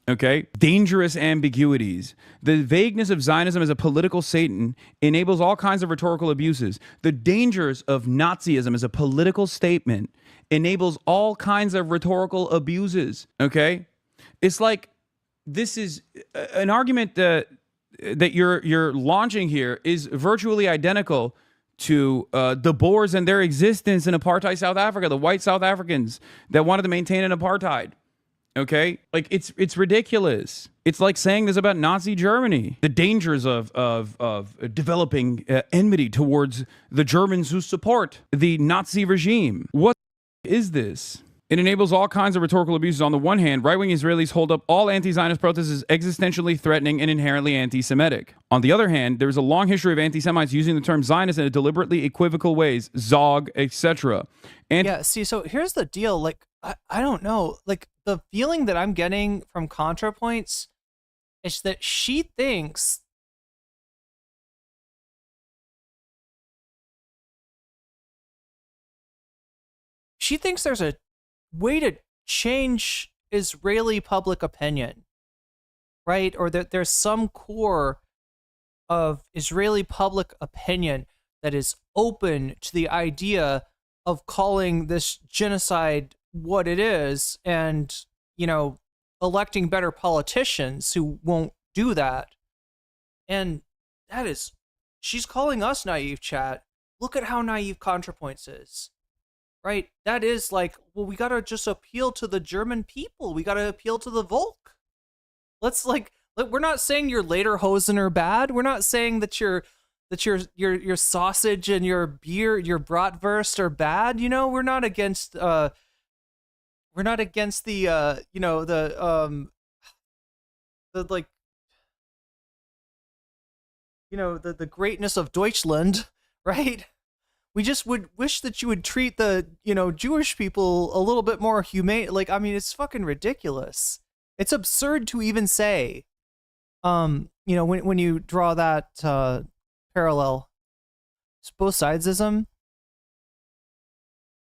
Okay? Dangerous ambiguities. The vagueness of Zionism as a political Satan enables all kinds of rhetorical abuses. The dangers of Nazism as a political statement enables all kinds of rhetorical abuses. Okay? It's like this is an argument that you're launching here is virtually identical to the Boers and their existence in apartheid South Africa, the white South Africans that wanted to maintain an apartheid. Okay, like it's ridiculous. It's like saying this about Nazi Germany. The dangers of developing enmity towards the Germans who support the Nazi regime. What is this? It enables all kinds of rhetorical abuses. On the one hand, right-wing Israelis hold up all anti-Zionist protests as existentially threatening and inherently anti-Semitic. On the other hand, there is a long history of anti-Semites using the term Zionist in deliberately equivocal ways, Zog, etc. And yeah, see, so here's the deal. Like, I don't know. Like, the feeling that I'm getting from Contrapoints is that she thinks there's a way to change Israeli public opinion, right? Or that there's some core of Israeli public opinion that is open to the idea of calling this genocide what it is and, electing better politicians who won't do that. And that is, she's calling us naive, chat. Look at how naive Contrapoints is. Right? That is like, well, we gotta just appeal to the German people. We gotta appeal to the Volk. Let's we're not saying your Lederhosen are bad. We're not saying that your sausage and your beer, your bratwurst are bad. We're not against the greatness of Deutschland, right? We just would wish that you would treat the, Jewish people a little bit more humane. Like, I mean, it's fucking ridiculous. It's absurd to even say, when you draw that parallel. It's both sidesism.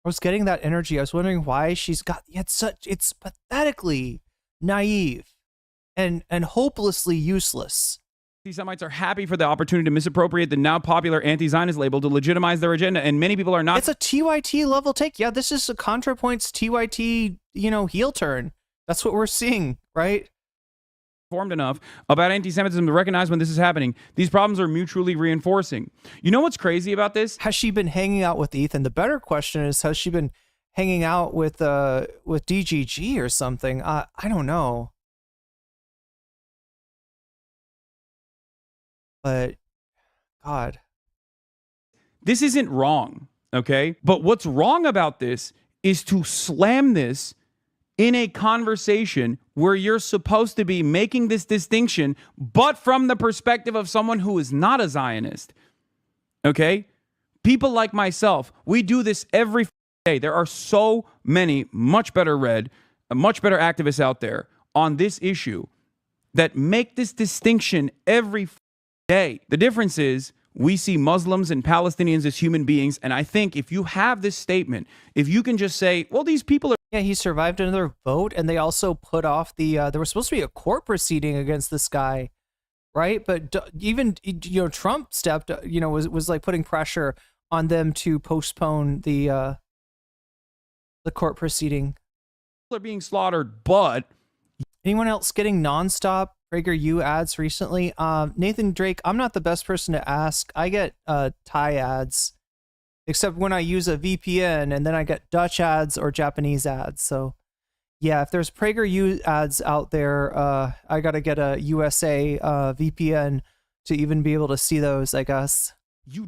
I was getting that energy. I was wondering why she's got it's pathetically naive and hopelessly useless. Anti-Semites are happy for the opportunity to misappropriate the now popular anti-Zionist label to legitimize their agenda, and many people are not. It's a TYT level take. Yeah, this is a Contrapoints TYT, heel turn. That's what we're seeing, right? Informed enough about anti-Semitism to recognize when this is happening. These problems are mutually reinforcing. You know what's crazy about this? Has she been hanging out with Ethan? The better question is, has she been hanging out with DGG or something? I don't know. But, God. This isn't wrong, okay? But what's wrong about this is to slam this in a conversation where you're supposed to be making this distinction, but from the perspective of someone who is not a Zionist, okay? People like myself, we do this every day. There are so many much better read, much better activists out there on this issue that make this distinction every day. The difference is we see Muslims and Palestinians as human beings. And I think if you have this statement, if you can just say, well, these people are. Yeah, he survived another vote, and they also put off the. There was supposed to be a court proceeding against this guy, right? But even Trump stepped, was like putting pressure on them to postpone the court proceeding. People are being slaughtered, but anyone else getting nonstop PragerU ads recently? Nathan Drake, I'm not the best person to ask. I get Thai ads, except when I use a VPN, and then I get Dutch ads or Japanese ads. So yeah, if there's PragerU ads out there, I gotta get a USA VPN to even be able to see those, I guess. You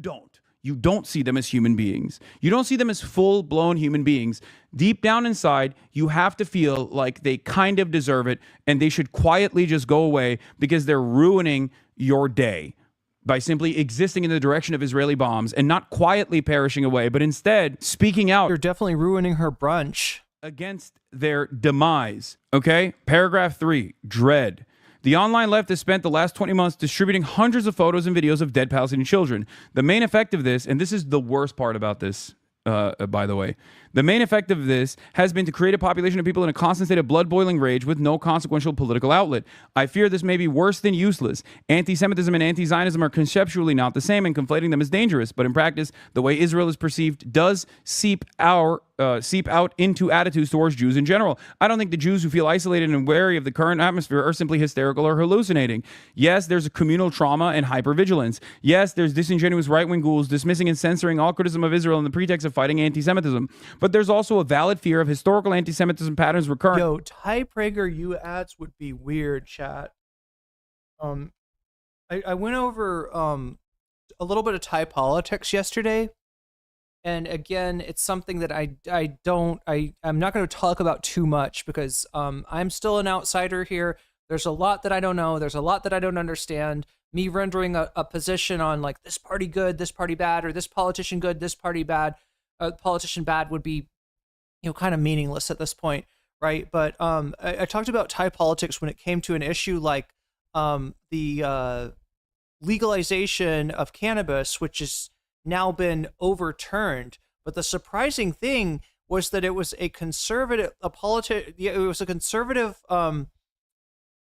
don't see them as human beings. You don't see them as full-blown human beings. Deep down inside, you have to feel like they kind of deserve it, and they should quietly just go away because they're ruining your day by simply existing in the direction of Israeli bombs and not quietly perishing away, but instead speaking out. You're definitely ruining her brunch. Against their demise, okay? Paragraph 3, dread. The online left has spent the last 20 months distributing hundreds of photos and videos of dead Palestinian children. The main effect of this, and this is the worst part about this, by the way, the main effect of this has been to create a population of people in a constant state of blood-boiling rage with no consequential political outlet. I fear this may be worse than useless. Anti-Semitism and anti-Zionism are conceptually not the same, and conflating them is dangerous. But in practice, the way Israel is perceived does seep out into attitudes towards Jews in general. I don't think the Jews who feel isolated and wary of the current atmosphere are simply hysterical or hallucinating. Yes, there's a communal trauma and hypervigilance. Yes, there's disingenuous right-wing ghouls dismissing and censoring all criticism of Israel in the pretext of fighting anti-Semitism. But there's also a valid fear of historical anti-Semitism patterns recurring. Yo, Thai PragerU ads would be weird, chat. I went over a little bit of Thai politics yesterday. And again, it's something that I'm not going to talk about too much because I'm still an outsider here. There's a lot that I don't know. There's a lot that I don't understand. Me rendering a position on like this party good, this party bad, or this politician good, this party bad, politician bad would be, kind of meaningless at this point, right? But I talked about Thai politics when it came to an issue like the legalization of cannabis, which has now been overturned. But the surprising thing was that it was a conservative, it was a conservative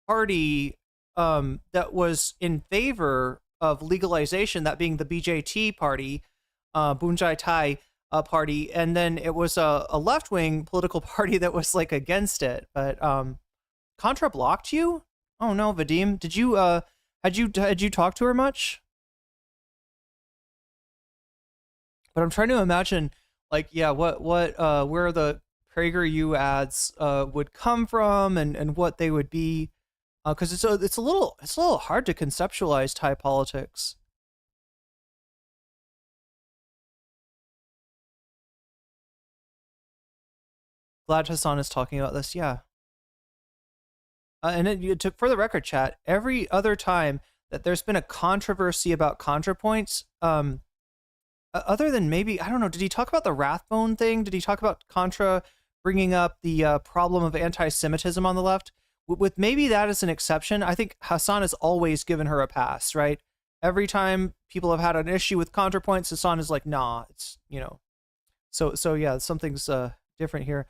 party that was in favor of legalization, that being the BJT party, Bunjai Thai party, and then it was a left-wing political party that was like against it. But Contra blocked you? Oh no, Vadim, did you had you talked to her much? But I'm trying to imagine, like, yeah, what where the PragerU ads would come from and what they would be, because it's a little hard to conceptualize Thai politics. Glad Hassan is talking about this, yeah. And it, for the record, chat, every other time that there's been a controversy about Contrapoints, other than maybe, I don't know, did he talk about the Rathbone thing? Did he talk about Contra bringing up the problem of anti-Semitism on the left? With maybe that as an exception, I think Hassan has always given her a pass, right? Every time people have had an issue with Contrapoints, Hassan is like, nah, it's, So yeah, something's different here.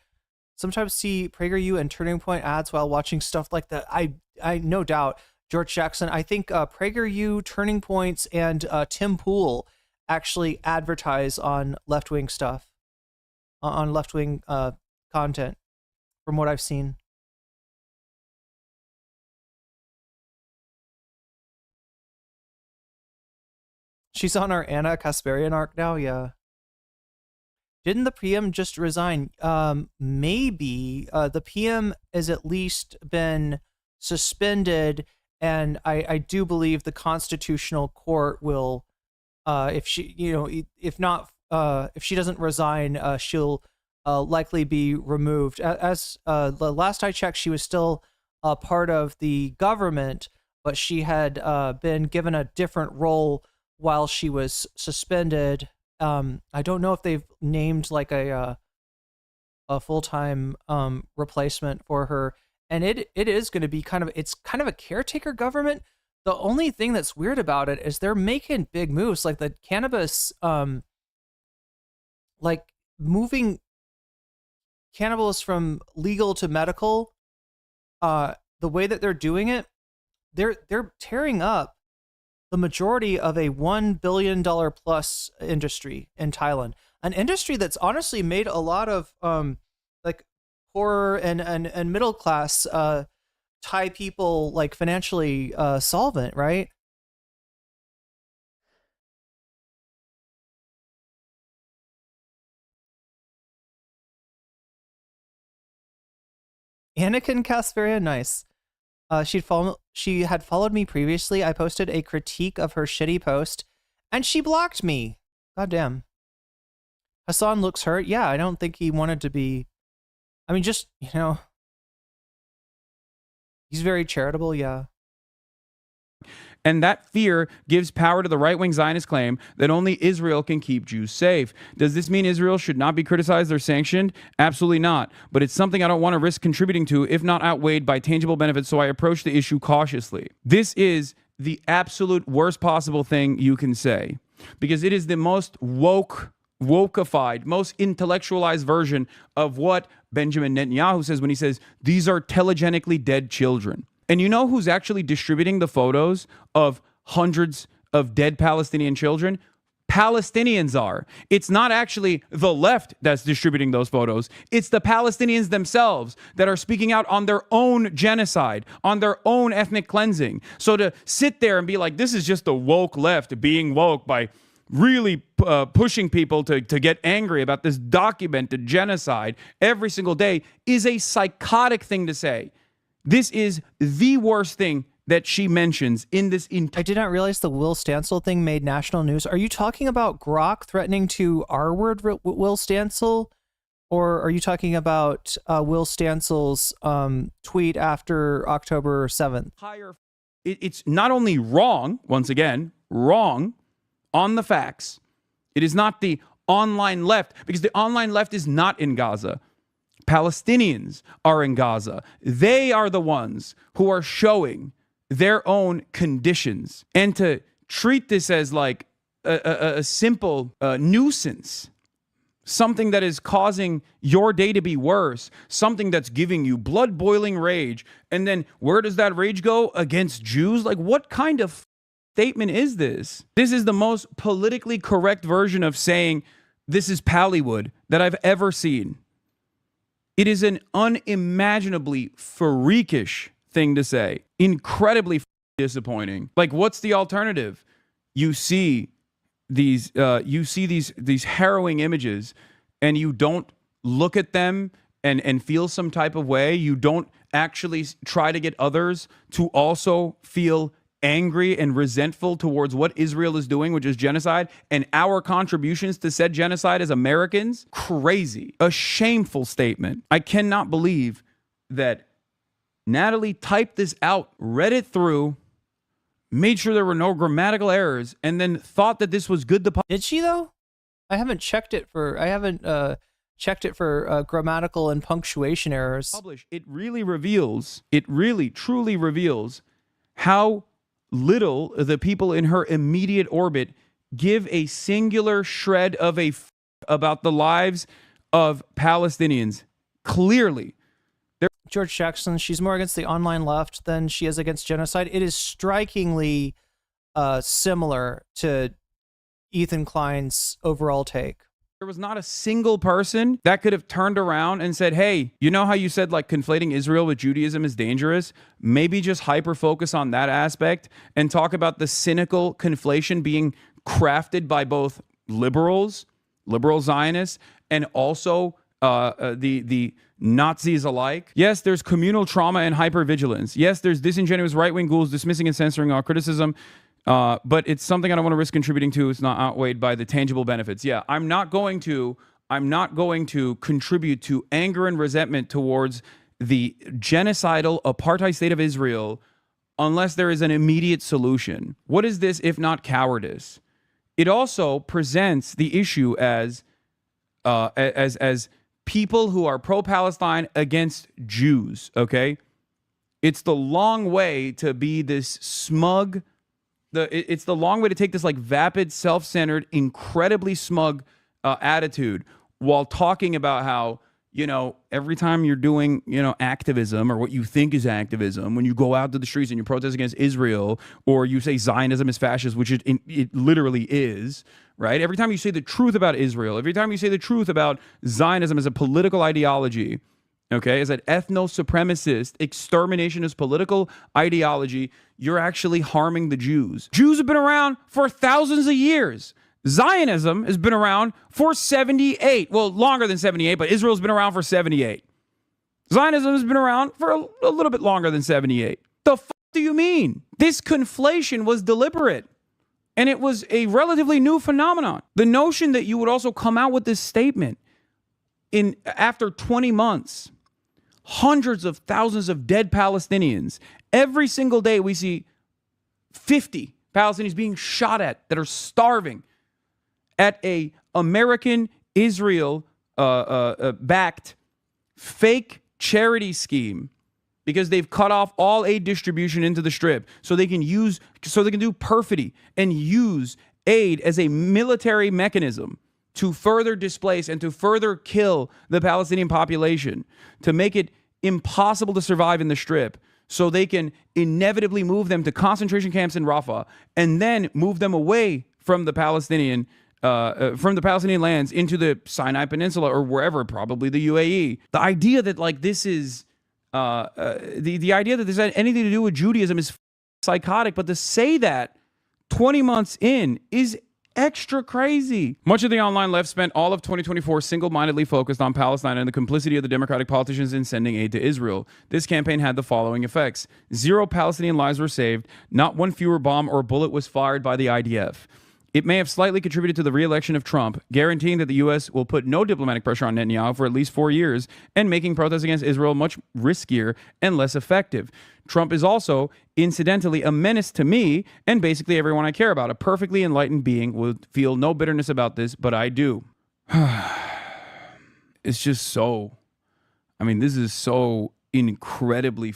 Sometimes see PragerU and Turning Point ads while watching stuff like that. I no doubt, George Jackson, I think PragerU, Turning Points, and Tim Pool actually advertise on left-wing stuff, on left-wing content, from what I've seen. She's on our Anna Kasparian arc now, yeah. Didn't the PM just resign? Maybe. The PM has at least been suspended, and I do believe the Constitutional Court will, if she, if she doesn't resign, she'll likely be removed. As the last I checked, she was still a part of the government, but she had been given a different role while she was suspended. I don't know if they've named like a full-time replacement for her, and it is going to be it's kind of a caretaker government, The only thing that's weird about it is they're making big moves, like the cannabis, like moving cannabis from legal to medical. The way that they're doing it, they're tearing up the majority of a $1 billion plus industry in Thailand, an industry that's honestly made a lot of like poorer and middle class Thai people like financially solvent, right? Anakin Casperia, nice. She had followed me previously. I posted a critique of her shitty post, and she blocked me. Goddamn. Hassan looks hurt. Yeah, I don't think he wanted to be. I mean, just, you know, he's very charitable. Yeah. And that fear gives power to the right-wing Zionist claim that only Israel can keep Jews safe. Does this mean Israel should not be criticized or sanctioned? Absolutely not. But it's something I don't want to risk contributing to if not outweighed by tangible benefits, so I approach the issue cautiously. This is the absolute worst possible thing you can say, because it is the most wokeified, most intellectualized version of what Benjamin Netanyahu says when he says, these are telegenically dead children. And you know who's actually distributing the photos of hundreds of dead Palestinian children? Palestinians are. It's not actually the left that's distributing those photos. It's the Palestinians themselves that are speaking out on their own genocide, on their own ethnic cleansing. So to sit there and be like, this is just the woke left being woke by really pushing people to get angry about this documented genocide every single day is a psychotic thing to say. This is the worst thing that she mentions in this entire... I did not realize the Will Stancil thing made national news. Are you talking about Grok threatening to R-word Will Stancil? Or are you talking about Will Stancil's tweet after October 7th? It's not only wrong, once again, wrong on the facts. It is not the online left, because the online left is not in Gaza. Palestinians are in Gaza. They are the ones who are showing their own conditions. And to treat this as like a simple nuisance, something that is causing your day to be worse, something that's giving you blood-boiling rage, and then where does that rage go? Against Jews? Like, what kind of statement is this? This is the most politically correct version of saying this is Pallywood that I've ever seen. It is an unimaginably freakish thing to say. Incredibly disappointing. Like, what's the alternative? You see these harrowing images, and you don't look at them and feel some type of way. You don't actually try to get others to also feel angry and resentful towards what Israel is doing, which is genocide, and our contributions to said genocide as Americans. Crazy. A shameful statement. I cannot believe that Natalie typed this out, read it through, made sure there were no grammatical errors, and then thought that this was good to publish. Did she though? I haven't checked it for grammatical and punctuation errors. It really reveals, it really truly reveals how little the people in her immediate orbit give a singular shred of about the lives of Palestinians. Clearly. George Jackson, she's more against the online left than she is against genocide. It is strikingly similar to Ethan Klein's overall take. There was not a single person that could have turned around and said, hey, you know how you said like conflating Israel with Judaism is dangerous? Maybe just hyper-focus on that aspect and talk about the cynical conflation being crafted by both liberal Zionists, and also the Nazis alike. Yes, there's communal trauma and hypervigilance. Yes, there's disingenuous right-wing ghouls dismissing and censoring all criticism. But it's something I don't want to risk contributing to. It's not outweighed by the tangible benefits. Yeah, I'm not going to contribute to anger and resentment towards the genocidal apartheid state of Israel unless there is an immediate solution. What is this if not cowardice? It also presents the issue as people who are pro-Palestine against Jews, okay? It's the long way to be this smug. It's the long way to take this like vapid, self-centered, incredibly smug attitude while talking about how, you know, every time you're doing, you know, activism or what you think is activism, when you go out to the streets and you protest against Israel, or you say Zionism is fascist, which it literally is, right? Every time you say the truth about Israel, every time you say the truth about Zionism as a political ideology, okay, as an ethno-supremacist, exterminationist political ideology, you're actually harming the Jews. Jews have been around for thousands of years. Zionism has been around for 78. Well, longer than 78, but Israel's been around for 78. Zionism has been around for a little bit longer than 78. The fuck do you mean? This conflation was deliberate, and it was a relatively new phenomenon. The notion that you would also come out with this statement after 20 months, hundreds of thousands of dead Palestinians. Every single day we see 50 Palestinians being shot at that are starving at a American Israel backed fake charity scheme because they've cut off all aid distribution into the Strip so they can do perfidy and use aid as a military mechanism to further displace and to further kill the Palestinian population, to make it impossible to survive in the Strip, so they can inevitably move them to concentration camps in Rafah and then move them away from the Palestinian lands into the Sinai Peninsula or wherever, probably the UAE. The idea that like this is the idea that this had anything to do with Judaism is psychotic, but to say that 20 months in is extra crazy. Much of the online left spent all of 2024 single-mindedly focused on Palestine and the complicity of the Democratic politicians in sending aid to Israel. This campaign had the following effects. 0 Palestinian lives were saved. Not one fewer bomb or bullet was fired by the IDF. It may have slightly contributed to the re-election of Trump, guaranteeing that the U.S. will put no diplomatic pressure on Netanyahu for at least 4 years and making protests against Israel much riskier and less effective. Trump is also, incidentally, a menace to me and basically everyone I care about. A perfectly enlightened being would feel no bitterness about this, but I do. It's just so... I mean, this is so incredibly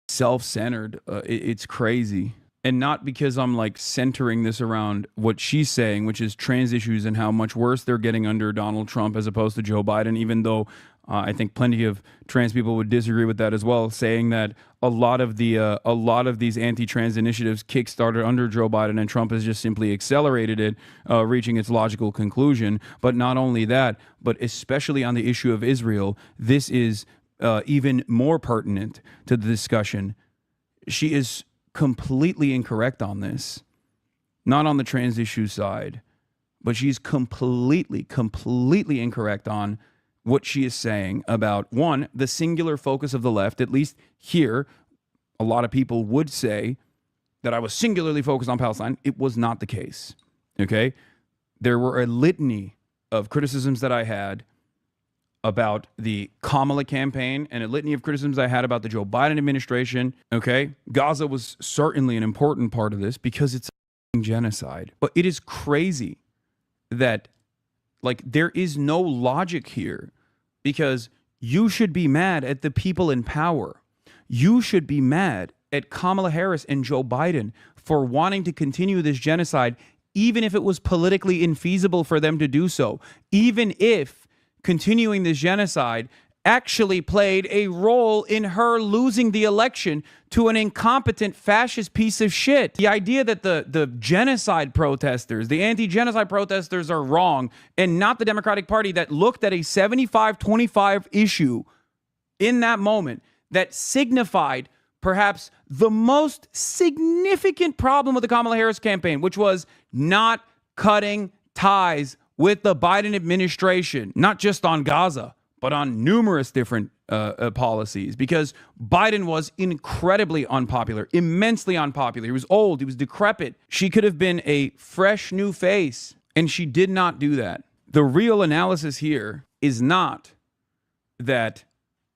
self-centered. It's crazy. And not because I'm like centering this around what she's saying, which is trans issues and how much worse they're getting under Donald Trump as opposed to Joe Biden, even though I think plenty of trans people would disagree with that as well, saying that a lot of these anti-trans initiatives kickstarted under Joe Biden and Trump has just simply accelerated it, reaching its logical conclusion. But not only that, but especially on the issue of Israel, this is even more pertinent to the discussion. She is completely incorrect on this, not on the trans issue side, but she's completely incorrect on what she is saying about, one, the singular focus of the left. At least here, a lot of people would say that I was singularly focused on Palestine. It was not the case, okay? There were a litany of criticisms that I had about the Kamala campaign and a litany of criticisms I had about the Joe Biden administration, okay? Gaza was certainly an important part of this because it's a genocide. But it is crazy that, like, there is no logic here because you should be mad at the people in power. You should be mad at Kamala Harris and Joe Biden for wanting to continue this genocide, even if it was politically infeasible for them to do so, even if continuing this genocide actually played a role in her losing the election to an incompetent fascist piece of shit. The idea that the genocide protesters, the anti-genocide protesters are wrong and not the Democratic Party that looked at a 75-25 issue in that moment that signified perhaps the most significant problem with the Kamala Harris campaign, which was not cutting ties with the Biden administration, not just on Gaza, but on numerous different policies, because Biden was incredibly unpopular, immensely unpopular. He was old. He was decrepit. She could have been a fresh new face, and she did not do that. The real analysis here is not that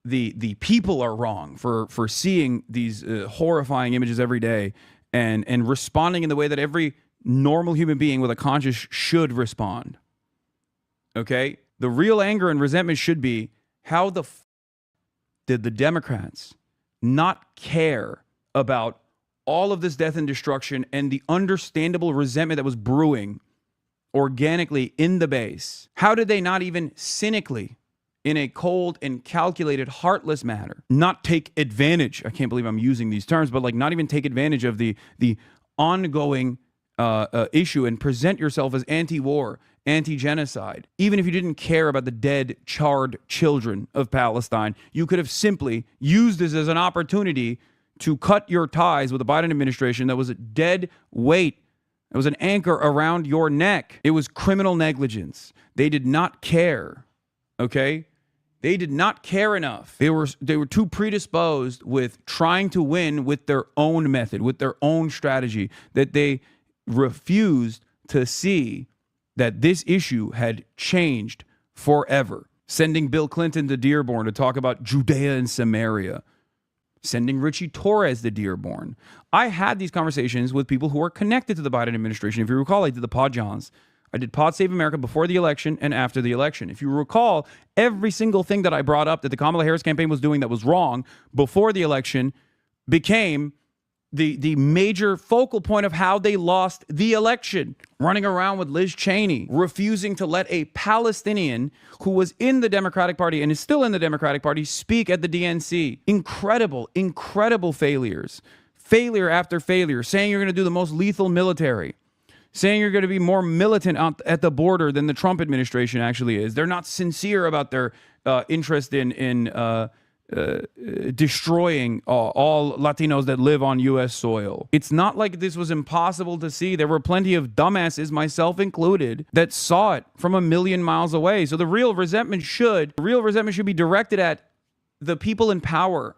the people are wrong for seeing these horrifying images every day and responding in the way that every normal human being with a conscience should respond. Okay? The real anger and resentment should be, how the did the Democrats not care about all of this death and destruction and the understandable resentment that was brewing organically in the base? How did they not even cynically, in a cold and calculated, heartless manner, not take advantage? I can't believe I'm using these terms, but like not even take advantage of the ongoing issue and present yourself as anti-war, anti-genocide. Even if you didn't care about the dead, charred children of Palestine, you could have simply used this as an opportunity to cut your ties with the Biden administration that was a dead weight. It was an anchor around your neck. It was criminal negligence. They did not care, okay? They did not care enough. They were too predisposed with trying to win with their own method, with their own strategy, that they refused to see that this issue had changed forever. Sending Bill Clinton to Dearborn to talk about Judea and Samaria. Sending Richie Torres to Dearborn. I had these conversations with people who are connected to the Biden administration. If you recall, I did the Pod Johns. I did Pod Save America before the election and after the election. If you recall, every single thing that I brought up that the Kamala Harris campaign was doing that was wrong before the election became the major focal point of how they lost the election. Running around with Liz Cheney, refusing to let a Palestinian who was in the Democratic Party and is still in the Democratic Party speak at the DNC. Incredible, incredible failures. Failure after failure. Saying you're going to do the most lethal military. Saying you're going to be more militant at the border than the Trump administration actually is. They're not sincere about their interest in destroying all Latinos that live on U.S. soil. It's not like this was impossible to see. There were plenty of dumbasses, myself included, that saw it from a million miles away. So the real resentment should be directed at the people in power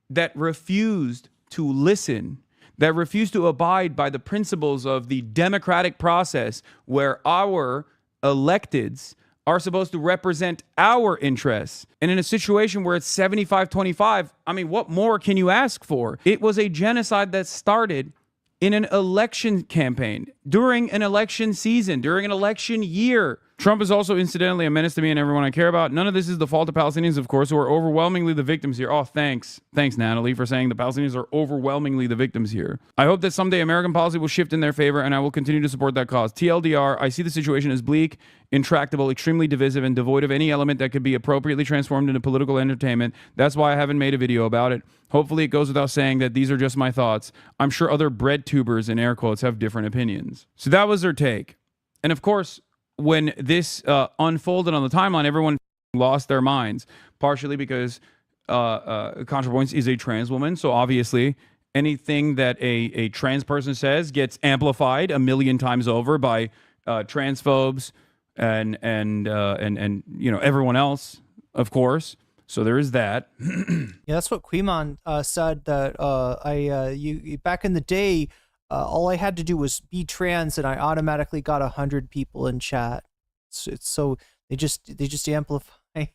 that refused to listen, that refused to abide by the principles of the democratic process where our electeds are supposed to represent our interests. And in a situation where it's 75-25, I mean, what more can you ask for? It was a genocide that started in an election campaign, during an election season, during an election year. Trump is also incidentally a menace to me and everyone I care about. None of this is the fault of Palestinians, of course, who are overwhelmingly the victims here. Oh, thanks. Thanks, Natalie, for saying the Palestinians are overwhelmingly the victims here. I hope that someday American policy will shift in their favor, and I will continue to support that cause. TLDR, I see the situation as bleak, intractable, extremely divisive, and devoid of any element that could be appropriately transformed into political entertainment. That's why I haven't made a video about it. Hopefully it goes without saying that these are just my thoughts. I'm sure other bread tubers, in air quotes, have different opinions. So that was their take. And of course, when this unfolded on the timeline, everyone lost their minds, partially because Contrapoints is a trans woman. So obviously anything that a trans person says gets amplified a million times over by transphobes and you know, everyone else, of course. So there is that. Yeah, that's what Quimon said, that you back in the day, all I had to do was be trans and I automatically got 100 people in chat. So they just amplify.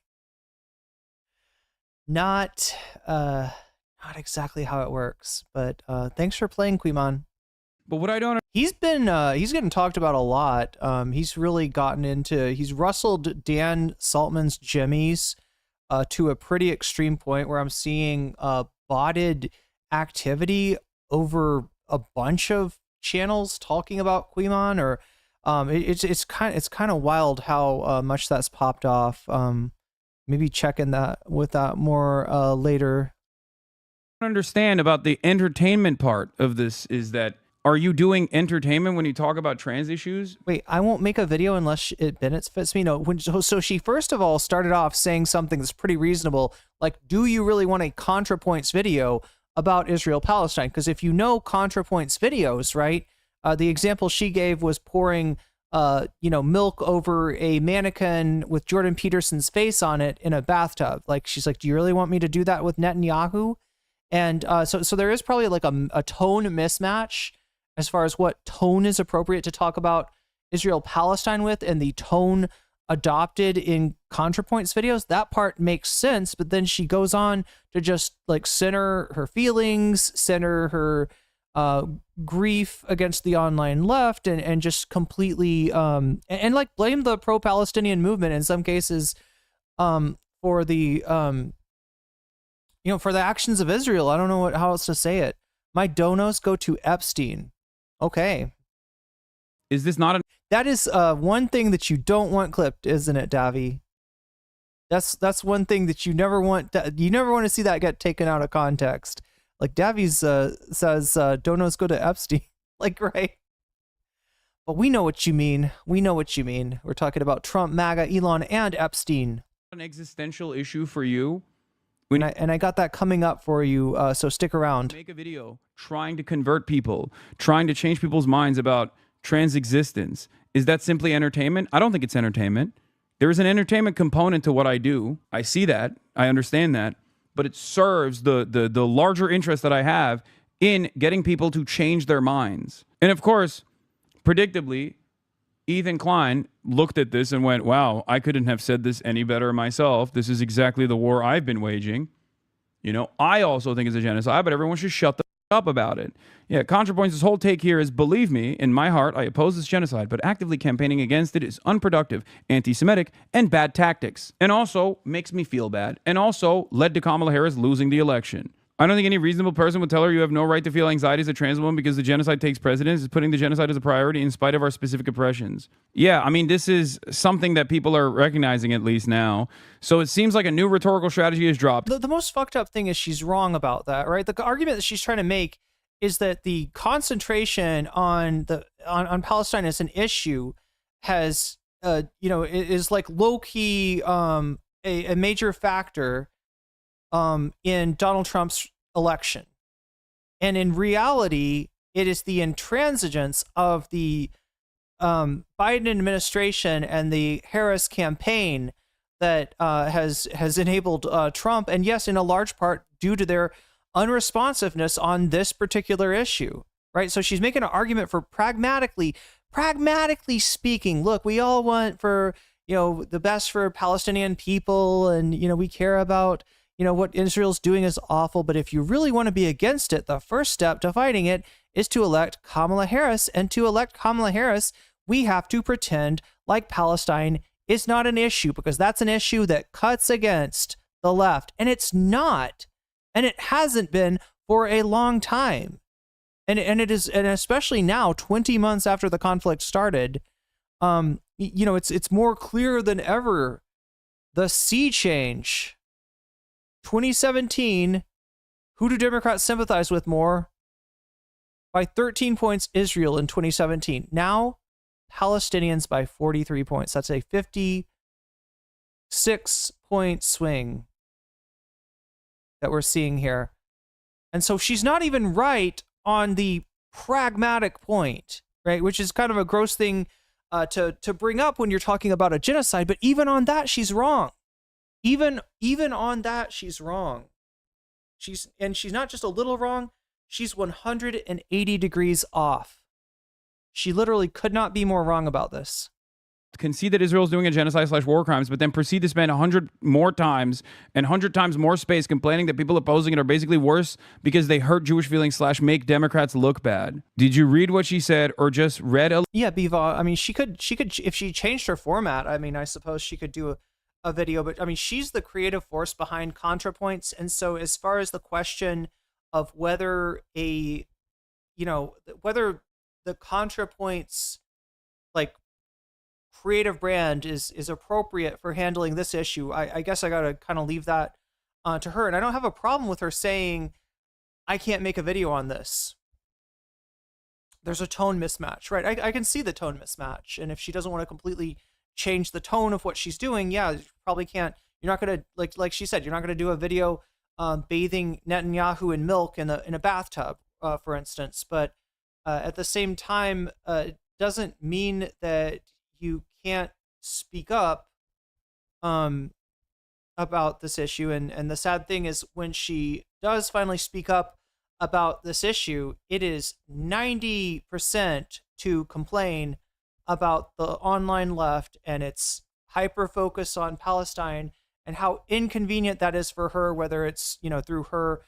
Not exactly how it works, but thanks for playing, Quimon. But what I don't... He's getting talked about a lot. He's really he's rustled Dan Saltman's jimmies to a pretty extreme point where I'm seeing botted activity over a bunch of channels talking about Quimon, or it's kind of wild how much that's popped off. Maybe checking that with that more later. What I understand about the entertainment part of this is that, are you doing entertainment when you talk about trans issues? Wait, I won't make a video unless it benefits me. No, so she first of all started off saying something that's pretty reasonable, like, do you really want a ContraPoints video about Israel-Palestine? Because if you know ContraPoints videos, right, the example she gave was pouring milk over a mannequin with Jordan Peterson's face on it in a bathtub. Like, she's like, do you really want me to do that with Netanyahu? And so there is probably like a tone mismatch as far as what tone is appropriate to talk about Israel-Palestine with, and the tone adopted in ContraPoints videos. That part makes sense, but then she goes on to just like center her feelings, center her grief against the online left, and just completely and like blame the pro-Palestinian movement in some cases for the for the actions of Israel. I don't know how else to say it. My donos go to Epstein. Okay. Is this not That is one thing that you don't want clipped, isn't it, Davi? That's one thing that you never want to see that get taken out of context. Like Davies says, donos go to Epstein. Like, right? But we know what you mean. We know what you mean. We're talking about Trump, MAGA, Elon, and Epstein. an existential issue for you? And I got that coming up for you, so stick around. Make a video trying to convert people, trying to change people's minds about trans existence. Is that simply entertainment? I don't think it's entertainment. There is an entertainment component to what I do. I see that. I understand that. But it serves the larger interest that I have in getting people to change their minds. And of course, predictably, Ethan Klein looked at this and went, wow, I couldn't have said this any better myself. This is exactly the war I've been waging. You know, I also think it's a genocide, but everyone should shut the up about it. Yeah, Contrapoints' whole take here is, believe me, in my heart, I oppose this genocide, but actively campaigning against it is unproductive, anti-Semitic, and bad tactics. And also makes me feel bad. And also led to Kamala Harris losing the election. I don't think any reasonable person would tell her you have no right to feel anxiety as a trans woman because the genocide takes precedence. Is putting the genocide as a priority in spite of our specific oppressions. Yeah, I mean, this is something that people are recognizing at least now. So it seems like a new rhetorical strategy is dropped. The most fucked up thing is she's wrong about that, right? The argument that she's trying to make is that the concentration on Palestine as an issue has, is like low key a major factor in Donald Trump's election. And in reality, it is the intransigence of the Biden administration and the Harris campaign that has enabled Trump. And yes, in a large part due to their unresponsiveness on this particular issue, right? So she's making an argument for pragmatically speaking, look, we all want for, the best for Palestinian people. And, we care about, what Israel's doing is awful. But if you really want to be against it, the first step to fighting it is to elect Kamala Harris. And to elect Kamala Harris, we have to pretend like Palestine is not an issue, because that's an issue that cuts against the left. And it's not. And it hasn't been for a long time. And it is, and especially now, 20 months after the conflict started, it's more clear than ever. The sea change. 2017, who do Democrats sympathize with more? By 13 points, Israel in 2017. Now, Palestinians by 43 points. That's a 56-point swing that we're seeing here. And so she's not even right on the pragmatic point, right? Which is kind of a gross thing to bring up when you're talking about a genocide. But even on that, she's wrong. Even on that, she's wrong. She's not just a little wrong. She's 180 degrees off. She literally could not be more wrong about this. Concede that Israel's doing a genocide/war crimes, but then proceed to spend 100 more times and 100 times more space complaining that people opposing it are basically worse because they hurt Jewish feelings / make Democrats look bad. Did you read what she said or just read a... Yeah, Biva, I mean, she could, if she changed her format, I mean, I suppose she could do a video, but I mean, she's the creative force behind Contrapoints. And so as far as the question of whether whether the Contrapoints, like, creative brand is appropriate for handling this issue, I guess I gotta kind of leave that to her. And I don't have a problem with her saying I can't make a video on this. There's a tone mismatch, right? I can see the tone mismatch, and if she doesn't want to completely change the tone of what she's doing, yeah, you probably can't. You're not gonna, like she said, you're not gonna do a video bathing Netanyahu in milk in a bathtub, for instance. But at the same time, it doesn't mean that you can't speak up about this issue. And the sad thing is, when she does finally speak up about this issue, it is 90% to complain about the online left and its hyper focus on Palestine and how inconvenient that is for her, whether it's, through her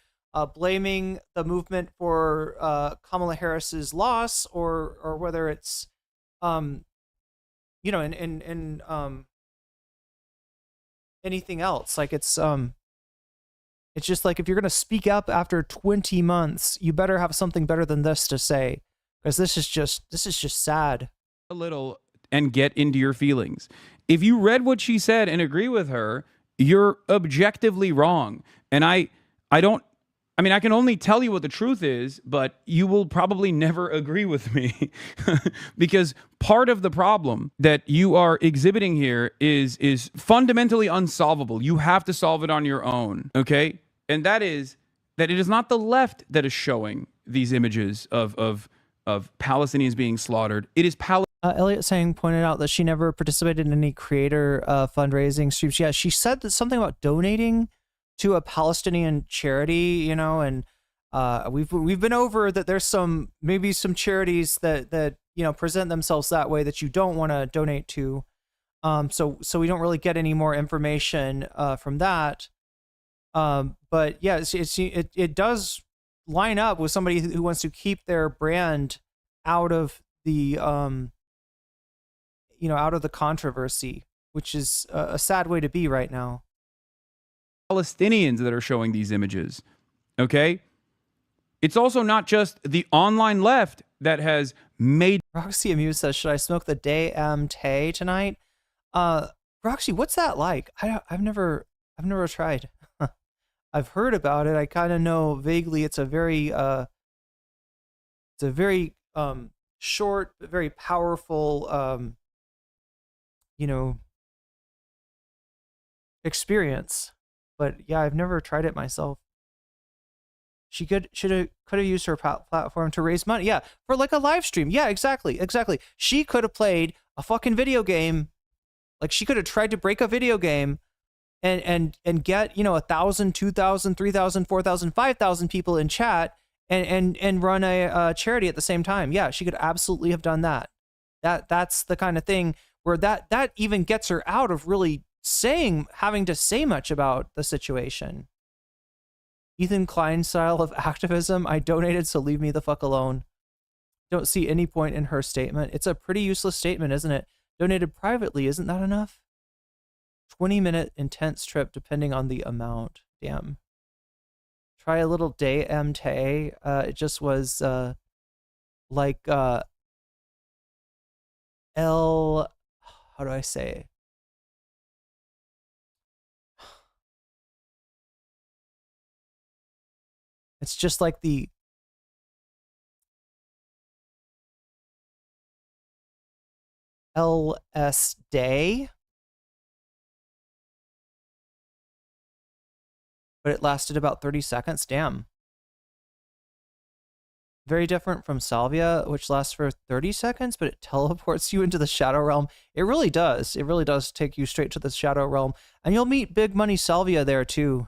blaming the movement for Kamala Harris's loss, or whether it's in anything else. Like, it's It's just like, if you're going to speak up after 20 months, you better have something better than this to say, because this is just sad. A little and get into your feelings. If you read what she said and agree with her, you're objectively wrong. And I can only tell you what the truth is, but you will probably never agree with me because part of the problem that you are exhibiting here is fundamentally unsolvable. You have to solve it on your own, okay? And that is that it is not the left that is showing these images of Palestinians being slaughtered. It is Elliot Sang pointed out that she never participated in any creator fundraising streams. Yeah, she said that something about donating to a Palestinian charity, you know, and we've been over that. There's maybe some charities that you know present themselves that way that you don't want to donate to. So we don't really get any more information from that. But yeah, it does line up with somebody who wants to keep their brand out of the out of the controversy, which is a sad way to be right now. Palestinians that are showing these images, okay? It's also not just the online left that has made... Roxy Amuse says, should I smoke the DMT tonight? Roxy, what's that like? I've never tried. I've heard about it. I kind of know vaguely it's a very short, but very powerful, experience. But yeah, I've never tried it myself. She could have used her platform to raise money. Yeah, for like a live stream. Yeah, exactly. She could have played a fucking video game. Like, she could have tried to break a video game and get 1,000, 2,000, 3,000, 4,000, 5,000 people in chat and run a charity at the same time. Yeah, she could absolutely have done that. That's the kind of thing where that even gets her out of really having to say much about the situation. Ethan Klein style of activism. I donated, so leave me the fuck alone. Don't see any point in her statement. It's a pretty useless statement, isn't it? Donated privately, isn't that enough? 20-minute intense trip depending on the amount. Damn. Try a little DMT. It just was like how do I say? It's just like the LS day, but it lasted about 30 seconds. Damn. Very different from salvia, which lasts for 30 seconds, but it teleports you into the shadow realm. It really does. It really does take you straight to the shadow realm, and you'll meet big money salvia there too.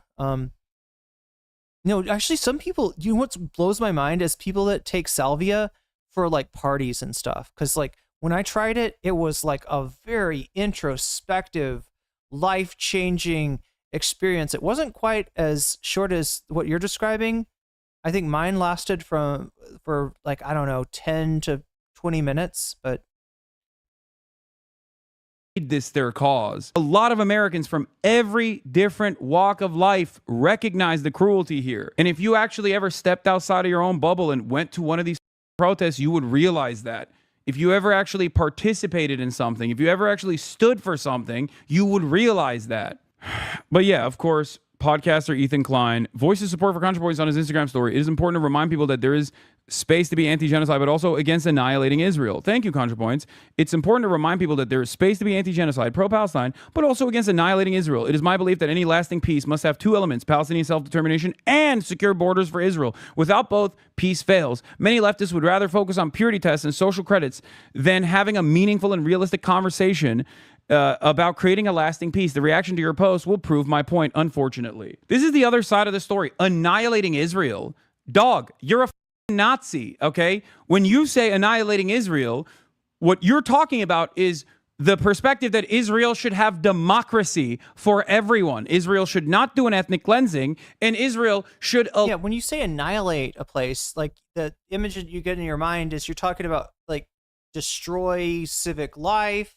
Actually, some people, what blows my mind is people that take salvia for like parties and stuff. Because like when I tried it, it was like a very introspective, life-changing experience. It wasn't quite as short as what you're describing. I think mine lasted for like, I don't know, 10 to 20 minutes, but this their cause. A lot of Americans from every different walk of life recognize the cruelty here. And if you actually ever stepped outside of your own bubble and went to one of these protests, you would realize that. If you ever actually participated in something, if you ever actually stood for something, you would realize that. But yeah, of course, podcaster Ethan Klein voices support for Contra Points on his Instagram story. It is important to remind people that there is space to be anti-genocide, but also against annihilating Israel. Thank you, Contra Points. It's important to remind people that there is space to be anti-genocide, pro-Palestine, but also against annihilating Israel. It is my belief that any lasting peace must have two elements, Palestinian self-determination and secure borders for Israel. Without both, peace fails. Many leftists would rather focus on purity tests and social credits than having a meaningful and realistic conversation about creating a lasting peace. The reaction to your post will prove my point, unfortunately. This is the other side of the story. Annihilating Israel. Dog, you're a Nazi, okay? When you say annihilating Israel, what you're talking about is the perspective that Israel should have democracy for everyone. Israel should not do an ethnic cleansing, and Israel should... Yeah, when you say annihilate a place, like the image that you get in your mind is you're talking about like destroy civic life,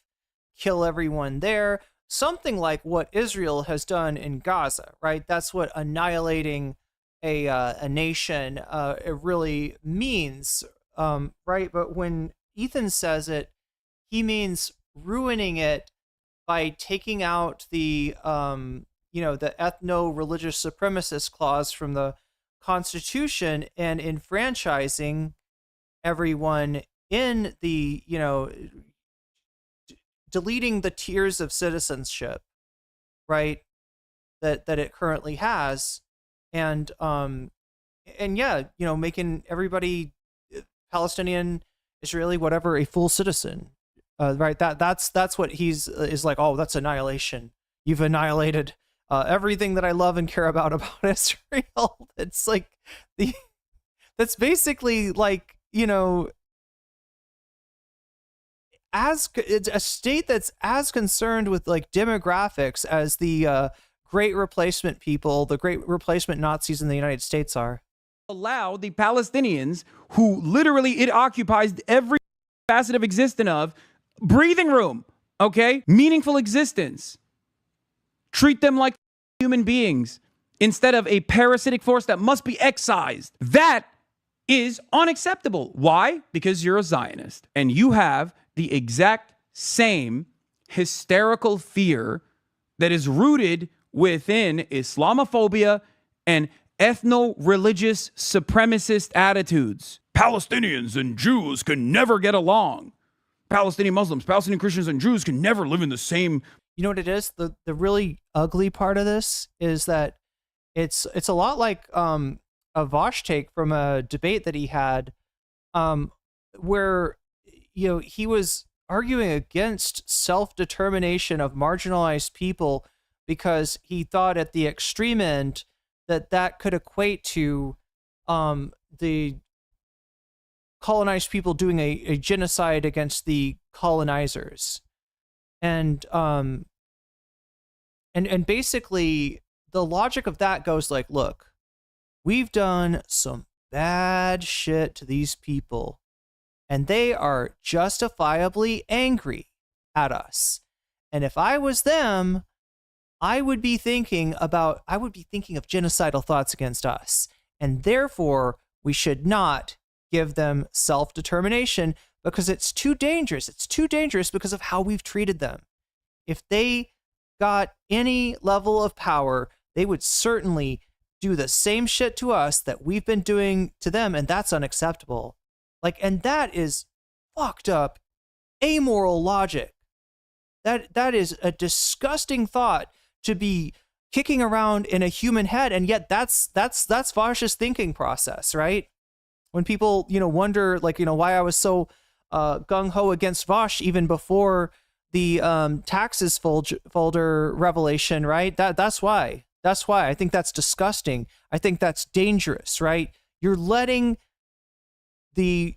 kill everyone there. something like what Israel has done in Gaza, right? That's what annihilating a nation it really means, right? But when Ethan says it, he means ruining it by taking out the the ethno-religious supremacist clause from the Constitution and enfranchising everyone in the deleting the tiers of citizenship, right? That it currently has, and making everybody Palestinian, Israeli, whatever, a full citizen, right? That's what is like. Oh, that's annihilation. You've annihilated everything that I love and care about Israel. It's like that's basically like as it's a state that's as concerned with like demographics as the great replacement people, the great replacement Nazis in the United States are. Allow the Palestinians, who literally it occupies every facet of existence of breathing room, okay? Meaningful existence. Treat them like human beings instead of a parasitic force that must be excised. That is unacceptable. Why? Because you're a Zionist and you have the exact same hysterical fear that is rooted within Islamophobia and ethno-religious supremacist attitudes. Palestinians and Jews can never get along. Palestinian Muslims, Palestinian Christians, and Jews can never live in the same. You know what it is? The really ugly part of this is that it's a lot like a Vosh take from a debate that he had, where he was arguing against self-determination of marginalized people because he thought at the extreme end that could equate to the colonized people doing a genocide against the colonizers. And basically the logic of that goes like, look, we've done some bad shit to these people and they are justifiably angry at us. And if I was them, I would be thinking of genocidal thoughts against us. And therefore, we should not give them self-determination because it's too dangerous. It's too dangerous because of how we've treated them. If they got any level of power, they would certainly do the same shit to us that we've been doing to them, and that's unacceptable. And that is fucked up, amoral logic. That is a disgusting thought to be kicking around in a human head, and yet that's Vosh's thinking process, right? When people wonder why I was so gung-ho against Vosh even before the taxes folder revelation, right? That's why I think that's disgusting. I think that's dangerous, right? You're letting the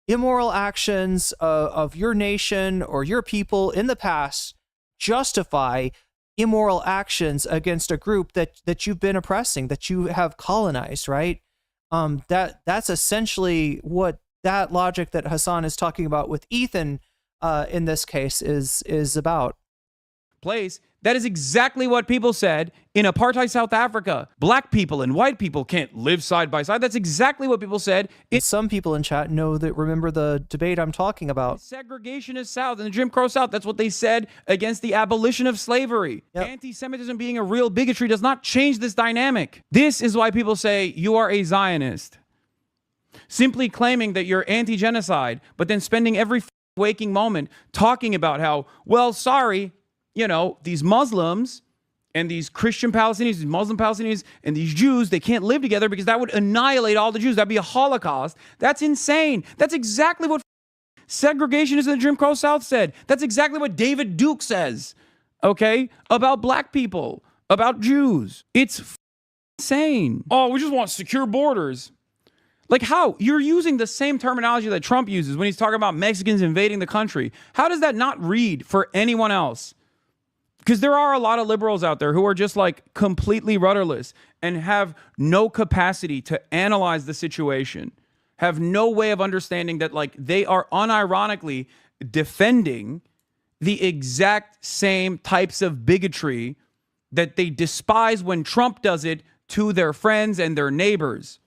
immoral actions of your nation or your people in the past justify immoral actions against a group that you've been oppressing, that you have colonized, right? That's essentially what that logic that Hassan is talking about with Ethan in this case is about. Place. That is exactly what people said in apartheid South Africa. Black people and white people can't live side by side. That's exactly what people said. Some people in chat remember the debate I'm talking about. Segregationist South and the Jim Crow South. That's what they said against the abolition of slavery. Yep. Anti-Semitism being a real bigotry does not change this dynamic. This is why people say you are a Zionist. Simply claiming that you're anti-genocide, but then spending every waking moment talking about how, well, sorry, these Muslims and these Christian Palestinians, these Muslim Palestinians, and these Jews, they can't live together because that would annihilate all the Jews. That'd be a Holocaust. That's insane. That's exactly what segregationists in the Jim Crow South said. That's exactly what David Duke says, okay, about black people, about Jews. It's insane. Oh, we just want secure borders. Like how? You're using the same terminology that Trump uses when he's talking about Mexicans invading the country. How does that not read for anyone else? Because there are a lot of liberals out there who are just completely rudderless and have no capacity to analyze the situation, have no way of understanding that they are unironically defending the exact same types of bigotry that they despise when Trump does it to their friends and their neighbors.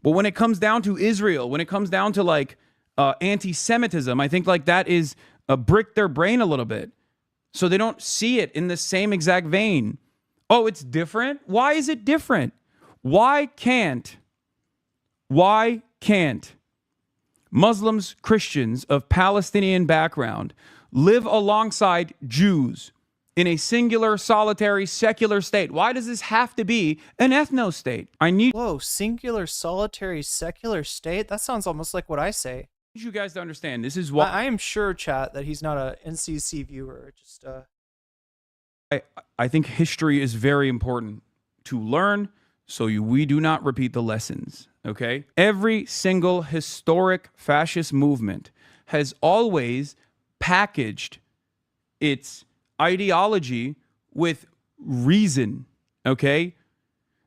But when it comes down to Israel, when it comes down to like anti-Semitism, I think like that is brick their brain a little bit. So they don't see it in the same exact vein. Oh, it's different? Why is it different? Why can't Muslims, Christians of Palestinian background live alongside Jews in a singular, solitary, secular state? Why does this have to be an ethno-state? Whoa, singular, solitary, secular state? That sounds almost like what I say. I need you guys to understand. This is why I am sure, chat, that he's not a NCC viewer. Just I think history is very important to learn so we do not repeat the lessons, okay? Every single historic fascist movement has always packaged its ideology with reason, okay?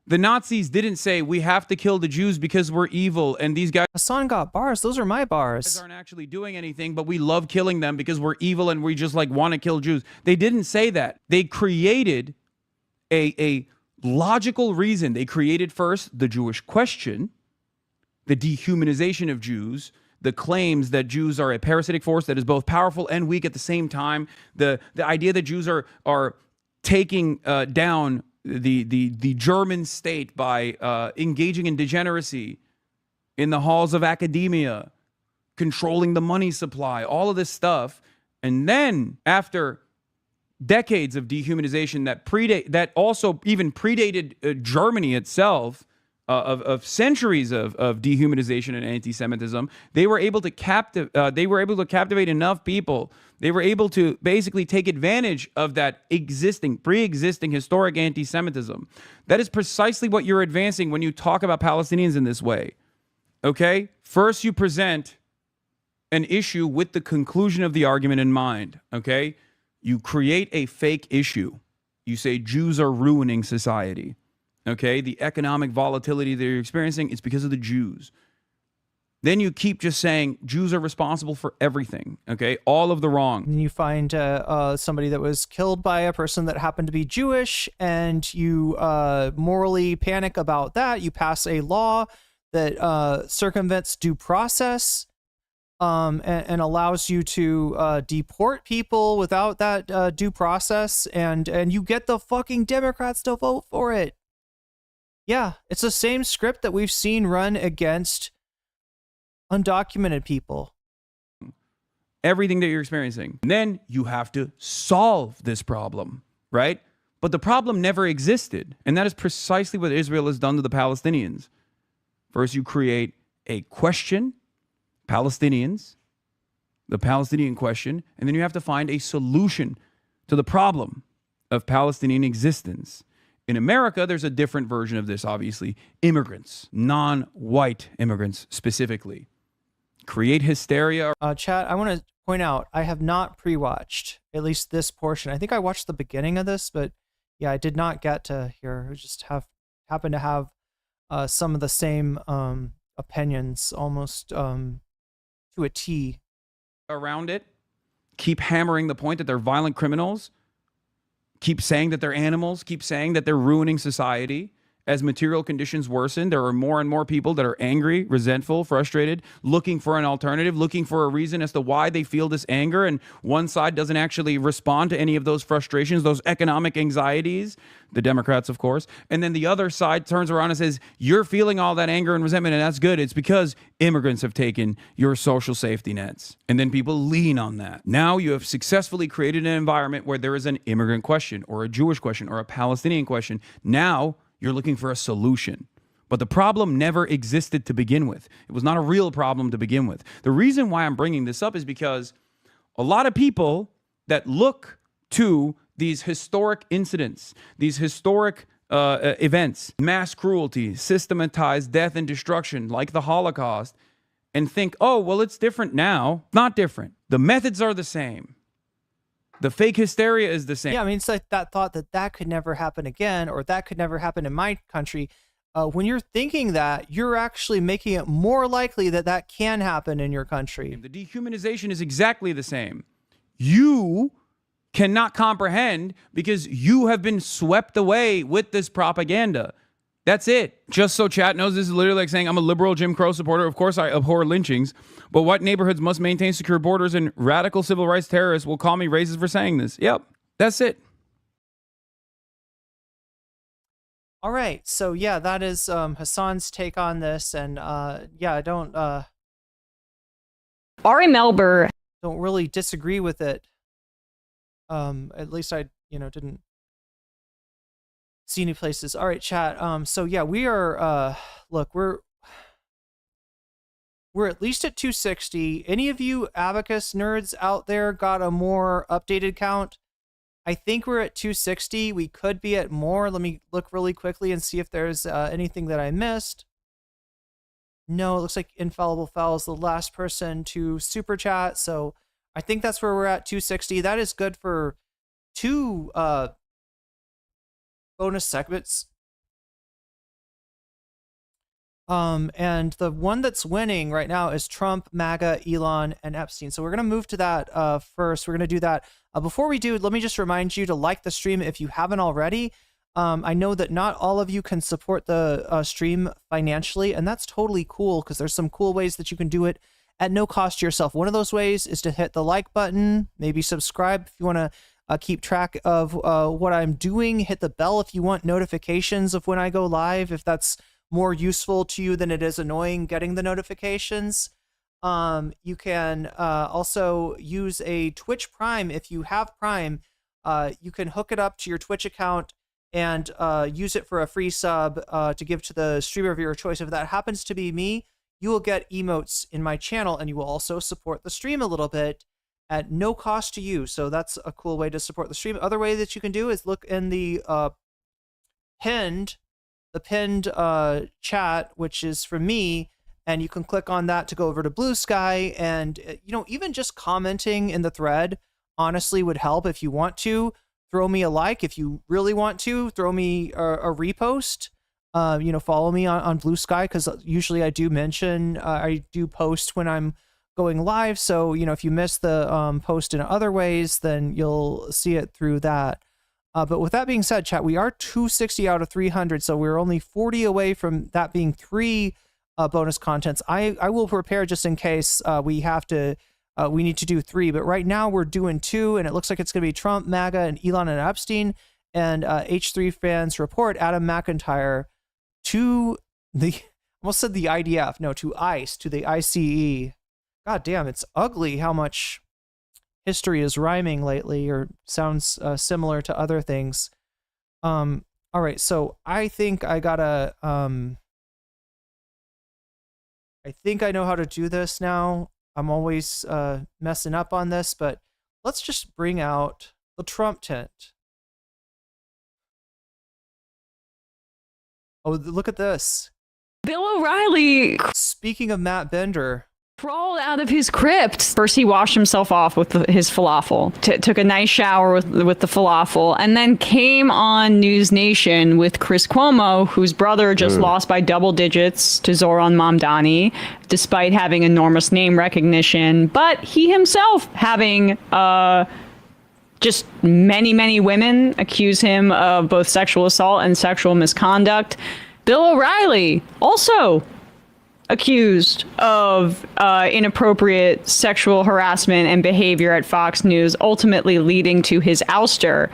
The Nazis didn't say we have to kill the Jews because we're evil and these guys Hassan got bars. Those are my bars. aren't actually doing anything, but we love killing them because we're evil and we just like want to kill Jews. They didn't say that. They created a logical reason. They created first the Jewish question, the dehumanization of Jews, the claims that Jews are a parasitic force that is both powerful and weak at the same time, the idea that Jews are taking down the German state by engaging in degeneracy in the halls of academia, controlling the money supply, all of this stuff. And then after decades of dehumanization that also even predated Germany itself, of centuries of dehumanization and anti-Semitism, they were able to captivate enough people. They were able to basically take advantage of that pre-existing historic anti-Semitism. That is precisely what you're advancing when you talk about Palestinians in this way. Okay? First, you present an issue with the conclusion of the argument in mind. Okay? You create a fake issue. You say Jews are ruining society. Okay, the economic volatility that you're experiencing, it's because of the Jews. Then you keep just saying Jews are responsible for everything, okay, all of the wrong. And you find somebody that was killed by a person that happened to be Jewish, and you morally panic about that. You pass a law that circumvents due process and allows you to deport people without that due process, and you get the fucking Democrats to vote for it. Yeah, it's the same script that we've seen run against undocumented people. Everything that you're experiencing. And then you have to solve this problem, right? But the problem never existed. And that is precisely what Israel has done to the Palestinians. First, you create a question, Palestinians, the Palestinian question, and then you have to find a solution to the problem of Palestinian existence. In America, there's a different version of this, obviously. Immigrants, non-white immigrants specifically, create hysteria. Chat, I want to point out, I have not pre-watched, at least this portion. I think I watched the beginning of this, but yeah, I did not get to hear. I just happen to have some of the same opinions, almost to a T. Around it, keep hammering the point that they're violent criminals. Keep saying that they're animals, keep saying that they're ruining society. As material conditions worsen, there are more and more people that are angry, resentful, frustrated, looking for an alternative, looking for a reason as to why they feel this anger. And one side doesn't actually respond to any of those frustrations, those economic anxieties, the Democrats, of course. And then the other side turns around and says, you're feeling all that anger and resentment, and that's good. It's because immigrants have taken your social safety nets. And then people lean on that. Now you have successfully created an environment where there is an immigrant question or a Jewish question or a Palestinian question. Now you're looking for a solution. But the problem never existed to begin with. It was not a real problem to begin with. The reason why I'm bringing this up is because a lot of people that look to these historic incidents, these historic events, mass cruelty, systematized death and destruction like the Holocaust, and think, oh, well, it's different now. Not different. The methods are the same. The fake hysteria is the same. Yeah, I mean, it's like that thought that could never happen again, or that could never happen in my country. When you're thinking that, you're actually making it more likely that can happen in your country. The dehumanization is exactly the same. you cannot comprehend because you have been swept away with this propaganda. That's it. Just so chat knows, this is literally like saying I'm a liberal Jim Crow supporter. Of course, I abhor lynchings, but what neighborhoods must maintain secure borders and radical civil rights terrorists will call me racist for saying this. Yep, that's it. All right. So yeah, that is Hassan's take on this, and yeah, I don't Ari Melber don't really disagree with it. At least I, didn't see any places. All right, chat. So yeah, we are look, we're at least at 260. Any of you abacus nerds out there got a more updated count? I think we're at 260. We could be at more. Let me look really quickly and see if there's anything that I missed. No, it looks like Infallible Fowl is the last person to super chat, so I think that's where we're at, 260. That is good for 2 bonus segments. And the one that's winning right now is Trump, MAGA, Elon, and Epstein. So we're going to move to that first. We're going to do that. Before we do, let me just remind you to like the stream if you haven't already. I know that not all of you can support the stream financially, and that's totally cool because there's some cool ways that you can do it at no cost to yourself. One of those ways is to hit the like button, maybe subscribe if you want to keep track of what I'm doing. Hit the bell if you want notifications of when I go live, if that's more useful to you than it is annoying getting the notifications. You can also use a Twitch Prime. If you have Prime, you can hook it up to your Twitch account and use it for a free sub to give to the streamer of your choice. If that happens to be me, you will get emotes in my channel, and you will also support the stream a little bit at no cost to you. So that's a cool way to support the stream. Other way that you can do is look in the pinned chat, which is from me, and you can click on that to go over to Blue Sky. And even just commenting in the thread honestly would help. If you want to throw me a like, if you really want to throw me a repost, follow me on Blue Sky, because usually I do mention I do post when I'm going live. So if you miss the post in other ways, then you'll see it through that. But with that being said, chat, we are 260 out of 300, so we're only 40 away from that being 3 bonus contents. I will prepare just in case we need to do 3, but right now we're doing 2, and it looks like it's going to be Trump, MAGA, and Elon and Epstein. And H3 fans report Adam McIntyre to the, almost said the IDF, no, to ICE, to the ICE. God damn, it's ugly how much history is rhyming lately, or sounds similar to other things. All right, so I think I gotta, I think I know how to do this now. I'm always messing up on this, but let's just bring out the Trump tent. Oh, look at this. Bill O'Reilly Speaking of Matt Bender, crawled out of his crypt. First, he washed himself off with his falafel, took a nice shower with the falafel, and then came on News Nation with Chris Cuomo, whose brother just lost by double digits to Zoran Mamdani, despite having enormous name recognition, but he himself having just many women accuse him of both sexual assault and sexual misconduct. Bill O'Reilly also accused of inappropriate sexual harassment and behavior at Fox News, ultimately leading to his ouster.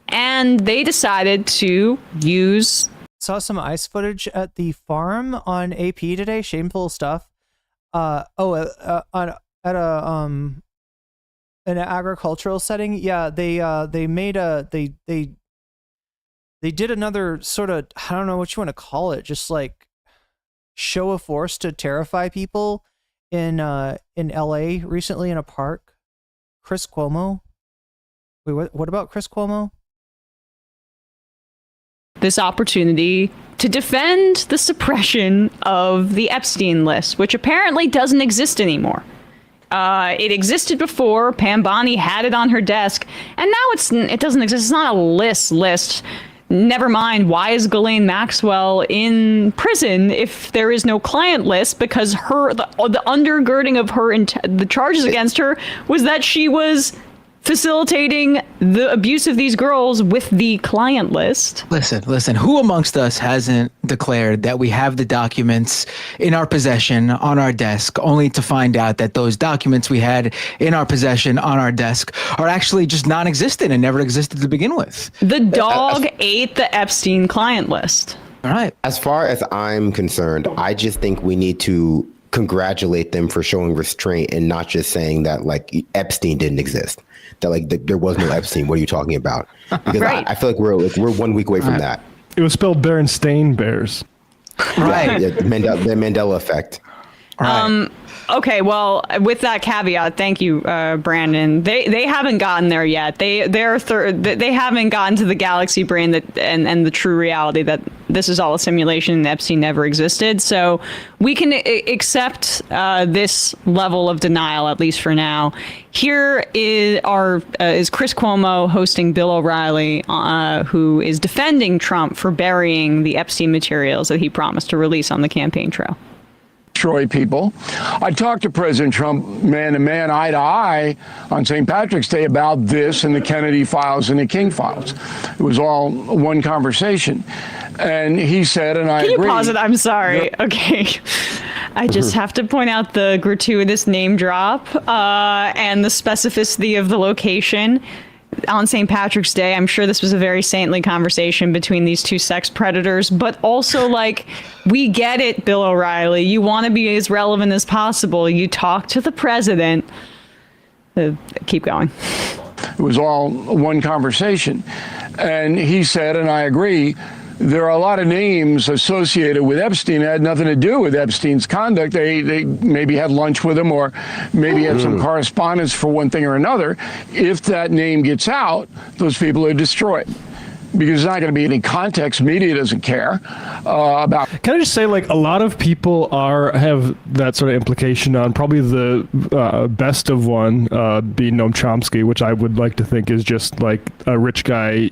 And they decided to use... Saw some ICE footage at the farm on AP today. Shameful stuff. At an agricultural setting. Yeah, they made they did another sort of, I don't know what you want to call it, just like show of force to terrify people in LA recently in a park. Chris Cuomo. Wait, what about Chris Cuomo? This opportunity to defend the suppression of the Epstein list, which apparently doesn't exist anymore. It existed before. Pam Bondi had it on her desk, and now it doesn't exist. It's not a list. Never mind, why is Ghislaine Maxwell in prison if there is no client list? Because the undergirding of her, the charges against her was that she was facilitating the abuse of these girls with the client list. Listen, who amongst us hasn't declared that we have the documents in our possession on our desk, only to find out that those documents we had in our possession on our desk are actually just non-existent and never existed to begin with? The dog ate the Epstein client list. All right. As far as I'm concerned, I just think we need to congratulate them for showing restraint and not just saying that like Epstein didn't exist. That there was no Epstein. What are you talking about? Because Right. I feel like we're 1 week away from that. It was spelled Berenstain Bears. Right. Yeah, the Mandela effect. Right. Okay, well, with that caveat, thank you, Brandon. They haven't gotten there yet. They haven't gotten to the galaxy brain that and the true reality that this is all a simulation and Epstein never existed. So we can accept this level of denial, at least for now. Here is Chris Cuomo hosting Bill O'Reilly, who is defending Trump for burying the Epstein materials that he promised to release on the campaign trail. Destroy people. I talked to President Trump man to man, eye to eye on St. Patrick's Day about this and the Kennedy files and the King files. It was all one conversation. And he said, and I agree. Can you pause it? I'm sorry. Okay. I just have to point out the gratuitous name drop and the specificity of the location. On St. Patrick's Day, I'm sure this was a very saintly conversation between these two sex predators, but also, like, we get it, Bill O'Reilly. You want to be as relevant as possible. You talk to the president. Keep going. It was all one conversation. And he said, and I agree, there are a lot of names associated with Epstein that had nothing to do with Epstein's conduct. They maybe had lunch with him or maybe had some correspondence for one thing or another. If that name gets out, those people are destroyed. Because there's not going to be any context. Media doesn't care about. Can I just say, like, a lot of people have that sort of implication on probably the best of one being Noam Chomsky, which I would like to think is just like a rich guy,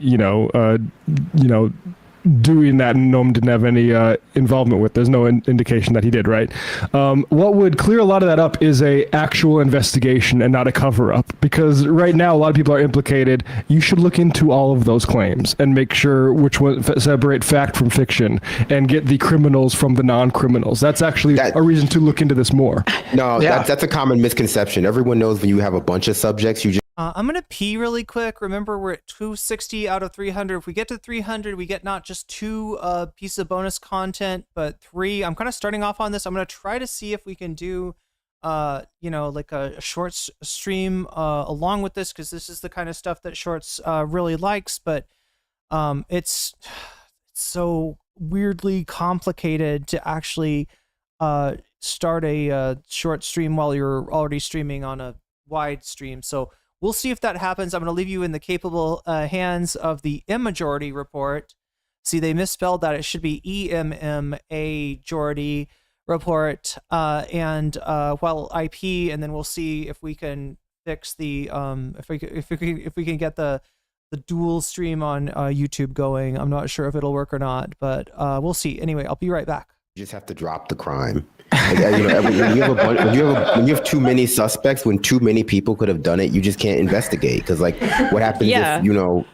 doing that, and Noam didn't have any involvement with. There's no indication that he did, right? What would clear a lot of that up is a actual investigation and not a cover-up, because right now a lot of people are implicated. You should look into all of those claims and make sure which one separate fact from fiction and get the criminals from the non-criminals. That's actually a reason to look into this more. No, that's a common misconception. Everyone knows when you have a bunch of subjects, you just I'm going to pee really quick. Remember, we're at 260 out of 300. If we get to 300, we get not just 2 pieces of bonus content, but 3. I'm kind of starting off on this. I'm going to try to see if we can do, like a short stream along with this, because this is the kind of stuff that Shorts really likes. But it's so weirdly complicated to actually start a short stream while you're already streaming on a wide stream. So we'll see if that happens. I'm going to leave you in the capable hands of the M-Majority report. See, they misspelled that. It should be EMMA-Jordy report. And while IP, and then we'll see if we can fix the if we can get the dual stream on YouTube going. I'm not sure if it'll work or not, but we'll see. Anyway, I'll be right back. You just have to drop the crime. Like, when you have too many suspects, when too many people could have done it, you just can't investigate. Because, like, what happens if,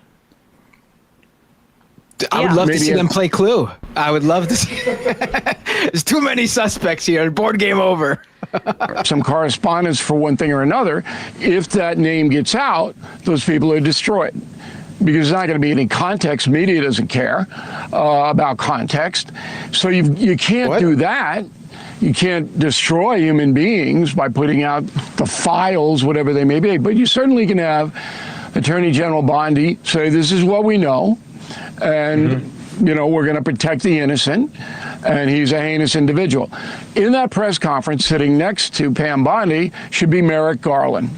I would love to see them play Clue. I would love to see. There's too many suspects here. Board game over. some correspondence for one thing or another. If that name gets out, those people are destroyed. Because there's not going to be any context. Media doesn't care about context. So you can't do that. You can't destroy human beings by putting out the files, whatever they may be. But you certainly can have Attorney General Bondi say, this is what we know. And, we're going to protect the innocent. And he's a heinous individual. In that press conference, sitting next to Pam Bondi, should be Merrick Garland,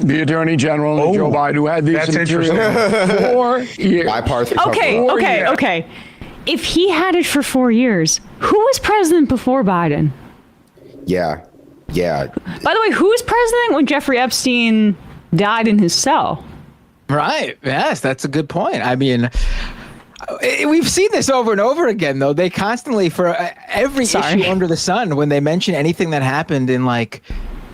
the Attorney General and Joe Biden, who had these materials for 4 years. Okay. If he had it for 4 years, who was president before Biden? Yeah. By the way, who was president when Jeffrey Epstein died in his cell? Right. Yes, that's a good point. I mean, we've seen this over and over again, though. They constantly, for every issue under the sun, when they mention anything that happened in, like,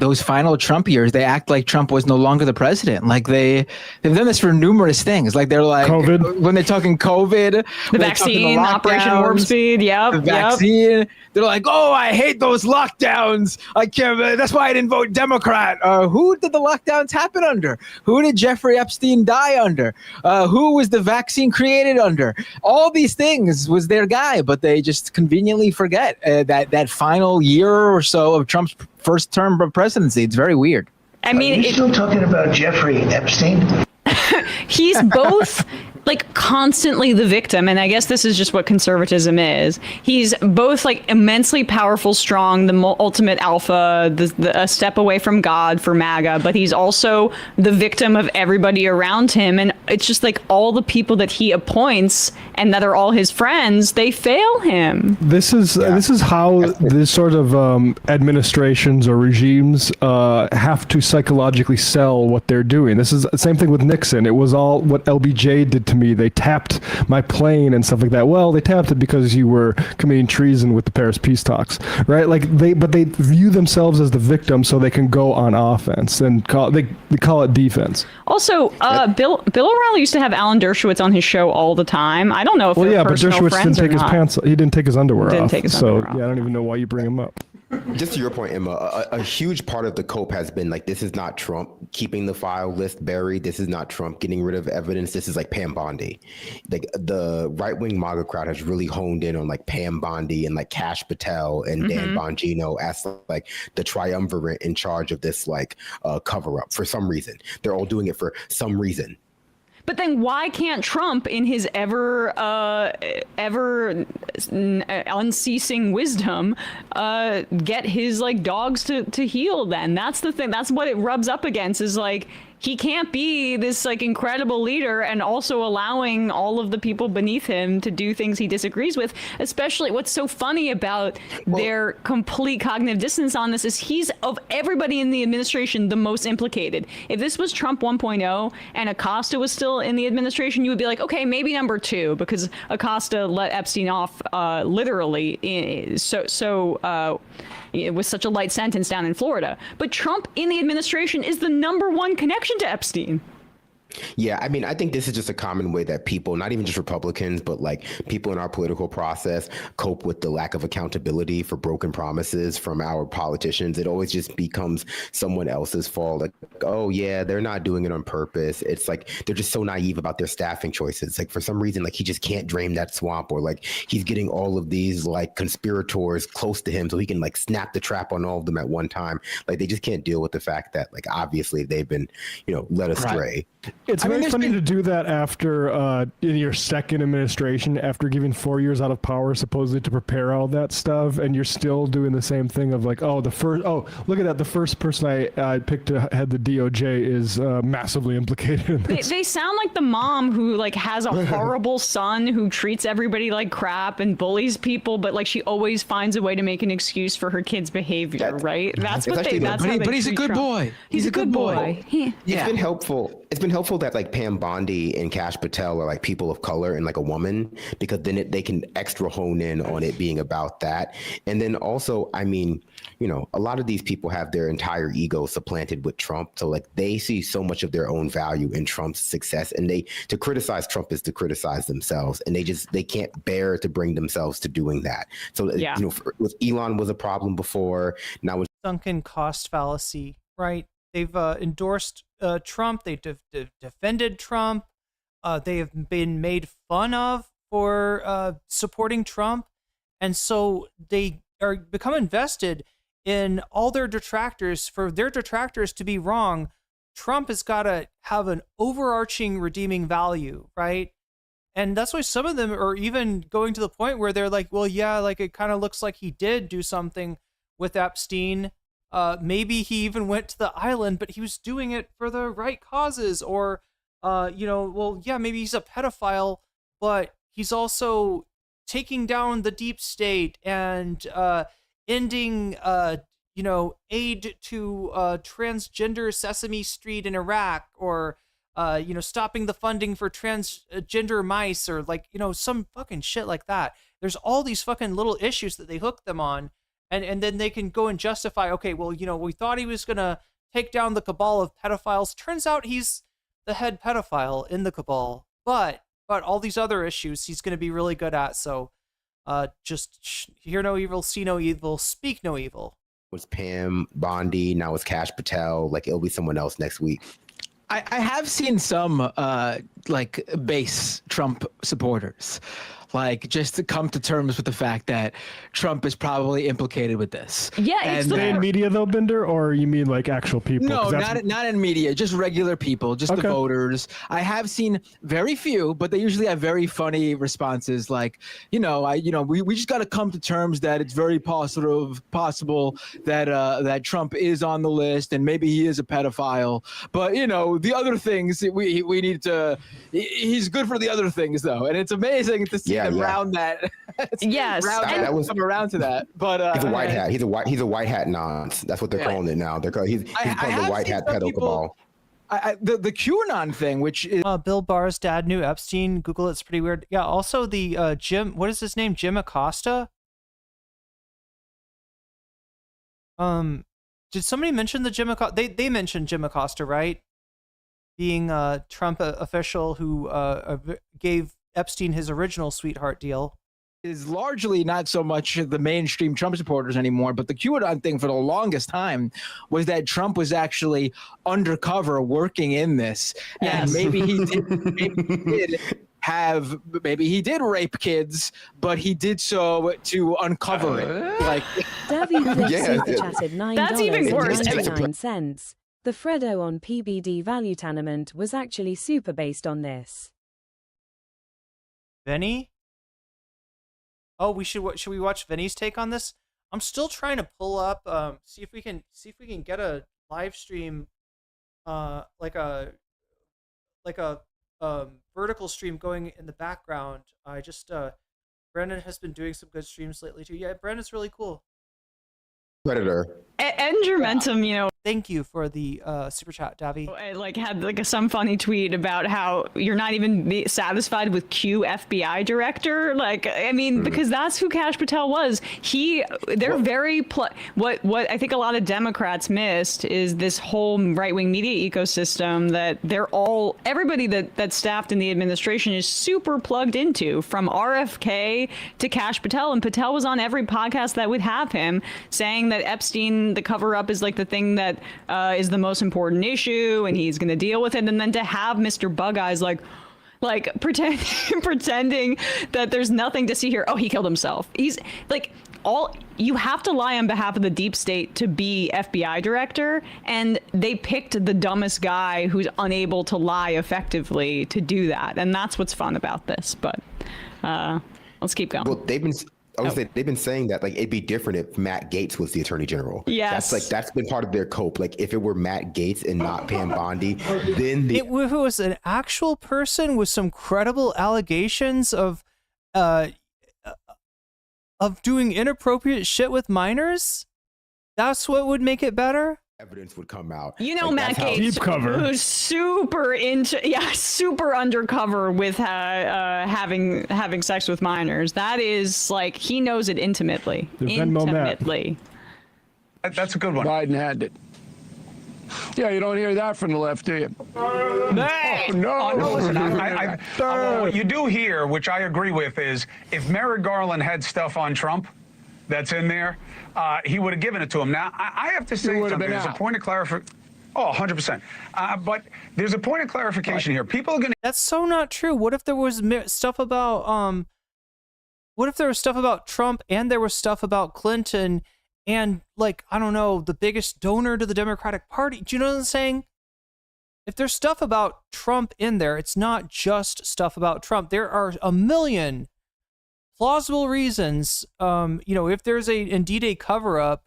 those final Trump years, they act like Trump was no longer the president. Like they've done this for numerous things. Like they're like COVID. When they're talking COVID, The vaccine, Operation Warp Speed. Yep. The vaccine. They're like, oh, I hate those lockdowns. I can't. That's why I didn't vote Democrat. Who did the lockdowns happen under? Who did Jeffrey Epstein die under? Who was the vaccine created under? All these things was their guy, but they just conveniently forget that final year or so of Trump's first term of presidency. It's very weird. I mean, still talking about Jeffrey Epstein? He's both like constantly the victim, and I guess this is just what conservatism is. He's both like immensely powerful, strong, the ultimate alpha, a step away from God for MAGA, but he's also the victim of everybody around him. And it's just like all the people that he appoints and that are all his friends, they fail him. This is how this sort of administrations or regimes have to psychologically sell what they're doing. This is the same thing with Nixon. It was all what LBJ did to me. They tapped my plane and stuff like that. Well, they tapped it because you were committing treason with the Paris peace talks, right? Like they view themselves as the victim, so they can go on offense and they call it defense. Also, Bill O'Reilly used to have Alan Dershowitz on his show all the time. I don't know if they're personal but Dershowitz friends didn't take or his not. pants. He didn't take his underwear off. Didn't take his underwear off. Yeah, I don't even know why you bring him up. Just to your point, Emma, a huge part of the cope has been like, this is not Trump keeping the file list buried. This is not Trump getting rid of evidence. This is like Pam Bondi. Like the right-wing MAGA crowd has really honed in on like Pam Bondi and like Kash Patel and Dan Bongino as like the triumvirate in charge of this like cover-up for some reason. They're all doing it for some reason. But then why can't Trump, in his ever unceasing wisdom, get his like dogs to heel then? That's the thing. That's what it rubs up against, is like he can't be this like incredible leader and also allowing all of the people beneath him to do things he disagrees with. Especially what's so funny about their complete cognitive dissonance on this is he's, of everybody in the administration, the most implicated. If this was Trump 1.0 and Acosta was still in the administration, you would be like, okay, maybe number 2, because Acosta let Epstein off literally with such a light sentence down in Florida. But Trump in the administration is the number 1 connection to Epstein. Yeah, I mean, I think this is just a common way that people, not even just Republicans, but like people in our political process cope with the lack of accountability for broken promises from our politicians. It always just becomes someone else's fault. Like, oh yeah, they're not doing it on purpose. It's like they're just so naive about their staffing choices. Like for some reason, like he just can't drain that swamp, or like he's getting all of these like conspirators close to him so he can like snap the trap on all of them at one time. Like they just can't deal with the fact that like obviously they've been, led astray. It's very funny to do that after in your second administration, after giving 4 years out of power, supposedly to prepare all that stuff, and you're still doing the same thing of like, look at that, the first person I picked to head the DOJ is massively implicated in this. They sound like the mom who like has a horrible son who treats everybody like crap and bullies people, but like she always finds a way to make an excuse for her kid's behavior, right? That's what they. That's how they but he's a good boy. He's a good boy. It's been helpful. It's been helpful that like Pam Bondi and Kash Patel are like people of color and like a woman, because then they can extra hone in on it being about that. And then also, I mean, a lot of these people have their entire ego supplanted with Trump. So like they see so much of their own value in Trump's success, and to criticize Trump is to criticize themselves, and they can't bear to bring themselves to doing that. So, with Elon was a problem before. Now with sunken cost fallacy, right? They've endorsed Trump. They defended Trump. They have been made fun of for supporting Trump. And so they become invested in all their detractors. For their detractors to be wrong, Trump has got to have an overarching redeeming value, right? And that's why some of them are even going to the point where they're like, well, yeah, like it kind of looks like he did do something with Epstein. Maybe he even went to the island, but he was doing it for the right causes. Or, well, yeah, maybe he's a pedophile, but he's also taking down the deep state and ending, aid to transgender Sesame Street in Iraq, or, stopping the funding for transgender mice, or like, some fucking shit like that. There's all these fucking little issues that they hook them on. And then they can go and justify, okay, well, we thought he was going to take down the cabal of pedophiles. Turns out he's the head pedophile in the cabal. But all these other issues he's going to be really good at. So just hear no evil, see no evil, speak no evil. Was Pam Bondi, now it's Cash Patel. Like, it'll be someone else next week. I have seen some like base Trump supporters just to come to terms with the fact that Trump is probably implicated with this. Yeah, it's in media though, Binder, or you mean like actual people? No, not in media, just regular people, just the voters. I have seen very few, but they usually have very funny responses like, we just got to come to terms that it's very possible that Trump is on the list and maybe he is a pedophile, but the other things we need to. He's good for the other things though, and it's amazing to see them round that. Yes, come around to that. But he's a white hat. He's a white hat nonce. That's what they're calling it now. He's part of the white hat pedo cabal. The QAnon thing, which is Bill Barr's dad knew Epstein. Google it's pretty weird. Yeah. Also the Jim. What is his name? Jim Acosta. Did somebody mention the Jim Acosta? They mentioned Jim Acosta, right? Being a Trump official who gave Epstein his original sweetheart deal. Is largely not so much the mainstream Trump supporters anymore, but the QAnon thing for the longest time was that Trump was actually undercover working in this. Yes. And maybe he did rape kids, but he did so to uncover it. Davy super chatted $9. That's even worse. 99 cents. The Fredo on PBD value tenement was actually super based on this. Vinny? Oh, should we watch Vinny's take on this? I'm still trying to pull up, see if we can get a live stream, like a vertical stream going in the background. I just Brandon has been doing some good streams lately too. Yeah, Brandon's really cool. Predator. And Germentum, Thank you for the super chat, Davy. I had some funny tweet about how you're not even satisfied with Q FBI director. Because that's who Cash Patel was. They're very what I think a lot of Democrats missed is this whole right-wing media ecosystem that everybody that staffed in the administration is super plugged into, from RFK to Cash Patel. And Patel was on every podcast that would have him saying that Epstein, the cover-up, is the thing that is the most important issue, and he's going to deal with it. And then to have Mr. Bug Eyes pretending that there's nothing to see here. Oh, he killed himself. He's you have to lie on behalf of the deep state to be FBI director, and they picked the dumbest guy who's unable to lie effectively to do that. And that's what's fun about this. But let's keep going. Well, they've been saying that it'd be different if Matt Gaetz was the attorney general. Yes. That's been part of their cope. If it were Matt Gaetz and not Pam Bondi, then if it was an actual person with some credible allegations of doing inappropriate shit with minors, that's what would make it better. Evidence would come out. Matt Gaetz, who's super undercover with having sex with minors. That is he knows it intimately. Intimately. That's a good one. Biden had it. Yeah, you don't hear that from the left, do you? No. No, listen, what you do hear, which I agree with, is if Merrick Garland had stuff on Trump that's in there, he would have given it to him. Now, I have to say something. There's a point of clarification. Oh, 100%. But there's a point of clarification here. People are going to... That's so not true. What if there was stuff about... What if there was stuff about Trump and there was stuff about Clinton and, I don't know, the biggest donor to the Democratic Party? Do you know what I'm saying? If there's stuff about Trump in there, it's not just stuff about Trump. There are a million plausible reasons, if there's indeed a cover-up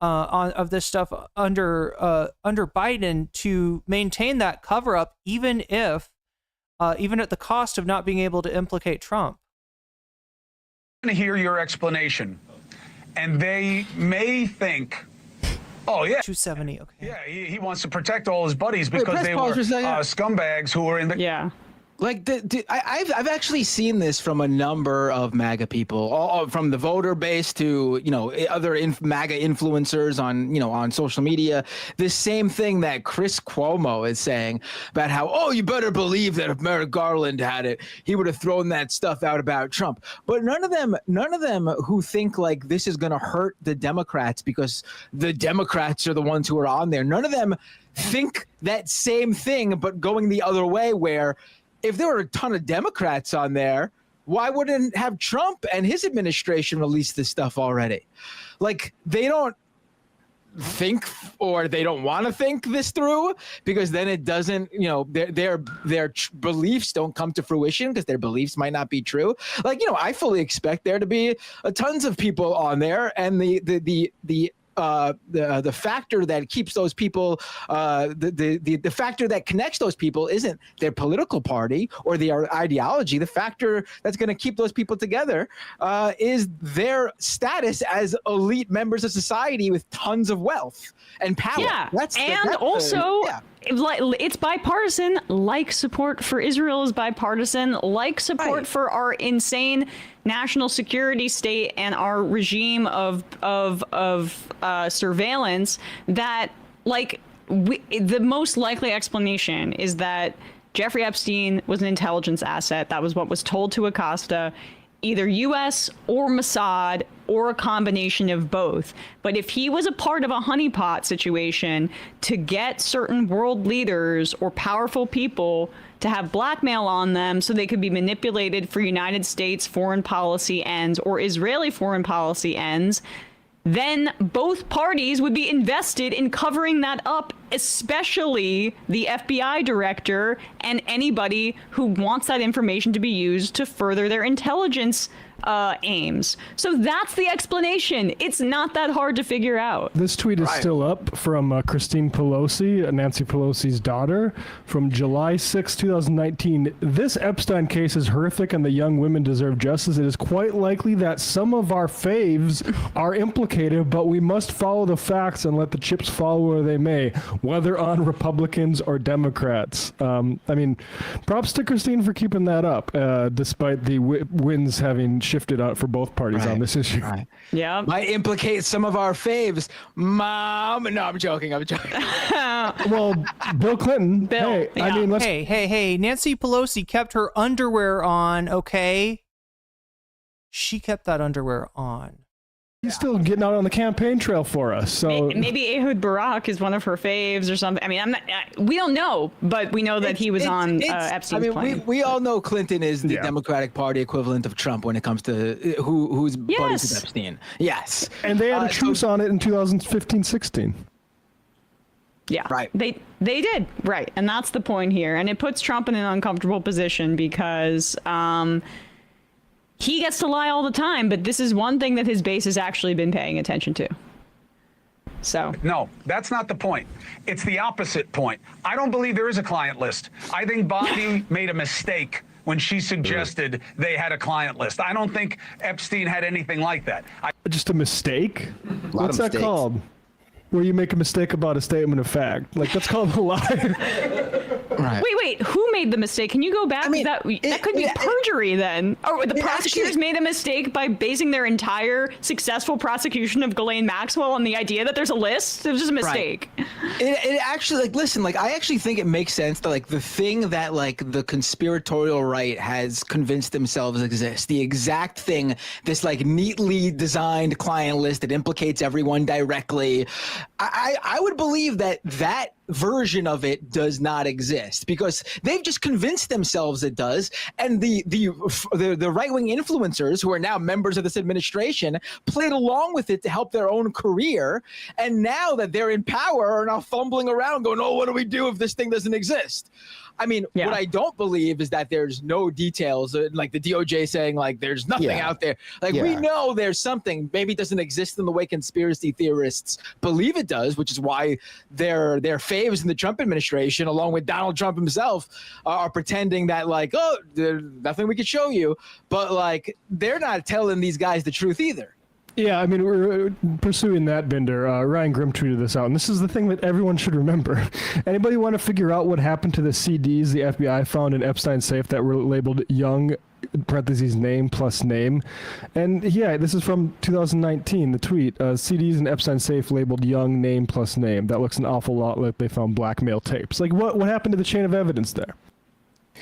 of this stuff under Biden, to maintain that cover-up, even at the cost of not being able to implicate Trump. to hear your explanation, and they may think, oh, yeah. 270, okay. Yeah, he wants to protect all his buddies because they were scumbags who were in the... Yeah. Like I've actually seen this from a number of MAGA people, all from the voter base to other MAGA influencers on social media. This same thing that Chris Cuomo is saying about how you better believe that if Merrick Garland had it, he would have thrown that stuff out about Trump. But none of them who think like this is going to hurt the Democrats because the Democrats are the ones who are on there. None of them think that same thing, but going the other way, where if there were a ton of Democrats on there, why wouldn't have Trump and his administration release this stuff already? Like, they don't think, or they don't want to think this through, because then it doesn't, their beliefs don't come to fruition because their beliefs might not be true. Like, I fully expect there to be tons of people on there, and the factor that keeps those people, the factor that connects those people isn't their political party or their ideology. The factor that's going to keep those people together is their status as elite members of society with tons of wealth and power. Yeah, it's bipartisan. Like support for Israel is bipartisan. Like support for our insane national security state and our regime of surveillance. That the most likely explanation is that Jeffrey Epstein was an intelligence asset. That was what was told to Acosta. Either U.S. or Mossad or a combination of both. But if he was a part of a honeypot situation to get certain world leaders or powerful people to have blackmail on them so they could be manipulated for United States foreign policy ends or Israeli foreign policy ends, then both parties would be invested in covering that up, especially the FBI director and anybody who wants that information to be used to further their intelligence aims. So that's the explanation. It's not that hard to figure out. This tweet is still up from Christine Pelosi, Nancy Pelosi's daughter, from July 6, 2019. This Epstein case is horrific and the young women deserve justice. It is quite likely that some of our faves are implicated, but we must follow the facts and let the chips fall where they may, whether on Republicans or Democrats. Props to Christine for keeping that up, despite the winds having shifted out for both parties on this issue. Yeah. Might implicate some of our faves. Mom. No, I'm joking. Well, Bill Clinton. Hey, hey, Nancy Pelosi kept her underwear on, okay? She kept that underwear on. He's still getting out on the campaign trail for us. So maybe Ehud Barak is one of her faves or something. I mean, we don't know, but we know that he was on Epstein's plane. We all know Clinton is the Democratic Party equivalent of Trump when it comes to who's buddies with Epstein. Yes. And they had a truce on it in 2015-16. Yeah, right. They did, right. And that's the point here. And it puts Trump in an uncomfortable position because he gets to lie all the time, but this is one thing that his base has actually been paying attention to. So no, that's not the point. It's the opposite point. I don't believe there is a client list. I think Bondi made a mistake when she suggested they had a client list. I don't think Epstein had anything like that. Just a mistake? What's that called? Where you make a mistake about a statement of fact. Like, that's called a lie. Right. Wait, who made the mistake? Can you go back? That could be perjury then. Or the prosecutors made a mistake by basing their entire successful prosecution of Ghislaine Maxwell on the idea that there's a list? It was just a mistake. Right. It actually, listen, I actually think it makes sense that, the thing that, the conspiratorial right has convinced themselves exists, the exact thing, this, neatly designed client list that implicates everyone directly, I would believe that version of it does not exist because they've just convinced themselves it does, and the right-wing influencers who are now members of this administration played along with it to help their own career, and now that they're in power are now fumbling around going, what do we do if this thing doesn't exist? I mean, what I don't believe is that there's no details, like the DOJ saying, there's nothing out there. We know there's something. Maybe it doesn't exist in the way conspiracy theorists believe it does, which is why their faves in the Trump administration, along with Donald Trump himself, are pretending that, there's nothing we could show you. But, they're not telling these guys the truth either. Yeah, I mean, we're pursuing that, Binder. Ryan Grimm tweeted this out, and this is the thing that everyone should remember. Anybody want to figure out what happened to the CDs the FBI found in Epstein's safe that were labeled young, parentheses, name plus name? And yeah, this is from 2019, the tweet. CDs in Epstein's safe labeled young, name plus name. That looks an awful lot like they found blackmail tapes. Like, what happened to the chain of evidence there?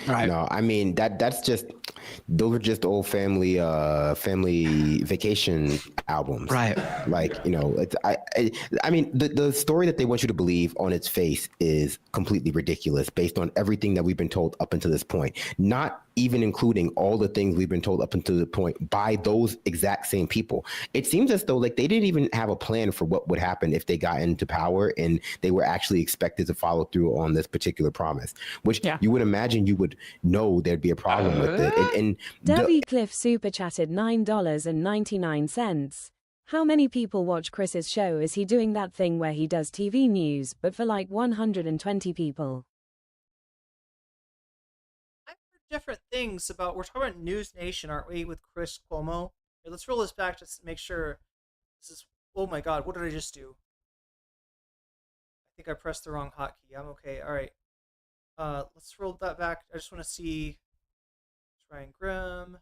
Right. No, I mean those are just old family vacation albums. Right. Like, you know, I mean the story that they want you to believe on its face is completely ridiculous based on everything that we've been told up until this point. Not even including all the things we've been told up until the point by those exact same people. It seems as though like they didn't even have a plan for what would happen if they got into power and they were actually expected to follow through on this particular promise, which you would imagine you would know there'd be a problem with it. And Debbie Cliff super chatted $9.99. How many people watch Chris's show? Is he doing that thing where he does TV news, but for like 120 people? Different things about, we're talking about News Nation, aren't we, with Chris Cuomo? Here, let's roll this back to make sure this is, oh my god, what did I just do? I think I pressed the wrong hotkey. I'm okay. All right, let's roll that back. I just want to see Ryan Grimm.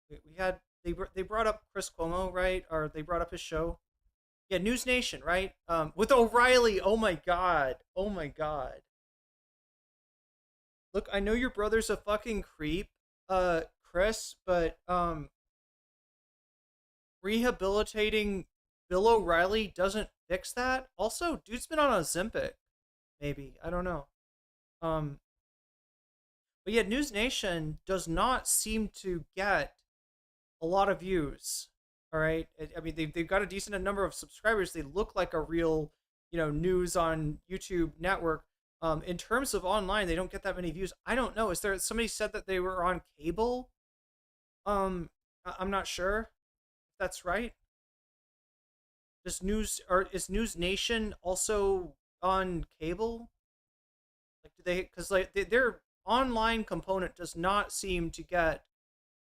We had they brought up Chris Cuomo, right? Or they brought up his show. Yeah, News Nation, right? With O'Reilly. Oh my god. Look, I know your brother's a fucking creep, Chris, but rehabilitating Bill O'Reilly doesn't fix that. Also, dude's been on Ozempic, maybe. I don't know. But yeah, News Nation does not seem to get a lot of views. All right, I mean they've got a decent number of subscribers. They look like a real, you know, news on YouTube network. In terms of online, they don't get that many views. I don't know. Is there somebody said that they were on cable? I'm not sure if that's right. Is News Nation also on cable? Like, do they? Because like their online component does not seem to get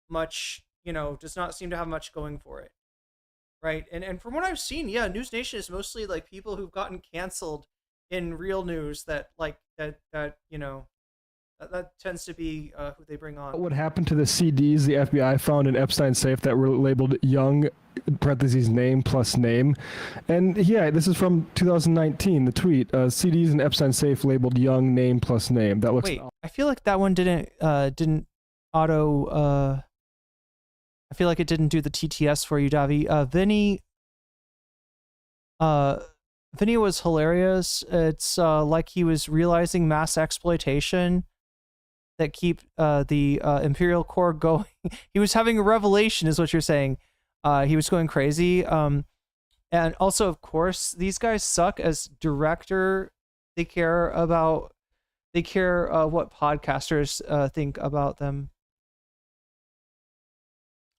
much. You know, does not seem to have much going for it, right? And from what I've seen, yeah, News Nation is mostly like people who've gotten canceled in real news that you know that tends to be who they bring on. What happened to the CDs the FBI found in Epstein's safe that were labeled young, parentheses, name plus name? And yeah, this is from 2019, the tweet. CDs in Epstein's safe labeled young, name plus name. That looks. Wait, I feel like that one didn't auto. I feel like it didn't do the TTS for you, Davi. Vinny was hilarious. It's like he was realizing mass exploitation that keep the Imperial Core going. He was having a revelation, is what you're saying. He was going crazy. And also, of course, these guys suck as director. They care what podcasters think about them.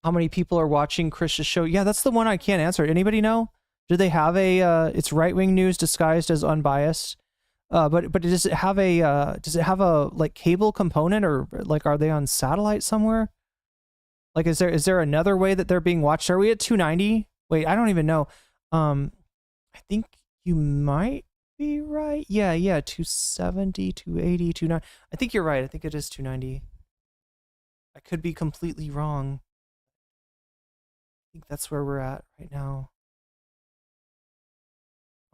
How many people are watching Chris's show? Yeah, that's the one I can't answer. Anybody know? Do they have it's right-wing news disguised as unbiased? But does it have a like cable component, or like are they on satellite somewhere? Like is there another way that they're being watched? Are we at 290? Wait, I don't even know. I think you might be right. Yeah, 270, 280, 290. I think you're right. I think it is 290. I could be completely wrong. I think that's where we're at right now.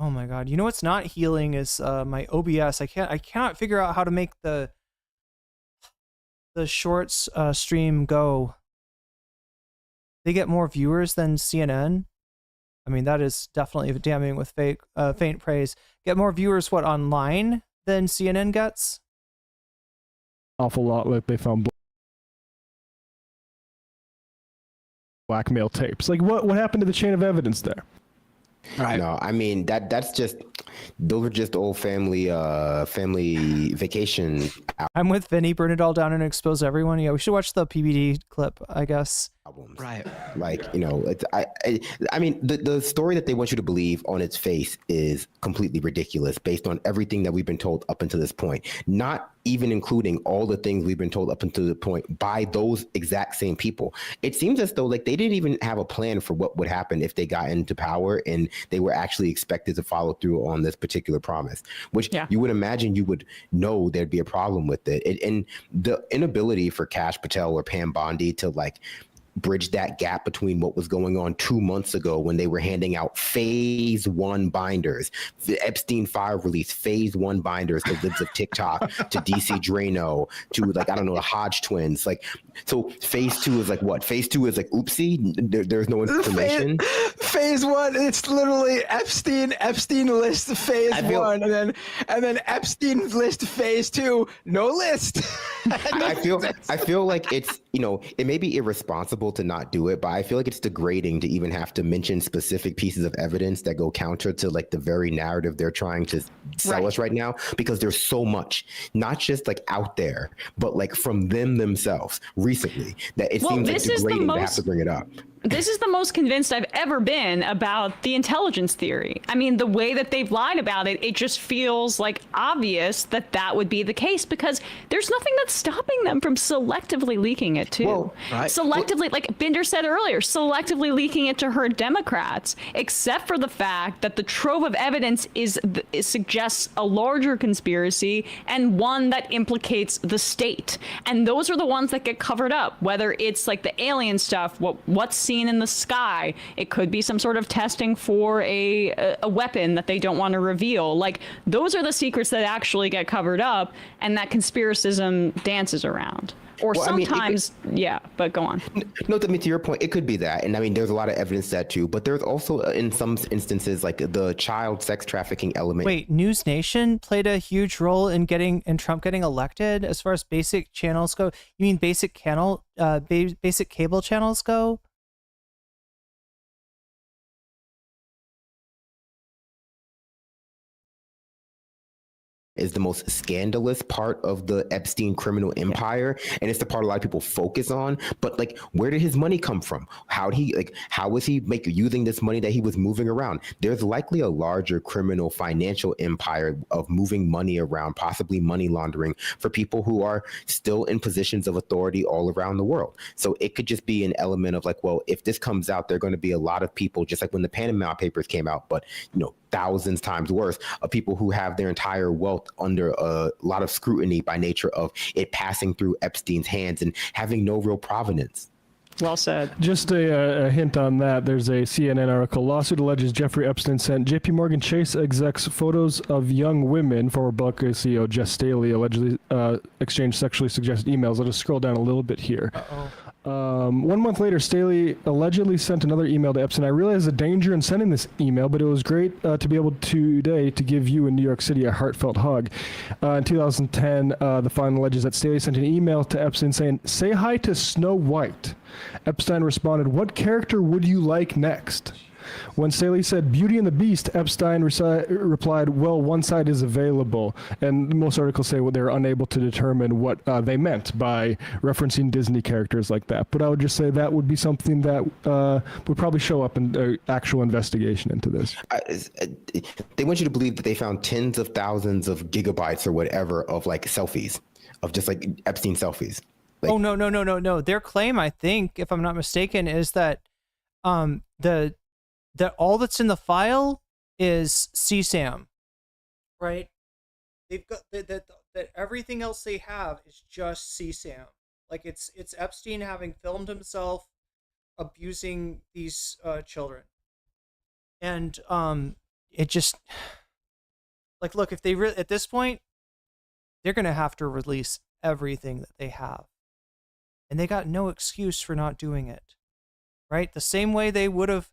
Oh my god! You know what's not healing is my OBS. I cannot figure out how to make the shorts stream go. They get more viewers than CNN. I mean, that is definitely damning with faint praise. Get more viewers what online than CNN gets? Awful lot like they found blackmail tapes. Like what happened to the chain of evidence there? Right. No, I mean those are just old family vacation. I'm with Vinny. Burn it all down and expose everyone. Yeah, we should watch the PBD clip, I guess. problems. Right. Like, I mean, the story that they want you to believe on its face is completely ridiculous based on everything that we've been told up until this point, not even including all the things we've been told up until the point by those exact same people. It seems as though like they didn't even have a plan for what would happen if they got into power and they were actually expected to follow through on this particular promise, which you would imagine you would know there'd be a problem with it. And the inability for Kash Patel or Pam Bondi to like bridge that gap between what was going on 2 months ago when they were handing out phase 1 binders, the Epstein file release phase 1 binders to libs of TikTok, to DC Drano, to like, I don't know, the Hodge twins. Like, so phase 2 is like what? Phase 2 is like, oopsie, there's no information. Phase 1, it's literally Epstein list phase 1, and then Epstein list phase 2, no list. I feel like it's, it may be irresponsible to not do it, but I feel like it's degrading to even have to mention specific pieces of evidence that go counter to like the very narrative they're trying to sell us right now, because there's so much, not just like out there, but like from them themselves recently, that it seems like degrading to have to bring it up. This is the most convinced I've ever been about the intelligence theory. I mean, the way that they've lied about it, it just feels like obvious that that would be the case, because there's nothing that's stopping them from selectively leaking it too. Well, right. Selectively, like Binder said earlier, selectively leaking it to herd Democrats, except for the fact that the trove of evidence suggests a larger conspiracy and one that implicates the state. And those are the ones that get covered up, whether it's like the alien stuff, what's seen in the sky. It could be some sort of testing for a weapon that they don't want to reveal. Like, those are the secrets that actually get covered up and that conspiracism dances around. Or well, sometimes, but go on. No, to your point, it could be that. And I mean, there's a lot of evidence that too, but there's also in some instances, like the child sex trafficking element. Wait, News Nation played a huge role in Trump getting elected as far as basic channels go? You mean basic cable channels go? Is the most scandalous part of the Epstein criminal empire, and it's the part a lot of people focus on. But like, where did his money come from? How was he using this money that he was moving around? There's likely a larger criminal financial empire of moving money around, possibly money laundering, for people who are still in positions of authority all around the world. So it could just be an element of like, well, if this comes out, there are going to be a lot of people, just like when the Panama Papers came out, but thousands times worse, of people who have their entire wealth under a lot of scrutiny by nature of it passing through Epstein's hands and having no real provenance. Well said. Just a hint on that. There's a CNN article. Lawsuit alleges Jeffrey Epstein sent JP Morgan Chase execs photos of young women. Former Buckeye CEO Jess Staley allegedly exchanged sexually suggested emails. I'll just scroll down a little bit here. 1 month later, Staley allegedly sent another email to Epstein. I realize the danger in sending this email, but it was great to be able today to give you in New York City a heartfelt hug. In 2010, the filing alleges that Staley sent an email to Epstein saying, "Say hi to Snow White." Epstein responded, "What character would you like next?" When Staley said Beauty and the Beast, Epstein replied, "Well, one side is available." And most articles say they're unable to determine what they meant by referencing Disney characters like that. But I would just say that would be something that would probably show up in an actual investigation into this. They want you to believe that they found tens of thousands of gigabytes or whatever of like selfies, of just like Epstein selfies. Like, oh, no. Their claim, I think, if I'm not mistaken, is that that all that's in the file is CSAM, right? They've got that everything else they have is just CSAM. Like it's Epstein having filmed himself abusing these children, and it just like, look, if they at this point, they're gonna have to release everything that they have, and they got no excuse for not doing it, right? The same way they would have,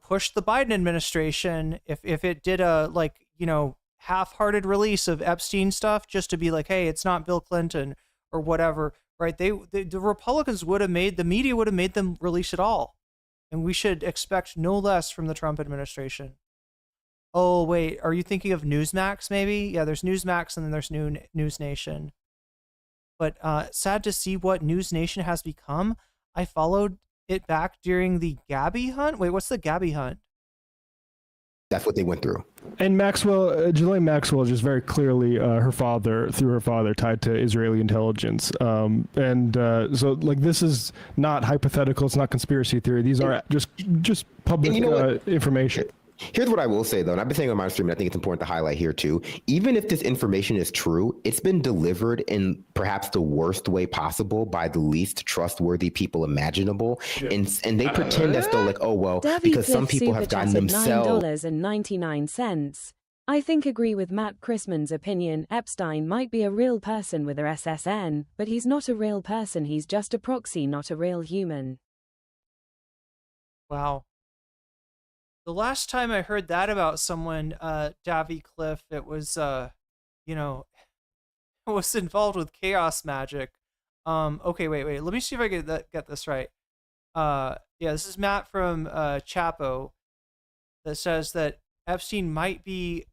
pushed the Biden administration if it did a half-hearted release of Epstein stuff just to be like, hey, it's not Bill Clinton or whatever, right? The Republicans would have the media would have made them release it all, and we should expect no less from the Trump administration. Oh wait, are you thinking of Newsmax? Maybe, yeah. There's Newsmax and then there's News Nation. But sad to see what News Nation has become. I followed it back during the Gabby hunt. Wait, what's the Gabby hunt? That's what they went through. And Maxwell, Ghislaine Maxwell, is just very clearly her father, through her father, tied to Israeli intelligence. So like this is not hypothetical. It's not conspiracy theory. These are just public information. Here's what I will say, though, and I've been saying on my stream, and I think it's important to highlight here, too. Even if this information is true, it's been delivered in perhaps the worst way possible by the least trustworthy people imaginable. Yeah. And they pretend as though, like, oh, well, because some people have gotten themselves... $9.99. I think agree with Matt Chrisman's opinion. Epstein might be a real person with a SSN, but he's not a real person. He's just a proxy, not a real human. Wow. The last time I heard that about someone, Davy Cliff, it was, it was involved with chaos magic. Okay, wait. Let me see if I get this right. Yeah, this is Matt from Chapo that says that Epstein might be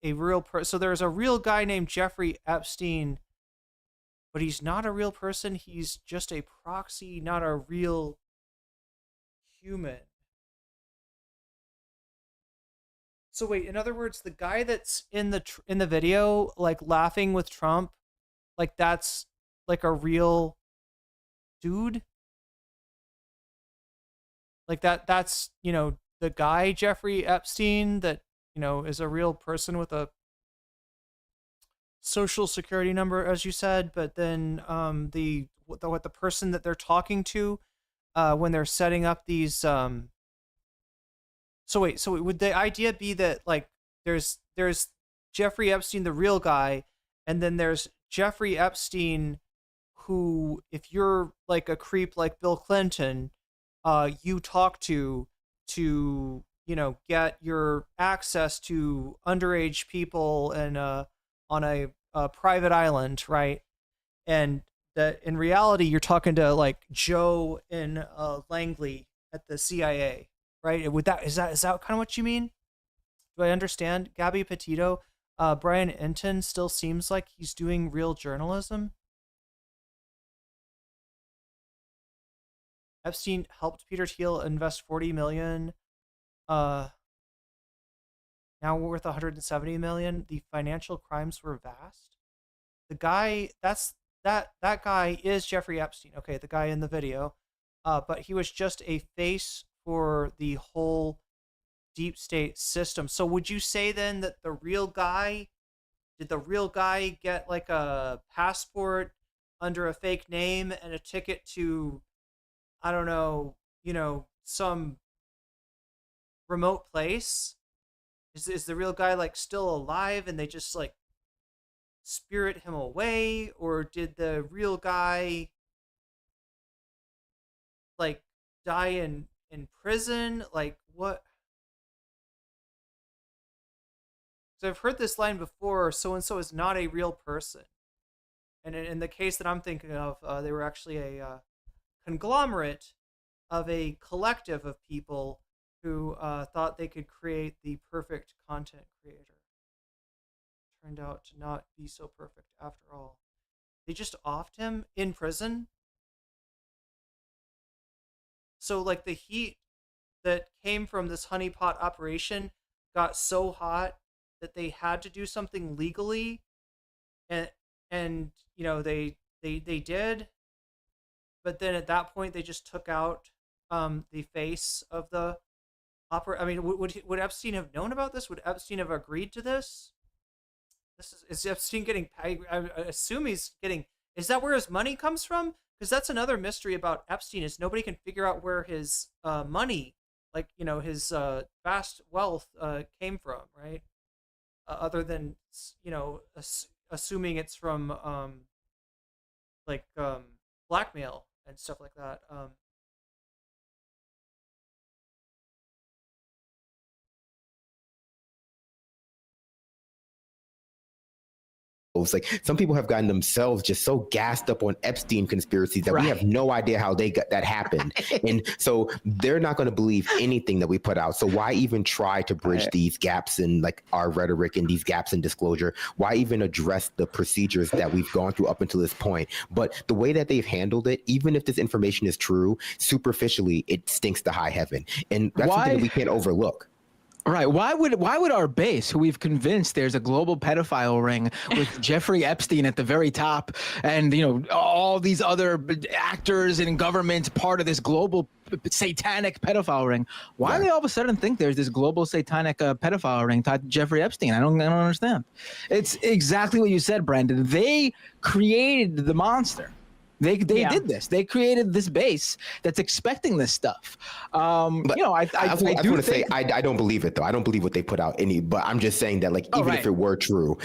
a real person. So there's a real guy named Jeffrey Epstein, but he's not a real person. He's just a proxy, not a real human. So wait, in other words, the guy that's in the video, like laughing with Trump, like that's like a real dude? Like that's, the guy Jeffrey Epstein that, is a real person with a social security number, as you said, but then what the person that they're talking to when they're setting up these So would the idea be that like there's Jeffrey Epstein, the real guy, and then there's Jeffrey Epstein, who, if you're like a creep like Bill Clinton, you talk to get your access to underage people and on a private island, right? And that in reality you're talking to like Joe and Langley at the CIA. Right? Is that kind of what you mean? Do I understand? Gabby Petito, Brian Enton still seems like he's doing real journalism. Epstein helped Peter Thiel invest $40 million. Now we're worth $170 million. The financial crimes were vast. The guy that guy is Jeffrey Epstein. Okay, the guy in the video. But he was just a face for the whole deep state system. So would you say then that did the real guy get like a passport under a fake name and a ticket to, I don't know, some remote place? Is the real guy like still alive and they just like spirit him away? Or did the real guy like die in prison? Like what? So I've heard this line before, so and so is not a real person. And in the case that I'm thinking of, they were actually a conglomerate of a collective of people who thought they could create the perfect content creator. Turned out to not be so perfect after all. They just offed him in prison. So like the heat that came from this honeypot operation got so hot that they had to do something legally, and they did, but then at that point they just took out the face of the opera. I mean, would Epstein have known about this? Would Epstein have agreed to this? Is Epstein getting? I assume he's getting. Is that where his money comes from? Because that's another mystery about Epstein, is nobody can figure out where his money, like, his vast wealth came from, right? Other than, assuming it's from blackmail and stuff like that. Like some people have gotten themselves just so gassed up on Epstein conspiracies that we have no idea how that happened. And so they're not going to believe anything that we put out. So why even try to bridge these gaps in like our rhetoric and these gaps in disclosure? Why even address the procedures that we've gone through up until this point? But the way that they've handled it, even if this information is true, superficially, it stinks to high heaven. And that's something that we can't overlook. Right. Why would our base, who we've convinced there's a global pedophile ring with Jeffrey Epstein at the very top, and all these other actors in government part of this global satanic pedophile ring? Why do they all of a sudden think there's this global satanic pedophile ring tied to Jeffrey Epstein? I don't understand. It's exactly what you said, Brandon. They created the monster. They did this. They created this base that's expecting this stuff. I do say I don't believe it though. I don't believe what they put out but I'm just saying that like even if it were true,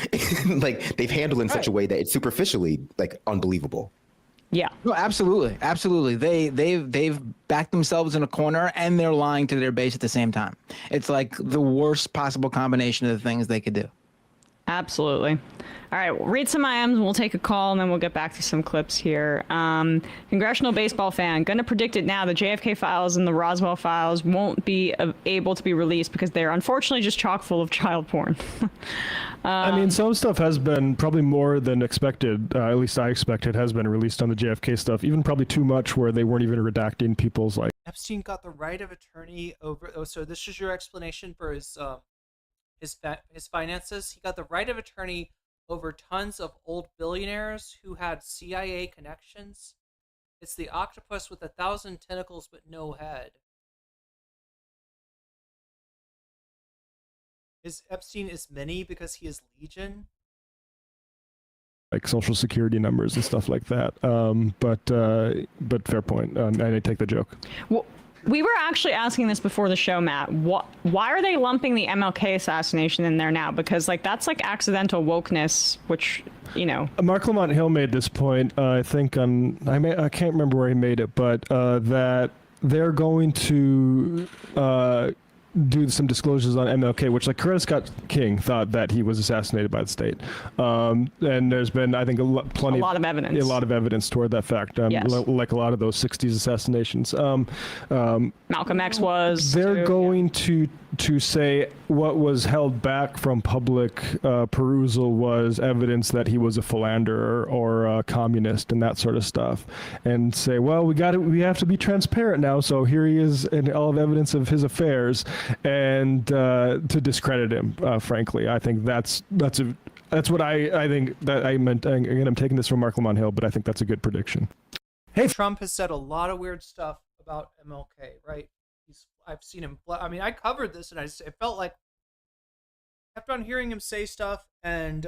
like they've handled it in such a way that it's superficially like unbelievable. Yeah. No, absolutely. They've backed themselves in a corner and they're lying to their base at the same time. It's like the worst possible combination of the things they could do. Absolutely. All right, we'll read some IMs and we'll take a call and then we'll get back to some clips here. Congressional baseball fan, gonna predict it now. The JFK files and the Roswell files won't be able to be released because they're unfortunately just chock full of child porn. I mean, some stuff has been probably more than expected, at least I expected, has been released on the JFK stuff, even probably too much where they weren't even redacting people's like. Epstein got the right of attorney over. Oh, so this is your explanation for his finances. He got the right of attorney over tons of old billionaires who had CIA connections. It's the octopus with 1,000 tentacles but no head. Is Epstein as many because he is Legion? Like social security numbers and stuff like that. But fair point. I take the joke. Well, we were actually asking this before the show, Matt. Why are they lumping the MLK assassination in there now? Because like that's like accidental wokeness, which Mark Lamont Hill made this point. I think I can't remember where he made it, but that they're going to do some disclosures on MLK, which like Coretta Scott King thought that he was assassinated by the state, and there's been I think a lot of evidence toward that fact. Yes. Like a lot of those '60s assassinations. Malcolm X was. They're going to say what was held back from public perusal was evidence that he was a philanderer or a communist and that sort of stuff, and say, well, we have to be transparent now. So here he is in all of evidence of his affairs, and to discredit him. Frankly, I think that's what I think that I meant. Again, I'm taking this from Mark Lamont Hill, but I think that's a good prediction. Hey, Trump has said a lot of weird stuff about MLK, right? I've seen him. I mean, I covered this, and it felt like I kept on hearing him say stuff, and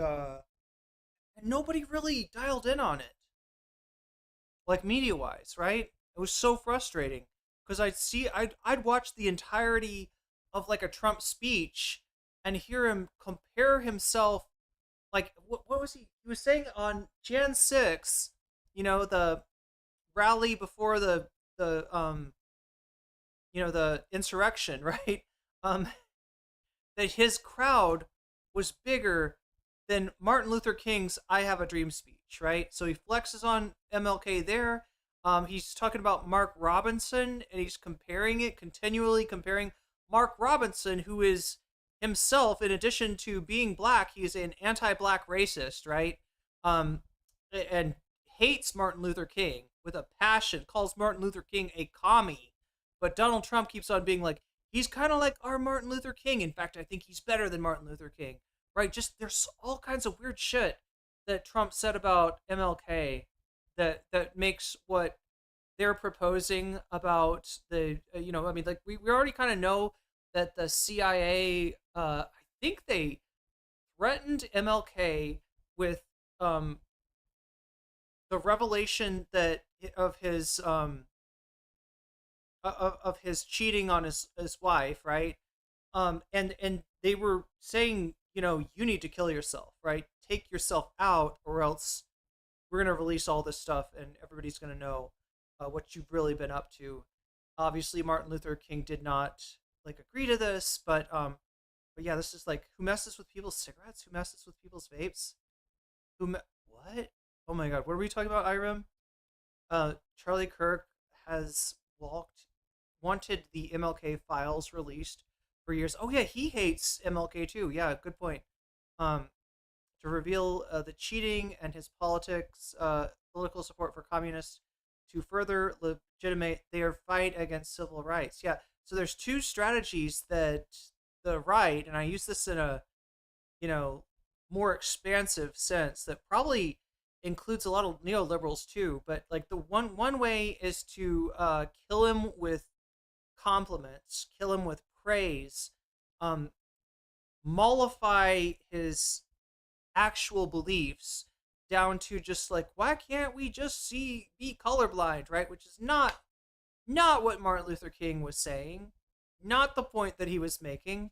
nobody really dialed in on it, like media-wise, right? It was so frustrating because I'd watch the entirety of like a Trump speech and hear him compare himself, like what was he? He was saying on Jan 6, the rally before the insurrection, right? That his crowd was bigger than Martin Luther King's I Have a Dream speech, right? So he flexes on MLK there. He's talking about Mark Robinson, and he's continually comparing Mark Robinson, who is himself, in addition to being black, he is an anti-black racist, right? And hates Martin Luther King with a passion, calls Martin Luther King a commie. But Donald Trump keeps on being like, he's kind of like our Martin Luther King. In fact, I think he's better than Martin Luther King, right? Just there's all kinds of weird shit that Trump said about MLK that makes what they're proposing about the, we already kind of know that the CIA, I think they threatened MLK with the revelation that of his cheating on his wife, right? And they were saying, you need to kill yourself, right? Take yourself out, or else we're gonna release all this stuff, and everybody's gonna know what you've really been up to. Obviously, Martin Luther King did not agree to this, but yeah, this is like, who messes with people's cigarettes? Who messes with people's vapes? What? Oh my God, what are we talking about, Irem? Charlie Kirk has wanted the MLK files released for years. Oh yeah, he hates MLK too. Yeah, good point. To reveal the cheating and his political support for communists to further legitimate their fight against civil rights. Yeah, so there's two strategies that the right, and I use this in a, more expansive sense that probably includes a lot of neoliberals too, but like the one way is to kill him with compliments, kill him with praise, mollify his actual beliefs down to just like, why can't we just be colorblind, right? Which is not what Martin Luther King was saying, not the point that he was making.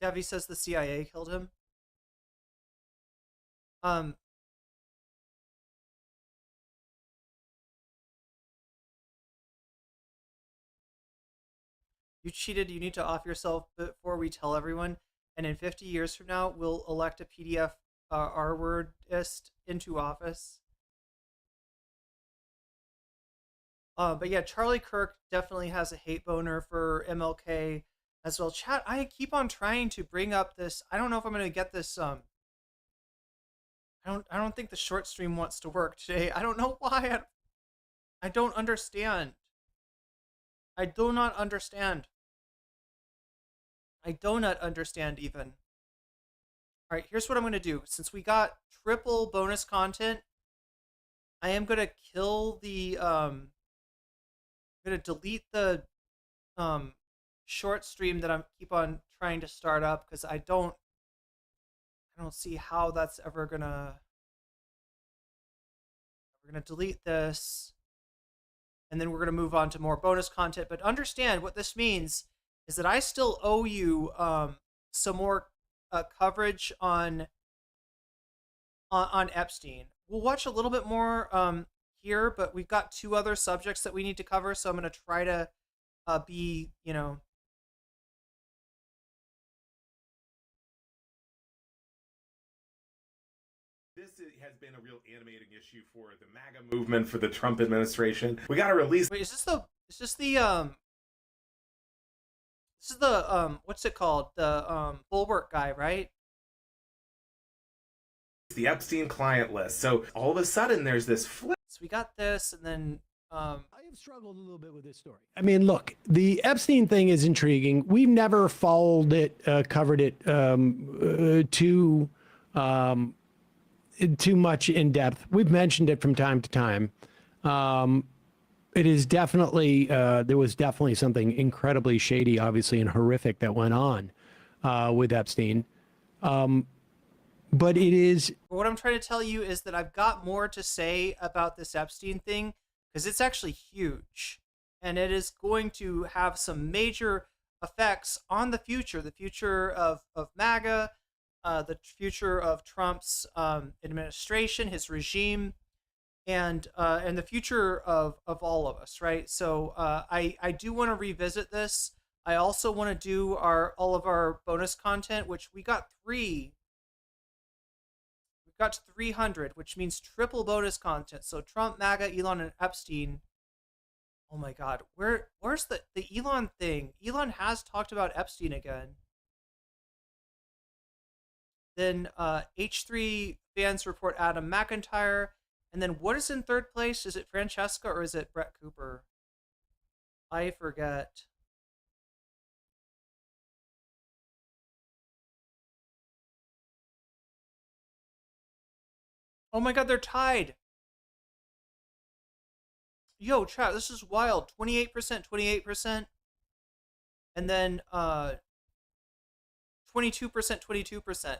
Devi says the CIA killed him. You cheated, you need to off yourself before we tell everyone. And in 50 years from now, we'll elect a PDF R-wordist into office. But yeah, Charlie Kirk definitely has a hate boner for MLK as well. Chat, I keep on trying to bring up this. I don't know if I'm going to get this. I don't think the short stream wants to work today. I don't know why. I don't understand. I do not understand. I do not understand even. All right, here's what I'm going to do. Since we got triple bonus content, I am going to kill the, I'm going to delete the short stream that I keep on trying to start up because I don't see how that's ever going to, we're going to delete this. And then we're going to move on to more bonus content. But understand what this means is that I still owe you some more coverage on Epstein. We'll watch a little bit more here, but we've got two other subjects that we need to cover. So I'm going to try to be, This has been a real animating issue for the MAGA movement, for the Trump administration. We got to release. Wait, is this the what's it called? The Bulwark guy, right? The Epstein client list. So all of a sudden there's this flip. So we got this, and then I have struggled a little bit with this story. I mean, look, the Epstein thing is intriguing. We've never followed it, covered it too much in depth. We've mentioned it from time to time. It is definitely, there was definitely something incredibly shady, obviously, and horrific that went on with Epstein. But it is... What I'm trying to tell you is that I've got more to say about this Epstein thing, because it's actually huge. And it is going to have some major effects on the future of MAGA, the future of Trump's administration, his regime, and the future of all of us, right? So I do want to revisit this. I also want to do all of our bonus content, which we got 3. We've got 300, which means triple bonus content. So Trump, MAGA, Elon, and Epstein. Oh my God, where's the Elon thing? Elon has talked about Epstein again. Then H3 fans report Adam McIntyre. And then what is in third place? Is it Francesca or is it Brett Cooper? I forget. Oh my God, they're tied. Yo, chat, this is wild. 28%, 28%. And then 22%, 22%.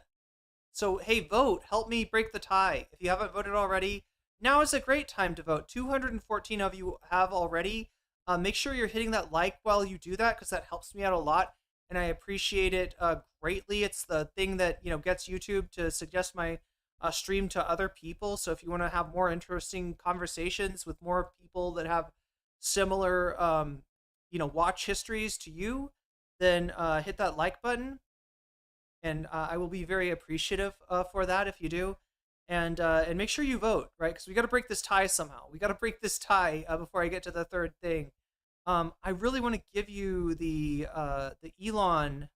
So, hey, vote. Help me break the tie. If you haven't voted already, now is a great time to vote. 214 of you have already. Make sure you're hitting that like while you do that, because that helps me out a lot, and I appreciate it greatly. It's the thing that gets YouTube to suggest my stream to other people. So if you want to have more interesting conversations with more people that have similar watch histories to you, then hit that like button. and I will be very appreciative for that if you do. And make sure you vote, right? Because we got to break this tie somehow. We got to break this tie before I get to the third thing. I really want to give you the Elon.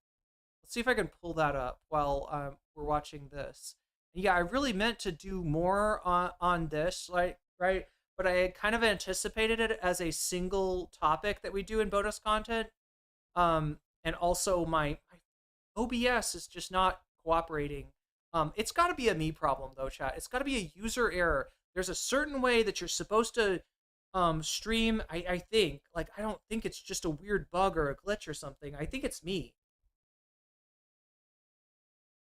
Let's see if I can pull that up while we're watching this. Yeah, I really meant to do more on this, like, right? But I had kind of anticipated it as a single topic that we do in bonus content. And also my OBS is just not cooperating. It's got to be a me problem though, chat. It's got to be a user error. There's a certain way that you're supposed to stream. I think, like, I don't think it's just a weird bug or a glitch or something. I think it's me.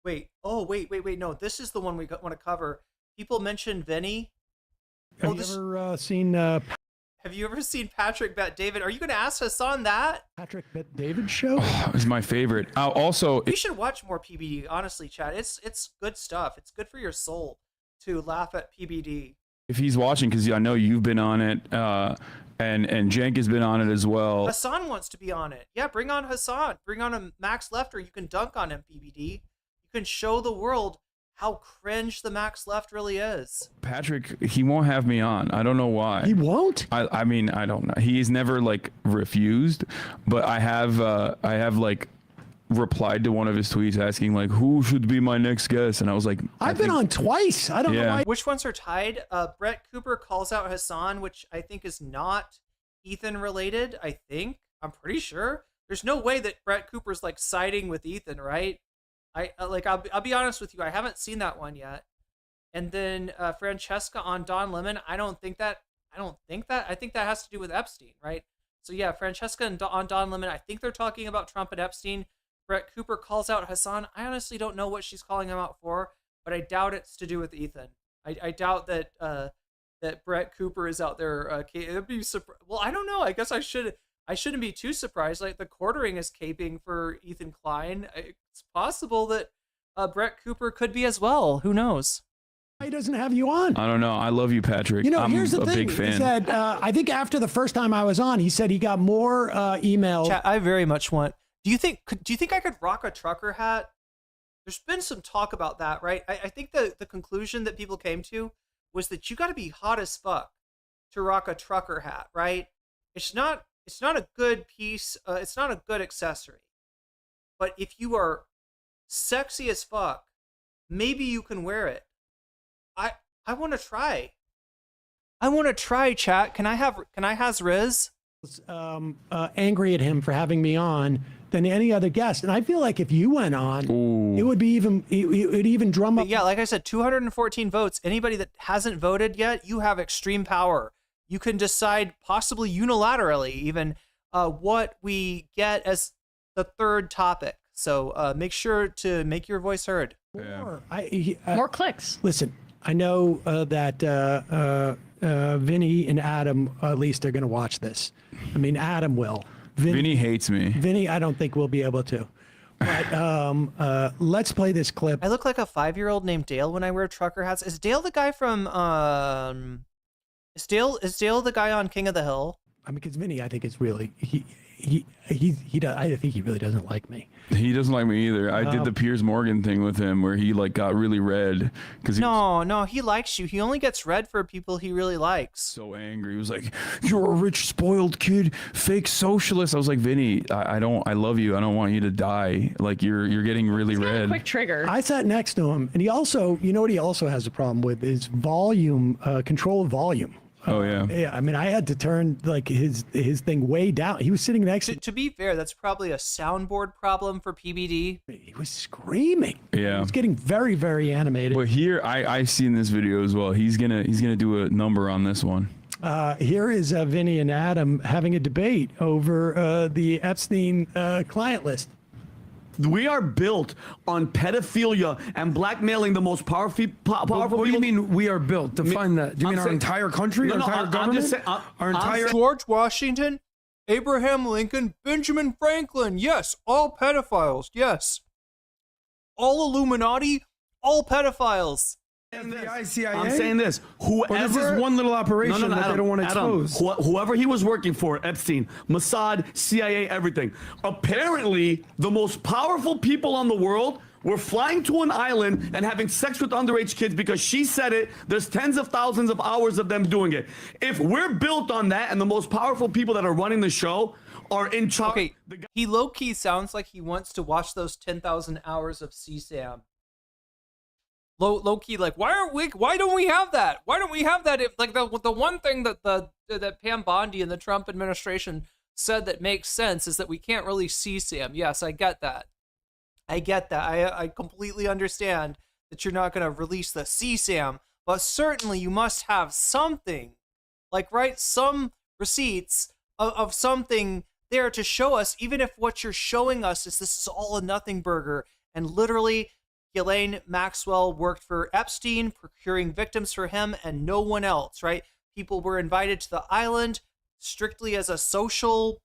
Wait. Oh, wait. No, this is the one we want to cover. People mentioned Vinny. Have you ever seen? Have you ever seen Patrick Bet David? Are you going to ask Hassan that? Patrick Bet David show? It's my favorite. Also, you should watch more PBD. Honestly, chat. It's good stuff. It's good for your soul to laugh at PBD. If he's watching, because I know you've been on it, and Jenk has been on it as well. Hassan wants to be on it. Yeah, bring on Hassan. Bring on a Max Lefter. You can dunk on him, PBD. You can show the world how cringe the Max Left really is. Patrick, he won't have me on. I don't know why. He won't? I mean, I don't know. He's never like refused, but I have like replied to one of his tweets asking like, who should be my next guest? And I was like, I've been on twice. I don't know why. Which ones are tied? Brett Cooper calls out Hassan, which I think is not Ethan related. I think. I'm pretty sure. There's no way that Brett Cooper's like siding with Ethan, right? I'll be honest with you, I haven't seen that one yet. And then Francesca on Don Lemon, I think that has to do with Epstein, right? So yeah, Francesca and on Don Lemon, I think they're talking about Trump and Epstein. Brett Cooper calls out Hassan. I honestly don't know what she's calling him out for, but I doubt it's to do with Ethan. I doubt that that Brett Cooper is out there. It'd be well, I don't know. I guess I shouldn't be too surprised. Like, the quartering is caping for Ethan Klein. It's possible that Brett Cooper could be as well. Who knows? He doesn't have you on. I don't know. I love you, Patrick. You know, I'm here's the a thing. big fan. He said, I think after the first time I was on, he said he got more emails. Chat, I very much want. Do you think I could rock a trucker hat? There's been some talk about that, right? I think the conclusion that people came to was that you got to be hot as fuck to rock a trucker hat, right? It's not a good piece. It's not a good accessory. But if you are sexy as fuck, maybe you can wear it. I want to try. I want to try, chat. Can I has Riz? Angry at him for having me on than any other guest, and I feel like if you went on, it would be even drum up. Yeah, like I said, 214 votes. Anybody that hasn't voted yet, you have extreme power. You can decide, possibly unilaterally, even what we get as the third topic. So make sure to make your voice heard. More clicks. Listen, I know that Vinny and Adam, at least, are going to watch this. I mean, Adam will. Vinny hates me. Vinny, I don't think we'll be able to. But let's play this clip. I look like a 5-year-old named Dale when I wear trucker hats. Is Dale the guy from Is Dale the guy on King of the Hill? I mean, because Vinny, I think it's really he does. I think he really doesn't like me. He doesn't like me either. I did the Piers Morgan thing with him where he like got really red because no, he likes you. He only gets red for people he really likes. So angry. He was like, "You're a rich, spoiled kid, fake socialist." I was like, "Vinny, I love you. I don't want you to die. Like you're getting really red." Quick trigger. I sat next to him, and he also, you know what he also has a problem with is volume, control of volume. Oh yeah. Yeah, I mean, I had to turn like his thing way down. He was sitting next to be fair, that's probably a soundboard problem for PBD. He was screaming. Yeah. He was getting very, very animated. But here, I've seen this video as well. He's gonna do a number on this one. Here is Vinny and Adam having a debate over the Epstein client list. We are built on pedophilia and blackmailing the most powerful What do you mean we are built? Define that. Do you mean our saying- entire country? No, our no, entire I'm government? just saying- our entire... George Washington, Abraham Lincoln, Benjamin Franklin. Yes, all pedophiles. Yes. All Illuminati, all pedophiles. FBI, CIA? I'm saying this. Whoever, Or this is one little operation that they don't want to expose. Whoever he was working for, Epstein, Mossad, CIA, everything. Apparently, the most powerful people on the world We're flying to an island and having sex with underage kids because she said it. There's tens of thousands of hours of them doing it. If we're built on that and the most powerful people that are running the show are in charge. Okay, he low-key sounds like he wants to watch those 10,000 hours of CSAM. Low-key, like, why don't we have that? Why don't we have that? If, like, the one thing that that Pam Bondi and the Trump administration said that makes sense is that we can't really CSAM. Yes, I get that. I completely understand that you're not going to release the CSAM, but certainly you must have something, like, right, some receipts of something there to show us, even if what you're showing us is this is all a nothing burger, and literally Ghislaine Maxwell worked for Epstein, procuring victims for him and no one else, right? People were invited to the island strictly as a social,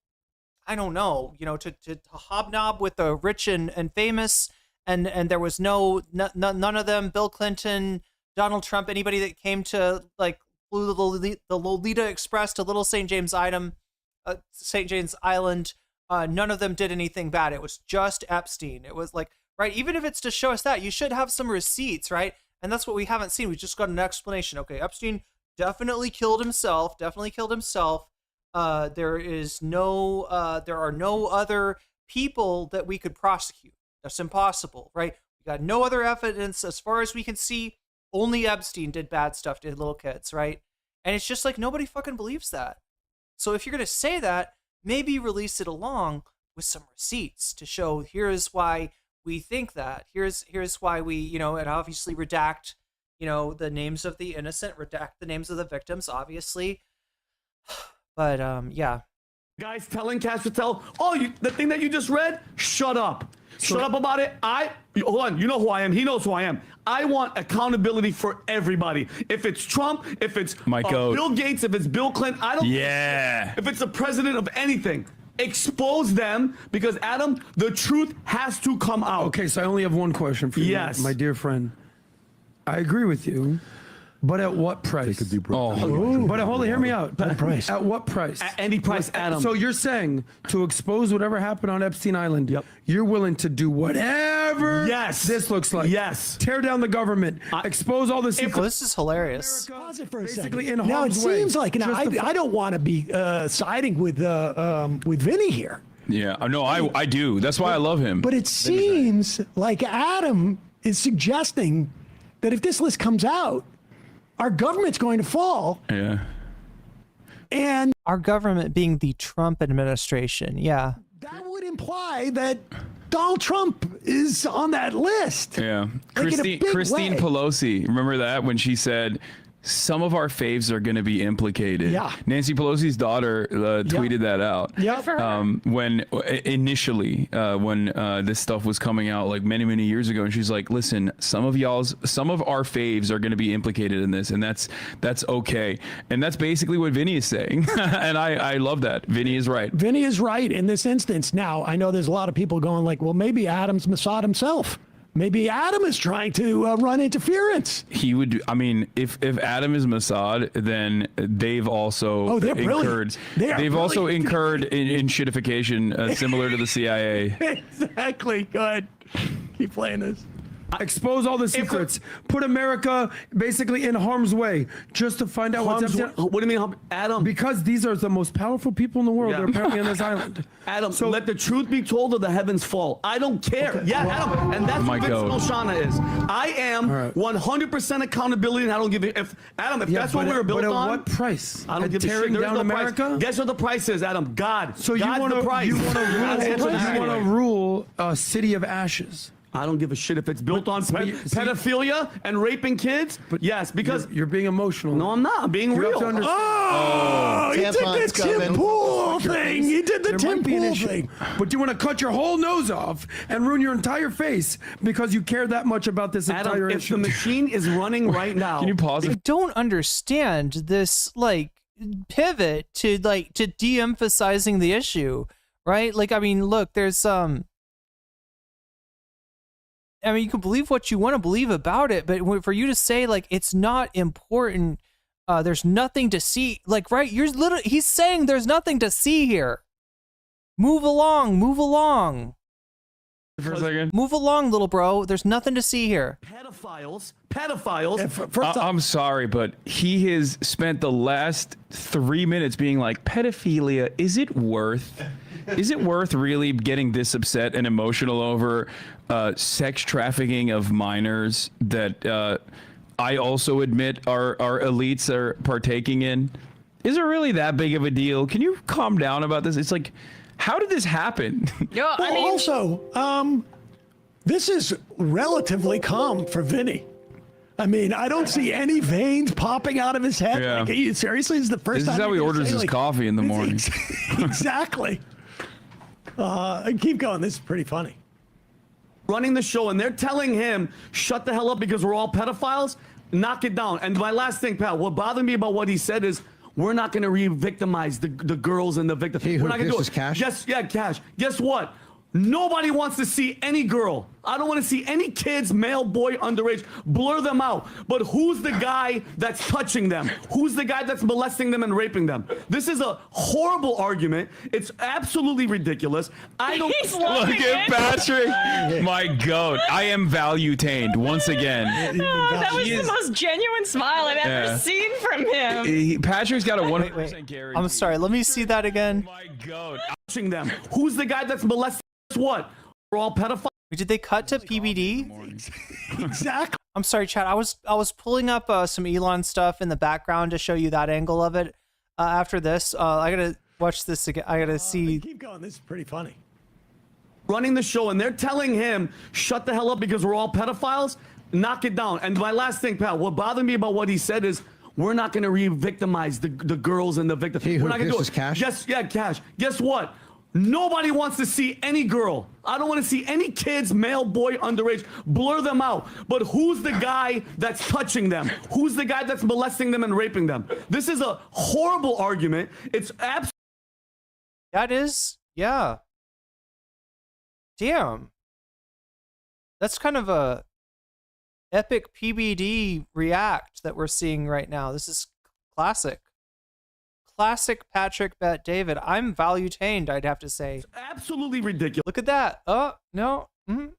I don't know, to hobnob with the rich and famous, and there was none of them, Bill Clinton, Donald Trump, anybody that came to, like, flew the Lolita Express to Little St. James Island, none of them did anything bad. It was just Epstein. It was like, right, even if it's to show us that, you should have some receipts, right? And that's what we haven't seen. We just got an explanation. Okay, Epstein definitely killed himself. There are no other people that we could prosecute. That's impossible, right? We got no other evidence as far as we can see. Only Epstein did bad stuff to little kids, right? And it's just like nobody fucking believes that. So if you're going to say that, maybe release it along with some receipts to show here's why we think that. Here's why we, and obviously redact, the names of the innocent, redact the names of the victims, obviously. But yeah. Guys telling Cash Patel, the thing that you just read, shut up. Shut up about it. Hold on, you know who I am. He knows who I am. I want accountability for everybody. If it's Trump, if it's Bill Gates, if it's Bill Clinton, I don't care. If it's the president of anything, expose them, because Adam, the truth has to come out. Okay, so I only have one question for you, yes, my dear friend. I agree with you. But at what price? It could be but hold on, hear me out. At price. At what price? At any price, Adam. So you're saying to expose whatever happened on Epstein Island, you're willing to do whatever this looks like. Yes. Tear down the government. Expose all the secrets. This is hilarious. Pause it for a Basically second. in Now it harm's way. seems like, I don't want to be siding with Vinny here. Yeah, no, I do. That's why I love him. But it seems like Adam is suggesting that if this list comes out, our government's going to fall. Yeah. And our government being the Trump administration. Yeah. That would imply that Donald Trump is on that list. Yeah. Like Christine way. Pelosi, remember that when she said some of our faves are going to be implicated? Yeah. Nancy Pelosi's daughter tweeted that out. Yeah. When initially when this stuff was coming out like many years ago, and she's like, listen, some of our faves are going to be implicated in this, and that's okay. And that's basically what Vinny is saying. And I love that. Vinny is right. Vinny is right in this instance. Now, I know there's a lot of people going like, well, maybe Adam's Mossad himself. Maybe Adam is trying to run interference. He would. I mean, if Adam is Mossad, then they've also incurred. They've also incurred in shitification similar to the CIA. Exactly. Good. Keep playing this. Expose all the secrets. Put America basically in harm's way just to find out what's up. What do you mean, Adam? Because these are the most powerful people in the world. Yeah. They're apparently on this island. Adam, so let the truth be told or the heavens fall. I don't care. Okay. Yeah, Adam. And that's what Vincent Oshana is. I am 100% accountability, and I don't give it. If that's what we were built on. But at what price? I don't give a shit. Tearing down America? Price. Guess what the price is, Adam? God. So God's the price. You want to rule a city of ashes. I don't give a shit if it's built on pedophilia and raping kids. But yes, because you're being emotional. No, I'm not. I'm being real. He did the Tim Pool thing. He did the Tim Pool thing. But you want to cut your whole nose off and ruin your entire face because you care that much about this entire issue. If the machine is running right now, can you pause? I don't understand this pivot to de-emphasizing the issue, right? Like, I mean, look, there's I mean, you can believe what you want to believe about it, but for you to say it's not important, there's nothing to see, right? He's saying there's nothing to see here. Move along. For a second. Move along, little bro. There's nothing to see here. Pedophiles. I'm sorry, but he has spent the last 3 minutes being like, pedophilia, is it worth really getting this upset and emotional over sex trafficking of minors that I also admit our elites are partaking in? Is it really that big of a deal? Can you calm down about this? It's like, how did this happen? Well, also, this is relatively calm for Vinny. I mean, I don't see any veins popping out of his head. Yeah. Like, seriously, this is the first time. This is how he orders his like, coffee in the morning. Exactly. Keep going. This is pretty funny. Running the show, and they're telling him, shut the hell up because we're all pedophiles. Knock it down. And my last thing, pal, what bothered me about what he said is, we're not going to re-victimize the girls and the victims. We're not going to do it. Cash? Cash. Guess what? Nobody wants to see any girl. I don't want to see any kids, male, boy, underage. Blur them out. But who's the guy that's touching them? Who's the guy that's molesting them and raping them? This is a horrible argument. It's absolutely ridiculous. I don't. Look at Patrick. My goat. I am value-tained once again. That was the most genuine smile I've ever seen from him. Patrick's got a 100% guarantee. I'm sorry. Let me see that again. My goat. Touching them. Who's the guy that's molesting? Guess what? We're all pedophiles. Did they cut to PBD? Exactly. I'm sorry, Chad. I was pulling up some Elon stuff in the background to show you that angle of it. After this, I gotta watch this again. I gotta see. Keep going. This is pretty funny. Running the show, and they're telling him, shut the hell up because we're all pedophiles. Knock it down. And my last thing, pal, what bothered me about what he said is, we're not going to re-victimize the girls and the victims. We're not going to do it. Cash? Cash. Guess what? Nobody wants to see any girl. I don't want to see any kids, male, boy, underage. Blur them out. But who's the guy that's touching them? Who's the guy that's molesting them and raping them? This is a horrible argument. It's absolutely. That is, yeah. Damn. That's kind of a epic PBD react that we're seeing right now. This is classic. Classic Patrick Bet David. I'm value-tained, I'd have to say. It's absolutely ridiculous. Look at that. Oh, no. I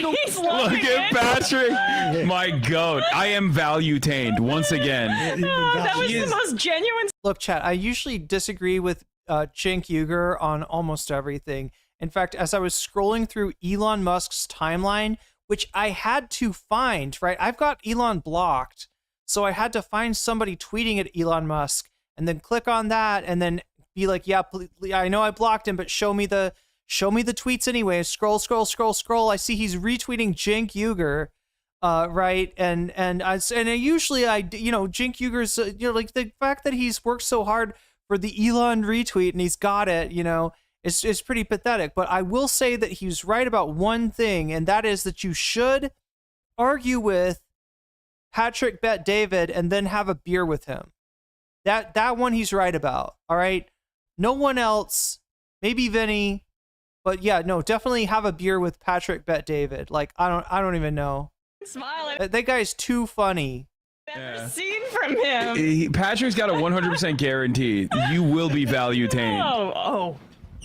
don't. Look at Patrick. My goat. I am value-tained once again. That was the most genuine. Look, chat, I usually disagree with Cenk Uygur on almost everything. In fact, as I was scrolling through Elon Musk's timeline, which I had to find, right? I've got Elon blocked, so I had to find somebody tweeting at Elon Musk and then click on that and then be like, yeah, I know I blocked him, but show me the tweets anyway. Scroll. I see he's retweeting Cenk Uygur, right? And usually Cenk Uygur's, like the fact that he's worked so hard for the Elon retweet and he's got it, it's pretty pathetic. But I will say that he's right about one thing, and that is that you should argue with Patrick Bet David and then have a beer with him. That one he's right about. All right. No one else, maybe Vinny, but yeah, no, definitely have a beer with Patrick Bet David. Like, I don't even know. Smile. That guy's too funny. Never seen from him. Patrick's got a 100% guarantee. You will be value-tained. Oh.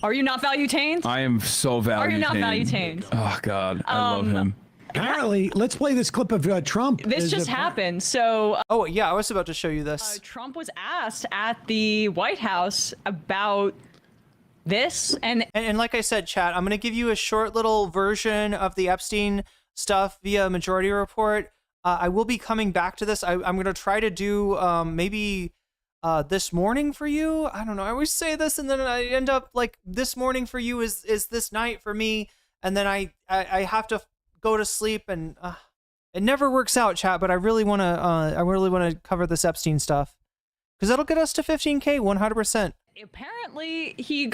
Are you not value-tained? I am so value-tained. Are you not value-tained? Oh, God. I love him. Apparently, let's play this clip of Trump. This just happened. So. Oh, yeah, I was about to show you this. Trump was asked at the White House about this. And like I said, chat, I'm going to give you a short little version of the Epstein stuff via Majority Report. I will be coming back to this. I'm going to try to do maybe this morning for you. I don't know. I always say this and then I end up like this morning for you is this night for me. And then I have to go to sleep and it never works out, chat, but I really want to cover this Epstein stuff because that'll get us to 15K 100%. Apparently he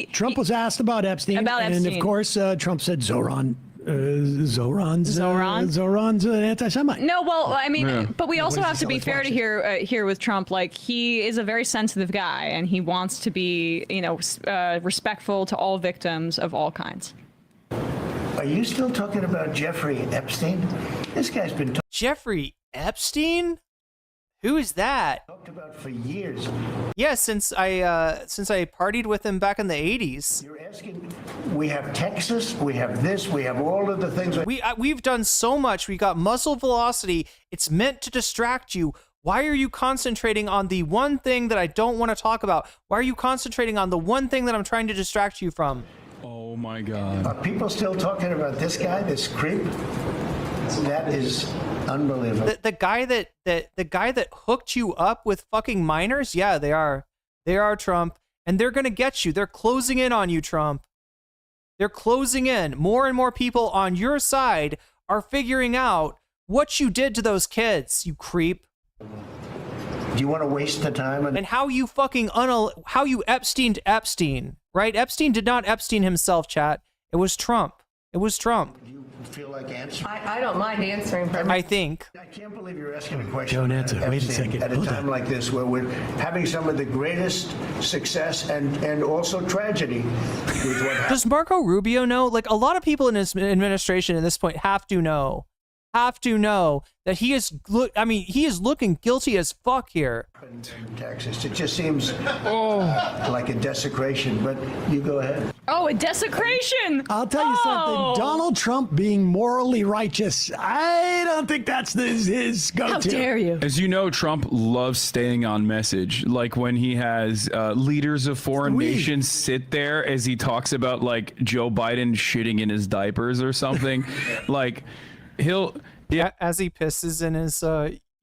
Trump was asked about Epstein. And of course, Trump said Zoran's an anti-Semite. No, well, I mean, but we also have to be fair to here with Trump. Like, he is a very sensitive guy, and he wants to be, respectful to all victims of all kinds. Are you still talking about Jeffrey Epstein? This guy's been Jeffrey Epstein? Who is that? Talked about for years. Yeah, since I partied with him back in the 80s. You're asking. We have Texas. We have this. We have all of the things. We've done so much. We got muzzle velocity. It's meant to distract you. Why are you concentrating on the one thing that I don't want to talk about? Why are you concentrating on the one thing that I'm trying to distract you from? Oh my God. Are people still talking about this guy, this creep? That is unbelievable. The guy that hooked you up with fucking minors? Yeah, they are. They are, Trump. And they're gonna get you. They're closing in on you, Trump. They're closing in. More and more people on your side are figuring out what you did to those kids, you creep. Do you want to waste the time? And how you fucking how you Epsteined Epstein, right? Epstein did not Epstein himself, chat. It was Trump. It was Trump. Do you feel like answering? I don't mind answering. I think. I can't believe you're asking a question. Don't answer. Wait a second. At a time like this, where we're having some of the greatest success and also tragedy with what Does Marco Rubio know? Like, a lot of people in his administration at this point have to know that he is he is looking guilty as fuck here. in Texas. It just seems like a desecration, but you go ahead. Oh, a desecration! I'll tell you something. Donald Trump being morally righteous, I don't think that's his go-to. How dare you? As you know, Trump loves staying on message. Like when he has leaders of foreign nations sit there as he talks about like Joe Biden shitting in his diapers or something. Like he'll as he pisses in his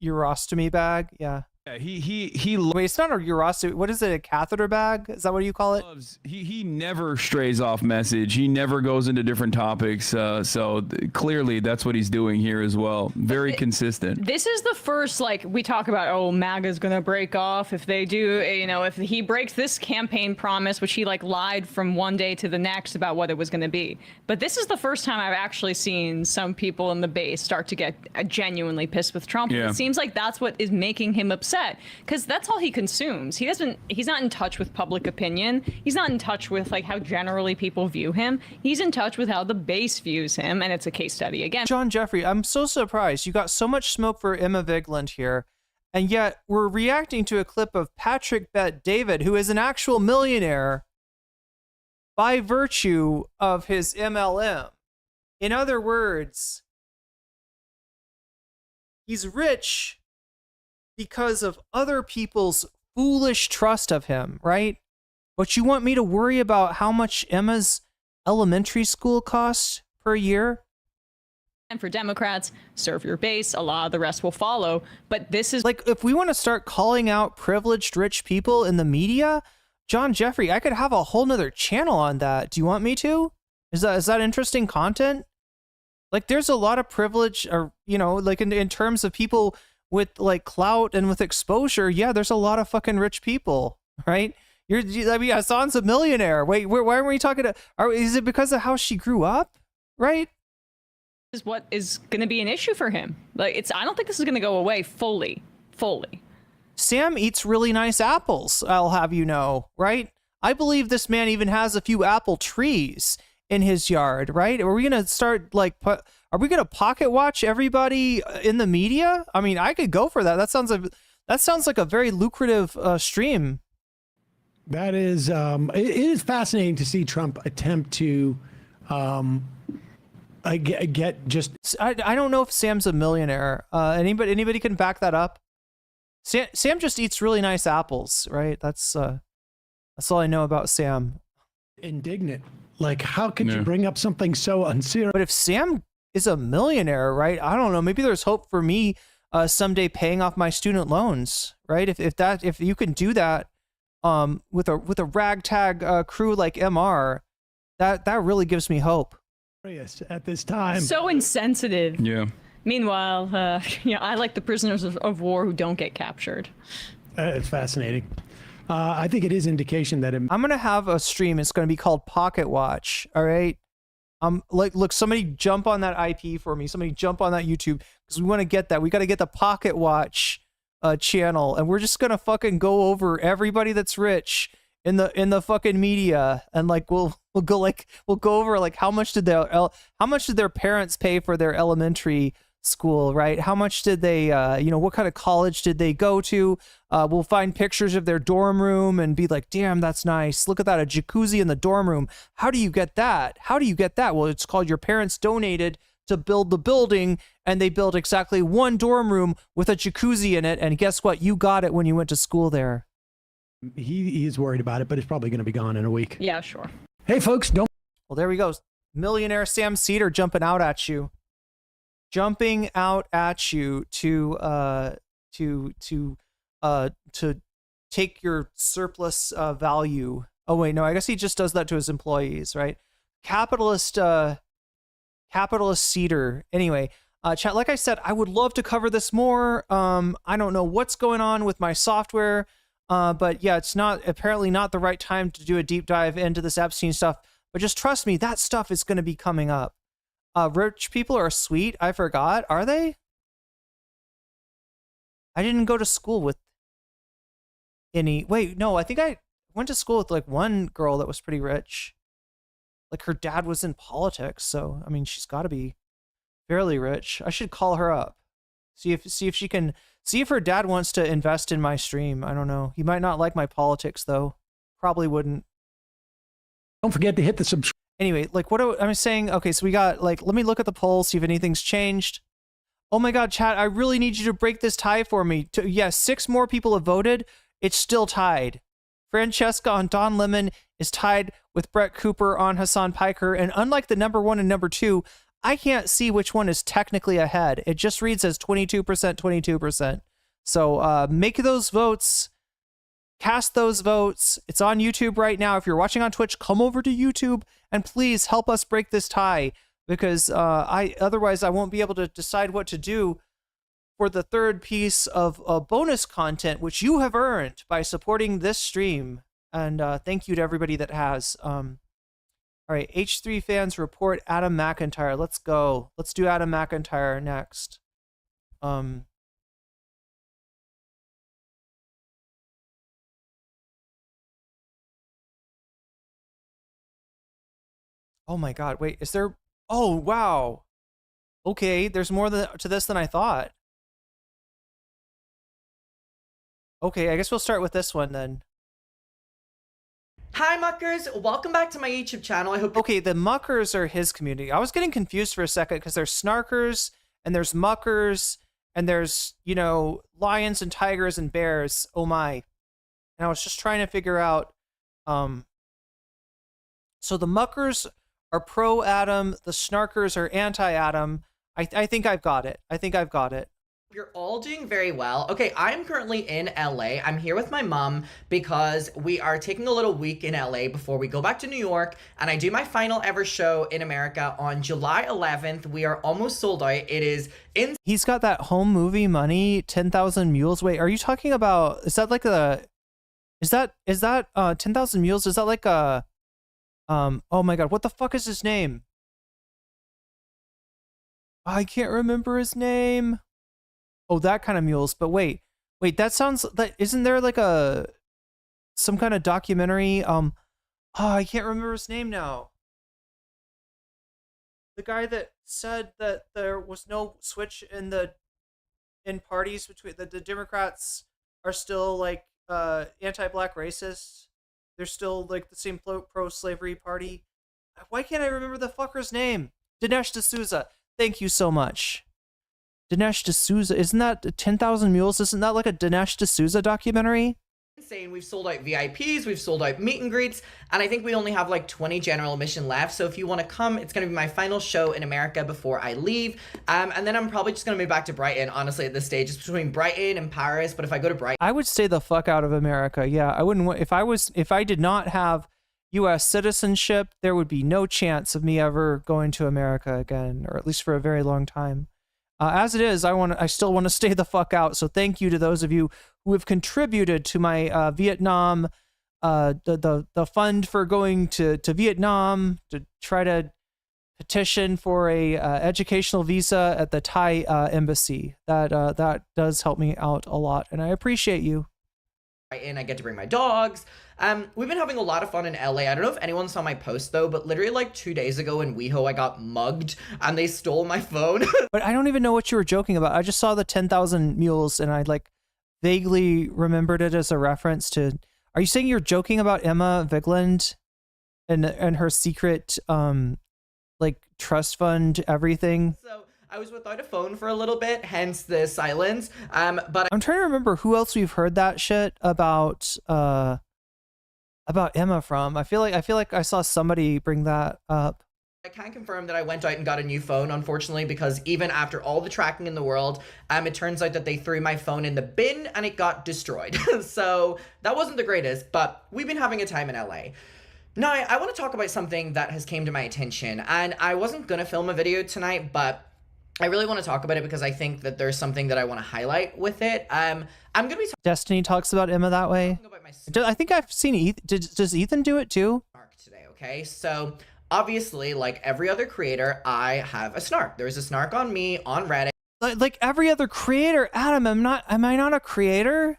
urostomy bag. Yeah. He wait, it's not a urostomy. What is it? A catheter bag? Is that what you call it? He never strays off message. He never goes into different topics. So clearly that's what he's doing here as well. Very consistent. This is the first, like, we talk about, oh, MAGA's gonna break off if they do, you know, if he breaks this campaign promise, which he like lied from one day to the next about what it was gonna be. But this is the first time I've actually seen some people in the base start to get genuinely pissed with Trump. Yeah. It seems like that's what is making him upset. Because that's all he consumes. He's not in touch with public opinion. He's not in touch with like how generally people view him. He's in touch with how the base views him, and it's a case study again. John Jeffrey, I'm so surprised. You got so much smoke for Emma Vigeland here, and yet we're reacting to a clip of Patrick Bet David, who is an actual millionaire by virtue of his MLM. In other words, he's rich because of other people's foolish trust of him, right? But you want me to worry about how much Emma's elementary school costs per year? And for Democrats, serve your base. A lot of the rest will follow. But this is like, if we want to start calling out privileged rich people in the media, John Jeffrey, I could have a whole nother channel on that. Do you want me to? Is that interesting content? Like, there's a lot of privilege, or, you know, like in terms of people with like clout and with exposure. Yeah, there's a lot of fucking rich people, right? I mean, Hassan's a millionaire. Wait, why aren't we talking to? Is it because of how she grew up, right? Is what is going to be an issue for him. Like, I don't think this is going to go away fully. Sam eats really nice apples, I'll have you know, right? I believe this man even has a few apple trees in his yard, right? Are we going to start like are we going to pocket watch everybody in the media? I mean, I could go for that. That sounds like a very lucrative stream. That is, it is fascinating to see Trump attempt to get just. I don't know if Sam's a millionaire. Anybody can back that up. Sam just eats really nice apples, right? That's all I know about Sam. Indignant. Like, how could you bring up something so unserious? But if Sam is a millionaire, right? I don't know. Maybe there's hope for me someday paying off my student loans, right? If you can do that with a ragtag crew like MR, that really gives me hope. At this time, so insensitive. Yeah. Meanwhile, I like the prisoners of war who don't get captured. It's fascinating. I think it is indication that I'm gonna have a stream. It's gonna be called Pocket Watch. All right. Look, somebody jump on that IP for me. Somebody jump on that YouTube, because we want to get that. We got to get the Pocket Watch channel, and we're just gonna fucking go over everybody that's rich in the fucking media, and like we'll go over like how much did their parents pay for their elementary school, right? How much did they, what kind of college did they go to? We'll find pictures of their dorm room and be like, damn, that's nice. Look at that, a jacuzzi in the dorm room. How do you get that? How do you get that? Well, it's called your parents donated to build the building, and they built exactly one dorm room with a jacuzzi in it. And guess what? You got it when you went to school there. He's worried about it, but it's probably going to be gone in a week. Yeah, sure. Hey, folks, don't. Well, there we go. Millionaire Sam Cedar jumping out at you. Jumping out at you to take your surplus value. Oh wait, no, I guess he just does that to his employees, right? Capitalist Cedar. Anyway, chat, like I said, I would love to cover this more. I don't know what's going on with my software, but yeah, it's apparently not the right time to do a deep dive into this Epstein stuff. But just trust me, that stuff is going to be coming up. Rich people are sweet. I forgot. Are they? I didn't go to school with any. Wait, no, I think I went to school with like one girl that was pretty rich. Like her dad was in politics, so I mean, she's got to be fairly rich. I should call her up. See if she can see if her dad wants to invest in my stream. I don't know. He might not like my politics though. Probably wouldn't. Don't forget to hit the subscribe. Anyway, like what I'm saying, okay, so we got like, let me look at the poll, see if anything's changed. Oh my God, chat, I really need you to break this tie for me. Yes, 6 more people have voted. It's still tied. Francesca on Don Lemon is tied with Brett Cooper on Hassan Piker. And unlike the number 1 and number 2, I can't see which one is technically ahead. It just reads as 22%, 22%. So make those votes. Cast those votes. It's on YouTube right now. If you're watching on Twitch, come over to YouTube and please help us break this tie, because otherwise I won't be able to decide what to do for the third piece of bonus content, which you have earned by supporting this stream. And thank you to everybody that has. All right, H3 fans report Adam McIntyre. Let's go. Let's do Adam McIntyre next. Oh my God, wait, is there? Oh, wow. Okay, there's more to this than I thought. Okay, I guess we'll start with this one then. Hi Muckers, welcome back to my YouTube channel. I hope. Okay, the Muckers are his community. I was getting confused for a second because there's Snarkers and there's Muckers and there's, lions and tigers and bears. Oh my. And I was just trying to figure out, so the Muckers are pro-Adam, the Snarkers are anti-Adam. I think I've got it. You're all doing very well. Okay, I'm currently in LA. I'm here with my mom because we are taking a little week in LA before we go back to New York, and I do my final ever show in America on July 11th. We are almost sold out. It is in. He's got that home movie money, 10,000 Mules. Wait, are you talking about, is that 10,000 Mules? Is that like a, oh my God, what the fuck is his name? I can't remember his name. Oh, that kind of mules. But wait, that sounds like, isn't there like some kind of documentary? Oh, I can't remember his name now. The guy that said that there was no switch in parties between the Democrats are still like anti-black racists. They're still like the same pro-slavery party. Why can't I remember the fucker's name? Dinesh D'Souza. Thank you so much. Dinesh D'Souza. Isn't that 10,000 Mules? Isn't that like a Dinesh D'Souza documentary? Insane. We've sold out VIPs, we've sold out meet and greets, and I think we only have like 20 general admission left. So if you want to come, it's going to be my final show in America before I leave. And then I'm probably just going to move back to Brighton. Honestly, at this stage, it's between Brighton and Paris. But if I go to Brighton, I would stay the fuck out of America. Yeah, I wouldn't. If I did not have U.S. citizenship, there would be no chance of me ever going to America again, or at least for a very long time. As it is, I still want to stay the fuck out. So thank you to those of you who have contributed to my Vietnam, the fund for going to Vietnam to try to petition for a educational visa at the Thai embassy. That does help me out a lot, and I appreciate you. in, I get to bring my dogs. We've been having a lot of fun in LA. I don't know if anyone saw my post though, but literally like 2 days ago in WeHo, I got mugged and they stole my phone. But I don't even know what you were joking about. I just saw the 10,000 mules and I like vaguely remembered it as a reference to, are you saying you're joking about Emma Vigeland and her secret, like trust fund everything? So I was without a phone for a little bit, hence the silence. But I'm trying to remember who else we've heard that shit about Emma from. I feel like I saw somebody bring that up. I can confirm that I went out and got a new phone, unfortunately, because even after all the tracking in the world, it turns out that they threw my phone in the bin and it got destroyed. So that wasn't the greatest, but we've been having a time in LA. Now, I want to talk about something that has came to my attention, and I wasn't going to film a video tonight, but I really want to talk about it because I think that there's something that I want to highlight with it. I'm going to be Destiny talks about Emma that way. I think I've seen Ethan. Does Ethan do it too? Today, okay? So obviously, like every other creator, I have a snark. There's a snark on me on Reddit. Like every other creator, Adam, am I not a creator?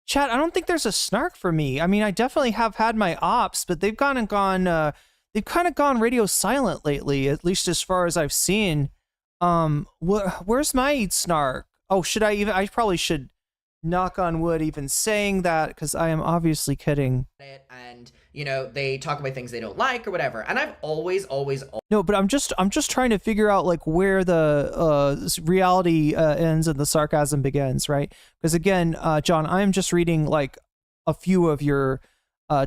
Chat, I don't think there's a snark for me. I mean, I definitely have had my ops, but they've kind of gone radio silent lately, at least as far as I've seen. Where's my snark? Oh, I probably should knock on wood even saying that, because I am obviously kidding. And, you know, they talk about things they don't like or whatever. And I've always No, but I'm just trying to figure out like where the reality ends and the sarcasm begins, right? Because again, John, I'm just reading like a few of your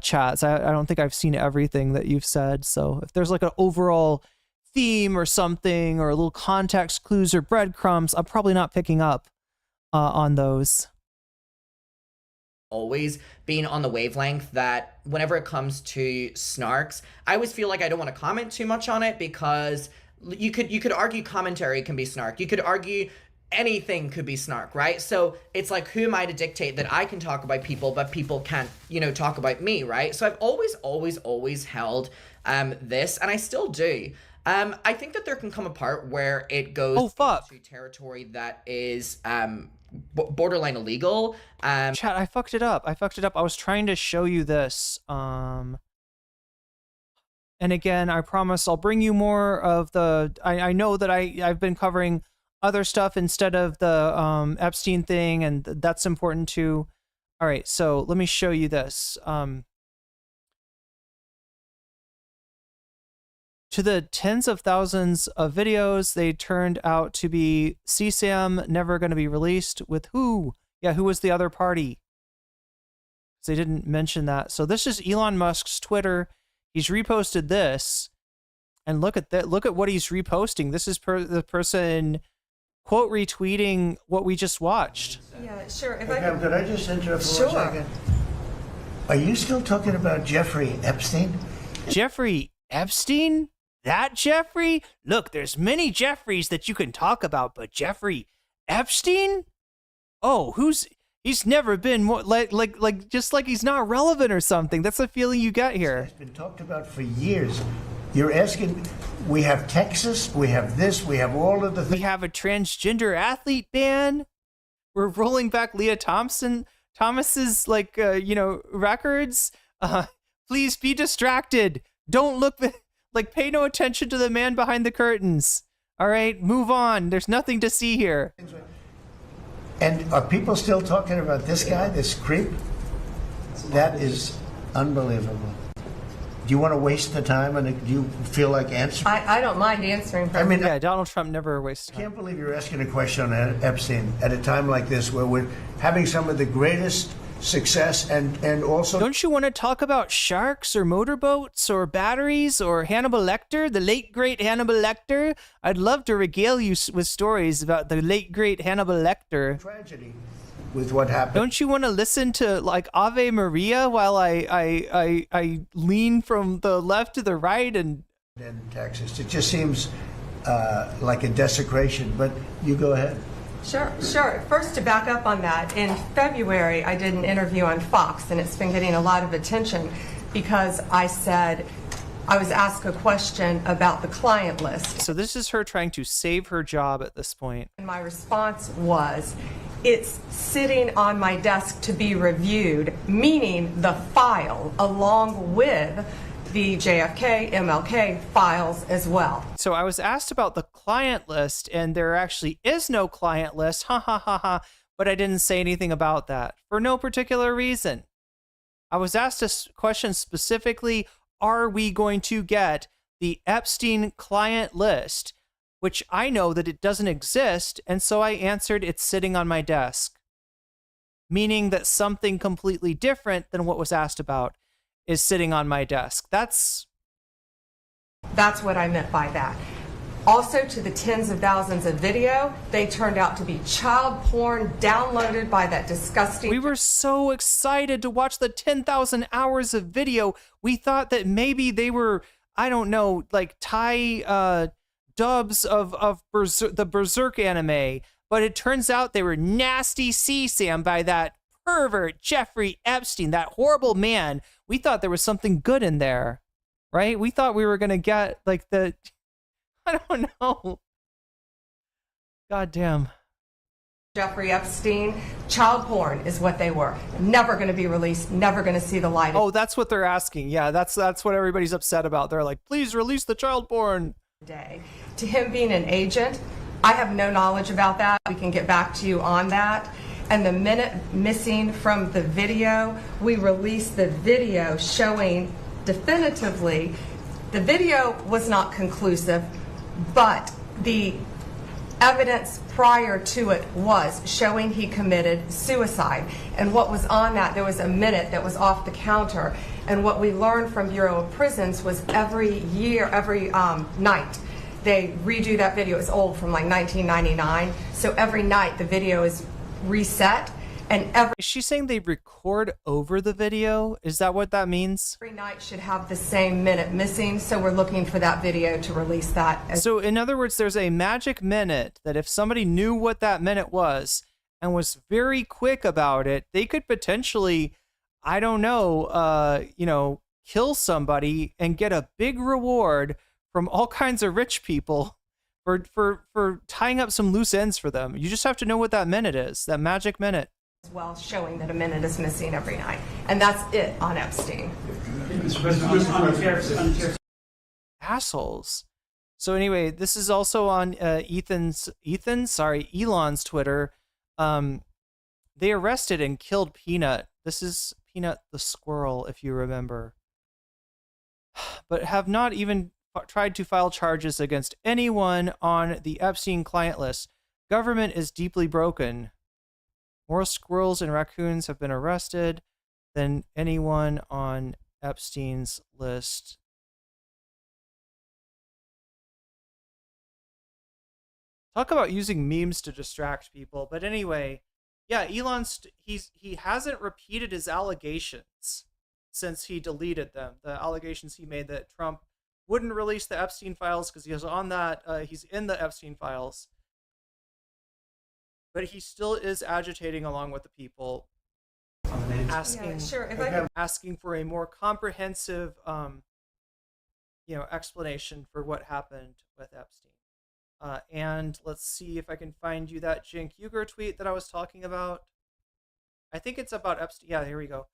chats. I don't think I've seen everything that you've said. So if there's like an overall theme or something, or a little context clues or breadcrumbs, I'm probably not picking up on those. Always been on the wavelength that whenever it comes to snarks, I always feel like I don't want to comment too much on it, because you could argue commentary can be snark. You could argue anything could be snark, right? So it's like, who am I to dictate that I can talk about people, but people can't, you know, talk about me, right? So I've always held this, and I still do. I think that there can come a part where it goes into territory that is borderline illegal. Chat, I fucked it up. I was trying to show you this. And again, I promise I'll bring you more of the. I know that I've been covering other stuff instead of the Epstein thing, and that's important too. All right, so let me show you this. To the tens of thousands of videos, they turned out to be CSAM, never going to be released. With who? Yeah, who was the other party? They didn't mention that. So this is Elon Musk's Twitter. He's reposted this. And look at that. Look at what he's reposting. This is the person quote retweeting what we just watched. Yeah, sure. Could I just interrupt for 1 second? Are you still talking about Jeffrey Epstein? Jeffrey Epstein? That Jeffrey? Look, there's many Jeffreys that you can talk about, but Jeffrey Epstein? Oh, he's never been more like just like he's not relevant or something. That's the feeling you get here. It's been talked about for years. You're asking, we have Texas, we have this, we have all of the things. We have a transgender athlete ban. We're rolling back Leah Thomas's records. Please be distracted. Don't look pay no attention to the man behind the curtains. All right, move on. There's nothing to see here. And are people still talking about this guy, this creep? That is unbelievable. Do you want to waste the time, and do you feel like answering? I don't mind answering. I mean, yeah, Donald Trump never wastes time. I can't believe you're asking a question on Epstein at a time like this, where we're having some of the greatest success and also. Don't you want to talk about sharks or motorboats or batteries or Hannibal Lecter, the late great Hannibal Lecter? I'd love to regale you with stories about the late great Hannibal Lecter. Tragedy with what happened. Don't you want to listen to like Ave Maria while I lean from the left to the right and in Texas? It just seems like a desecration, but you go ahead. Sure. First, to back up on that, in February, I did an interview on Fox, and it's been getting a lot of attention because I said I was asked a question about the client list. So this is her trying to save her job at this point. And my response was, It's sitting on my desk to be reviewed, meaning the file along with the JFK, MLK files as well. So I was asked about the client list, and there actually is no client list, ha ha ha ha, but I didn't say anything about that for no particular reason. I was asked a question specifically, are we going to get the Epstein client list, which I know that it doesn't exist, and so I answered it's sitting on my desk, meaning that something completely different than what was asked about is sitting on my desk. That's what I meant by that. Also, to the tens of thousands of video, they turned out to be child porn downloaded by that disgusting... We were so excited to watch the 10,000 hours of video. We thought that maybe they were, I don't know, like Thai dubs of the Berserk anime, but it turns out they were nasty CSAM by that pervert Jeffrey Epstein, that horrible man. We thought there was something good in there, right? We thought we were going to get like the... I don't know. God damn. Jeffrey Epstein, child porn is what they were. Never going to be released, never going to see the light. Oh, that's what they're asking. Yeah, that's what everybody's upset about. They're like, please release the child porn. Day. To him being an agent, I have no knowledge about that. We can get back to you on that. And the minute missing from the video, we released the video showing definitively the video was not conclusive, but the evidence prior to it was showing he committed suicide. And what was on that, there was a minute that was off the counter. And what we learned from Bureau of Prisons was every night, they redo that video. It's old, from like 1999. So every night the video is reset. And is she saying they record over the video? Is that what that means? Every night should have the same minute missing, so we're looking for that video to release that. So in other words, there's a magic minute that if somebody knew what that minute was and was very quick about it, they could potentially, I don't know, kill somebody and get a big reward from all kinds of rich people for tying up some loose ends for them. You just have to know what that minute is, that magic minute. As well, showing that a minute is missing every night. And that's it on Epstein. Assholes. So anyway, this is also on Elon's Twitter. They arrested and killed Peanut. This is Peanut the squirrel, if you remember. But have not even tried to file charges against anyone on the Epstein client list. Government is deeply broken. More squirrels and raccoons have been arrested than anyone on Epstein's list. Talk about using memes to distract people. But anyway, yeah, he hasn't repeated his allegations since he deleted them. The allegations he made that Trump wouldn't release the Epstein files because he was on that. He's in the Epstein files. But he still is agitating along with the people, asking for a more comprehensive, explanation for what happened with Epstein. And let's see if I can find you that Cenk Uygur tweet that I was talking about. I think it's about Epstein. Yeah, here we go.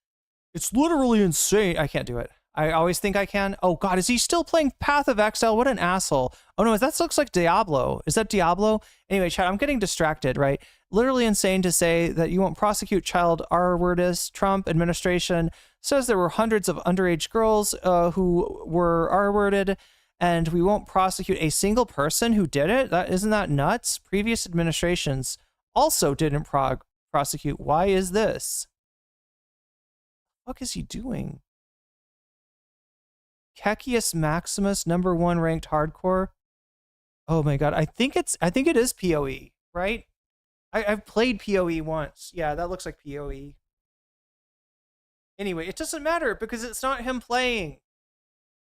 It's literally insane. I can't do it. I always think I can. Oh God, is he still playing Path of Exile? What an asshole. Oh no, that looks like Diablo. Is that Diablo? Anyway, chat, I'm getting distracted, right? Literally insane to say that you won't prosecute child R-wordist. Trump administration says there were hundreds of underage girls who were R-worded, and we won't prosecute a single person who did it. Isn't that nuts? Previous administrations also didn't prosecute. Why is this? What the fuck is he doing? Kekius Maximus, #1 ranked hardcore. Oh my God, I think it is PoE, right? I've played PoE once. Yeah, that looks like PoE. Anyway, it doesn't matter because it's not him playing.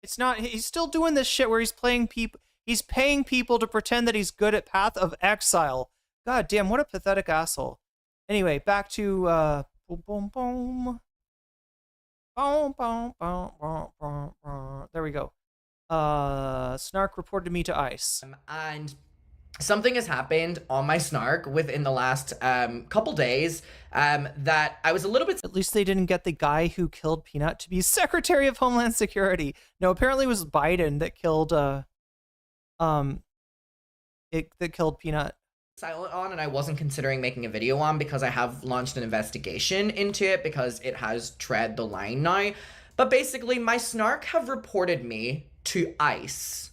It's not. He's still doing this shit where he's playing people. He's paying people to pretend that he's good at Path of Exile. God damn, what a pathetic asshole. Anyway, back to boom, boom, boom. Boom, boom, boom, boom, boom, boom. There we go. Snark reported me to ICE. And something has happened on my snark within the last couple days that I was a little bit... At least they didn't get the guy who killed Peanut to be Secretary of Homeland Security. No, apparently it was Biden that killed Peanut. Silent on, and I wasn't considering making a video on because I have launched an investigation into it because it has tread the line now. But basically, my snark have reported me to ICE.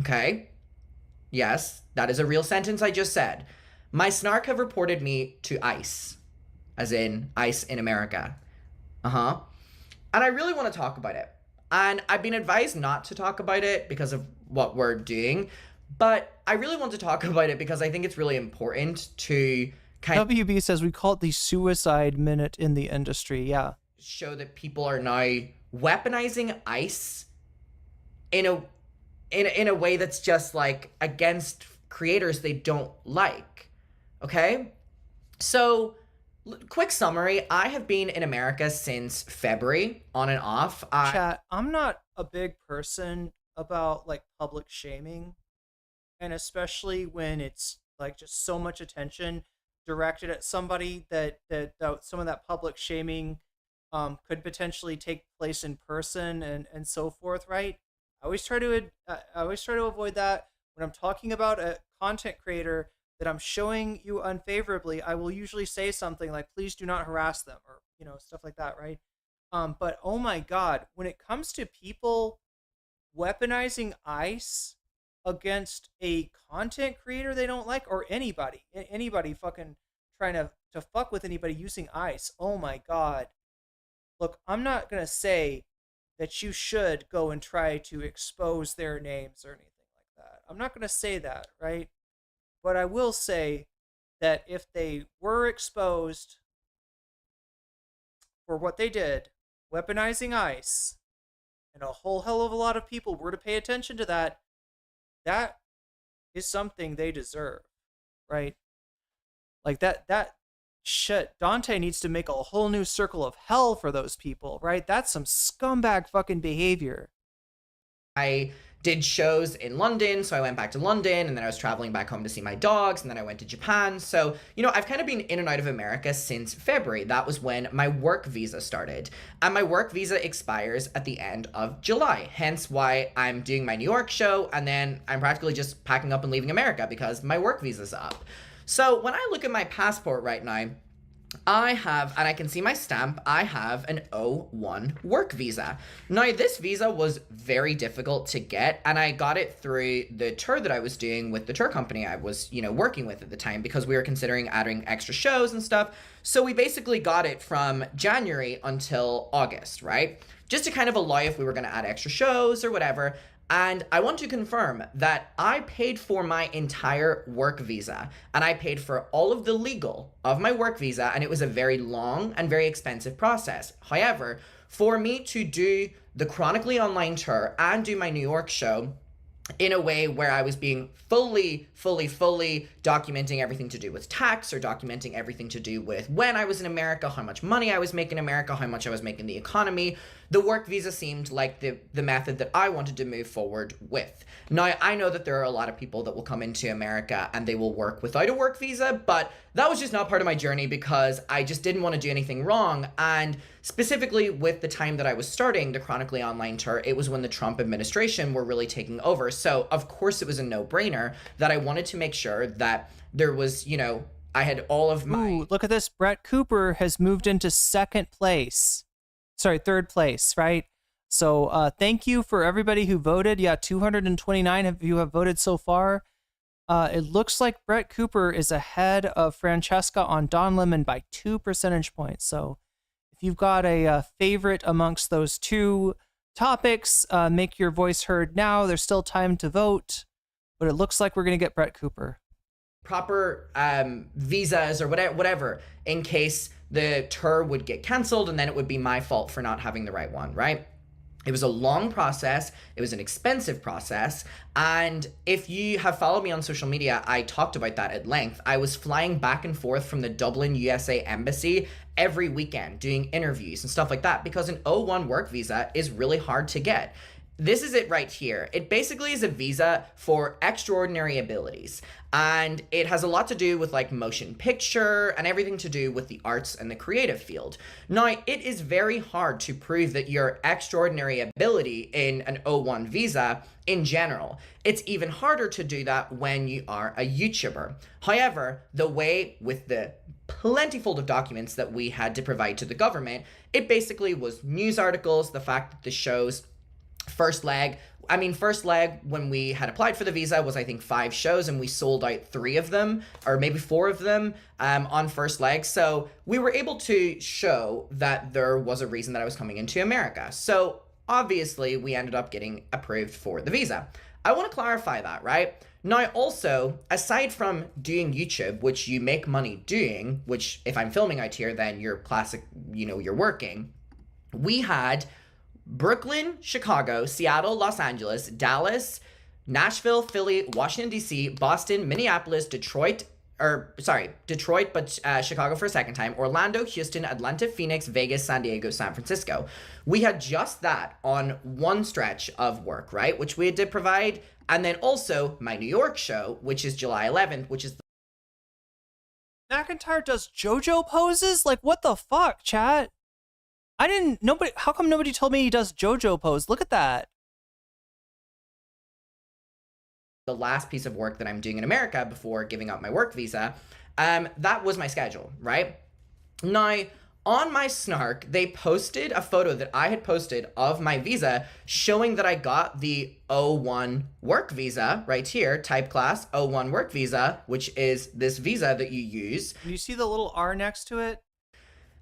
Okay? Yes, that is a real sentence I just said. My snark have reported me to ICE. As in, ICE in America. And I really want to talk about it. And I've been advised not to talk about it because of what we're doing. But I really want to talk about it because I think it's really important to WB says we call it the suicide minute in the industry. Yeah. Show that people are now weaponizing ICE in a way that's just like against creators they don't like. Okay? So, quick summary. I have been in America since February, on and off. Chat, I'm not a big person about like public shaming. And especially when it's like just so much attention directed at somebody that some of that public shaming could potentially take place in person and so forth, right? I always try to avoid that. When I'm talking about a content creator that I'm showing you unfavorably, I will usually say something like, please do not harass them, or stuff like that, right? But oh my god, when it comes to people weaponizing ICE against a content creator they don't like, or anybody fucking trying to fuck with anybody using ICE. Oh my god. Look, I'm not gonna say that you should go and try to expose their names or anything like that. I'm not gonna say that, right? But I will say that if they were exposed for what they did, weaponizing ICE, and a whole hell of a lot of people were to pay attention to that, that is something they deserve, right? Like that shit. Dante needs to make a whole new circle of hell for those people, right? That's some scumbag fucking behavior. I did shows in London, so I went back to London, and then I was traveling back home to see my dogs, and then I went to Japan. So, I've kind of been in and out of America since February. That was when my work visa started. And my work visa expires at the end of July, hence why I'm doing my New York show, and then I'm practically just packing up and leaving America because my work visa's up. So when I look at my passport right now, I have, and I can see my stamp, I have an O1 work visa. Now, this visa was very difficult to get, and I got it through the tour that I was doing with the tour company I was, working with at the time, because we were considering adding extra shows and stuff. So we basically got it from January until August, right? Just to kind of allow if we were going to add extra shows or whatever. And I want to confirm that I paid for my entire work visa, and I paid for all of the legal of my work visa, and it was a very long and very expensive process. However, for me to do the Chronically Online tour and do my New York show in a way where I was being fully documenting everything to do with tax, or documenting everything to do with when I was in America, how much money I was making in America, how much I was making the economy, the work visa seemed like the method that I wanted to move forward with. Now, I know that there are a lot of people that will come into America and they will work without a work visa, but that was just not part of my journey because I just didn't want to do anything wrong. And specifically with the time that I was starting the Chronically Online tour, it was when the Trump administration were really taking over. So of course it was a no-brainer that I wanted to make sure that there was, I had all of my... Ooh, look at this. Brett Cooper has moved into third place, right? So thank you for everybody who voted. Yeah, 229 of you have voted so far. It looks like Brett Cooper is ahead of Francesca on Don Lemon by 2 percentage points. So if you've got a favorite amongst those two topics, make your voice heard now. There's still time to vote, but it looks like we're going to get Brett Cooper. Proper visas or whatever in case the tour would get canceled, and then it would be my fault for not having the right one, right? It was a long process. It was an expensive process. And if you have followed me on social media, I talked about that at length. I was flying back and forth from the Dublin, USA embassy every weekend doing interviews and stuff like that because an O1 work visa is really hard to get. this is it right here. It basically is a visa for extraordinary abilities. And it has a lot to do with like motion picture and everything to do with the arts and the creative field. Now, it is very hard to prove that your extraordinary ability in an O1 visa in general. It's even harder to do that when you are a YouTuber. However, the way with the plentiful of documents that we had to provide to the government, it basically was news articles, the fact that the show's first leg, when we had applied for the visa was I think 5 shows and we sold out 3 of them, or maybe 4 of them on first leg. So we were able to show that there was a reason that I was coming into America. So obviously we ended up getting approved for the visa. I want to clarify that, right? Now also, aside from doing YouTube, which you make money doing, which if I'm filming out here, then you're classic, you're working, we had Brooklyn, Chicago, Seattle, Los Angeles, Dallas, Nashville, Philly, Washington, D.C., Boston, Minneapolis, Detroit, but Chicago for a second time, Orlando, Houston, Atlanta, Phoenix, Vegas, San Diego, San Francisco. We had just that on one stretch of work, right? Which we had to provide. And then also my New York show, which is July 11th, which is... McIntyre does JoJo poses? Like, what the fuck, chat? How come nobody told me he does JoJo pose? Look at that. The last piece of work that I'm doing in America before giving up my work visa, that was my schedule, right? Now, on my Snark, they posted a photo that I had posted of my visa showing that I got the O1 work visa right here, type class O1 work visa, which is this visa that you use. You see the little R next to it?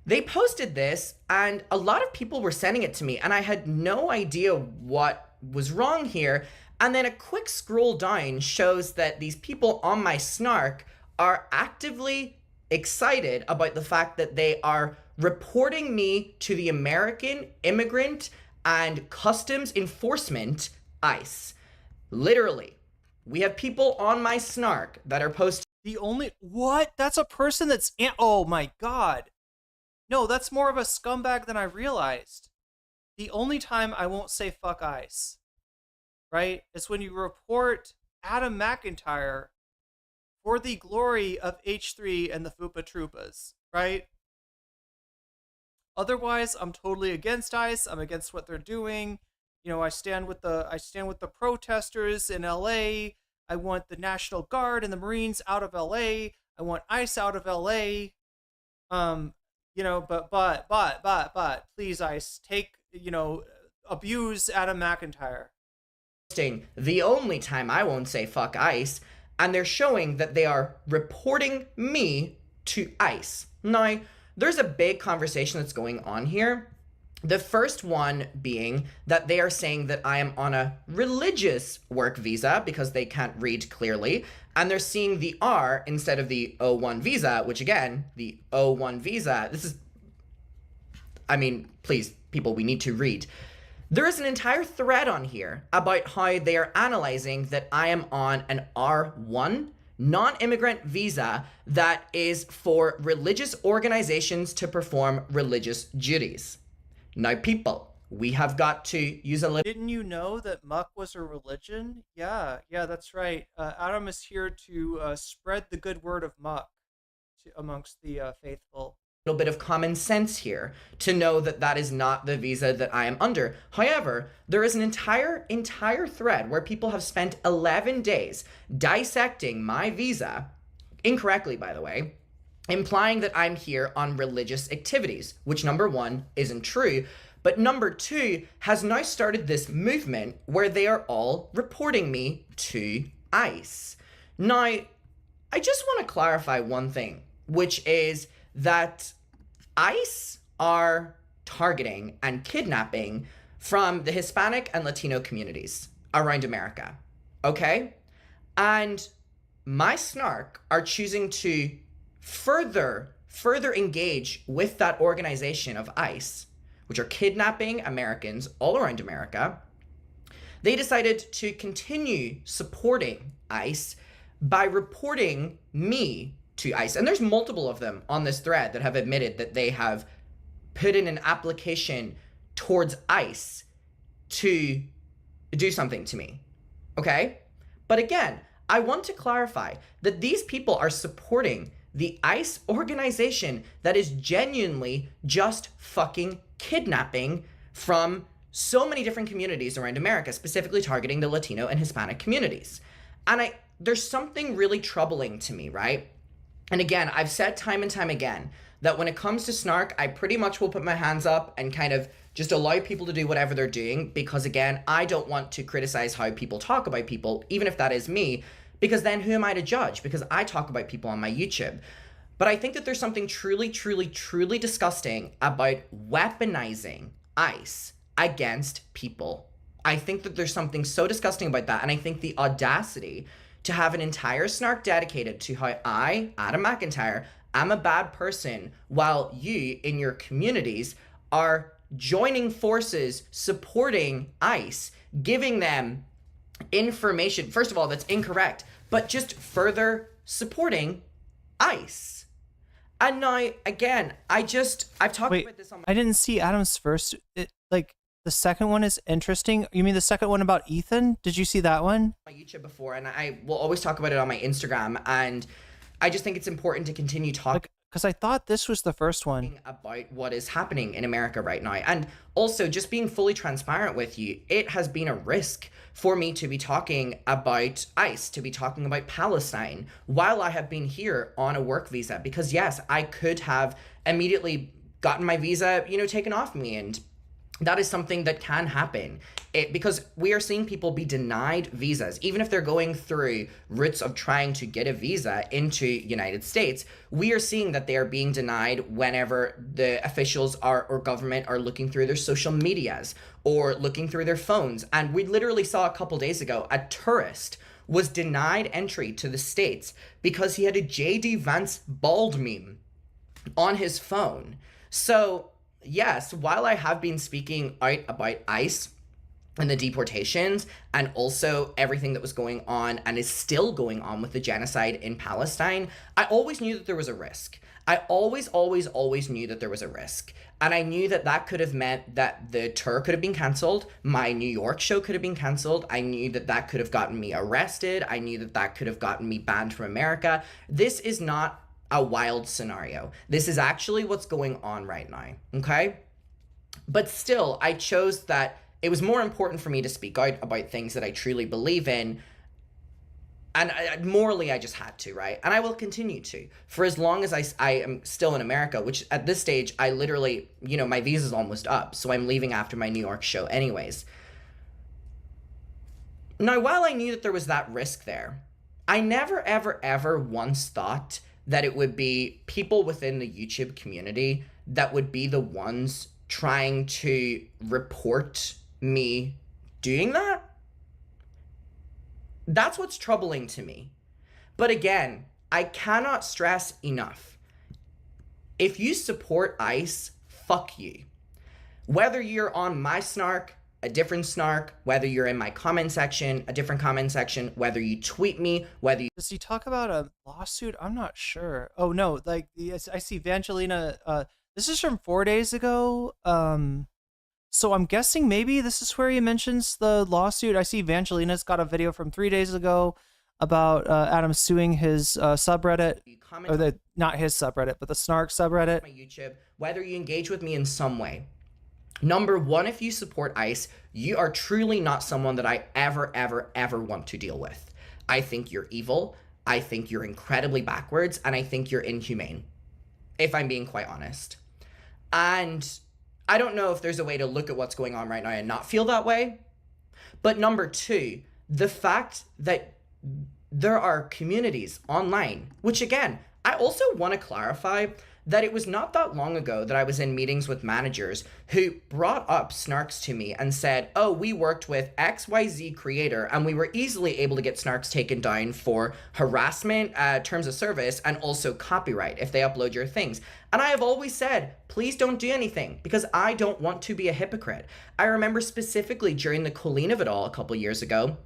They posted this and a lot of people were sending it to me and I had no idea what was wrong here. And then a quick scroll down shows that these people on my Snark are actively excited about the fact that they are reporting me to the American Immigrant and Customs Enforcement, ICE. Literally, we have people on my Snark that are posting. What? That's a person that's, oh my God. No, that's more of a scumbag than I realized. The only time I won't say fuck ICE, right, is when you report Adam McIntyre for the glory of H3 and the Fupa Troopas, right? Otherwise, I'm totally against ICE. I'm against what they're doing. I stand with the protesters in LA. I want the National Guard and the Marines out of LA. I want ICE out of LA. But please, ICE, abuse Adam McIntyre. The only time I won't say fuck ICE, and they're showing that they are reporting me to ICE. Now, there's a big conversation that's going on here. The first one being that they are saying that I am on a religious work visa because they can't read clearly, and they're seeing the R instead of the O1 visa, which again, the O1 visa, please, people, we need to read. There is an entire thread on here about how they are analyzing that I am on an R1 non-immigrant visa that is for religious organizations to perform religious duties. Now, people, we have got to use a little... Didn't you know that muck was a religion? Yeah, that's right. Adam is here to spread the good word of muck amongst the faithful. Little bit of common sense here to know that that is not the visa that I am under. However, there is an entire thread where people have spent 11 days dissecting my visa, incorrectly by the way, implying that I'm here on religious activities, which number 1 isn't true, but number 2 has now started this movement where they are all reporting me to ICE. Now, I just want to clarify one thing, which is that ICE are targeting and kidnapping from the Hispanic and Latino communities around America, okay? And my Snark are choosing to further engage with that organization of ICE, which are kidnapping Americans all around America. They decided to continue supporting ICE by reporting me to ICE. And there's multiple of them on this thread that have admitted that they have put in an application towards ICE to do something to me, okay? But again, I want to clarify that these people are supporting the ICE organization that is genuinely just fucking kidnapping from so many different communities around America, specifically targeting the Latino and Hispanic communities. And there's something really troubling to me, right? And again, I've said time and time again that when it comes to snark, I pretty much will put my hands up and kind of just allow people to do whatever they're doing, because again, I don't want to criticize how people talk about people, even if that is me, because then who am I to judge? Because I talk about people on my YouTube. But I think that there's something truly, truly, truly disgusting about weaponizing ICE against people. I think that there's something so disgusting about that. And I think the audacity to have an entire snark dedicated to how I, Adam McIntyre, am a bad person, while you in your communities are joining forces, supporting ICE, giving them information, first of all, that's incorrect, but just further supporting ICE. And now, again, I've talked about this on my... I didn't see Adam's first, the second one is interesting. You mean the second one about Ethan? Did you see that one? My YouTube before, and I will always talk about it on my Instagram, and I just think it's important to continue talking. Because I thought this was the first one. About what is happening in America right now. And also, just being fully transparent with you, it has been a risk for me to be talking about ICE, to be talking about Palestine, while I have been here on a work visa. Because yes, I could have immediately gotten my visa, taken off me, and that is something that can happen. Because we are seeing people be denied visas, even if they're going through routes of trying to get a visa into United States. We are seeing that they are being denied whenever the officials or government are looking through their social medias or looking through their phones. And we literally saw a couple days ago, a tourist was denied entry to the States because he had a JD Vance bald meme on his phone. So yes, while I have been speaking out about ICE and the deportations, and also everything that was going on and is still going on with the genocide in Palestine, I always knew that there was a risk. I always knew that there was a risk. And I knew that that could have meant that the tour could have been canceled. My New York show could have been canceled. I knew that that could have gotten me arrested. I knew that that could have gotten me banned from America. This is not a wild scenario. This is actually what's going on right now, okay? But still, I chose that it was more important for me to speak out about things that I truly believe in, and morally I just had to, right? And I will continue to, for as long as I am still in America, which at this stage, I literally, my visa's almost up, so I'm leaving after my New York show anyways. Now, while I knew that there was that risk there, I never, ever, ever once thought that it would be people within the YouTube community that would be the ones trying to report me doing that. That's what's troubling to me. But again, I cannot stress enough. If you support ICE, fuck you. Whether you're on my snark, a different snark, whether you're in my comment section, a different comment section, whether you tweet me, whether you... Does he talk about a lawsuit? I'm not sure. Oh no, I see Evangelina, this is from 4 days ago. So I'm guessing maybe this is where he mentions the lawsuit. I see Evangelina's got a video from 3 days ago about Adam suing his subreddit, or not his subreddit, but the snark subreddit. My YouTube, whether you engage with me in some way. Number one, if you support ICE, you are truly not someone that I ever, ever, ever want to deal with. I think you're evil. I think you're incredibly backwards, and I think you're inhumane, if I'm being quite honest. And I don't know if there's a way to look at what's going on right now and not feel that way. But number two, the fact that there are communities online, which again, I also want to clarify that it was not that long ago that I was in meetings with managers who brought up snarks to me and said, oh, we worked with XYZ creator and we were easily able to get snarks taken down for harassment, terms of service, and also copyright if they upload your things. And I have always said, please don't do anything because I don't want to be a hypocrite. I remember specifically during the Colleen of it all a couple years ago,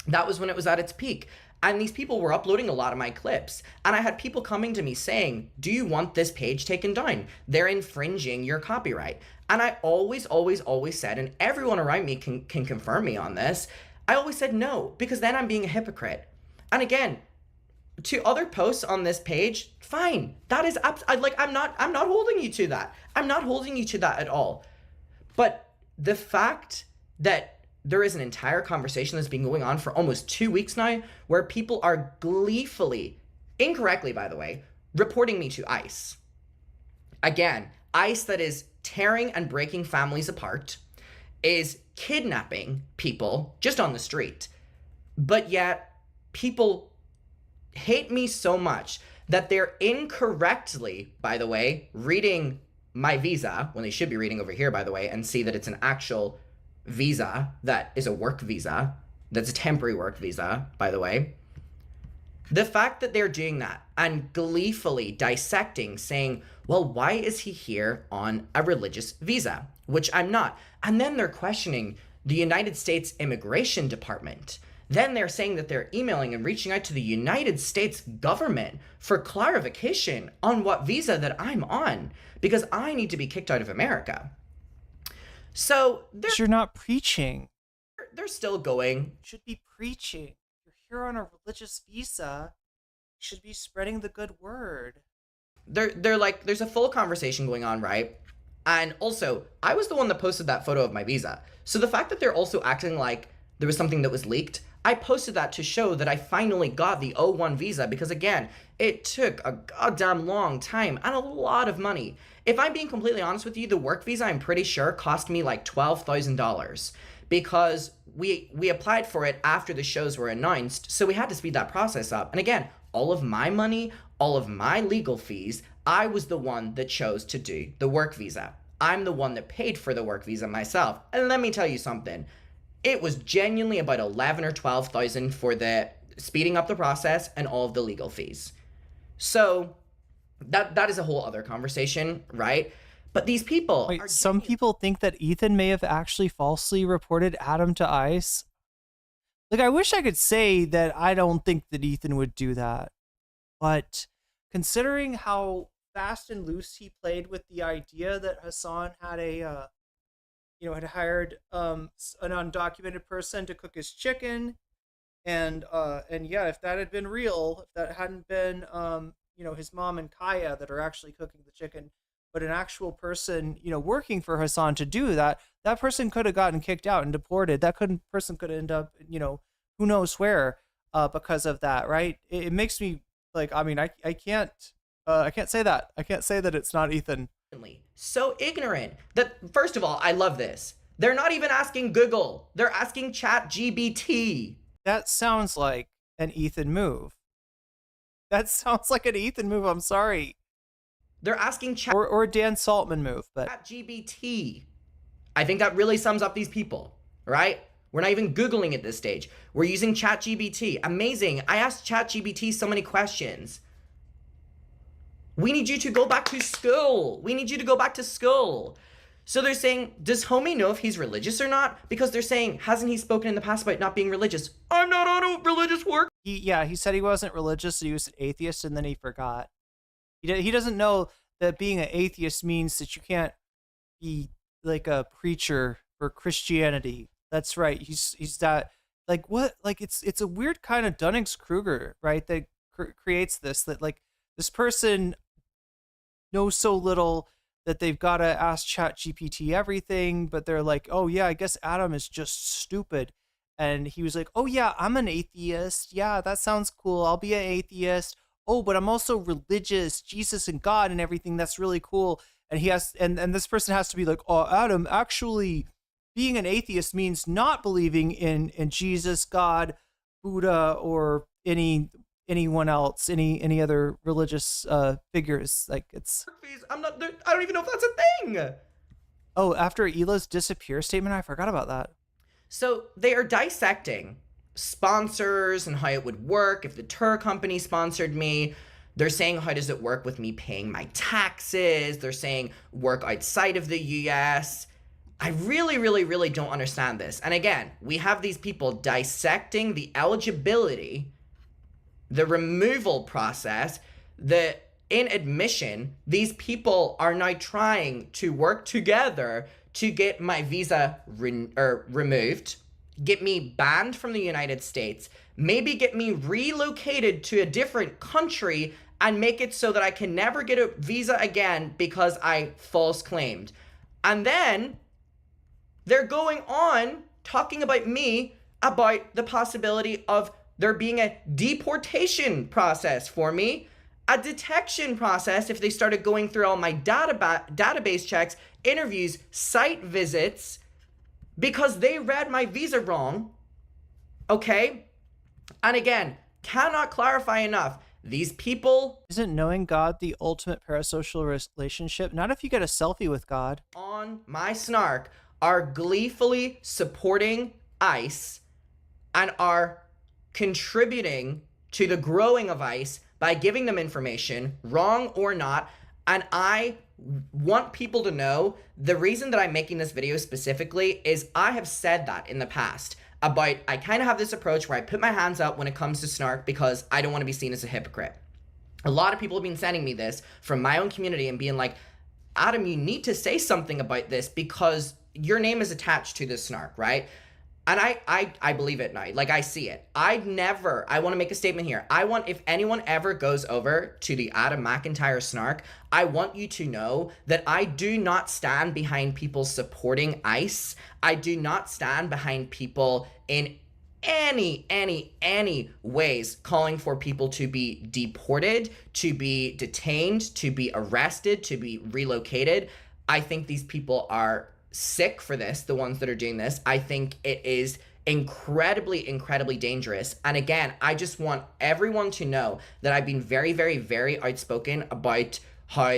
that was when it was at its peak. And these people were uploading a lot of my clips. And I had people coming to me saying, do you want this page taken down? They're infringing your copyright. And I always said, and everyone around me can confirm me on this, I always said no, because then I'm being a hypocrite. And again, to other posts on this page, fine. That is, I'm not holding you to that. I'm not holding you to that at all. But the fact that there is an entire conversation that's been going on for almost 2 weeks now, where people are gleefully, incorrectly by the way, reporting me to ICE. Again, ICE that is tearing and breaking families apart, is kidnapping people just on the street. But yet, people hate me so much that they're incorrectly, by the way, reading my visa, when they should be reading over here, by the way, and see that it's an actual visa that is a work visa, that's a temporary work visa, by the way. The fact that they're doing that and gleefully dissecting, saying, well, why is he here on a religious visa? Which I'm not. And then they're questioning the United States Immigration Department. Then they're saying that they're emailing and reaching out to the United States government for clarification on what visa that I'm on, because I need to be kicked out of America. So you're not preaching. They're still going. You should be preaching. You're here on a religious visa. You should be spreading the good word. They're like, there's a full conversation going on, right? And also, I was the one that posted that photo of my visa. So the fact that they're also acting like there was something that was leaked, I posted that to show that I finally got the O1 visa, because again, it took a goddamn long time and a lot of money. If I'm being completely honest with you, the work visa, I'm pretty sure, cost me like $12,000 because we applied for it after the shows were announced, so we had to speed that process up. And again, all of my money, all of my legal fees, I was the one that chose to do the work visa. I'm the one that paid for the work visa myself. And let me tell you something. It was genuinely about 11 or 12,000 for the speeding up the process and all of the legal fees. So that is a whole other conversation, right? But these people Wait, some people think that Ethan may have actually falsely reported Adam to ICE. Like, I wish I could say that I don't think that Ethan would do that. But considering how fast and loose he played with the idea that Hassan had had hired an undocumented person to cook his chicken, and yeah, if that had been real, if that hadn't been his mom and Kaya that are actually cooking the chicken, but an actual person working for Hassan to do that, that person could have gotten kicked out and deported. That person could end up who knows where because of that, right? It makes me like, I mean, I can't say that. I can't say that it's not Ethan. So ignorant that, first of all, I love this. They're not even asking Google. They're asking ChatGPT. That sounds like an Ethan move. That sounds like an Ethan move. I'm sorry. They're asking or Dan Saltman move, but ChatGPT. I think that really sums up these people, right? We're not even Googling at this stage. We're using ChatGPT. Amazing. I asked ChatGPT so many questions. We need you to go back to school. We need you to go back to school. So they're saying, does Homie know if he's religious or not? Because they're saying, hasn't he spoken in the past about not being religious? I'm not on a religious work. He said he wasn't religious, he was an atheist, and then he forgot. He doesn't know that being an atheist means that you can't be like a preacher for Christianity. That's right. He's that, like, what? Like, it's a weird kind of Dunning-Kruger, right? That creates this, that like this person knows so little that they've got to ask ChatGPT everything, but they're like, oh yeah, I guess Adam is just stupid. And he was like, oh yeah, I'm an atheist. Yeah, that sounds cool. I'll be an atheist. Oh, but I'm also religious, Jesus and God and everything. That's really cool. And he has, and this person has to be like, oh, Adam, actually being an atheist means not believing in Jesus, God, Buddha, or anyone else, any other religious figures. Like, it's, I don't even know if that's a thing. Oh, after Hila's disappear statement, I forgot about that. So they are dissecting sponsors and how it would work if the tour company sponsored me. They're saying, how does it work with me paying my taxes? They're saying work outside of the US. I really, really, really don't understand this. And again, we have these people dissecting the eligibility the removal process, the inadmission, these people are now trying to work together to get my visa removed, get me banned from the United States, maybe get me relocated to a different country and make it so that I can never get a visa again because I false claimed. And then they're going on talking about me, about the possibility of there being a deportation process for me, a detection process if they started going through all my database checks, interviews, site visits, because they read my visa wrong, okay? And again, cannot clarify enough, these people... Isn't knowing God the ultimate parasocial relationship? Not if you get a selfie with God. ...on my snark are gleefully supporting ICE and are contributing to the growing of ICE by giving them information, wrong or not. And I want people to know the reason that I'm making this video specifically is I have said that in the past about, I kind of have this approach where I put my hands up when it comes to snark because I don't want to be seen as a hypocrite. A lot of people have been sending me this from my own community and being like, Adam, you need to say something about this because your name is attached to this snark, right? And I believe it now. Like, I see it. I want to make a statement here. If anyone ever goes over to the Adam McIntyre snark, I want you to know that I do not stand behind people supporting ICE. I do not stand behind people in any ways calling for people to be deported, to be detained, to be arrested, to be relocated. I think these people are sick for this, the ones that are doing this. I think it is incredibly dangerous. And again, I just want everyone to know that I've been very outspoken about how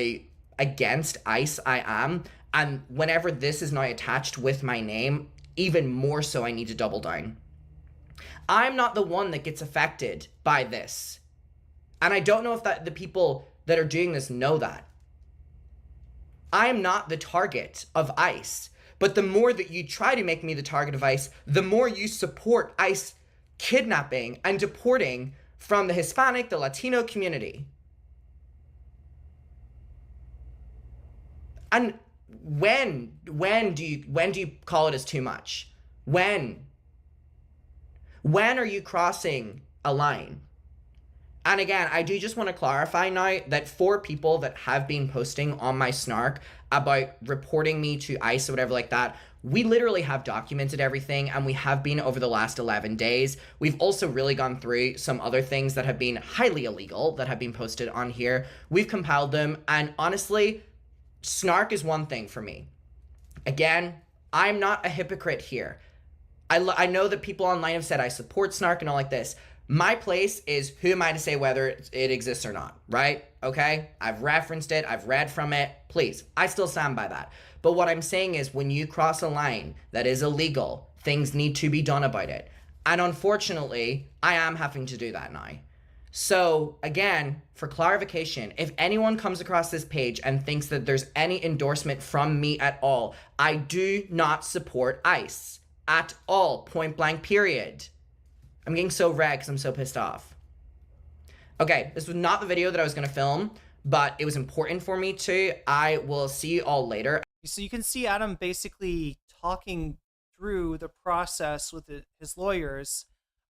against ICE I am. And whenever this is now attached with my name, even more so, I need to double down. I'm not the one that gets affected by this. And I don't know if the people that are doing this know that. I am not the target of ICE, but the more that you try to make me the target of ICE, the more you support ICE kidnapping and deporting from the Hispanic, the Latino community. And when do you call it as too much? When are you crossing a line? And again, I do just want to clarify now that for people that have been posting on my snark about reporting me to ICE or whatever like that, we literally have documented everything, and we have been over the last 11 days. We've also really gone through some other things that have been highly illegal that have been posted on here. We've compiled them, and honestly, snark is one thing for me. Again, I'm not a hypocrite here. I know that people online have said I support snark and all like this. My place is, who am I to say whether it exists or not, right? Okay? I've referenced it. I've read from it. Please, I still stand by that. But what I'm saying is when you cross a line that is illegal, things need to be done about it. And unfortunately, I am having to do that now. So again, for clarification, if anyone comes across this page and thinks that there's any endorsement from me at all, I do not support ICE at all, point blank, period. I'm getting so red because I'm so pissed off. Okay, this was not the video that I was going to film, but it was important for me to. I will see you all later. So you can see Adam basically talking through the process with his lawyers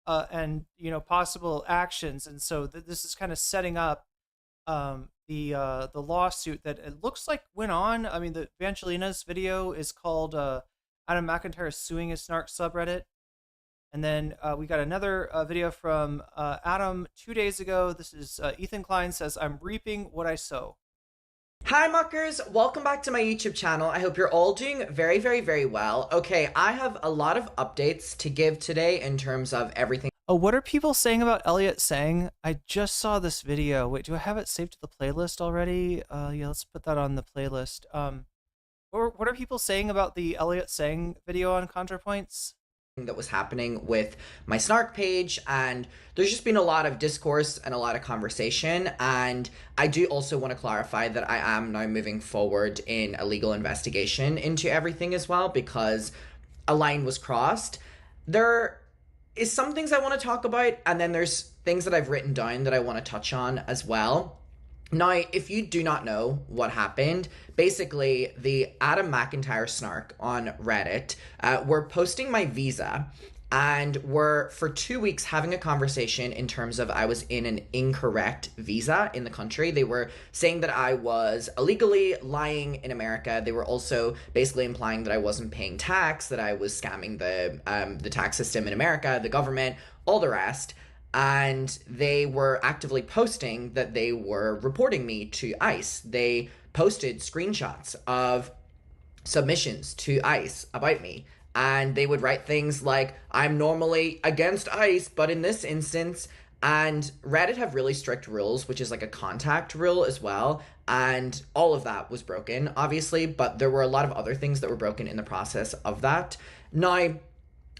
and, you know, possible actions. And so this is kind of setting up the lawsuit that it looks like went on. I mean, the Evangelina's video is called Adam McIntyre suing his snark subreddit. And then we got another video from Adam 2 days ago. This is Ethan Klein says, "I'm reaping what I sow." Hi muckers, welcome back to my YouTube channel. I hope you're all doing very well. Okay, I have a lot of updates to give today in terms of everything. Oh, what are people saying about Elliot saying? I just saw this video. Wait, do I have it saved to the playlist already? Yeah, let's put that on the playlist. What are people saying about the Elliot saying video on Contrapoints? That was happening with my snark page, and there's just been a lot of discourse and a lot of conversation, and I do also want to clarify that I am now moving forward in a legal investigation into everything as well, because a line was crossed. There is some things I want to talk about, and then there's things that I've written down that I want to touch on as well. Now, if you do not know what happened, basically the Adam McIntyre snark on Reddit were posting my visa and were for 2 weeks having a conversation in terms of I was in an incorrect visa in the country. They were saying that I was illegally lying in America. They were also basically implying that I wasn't paying tax, that I was scamming the tax system in America, the government, all the rest. And they were actively posting that they were reporting me to ICE. They posted screenshots of submissions to ICE about me. And they would write things like, I'm normally against ICE, but in this instance, and Reddit have really strict rules, which is like a contact rule as well. And all of that was broken, obviously, but there were a lot of other things that were broken in the process of that. Now,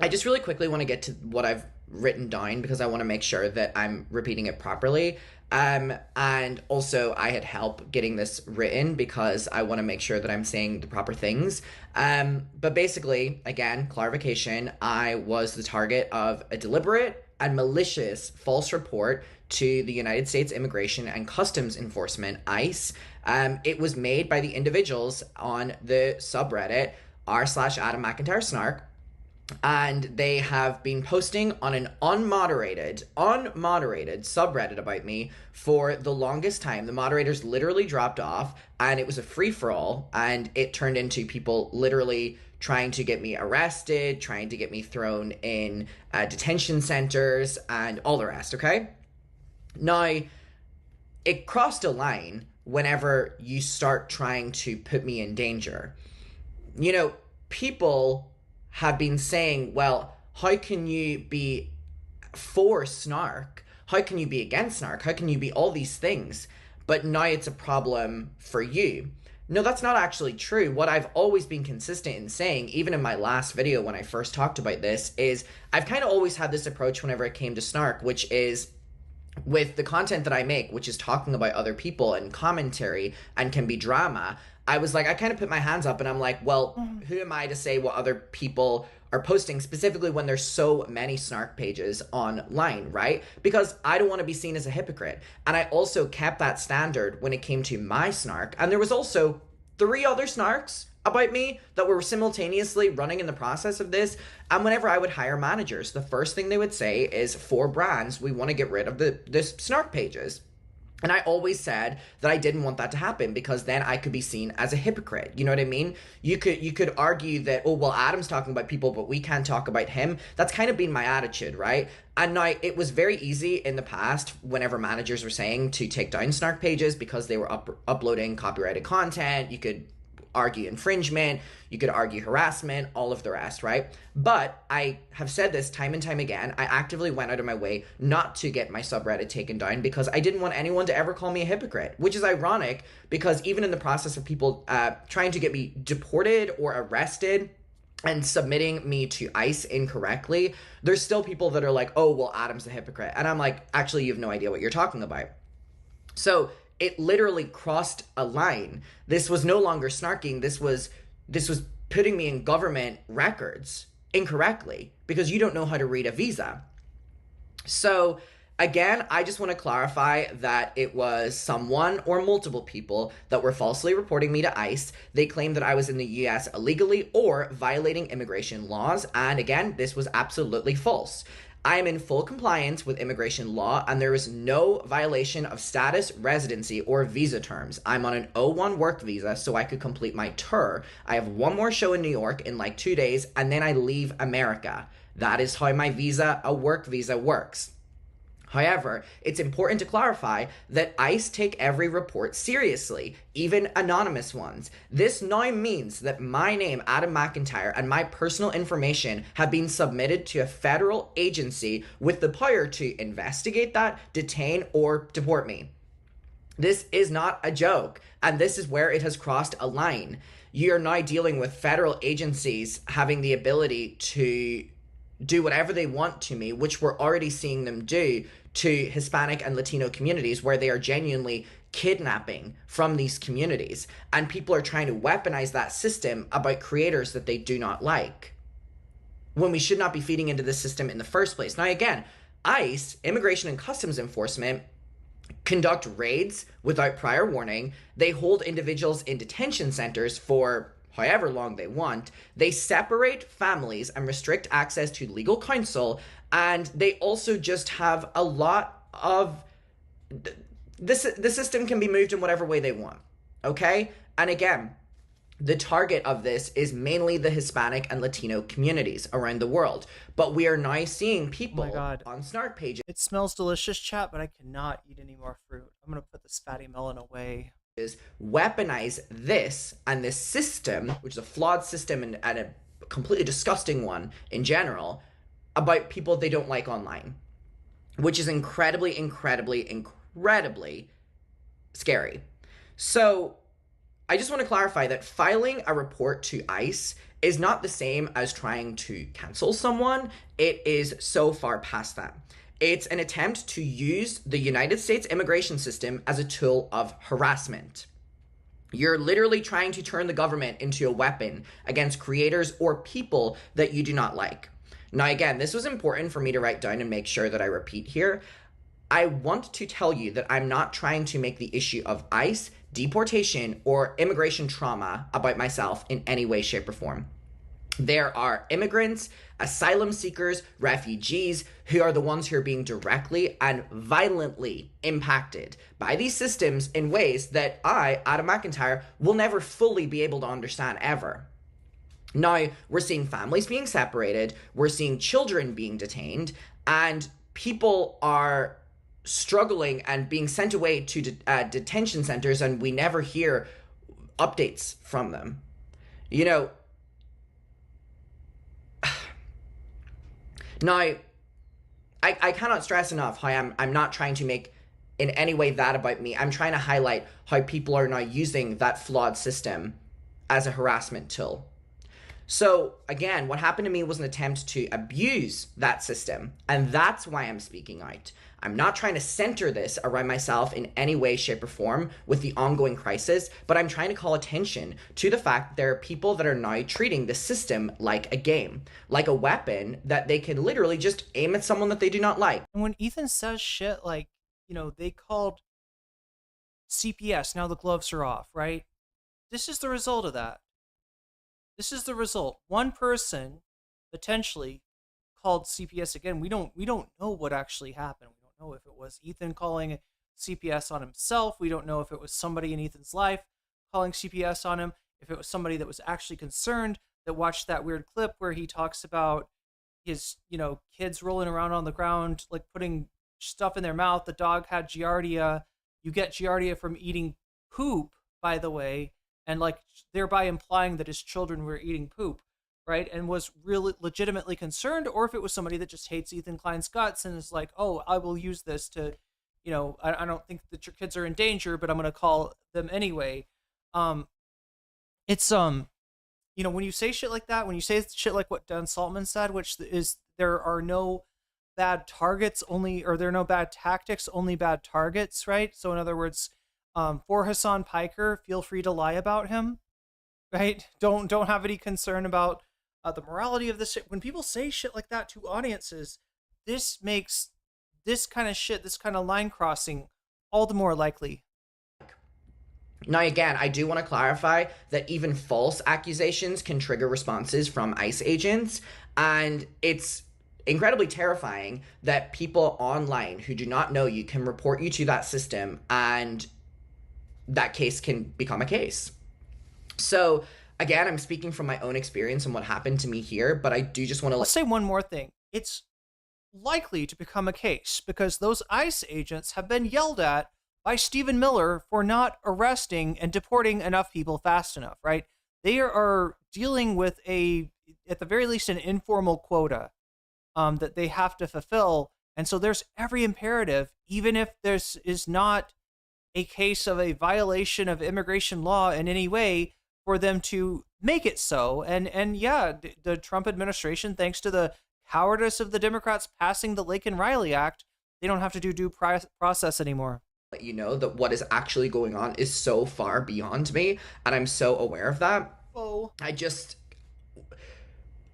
I just really quickly want to get to what I've written down because I want to make sure that I'm repeating it properly. And also I had help getting this written because I want to make sure that I'm saying the proper things. But basically, again, clarification, I was the target of a deliberate and malicious false report to the United States Immigration and Customs Enforcement, ICE. It was made by the individuals on the subreddit r/Adam McIntyre snark. And they have been posting on an unmoderated subreddit about me for the longest time. The moderators literally dropped off and it was a free-for-all, and it turned into people literally trying to get me arrested, trying to get me thrown in detention centers and all the rest, okay? Now, it crossed a line whenever you start trying to put me in danger. You know, people have been saying, well, how can you be for snark? How can you be against snark? How can you be all these things? But now it's a problem for you. No, that's not actually true. What I've always been consistent in saying, even in my last video when I first talked about this, is I've kind of always had this approach whenever it came to snark, which is with the content that I make, which is talking about other people and commentary and can be drama. I was like, I kind of put my hands up and I'm like, well, who am I to say what other people are posting, specifically when there's so many snark pages online, right? Because I don't want to be seen as a hypocrite. And I also kept that standard when it came to my snark. And there was also 3 other snarks about me that were simultaneously running in the process of this. And whenever I would hire managers, the first thing they would say is, for brands, we want to get rid of the snark pages. And I always said that I didn't want that to happen because then I could be seen as a hypocrite. You know what I mean? You could argue that, oh, well, Adam's talking about people, but we can't talk about him. That's kind of been my attitude, right? And now it was very easy in the past whenever managers were saying to take down snark pages because they were uploading copyrighted content. You could argue infringement, you could argue harassment, all of the rest, right? But I have said this time and time again, I actively went out of my way not to get my subreddit taken down because I didn't want anyone to ever call me a hypocrite, which is ironic because even in the process of people trying to get me deported or arrested and submitting me to ICE incorrectly, there's still people that are like, oh, well, Adam's a hypocrite. And I'm like, actually, you have no idea what you're talking about. So it literally crossed a line. This was no longer snarking. This was putting me in government records incorrectly because you don't know how to read a visa. So again, I just want to clarify that it was someone or multiple people that were falsely reporting me to ICE. They claimed that I was in the US illegally or violating immigration laws. And again, this was absolutely false. I am in full compliance with immigration law, and there is no violation of status, residency, or visa terms. I'm on an O1 work visa, so I could complete my tour. I have one more show in New York in like 2 days, and then I leave America. That is how my visa, a work visa, works. However, it's important to clarify that ICE take every report seriously, even anonymous ones. This now means that my name, Adam McIntyre, and my personal information have been submitted to a federal agency with the power to investigate that, detain, or deport me. This is not a joke, and this is where it has crossed a line. You're now dealing with federal agencies having the ability to do whatever they want to me, which we're already seeing them do to Hispanic and Latino communities, where they are genuinely kidnapping from these communities. And people are trying to weaponize that system about creators that they do not like, when we should not be feeding into this system in the first place. Now, again, ICE, Immigration and Customs Enforcement, conduct raids without prior warning. They hold individuals in detention centers for however long they want. They separate families and restrict access to legal counsel. And they also just have a lot of... The system can be moved in whatever way they want, okay? And again, the target of this is mainly the Hispanic and Latino communities around the world. But we are now seeing people on snark pages. It smells delicious, chat, but I cannot eat any more fruit. I'm going to put this fatty melon away. Weaponize this and this system, which is a flawed system and a completely disgusting one in general, about people they don't like online, which is incredibly, incredibly, incredibly scary. So I just want to clarify that filing a report to ICE is not the same as trying to cancel someone. It is so far past that. It's an attempt to use the United States immigration system as a tool of harassment. You're literally trying to turn the government into a weapon against creators or people that you do not like. Now, again, this was important for me to write down and make sure that I repeat here. I want to tell you that I'm not trying to make the issue of ICE, deportation, or immigration trauma about myself in any way, shape, or form. There are immigrants, asylum seekers, refugees who are the ones who are being directly and violently impacted by these systems in ways that I, Adam McIntyre, will never fully be able to understand ever. Now, we're seeing families being separated, we're seeing children being detained, and people are struggling and being sent away to detention centers, and we never hear updates from them. You know, now, I cannot stress enough how I'm not trying to make in any way that about me. I'm trying to highlight how people are now using that flawed system as a harassment tool. So again, what happened to me was an attempt to abuse that system, and that's why I'm speaking out. I'm not trying to center this around myself in any way, shape, or form with the ongoing crisis, but I'm trying to call attention to the fact that there are people that are now treating the system like a game, like a weapon that they can literally just aim at someone that they do not like. And when Ethan says shit like, you know, they called CPS, now the gloves are off, right? This is the result of that. This is the result. One person potentially called CPS again. We don't know what actually happened. We don't know if it was Ethan calling CPS on himself. We don't know if it was somebody in Ethan's life calling CPS on him. If it was somebody that was actually concerned that watched that weird clip where he talks about his, you know, kids rolling around on the ground, like putting stuff in their mouth. The dog had giardia. You get giardia from eating poop, by the way, and like thereby implying that his children were eating poop, right? And was really legitimately concerned, or if it was somebody that just hates Ethan Klein's guts and is like, oh, I will use this to, you know, I don't think that your kids are in danger, but I'm going to call them anyway. It's, you know, when you say shit like that, when you say shit like what Dan Saltman said, which is there are no bad targets, there are no bad tactics, only bad targets, right? So in other words, for Hasan Piker, feel free to lie about him, right? Don't have any concern about the morality of this shit. When people say shit like that to audiences, this makes this kind of shit, this kind of line crossing, all the more likely. Now, again, I do want to clarify that even false accusations can trigger responses from ICE agents, and it's incredibly terrifying that people online who do not know you can report you to that system, and that case can become a case. So again, I'm speaking from my own experience and what happened to me here, but I do just want to... Let's say one more thing. It's likely to become a case because those ICE agents have been yelled at by Stephen Miller for not arresting and deporting enough people fast enough, right? They are dealing with at the very least, an informal quota that they have to fulfill. And so there's every imperative, even if this is not a case of a violation of immigration law in any way, for them to make it so. And yeah, the Trump administration, thanks to the cowardice of the Democrats passing the Laken Riley Act, they don't have to do due process anymore. Let you know that what is actually going on is so far beyond me, and I'm so aware of that. Oh.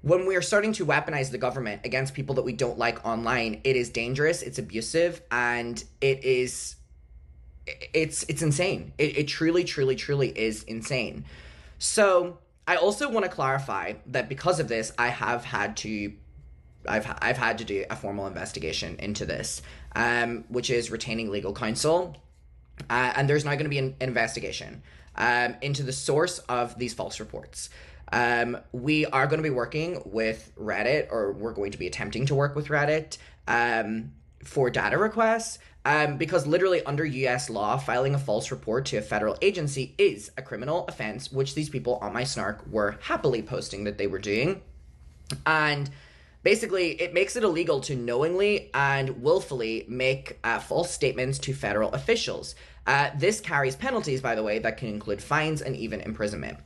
when we are starting to weaponize the government against people that we don't like online, it is dangerous, it's abusive, and it's insane. It truly, truly, truly is insane. So I also want to clarify that because of this, I've had to do a formal investigation into this, which is retaining legal counsel. And there's now going to be an investigation into the source of these false reports. We are going to be working with Reddit, or we're going to be attempting to work with Reddit for data requests, because literally under US law, filing a false report to a federal agency is a criminal offense, which these people on my snark were happily posting that they were doing. And basically, it makes it illegal to knowingly and willfully make false statements to federal officials. This carries penalties, by the way, that can include fines and even imprisonment.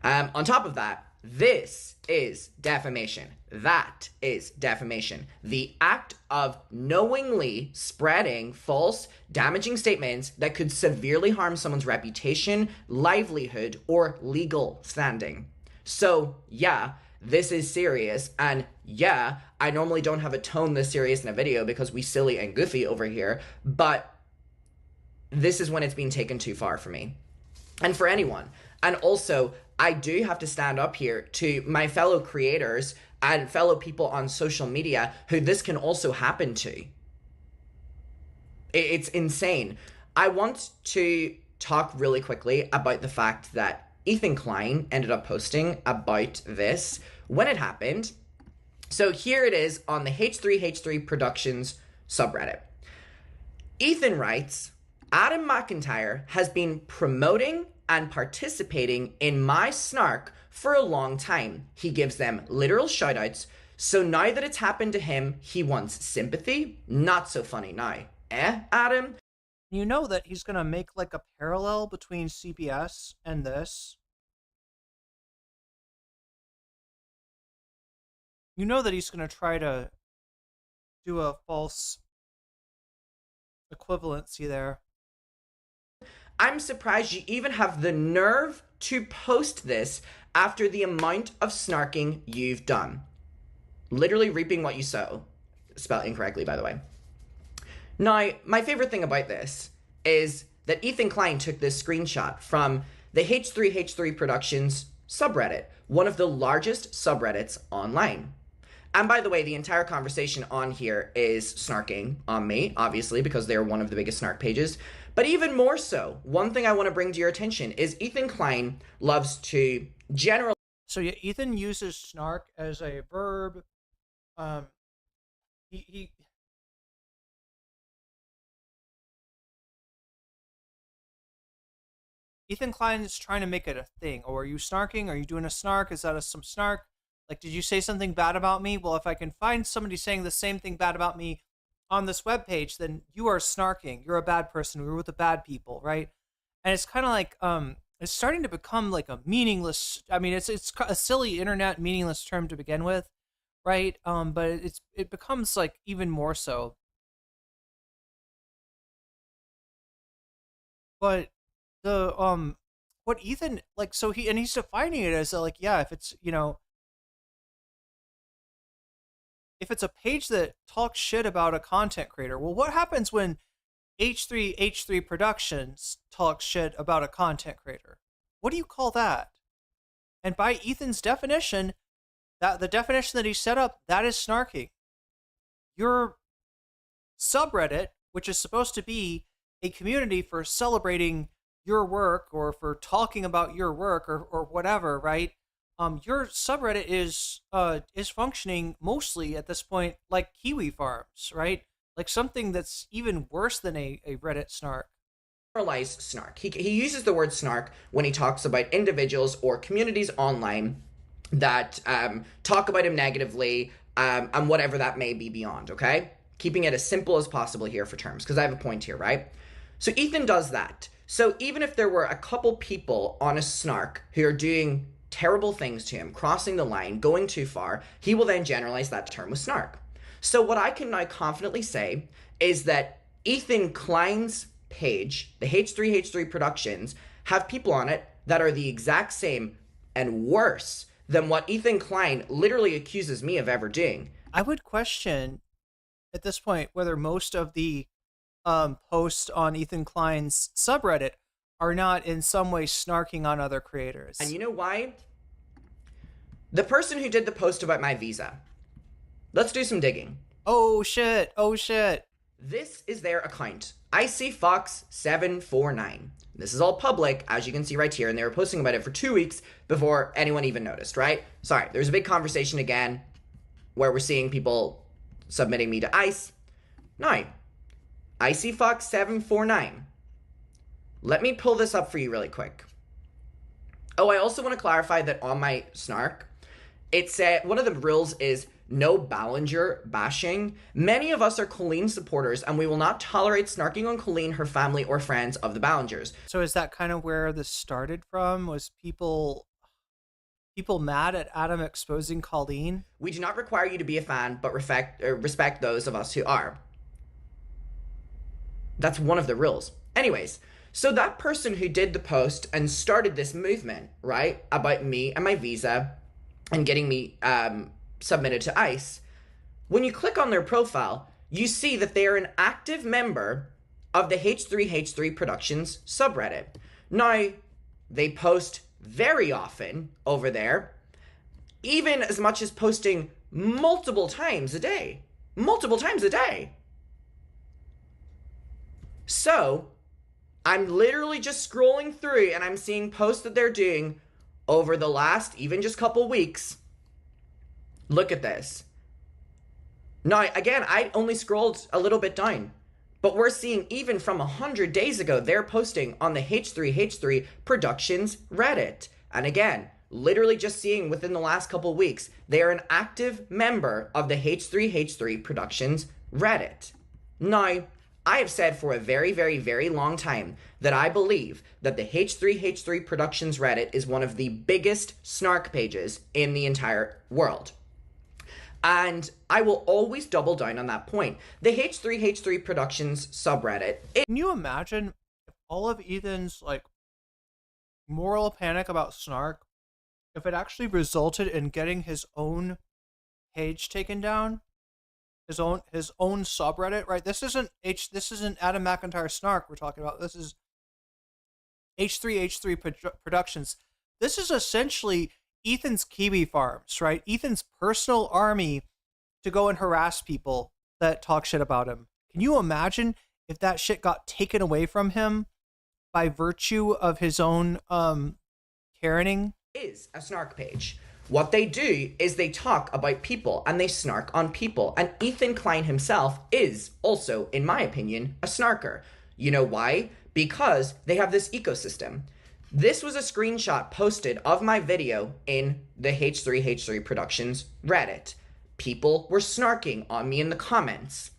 On top of that, this is defamation. That is defamation. The act of knowingly spreading false, damaging statements that could severely harm someone's reputation, livelihood, or legal standing. So, yeah, this is serious, and yeah, I normally don't have a tone this serious in a video because we silly and goofy over here, but this is when it's being taken too far for me and for anyone. And also, I do have to stand up here to my fellow creators and fellow people on social media who this can also happen to. It's insane. I want to talk really quickly about the fact that Ethan Klein ended up posting about this when it happened. So here it is on the H3H3 Productions subreddit. Ethan writes, Adam McIntyre has been promoting and participating in my snark for a long time. He gives them literal shoutouts. So now that it's happened to him, he wants sympathy? Not so funny now. Adam? You know that he's going to make like a parallel between CBS and this. You know that he's going to try to do a false equivalency there. I'm surprised you even have the nerve to post this after the amount of snarking you've done. Literally reaping what you sow. Spelled incorrectly, by the way. Now, my favorite thing about this is that Ethan Klein took this screenshot from the H3H3 Productions subreddit, one of the largest subreddits online. And by the way, the entire conversation on here is snarking on me, obviously, because they're one of the biggest snark pages. But even more so, one thing I want to bring to your attention is Ethan Klein loves to generalize. So yeah, Ethan uses snark as a verb. Ethan Klein is trying to make it a thing. Oh, are you snarking? Are you doing a snark? Is that some snark? Like, did you say something bad about me? Well, if I can find somebody saying the same thing bad about me on this webpage, then you are snarking. You're a bad person. We're with the bad people, right? And it's kind of like, it's starting to become like a meaningless, I mean, it's a silly internet meaningless term to begin with, right? But it becomes like even more so. But the, what Ethan, like, so he's defining it as like, yeah, if it's, you know, if it's a page that talks shit about a content creator, well, what happens when H3H3 Productions talks shit about a content creator? What do you call that? And by Ethan's definition, that the definition that he set up, that is snarking. Your subreddit, which is supposed to be a community for celebrating your work or for talking about your work or whatever, right? Your subreddit is functioning mostly at this point like Kiwi Farms, right? Like something that's even worse than a Reddit snark. Snark. He uses the word snark when he talks about individuals or communities online that talk about him negatively and whatever that may be beyond, okay? Keeping it as simple as possible here for terms, because I have a point here, right? So Ethan does that. So even if there were a couple people on a snark who are doing terrible things to him, crossing the line, going too far, he will then generalize that term with snark. So what I can now confidently say is that Ethan Klein's page, the H3H3 Productions, have people on it that are the exact same and worse than what Ethan Klein literally accuses me of ever doing. I would question at this point whether most of the posts on Ethan Klein's subreddit are not in some way snarking on other creators. And you know why? The person who did the post about my visa. Let's do some digging. Oh shit. Oh shit. This is their account. ICFox749. This is all public, as you can see right here, and they were posting about it for 2 weeks before anyone even noticed, right? Sorry, there's a big conversation again where we're seeing people submitting me to ICE. Now, ICFox749. Let me pull this up for you really quick. Oh, I also want to clarify that on my snark, it said one of the rules is no Ballinger bashing. Many of us are Colleen supporters, and we will not tolerate snarking on Colleen, her family, or friends of the Ballingers. So is that kind of where this started from? Was people mad at Adam exposing Colleen? We do not require you to be a fan, but respect those of us who are. That's one of the rules. Anyways, so that person who did the post and started this movement, right, about me and my visa and getting me submitted to ICE, when you click on their profile, you see that they are an active member of the H3H3 Productions subreddit. Now, they post very often over there, even as much as posting multiple times a day. Multiple times a day. So, I'm literally just scrolling through and I'm seeing posts that they're doing over the last even just couple weeks. Look at this. Now, again, I only scrolled a little bit down, but we're seeing even from 100 days ago, they're posting on the H3H3 Productions Reddit. And again, literally just seeing within the last couple weeks, they are an active member of the H3H3 Productions Reddit. Now, I have said for a very, very, very long time that I believe that the H3H3 Productions Reddit is one of the biggest snark pages in the entire world. And I will always double down on that point. The H3H3 Productions subreddit. Can you imagine if all of Ethan's moral panic about snark, if it actually resulted in getting his own page taken down? His own subreddit, right? This isn't Adam McIntyre snark we're talking about. This is H3H3 Productions. This is essentially Ethan's Kiwi Farms, right? Ethan's personal army to go and harass people that talk shit about him. Can you imagine if that shit got taken away from him by virtue of his own caring? Is a snark page. What they do is they talk about people and they snark on people. And Ethan Klein himself is also, in my opinion, a snarker. You know why? Because they have this ecosystem. This was a screenshot posted of my video in the H3H3 Productions Reddit. People were snarking on me in the comments.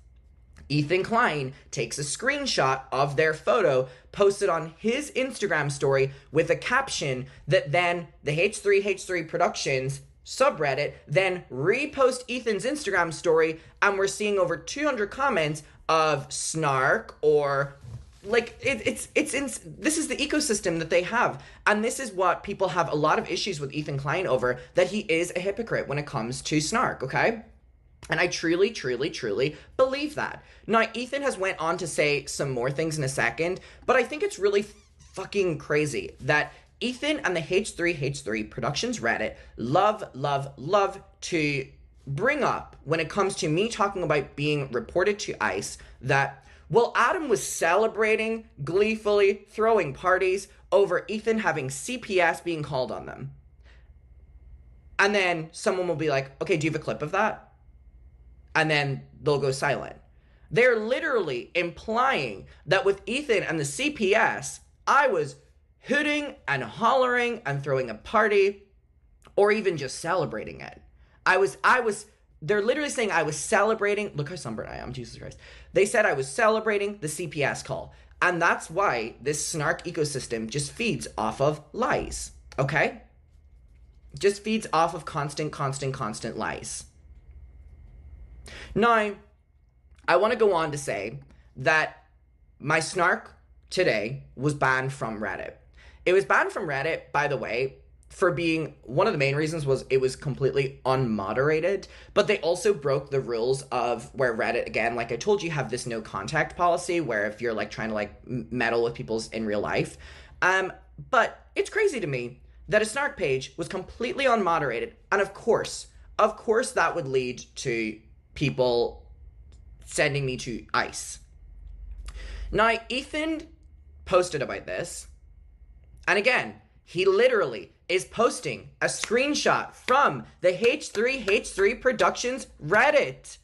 Ethan Klein takes a screenshot of their photo posted on his Instagram story with a caption that then the H3H3 Productions subreddit then repost Ethan's Instagram story, and we're seeing over 200 comments of snark or this is the ecosystem that they have, and this is what people have a lot of issues with Ethan Klein over, that he is a hypocrite when it comes to snark, okay? And I truly, truly, truly believe that. Now, Ethan has went on to say some more things in a second, but I think it's really fucking crazy that Ethan and the H3H3 Productions Reddit love to bring up, when it comes to me talking about being reported to ICE, that, well, Adam was celebrating, gleefully throwing parties over Ethan having CPS being called on them. And then someone will be like, okay, do you have a clip of that? And then they'll go silent. They're literally implying that with Ethan and the CPS, I was hooting and hollering and throwing a party, or even just celebrating it. They're literally saying I was celebrating. Look how sunburned I am, Jesus Christ. They said I was celebrating the CPS call. And that's why this snark ecosystem just feeds off of lies, okay? Just feeds off of constant lies. Now, I want to go on to say that my snark today was banned from Reddit. It was banned from Reddit, by the way, for being, one of the main reasons was it was completely unmoderated, but they also broke the rules of where Reddit, again, like I told you, have this no contact policy where if you're like trying to like meddle with people's in real life. But it's crazy to me that a snark page was completely unmoderated. And of course that would lead to people sending me to ICE. Now, Ethan posted about this. And again, he literally is posting a screenshot from the H3H3 Productions Reddit.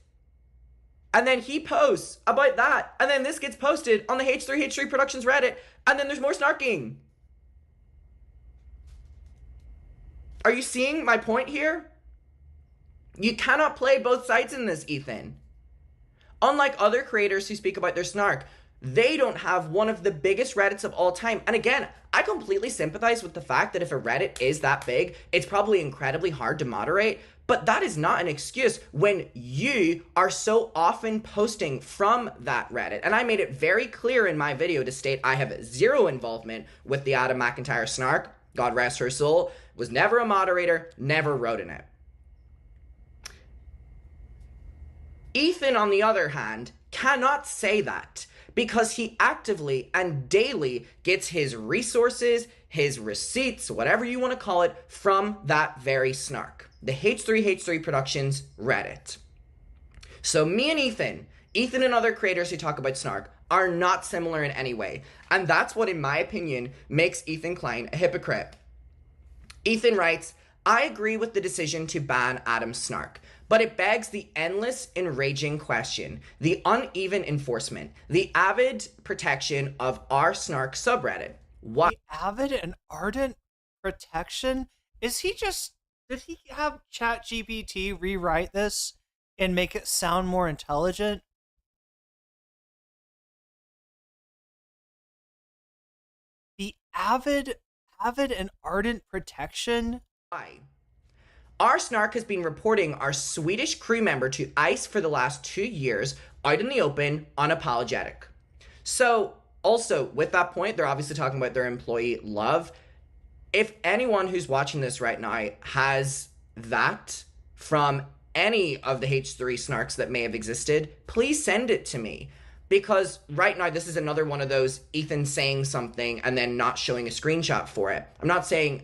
And then he posts about that. And then this gets posted on the H3H3 Productions Reddit. And then there's more snarking. Are you seeing my point here? You cannot play both sides in this, Ethan. Unlike other creators who speak about their snark, they don't have one of the biggest Reddits of all time. And again, I completely sympathize with the fact that if a Reddit is that big, it's probably incredibly hard to moderate. But that is not an excuse when you are so often posting from that Reddit. And I made it very clear in my video to state I have zero involvement with the Adam McIntyre snark. God rest her soul. Was never a moderator, never wrote in it. Ethan, on the other hand, cannot say that because he actively and daily gets his resources, his receipts, whatever you want to call it, from that very snark, the H3H3 Productions Reddit. So me and Ethan and other creators who talk about snark are not similar in any way. And that's what, in my opinion, makes Ethan Klein a hypocrite. Ethan writes, I agree with the decision to ban Adam's snark, but it begs the endless, enraging question, the uneven enforcement, the avid protection of our snark subreddit. Why? The avid and ardent protection? Did he have ChatGPT rewrite this and make it sound more intelligent? The avid and ardent protection? Why? Our snark has been reporting our Swedish crew member to ICE for the last 2 years, out in the open, unapologetic. So, also, with that point, they're obviously talking about their employee love. If anyone who's watching this right now has that from any of the H3 snarks that may have existed, please send it to me. Because right now, this is another one of those Ethan saying something and then not showing a screenshot for it. I'm not saying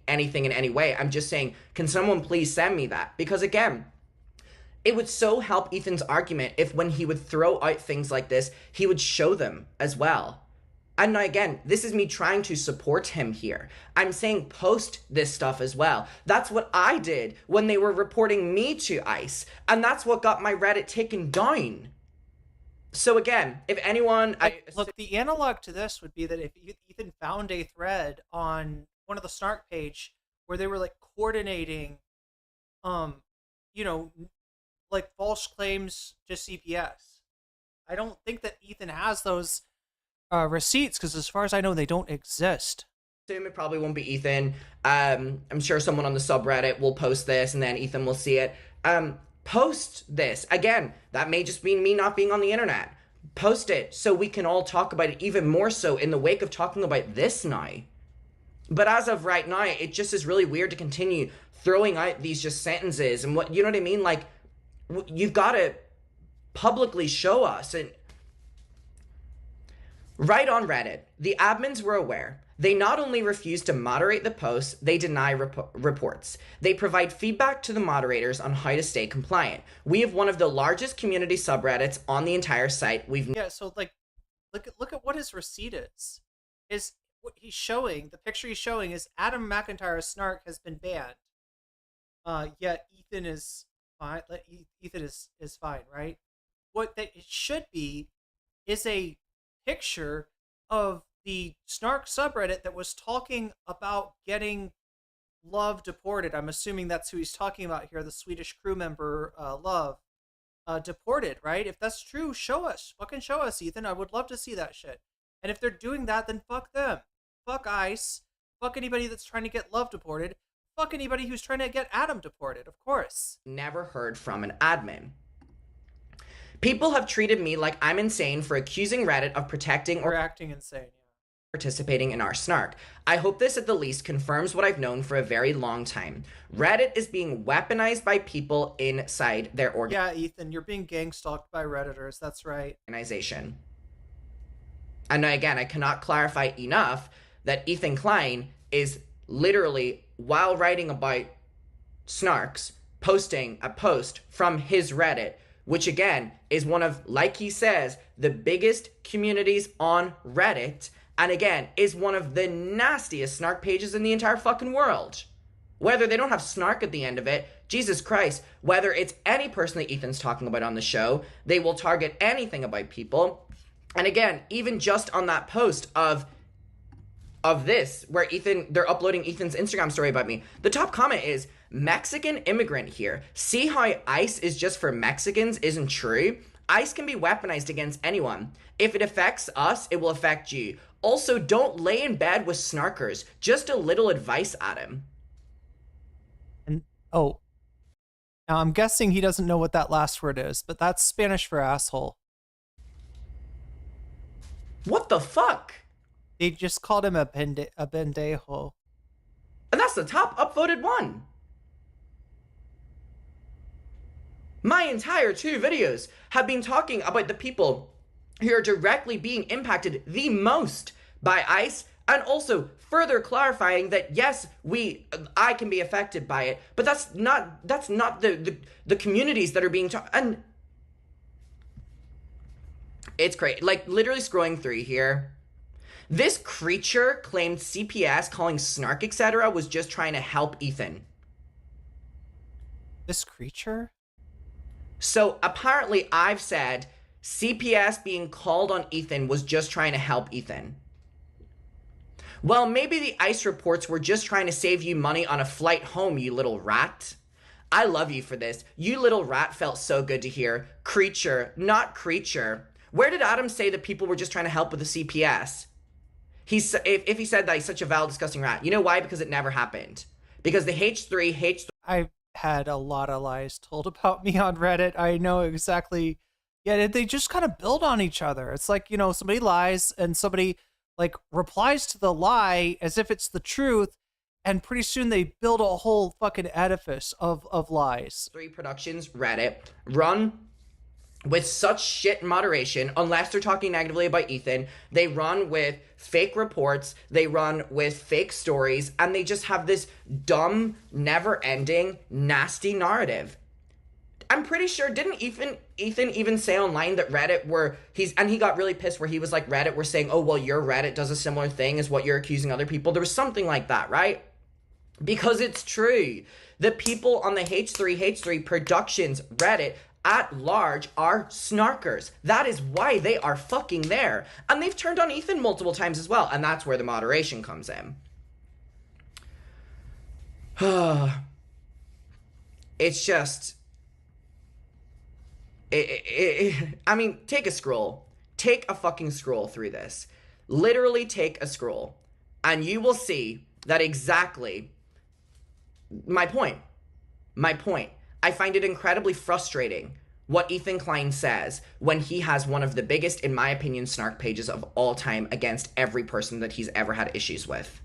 anything in any way. I'm just saying, can someone please send me that? Because again, it would so help Ethan's argument if when he would throw out things like this, he would show them as well. And now again, this is me trying to support him here. I'm saying post this stuff as well. That's what I did when they were reporting me to ICE. And that's what got my Reddit taken down. So again, if anyone... Look, the analog to this would be that if Ethan found a thread on one of the snark page where they were like coordinating, like false claims to CPS. I don't think that Ethan has those receipts because as far as I know, they don't exist. It probably won't be Ethan. I'm sure someone on the subreddit will post this and then Ethan will see it. Post this. Again, that may just mean me not being on the internet. Post it so we can all talk about it even more so in the wake of talking about this now. But as of right now, it just is really weird to continue throwing out these just sentences and what, you know what I mean? Like, you've got to publicly show us. And right on Reddit, the admins were aware. They not only refuse to moderate the posts, they deny reports. They provide feedback to the moderators on how to stay compliant. We have one of the largest community subreddits on the entire site. So like, look at what his receipt is. What he's showing, the picture he's showing is Adam McIntyre's snark has been banned. Yet Ethan is fine. Ethan is fine, right? What that it should be is a picture of the snark subreddit that was talking about getting Love deported. I'm assuming that's who he's talking about here, the Swedish crew member Love deported, right? If that's true, show us. Fucking show us, Ethan. I would love to see that shit. And if they're doing that, then fuck them. Fuck ICE. Fuck anybody that's trying to get Love deported. Fuck anybody who's trying to get Adam deported, of course. Never heard from an admin. People have treated me like I'm insane for accusing Reddit of protecting or acting insane. participating in our snark. I hope this at the least confirms what I've known for a very long time. Reddit is being weaponized by people inside their Yeah, Ethan, you're being gang stalked by Redditors. That's right. Organization. And again, I cannot clarify enough that Ethan Klein is literally, while writing about snarks, posting a post from his Reddit, which again is one of, like he says, the biggest communities on Reddit, and again, is one of the nastiest snark pages in the entire fucking world. Whether they don't have snark at the end of it, Jesus Christ, whether it's any person that Ethan's talking about on the show, they will target anything about people. And again, even just on that post of this, where they're uploading Ethan's Instagram story about me, the top comment is, Mexican immigrant here. See how ICE is just for Mexicans isn't true? ICE can be weaponized against anyone. If it affects us, it will affect you. Also, don't lay in bed with snarkers. Just a little advice, Adam. And now I'm guessing he doesn't know what that last word is, but that's Spanish for asshole. What the fuck? They just called him a pendejo. And that's the top upvoted one. My entire 2 videos have been talking about the people who are directly being impacted the most by ICE, and also further clarifying that yes, I can be affected by it, but that's not the communities that are being and it's crazy. Like, literally scrolling through here, this creature claimed CPS calling snark etc. was just trying to help Ethan. This creature? So apparently I've said CPS being called on Ethan was just trying to help Ethan. Well, maybe the ICE reports were just trying to save you money on a flight home, you little rat. I love you for this. You little rat felt so good to hear. Creature, not creature. Where did Adam say that people were just trying to help with the CPS? If he said that, he's such a vile, disgusting rat. You know why? Because it never happened. Because the H3... I've had a lot of lies told about me on Reddit. I know exactly. Yeah, they just kind of build on each other. It's like, somebody lies and somebody like replies to the lie as if it's the truth, and pretty soon they build a whole fucking edifice of lies. 3 Productions Reddit run with such shit moderation, unless they're talking negatively about Ethan. They run with fake reports, they run with fake stories, and they just have this dumb, never-ending, nasty narrative. I'm pretty sure, didn't Ethan even say online that Reddit he got really pissed where he was like, Reddit were saying, oh, well, your Reddit does a similar thing as what you're accusing other people. There was something like that, right? Because it's true. The people on the H3 Productions Reddit at large are snarkers. That is why they are fucking there. And they've turned on Ethan multiple times as well. And that's where the moderation comes in. It's just... I mean, take a scroll. Take a fucking scroll through this. Literally take a scroll. And you will see that exactly... My point. I find it incredibly frustrating what Ethan Klein says when he has one of the biggest, in my opinion, snark pages of all time against every person that he's ever had issues with.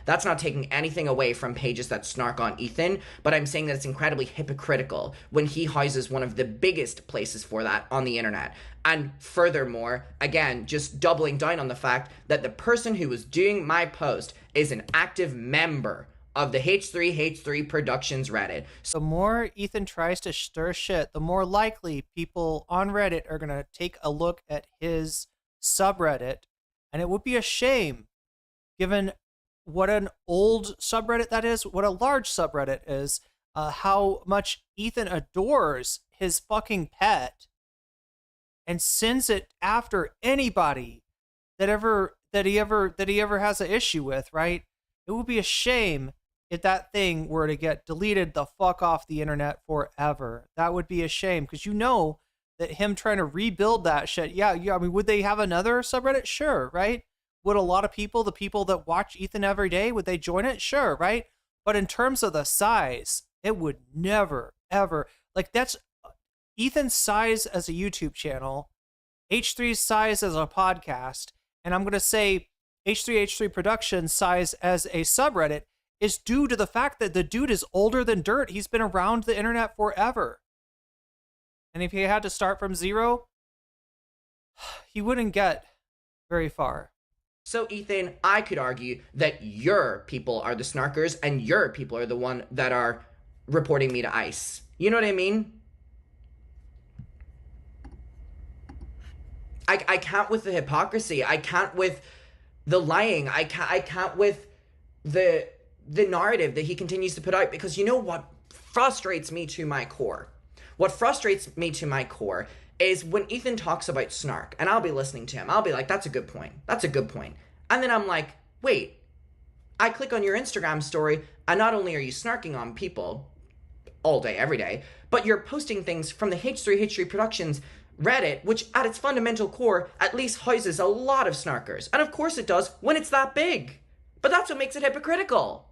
That's not taking anything away from pages that snark on Ethan, but I'm saying that it's incredibly hypocritical when he houses one of the biggest places for that on the internet. And furthermore, again, just doubling down on the fact that the person who was doing my post is an active member of the H3 Productions Reddit. The more Ethan tries to stir shit, the more likely people on Reddit are going to take a look at his subreddit. And it would be a shame, given what an old subreddit that is, what a large subreddit is, how much Ethan adores his fucking pet and sends it after anybody that he ever has an issue with, right? It would be a shame if that thing were to get deleted the fuck off the internet forever. That would be a shame, because that him trying to rebuild that shit, yeah, I mean, would they have another subreddit? Sure, right? Would a lot of people, the people that watch Ethan every day, would they join it? Sure, right? But in terms of the size, it would never, ever, like, that's Ethan's size as a YouTube channel, H3's size as a podcast, and I'm going to say H3H3 Productions size as a subreddit is due to the fact that the dude is older than dirt. He's been around the internet forever. And if he had to start from zero, he wouldn't get very far. So, Ethan, I could argue that your people are the snarkers and your people are the one that are reporting me to ICE. You know what I mean? I can't with the hypocrisy. I can't with the lying. I can't with the narrative that he continues to put out, because you know what frustrates me to my core? What frustrates me to my core is when Ethan talks about snark, and I'll be listening to him. I'll be like, that's a good point. That's a good point. And then I'm like, wait, I click on your Instagram story, and not only are you snarking on people all day, every day, but you're posting things from the H3H3 Productions Reddit, which at its fundamental core at least houses a lot of snarkers. And of course it does when it's that big. But that's what makes it hypocritical.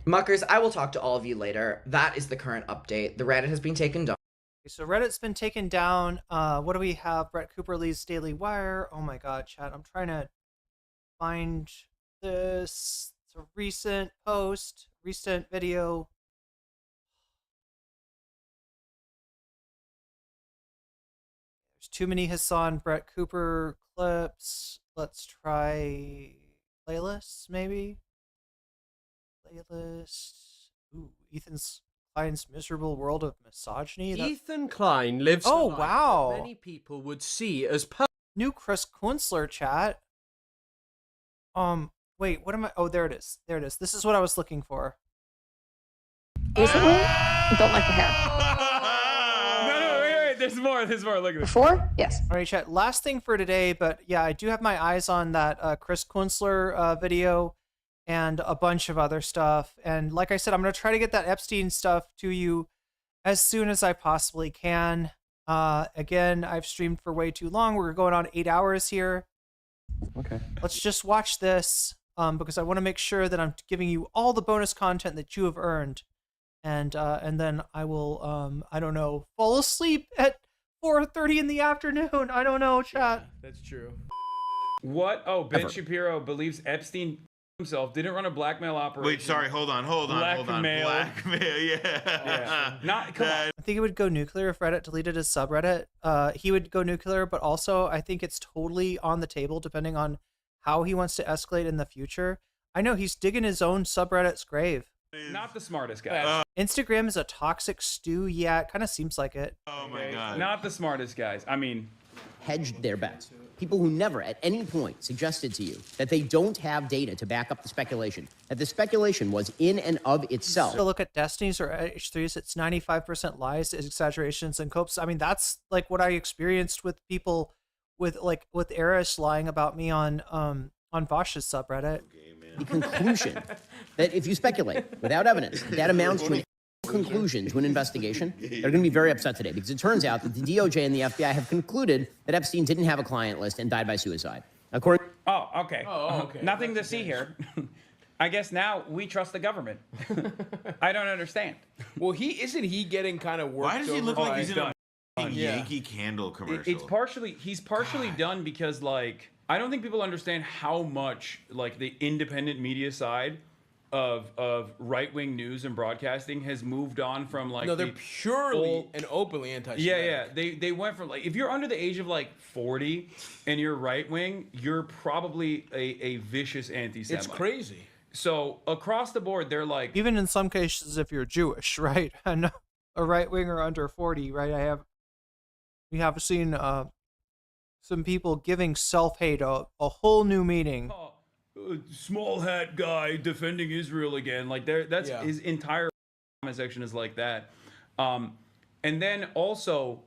Muckers, I will talk to all of you later. That is the current update. The Reddit has been taken down. So Reddit's been taken down. What do we have? Brett Cooper leaves Daily Wire. Oh my god, chat. I'm trying to find this. It's a recent post, recent video. There's too many Hassan Brett Cooper clips. Let's try playlists, maybe. Playlist. Ooh, Ethan's Klein's miserable world of misogyny. Ethan Klein lives a life wow. that many people would see as new Chris Kunstler chat. Wait, what am I? Oh, there it is. There it is. This is what I was looking for. Recently, I don't like the hair. No, wait. There's more. Look at this. Before? Yes. All right, chat. Last thing for today, but yeah, I do have my eyes on that Chris Kunstler video and a bunch of other stuff. And like I said, I'm going to try to get that Epstein stuff to you as soon as I possibly can. Again, I've streamed for way too long. We're going on 8 hours here. Okay. Let's just watch this because I want to make sure that I'm giving you all the bonus content that you have earned. And then I will, I don't know, fall asleep at 4:30 in the afternoon. I don't know, chat. Yeah, that's true. What? Oh, Ben Shapiro believes Epstein himself didn't run a blackmail operation. Wait, sorry, hold on. Blackmail, yeah. Come on. I think it would go nuclear if Reddit deleted his subreddit. He would go nuclear, but also I think it's totally on the table depending on how he wants to escalate in the future. I know he's digging his own subreddit's grave. Not the smartest guy. Instagram is a toxic stew. Yeah, it kind of seems like it. Oh my god. Not the smartest guys. I mean, hedged their bets. People who never at any point suggested to you that they don't have data to back up the speculation, that the speculation was in and of itself. So look at Destiny's or H3's, it's 95% lies, exaggerations, and copes. I mean, that's like what I experienced with people with Eris lying about me on Vosh's subreddit. The conclusion that if you speculate without evidence, that amounts to an conclusion to an investigation, they're going to be very upset today because it turns out that the DOJ and the FBI have concluded that Epstein didn't have a client list and died by suicide. According. Okay. Nothing to see here. I guess now we trust the government. I don't understand. Well, isn't he getting kind of worked? Why does he look like he's in a Yankee Candle commercial? He's partially done because like I don't think people understand how much like the independent media side of right-wing news and broadcasting has moved on from like they're purely and openly anti-Semitic. Yeah. They went from like if you're under the age of like 40 and you're right-wing, you're probably a vicious anti-Semite. It's crazy. So across the board, they're like even in some cases if you're Jewish, right? And a right-winger under 40, right? We have seen some people giving self-hate a whole new meaning. Small hat guy defending Israel again. Like that's his entire comment section is like that. And then also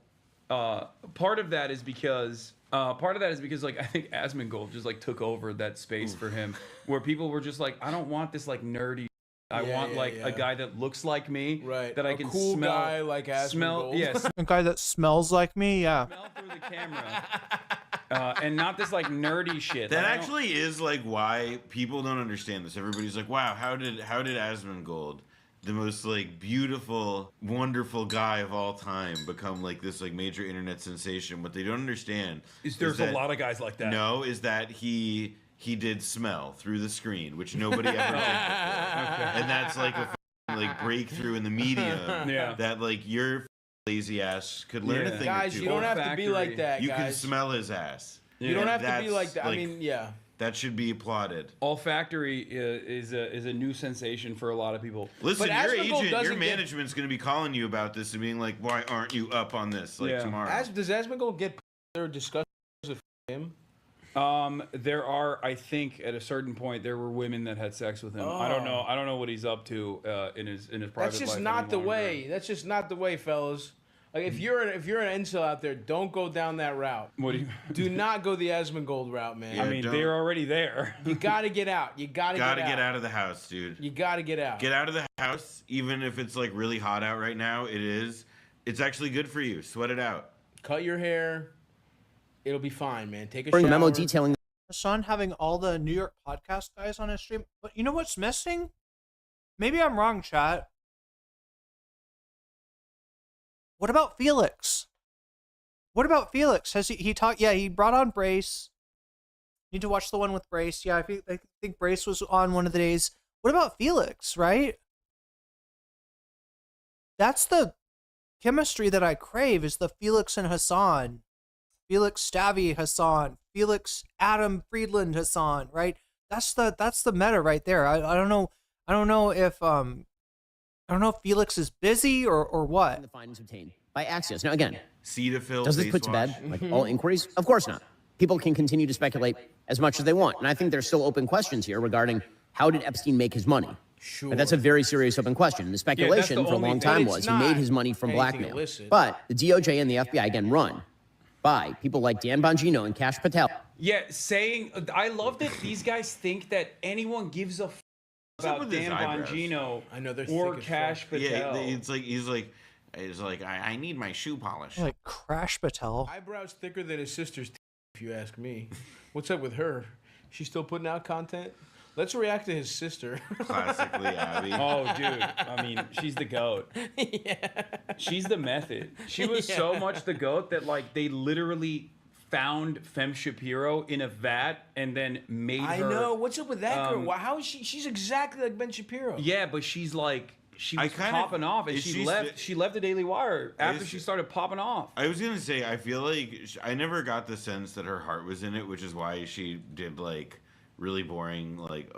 part of that is because like I think Asmongold just like took over that space for him where people were just like, I don't want this like nerdy. I want a guy that looks like me, right? That I can cool smell. Guy like smell. Yes, a guy that smells like me. Yeah. Smell through the camera, and not this like nerdy shit. That actually is like why people don't understand this. Everybody's like, "Wow, how did Asmongold the most like beautiful, wonderful guy of all time become like this like major internet sensation. What they don't understand is there's a lot of guys like that. No, is that he did smell through the screen, which nobody ever did before. And that's like a like breakthrough in the medium that like your lazy ass could learn a thing guys, or two. you don't have to be like that, You guys. can smell his ass. You don't have to be That's, like that. I mean, yeah. That should be applauded. Olfactory is a new sensation for a lot of people. Listen, your agent, your management's going to be calling you about this and being like, "Why aren't you up on this like tomorrow?" Does Asmongold get there discussions with him? There are, I think, at a certain point, there were women that had sex with him. I don't know. I don't know what he's up to in his private life. That's just not the way. That's just not the way, fellas. Like if you're an incel out there, don't go down that route. What do you? Do not go the Asmongold route, man. Yeah, I mean, they're already there. You gotta get out. You gotta get out of the house, dude. You gotta get out. Get out of the house, even if it's like really hot out right now. It is. It's actually good for you. Sweat it out. Cut your hair. It'll be fine, man. Take a Bring shower. memo detailing. Hassan having all the New York podcast guys on his stream. But you know what's missing? Maybe I'm wrong, chat. What about Felix? What about Felix? Has he talked? Yeah, he brought on Brace. Need to watch the one with Brace. Yeah, I think Brace was on one of the days. What about Felix, right? That's the chemistry that I crave, is the Felix and Hassan. Felix Stavy Hassan. Felix Adam Friedland Hassan, right? That's the meta right there. I don't know if Felix is busy or what. The findings obtained by Axios. Now again, Cetaphil, does this put to bed like all inquiries? Of course not. People can continue to speculate as much as they want, and I think there's still open questions here regarding how did Epstein make his money. Sure. But that's a very serious open question. And the speculation for a long time was he made his money from blackmail. Illicit. But the DOJ and the FBI again run by people like Dan Bongino and Cash Patel. Yeah, I love that these guys think that anyone gives a about Dan Bongino or Cash Patel. Yeah, it's like he's like I need my shoe polish. Like Crash Patel. Eyebrows thicker than his sister's, if you ask me. What's up with her? She's still putting out content? Let's react to his sister. Classically Abby. Oh, dude. I mean, she's the GOAT. Yeah. She's the method. She was so much the GOAT that, like, they literally found Femme Shapiro in a vat and then made her... I know. What's up with that girl? How is she? She's exactly like Ben Shapiro. Yeah, but she's like... She was popping off, and she left the Daily Wire after she started popping off. I was gonna say, I feel like I never got the sense that her heart was in it, which is why she did like really boring, like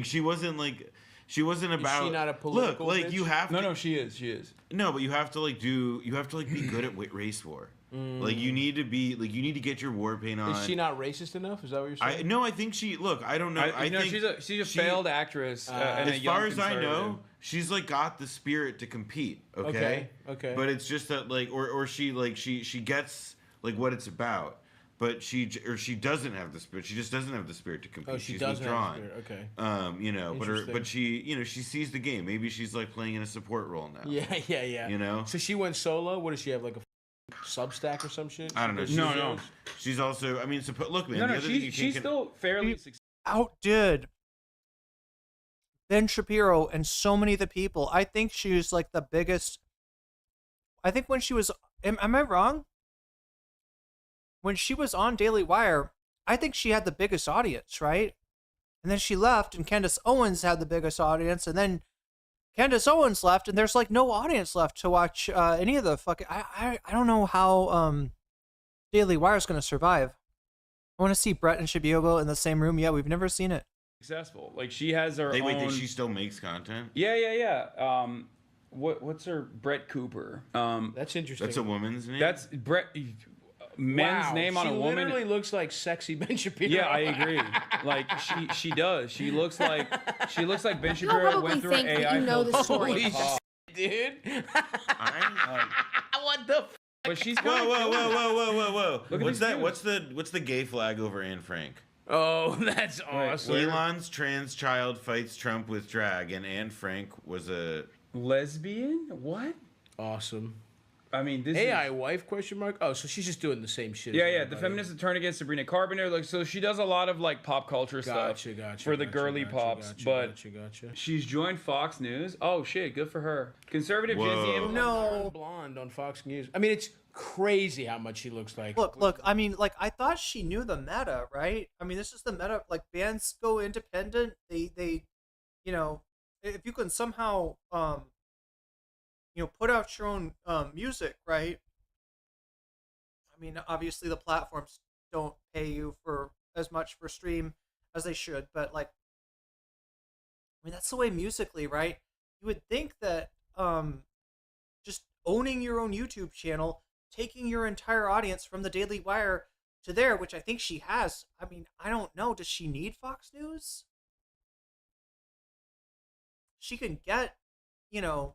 she wasn't about. Is she not a political? Look, like bitch? you have. No, she is. No, but you have to be good at race war. Like you need to get your war paint on. Is she not racist enough? Is that what you're saying? No, I think she. Look, I don't know. I think she's a failed actress. And as far as I know, she's like got the spirit to compete. Okay. But it's just that like, or she gets like what it's about. But she doesn't have the spirit. She just doesn't have the spirit to compete. She's withdrawn. Have the spirit. Okay. But she sees the game. Maybe she's like playing in a support role now. Yeah. You know. So she went solo. What does she have, like a Substack or some shit? I don't know. No. She's also. I mean, look, man. No, she's still fairly successful. Outdid Ben Shapiro and so many of the people. I think she was like the biggest. I think when she was, am I wrong? When she was on Daily Wire, I think she had the biggest audience, right? And then she left, and Candace Owens had the biggest audience, and then Candace Owens left, and there's like no audience left to watch any of the fucking. I don't know how Daily Wire is going to survive. I want to see Brett and Shabiobo in the same room. Yeah, we've never seen it. Successful. Like she has her own. Wait, she still makes content? Yeah. What's her Brett Cooper? That's interesting. That's a woman's name. That's Brett. Men's name on a woman. She literally looks like sexy Ben Shapiro. Yeah, I agree. Like she does. She looks like Ben Shapiro went through an AI. You know the story. Holy shit, dude. What the? But she's whoa. What's that? What's the gay flag over Anne Frank? Oh, that's awesome. Elon's trans child fights Trump with drag, and Anne Frank was a lesbian. What? Awesome. I mean, this AI wife question mark. Oh, so she's just doing the same shit. Yeah, yeah. The feminist attorney against Sabrina Carpenter. Like, so she does a lot of like pop culture stuff for the girly pops. But she's joined Fox News. Oh shit, good for her. Conservative Jizzy. No, blonde on Fox News. I mean, it's crazy how much she looks like. Look. I mean, like, I thought she knew the meta, right? I mean, this is the meta. Like, bands go independent. They, you know, if you can somehow, you know, put out your own music, right? I mean, obviously the platforms don't pay you for as much for stream as they should, but like, I mean, that's the way musically, right? You would think that just owning your own YouTube channel, taking your entire audience from the Daily Wire to there, which I think she has. I mean, I don't know. Does she need Fox News? She can get, you know,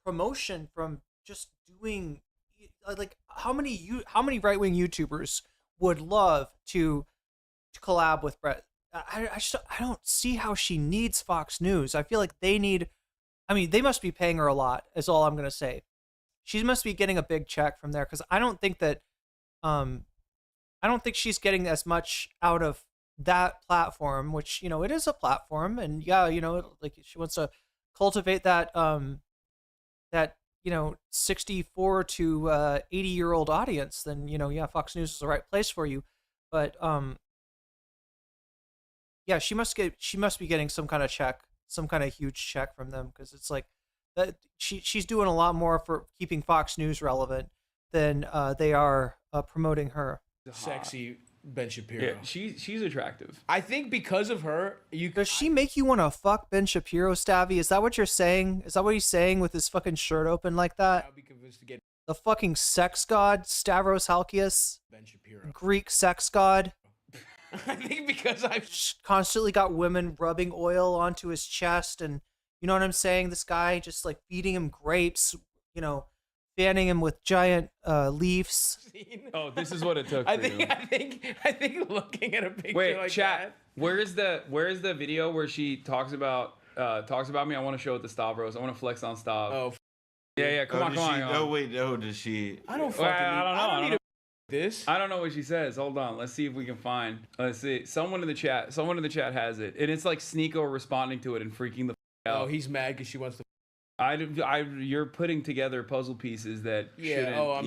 promotion from just doing, like, how many right-wing YouTubers would love to collab with Brett? I don't see how she needs Fox News. I feel like they need, I mean, they must be paying her a lot, is all I'm going to say. She must be getting a big check from there, because I don't think that, I don't think she's getting as much out of that platform, which, you know, it is a platform, and yeah, you know, like, she wants to cultivate that, that, you know, 64 to 80-year-old audience, then, you know, yeah, Fox News is the right place for you. But yeah, she must be getting some kind of check, some kind of huge check from them, because it's like that she's doing a lot more for keeping Fox News relevant than they are promoting her. Sexy Ben Shapiro. Yeah, she's attractive. I think because of her, does she make you want to fuck Ben Shapiro, Stavvy? Is that what you're saying? Is that what he's saying with his fucking shirt open like that? I'll be convinced to get the fucking sex god, Stavros Halkias, Ben Shapiro, Greek sex god. I think because I've constantly got women rubbing oil onto his chest, and you know what I'm saying? This guy just like feeding him grapes, you know, fanning him with giant leaves. Oh, this is what it took. I think looking at a picture like chat. that. Where's the video where she talks about me? I want to show it to Stavros. I want to flex on Stav. Oh, yeah. Come on. Oh wait, no. Does she? I don't fucking. I don't need this. I don't know what she says. Hold on. Let's see if we can find. Let's see. Someone in the chat has it, and it's like Sneeko responding to it and freaking the out. Oh, he's mad because she wants to. You're putting together puzzle pieces that shouldn't. Oh,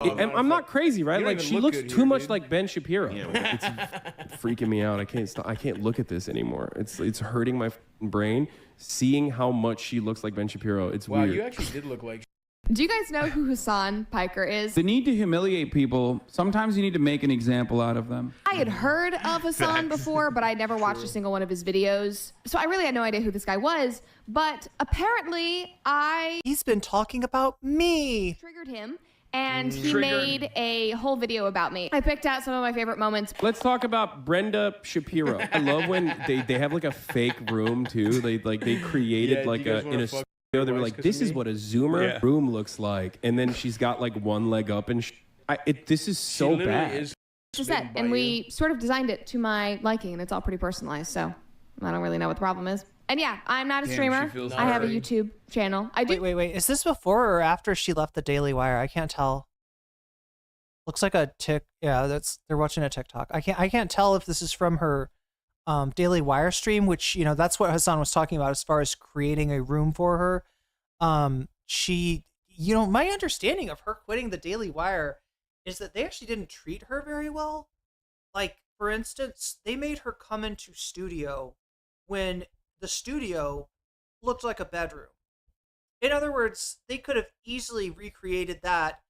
I'm not crazy, right? Like, she looks too much like Ben Shapiro. Yeah. It's freaking me out. I can't look at this anymore. It's hurting my brain seeing how much she looks like Ben Shapiro. It's wow, weird. You actually did look like. Do you guys know who Hasan Piker is? The need to humiliate people, sometimes you need to make an example out of them. I had heard of Hasan before, but I never watched a single one of his videos. So I really had no idea who this guy was. But apparently He's been talking about me. Triggered him. And he made a whole video about me. I picked out some of my favorite moments. Let's talk about Brenda Shapiro. I love when they have like a fake room too. They created like in a studio. They were like, this is what a Zoomer room looks like, and then she's got like one leg up, and this is so bad. And we sort of designed it to my liking, and it's all pretty personalized. So I don't really know what the problem is. And yeah, I'm not a streamer. I have a YouTube channel. I do. Wait. Is this before or after she left the Daily Wire? I can't tell. Looks like a tick. Yeah, they're watching a TikTok. I can't tell if this is from her Daily Wire stream, which, you know, that's what Hassan was talking about as far as creating a room for her. She, you know, my understanding of her quitting the Daily Wire is that they actually didn't treat her very well. Like, for instance, they made her come into studio when the studio looked like a bedroom. In other words, they could have easily recreated that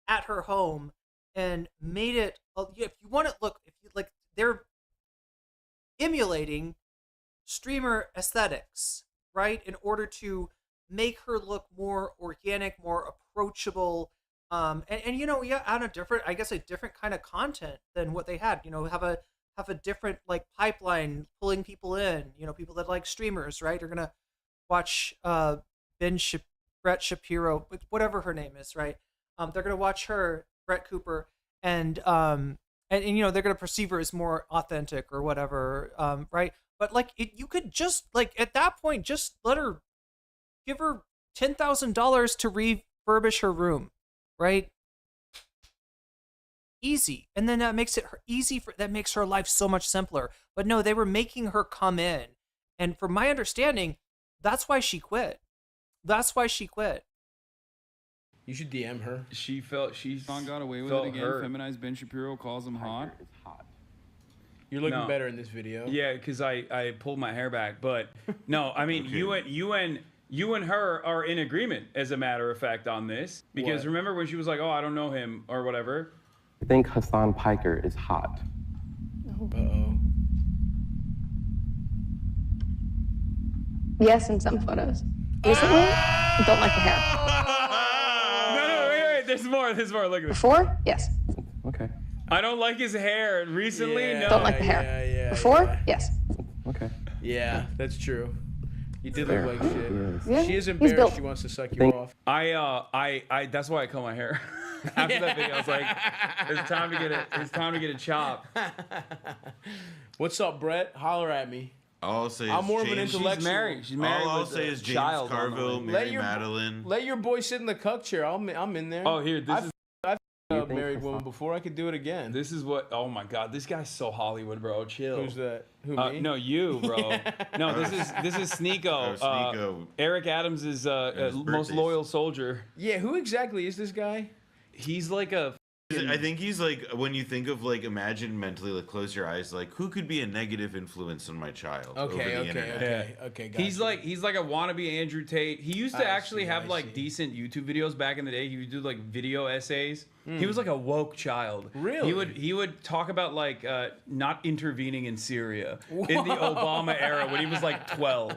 at her home and made it, if you want to look, if you like, they're emulating streamer aesthetics, right? In order to make her look more organic, more approachable, and you know, yeah, on a different kind of content than what they had. You know, have a different like pipeline pulling people in. You know, people that like streamers, right, are gonna watch Brett Shapiro, whatever her name is, right? They're gonna watch her, Brett Cooper, and you know, they're gonna perceive her as more authentic or whatever, right? But like, you could just like at that point just give her $10,000 to refurbish her room, right? Easy. And then that makes it easy that makes her life so much simpler. But no, they were making her come in. And from my understanding, that's why she quit. That's why she quit. You should DM her. She got away with it again. Feminized Ben Shapiro calls him hot. You're looking better in this video. Yeah, because I pulled my hair back. But no, I mean, you and her are in agreement, as a matter of fact, on this. Because remember when she was like, oh, I don't know him or whatever? I think Hassan Piker is hot. Uh-oh. Yes, in some photos. Recently, don't like the hair. No, wait. There's more. Look at this. Before, yes. Okay. I don't like his hair. Recently, no. Don't like the hair. Before, yes. Okay. Yeah, that's true. You did look like shit. Yeah, She is embarrassed. She wants to suck you off. I that's why I cut my hair. After that video, I was like, it's time to get a chop. What's up, Brett? Holler at me. All I'll say is I'm more James, of an intellectual. She's married. All I'll say is James Carville, Mary Madeline. Let your boy sit in the cuck chair. I'm in there. Oh, here, this is. I've a married woman before. I could do it again. This is what. Oh my God, this guy's so Hollywood, bro. Chill. Who's that? Who me? No, you, bro. No, this is Sneeko. Oh, Sneeko. Eric Adams is most loyal soldier. Yeah, who exactly is this guy? He's like a. I think he's like, when you think of like, imagine mentally, like close your eyes, like who could be a negative influence on my child over the internet? Okay. He's like a wannabe Andrew Tate. He used to actually have like decent YouTube videos back in the day. He would do like video essays. He was like a woke child. Really? He would talk about like not intervening in Syria in the Obama era when he was like 12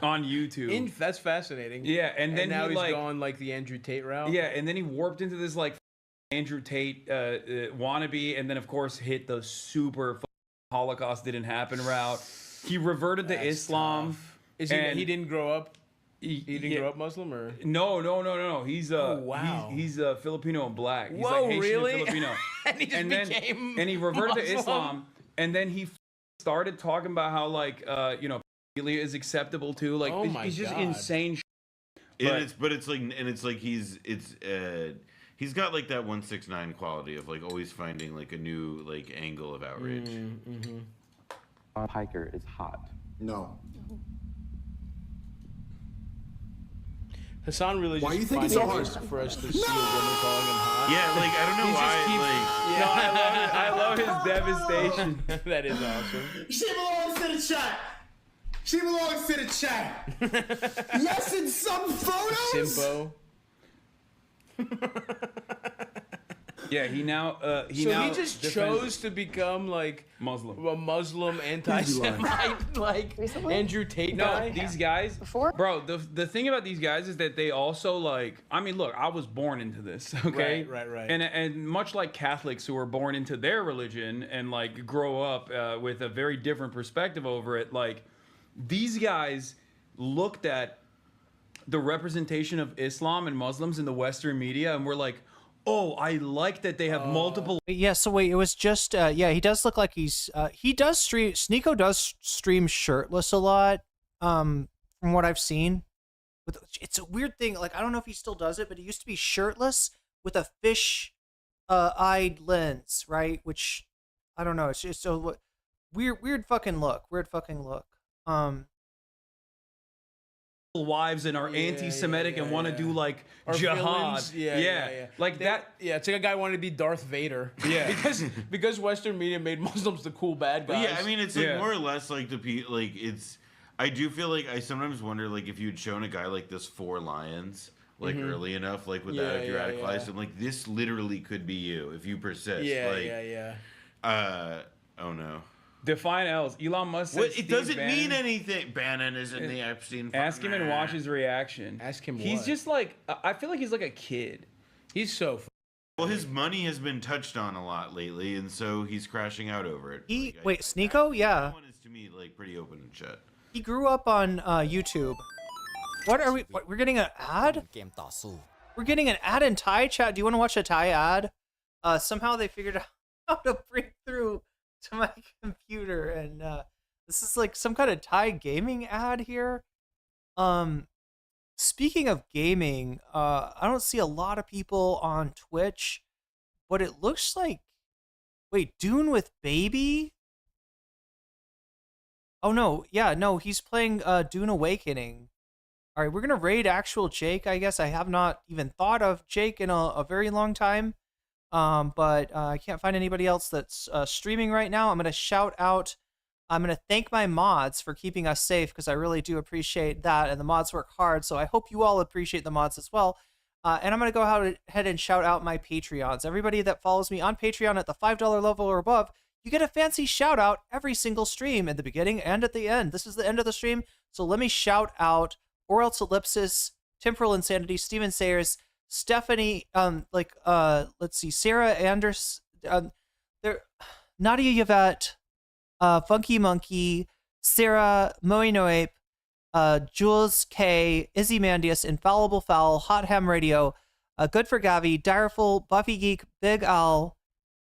on YouTube. That's fascinating. Yeah, and then now he's like, gone like the Andrew Tate route. Yeah, and then he warped into this like Andrew Tate wannabe, and then of course hit the super Holocaust didn't happen route. He reverted to Islam. Is he didn't grow up? He didn't grow up Muslim, or no. He's wow. He's Filipino and black. He's Whoa, like Haitian really? and Filipino. And he reverted Muslim. to Islam, and then he started talking about how like pedophilia is acceptable too. Like it's just insane. He's got like that 169 quality of like always finding like a new like angle of outrage. Hiker is hot. No. Hassan really just Why you think it's so hard for us to see a woman calling him hot? Yeah, like I don't know why. No, I love his devastation. That is awesome. She belongs to the chat. She belongs to the chat. Yes, in some photos. Simpo. Yeah, he just chose to become like Muslim, a Muslim anti-Semite, like Andrew Tate guy. These guys, bro. The thing about these guys is that they also like. I mean, look, I was born into this, okay? Right. And much like Catholics who are born into their religion and like grow up with a very different perspective over it, like these guys looked at the representation of Islam and Muslims in the Western media and were like, oh, I like that they have multiple. Yeah, so wait, it was just, he does look like he does stream, Sneeko does stream shirtless a lot, from what I've seen. It's a weird thing, like, I don't know if he still does it, but he used to be shirtless with a fish-eyed lens, right? Which, I don't know, it's just so weird fucking look. Wives and are anti-Semitic and want to do like jihad. Yeah. Like that. Yeah, it's like a guy wanted to be Darth Vader. Yeah. because Western media made Muslims the cool bad guys. Yeah, I mean, it's like more or less like it's. I do feel like I sometimes wonder like if you'd shown a guy like this 4 lions like early enough, like with that if you're radicalized, I'm like, this literally could be you if you persist. Oh no. Define L's. Elon Musk said it doesn't mean anything. Bannon is in the Epstein. Ask him and watch his reaction. Ask him He's what? just like, I feel like he's like a kid. He's so well, his money has been touched on a lot lately, and so he's crashing out over it. Wait, Sneeko? Yeah. That one is to me like pretty open and shut. He grew up on YouTube. What are we? We're getting an ad? We're getting an ad in Thai chat. Do you want to watch a Thai ad? Somehow they figured out how to break through to my computer, and this is like some kind of Thai gaming ad here. speaking of gaming, I don't see a lot of people on Twitch, but it looks like, wait, Dune with Baby? Oh no, yeah, no, he's playing Dune Awakening. All right, we're gonna raid actual Jake. I guess I have not even thought of Jake in a very long time, but I can't find anybody else that's streaming right now. I'm gonna shout out. I'm gonna thank my mods for keeping us safe because I really do appreciate that, and the mods work hard. So I hope you all appreciate the mods as well. And I'm gonna go ahead and shout out my Patreons. Everybody that follows me on Patreon at the $5 level or above, you get a fancy shout out every single stream at the beginning and at the end. This is the end of the stream, so let me shout out Or Else Ellipsis, Temporal Insanity, Steven Sayers, Stephanie, let's see, Sarah Anders, Nadia Yvette, Funky Monkey, Sarah Moinoape, Jules K, Izzy Mandius, Infallible Fowl, Hot Ham Radio, Good for Gavi, Direful, Buffy Geek, Big Al,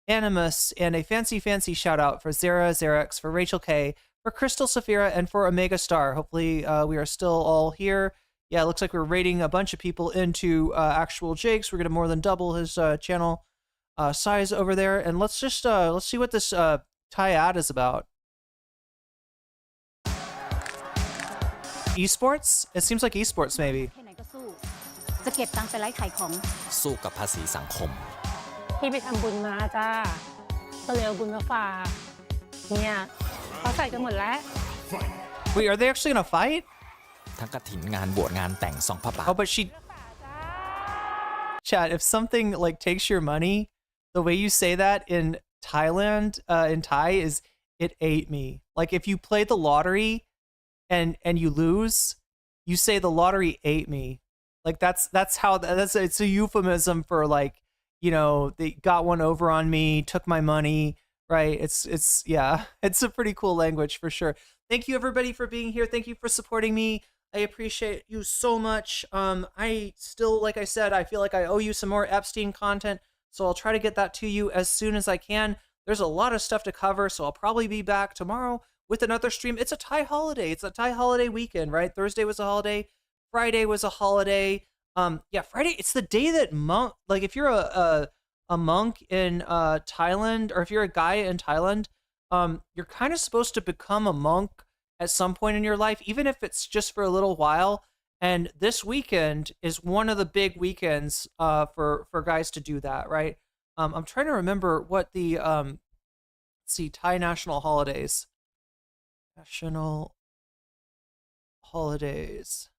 Animus, and a fancy shout out for Zara Xerex, for Rachel K, for Crystal Saphira, and for Omega Star. Hopefully we are still all here. Yeah, it looks like we're raiding a bunch of people into actual Jake's. We're gonna more than double his channel size over there, and let's just let's see what this Thai ad is about. Esports? It seems like esports, maybe. จะเก็บตังค์ไปไลฟ์ขายของสู้กับภาษีสังคมพี่ไปทำบุญมาจ้าก็เลยเอาบุญมาฝากเนี่ยเขาใส่กันหมดแล้ว Wait, are they actually gonna fight? ทั้งกฐินงานบวชงานแต่งซองผ้าป่า Oh, but she... Chat, if something like takes your money, the way you say that in Thailand, in Thai, is it ate me. Like if you play the lottery and you lose, you say the lottery ate me. Like that's how it's a euphemism for like, you know, they got one over on me, took my money, right? It's yeah, it's a pretty cool language for sure. Thank you everybody for being here. Thank you for supporting me. I appreciate you so much. I still, like I said, I feel like I owe you some more Epstein content, so I'll try to get that to you as soon as I can. There's a lot of stuff to cover, so I'll probably be back tomorrow with another stream. It's a Thai holiday. It's a Thai holiday weekend, right? Thursday was a holiday. Friday was a holiday. Yeah, Friday, it's the day that monk, like if you're a monk in Thailand, or if you're a guy in Thailand, you're kind of supposed to become a monk at some point in your life, even if it's just for a little while. And this weekend is one of the big weekends for guys to do that, right? I'm trying to remember what the let's see, Thai national holidays. National holidays.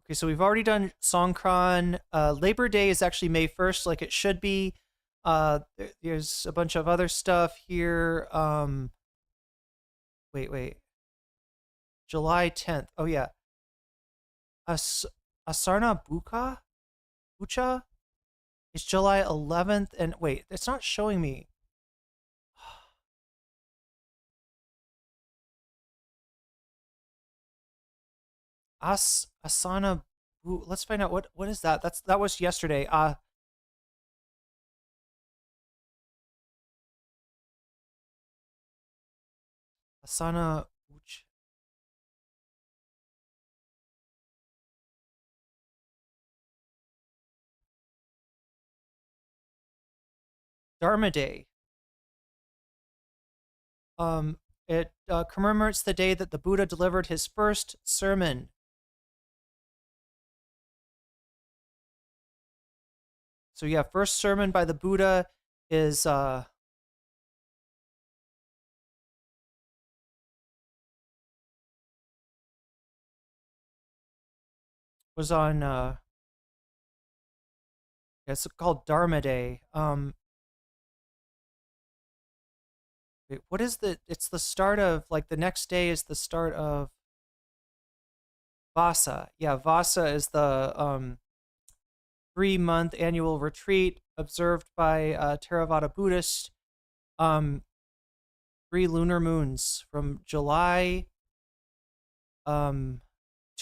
Okay, so we've already done Songkran. Labor Day is actually May 1st, like it should be. There's a bunch of other stuff here. Wait. July 10th. Oh, yeah. Asarna Bucha? It's July 11th. And wait, it's not showing me. Asana, let's find out what is that. That was yesterday. Asana Uch. Dharma Day. It commemorates the day that the Buddha delivered his first sermon. So yeah, first sermon by the Buddha is was on it's called Dharma Day. Wait, what is it's the start of, like, the next day is the start of Vasa. Yeah, Vasa is the 3-month annual retreat observed by Theravada Buddhists. 3 lunar moons from July to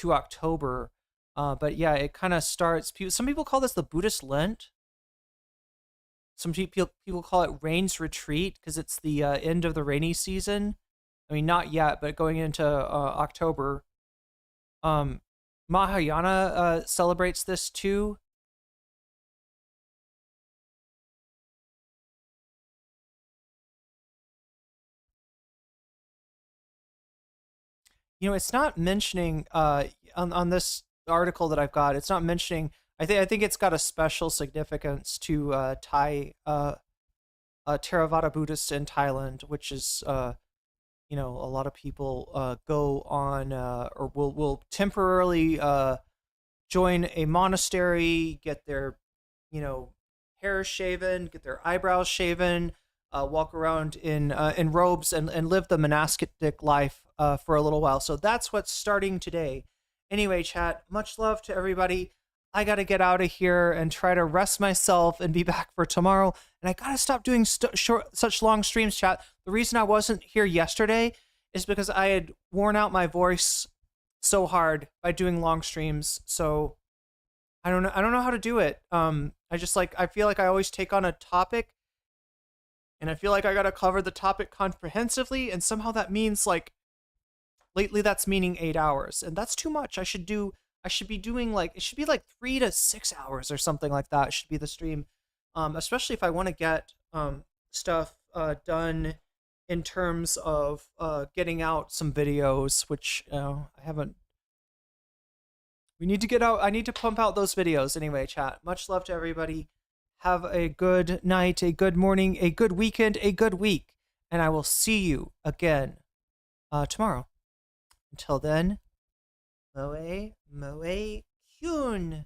October. But yeah, it kind of starts. Some people call this the Buddhist Lent. some people call it Rain's Retreat because it's the end of the rainy season. I mean, not yet, but going into October. Mahayana celebrates this too. You know, it's not mentioning on this article that I've got. It's not mentioning. I think it's got a special significance to Thai Theravada Buddhists in Thailand, which is you know, a lot of people go on or will temporarily join a monastery, get their, you know, hair shaven, get their eyebrows shaven, walk around in robes and live the monastic life for a little while. So that's what's starting today. Anyway, chat, much love to everybody. I got to get out of here and try to rest myself and be back for tomorrow. And I got to stop doing such long streams, chat. The reason I wasn't here yesterday is because I had worn out my voice so hard by doing long streams. So I don't know how to do it. I just I feel like I always take on a topic and I feel like I got to cover the topic comprehensively. And somehow that means lately that's meaning 8 hours, and that's too much. I should be doing it should be 3 to 6 hours or something like that. It should be the stream, especially if I want to get stuff done in terms of getting out some videos, which I haven't. We need to get out. I need to pump out those videos anyway. Chat. Much love to everybody. Have a good night, a good morning, a good weekend, a good week, and I will see you again tomorrow. Until then, Moe Kyun.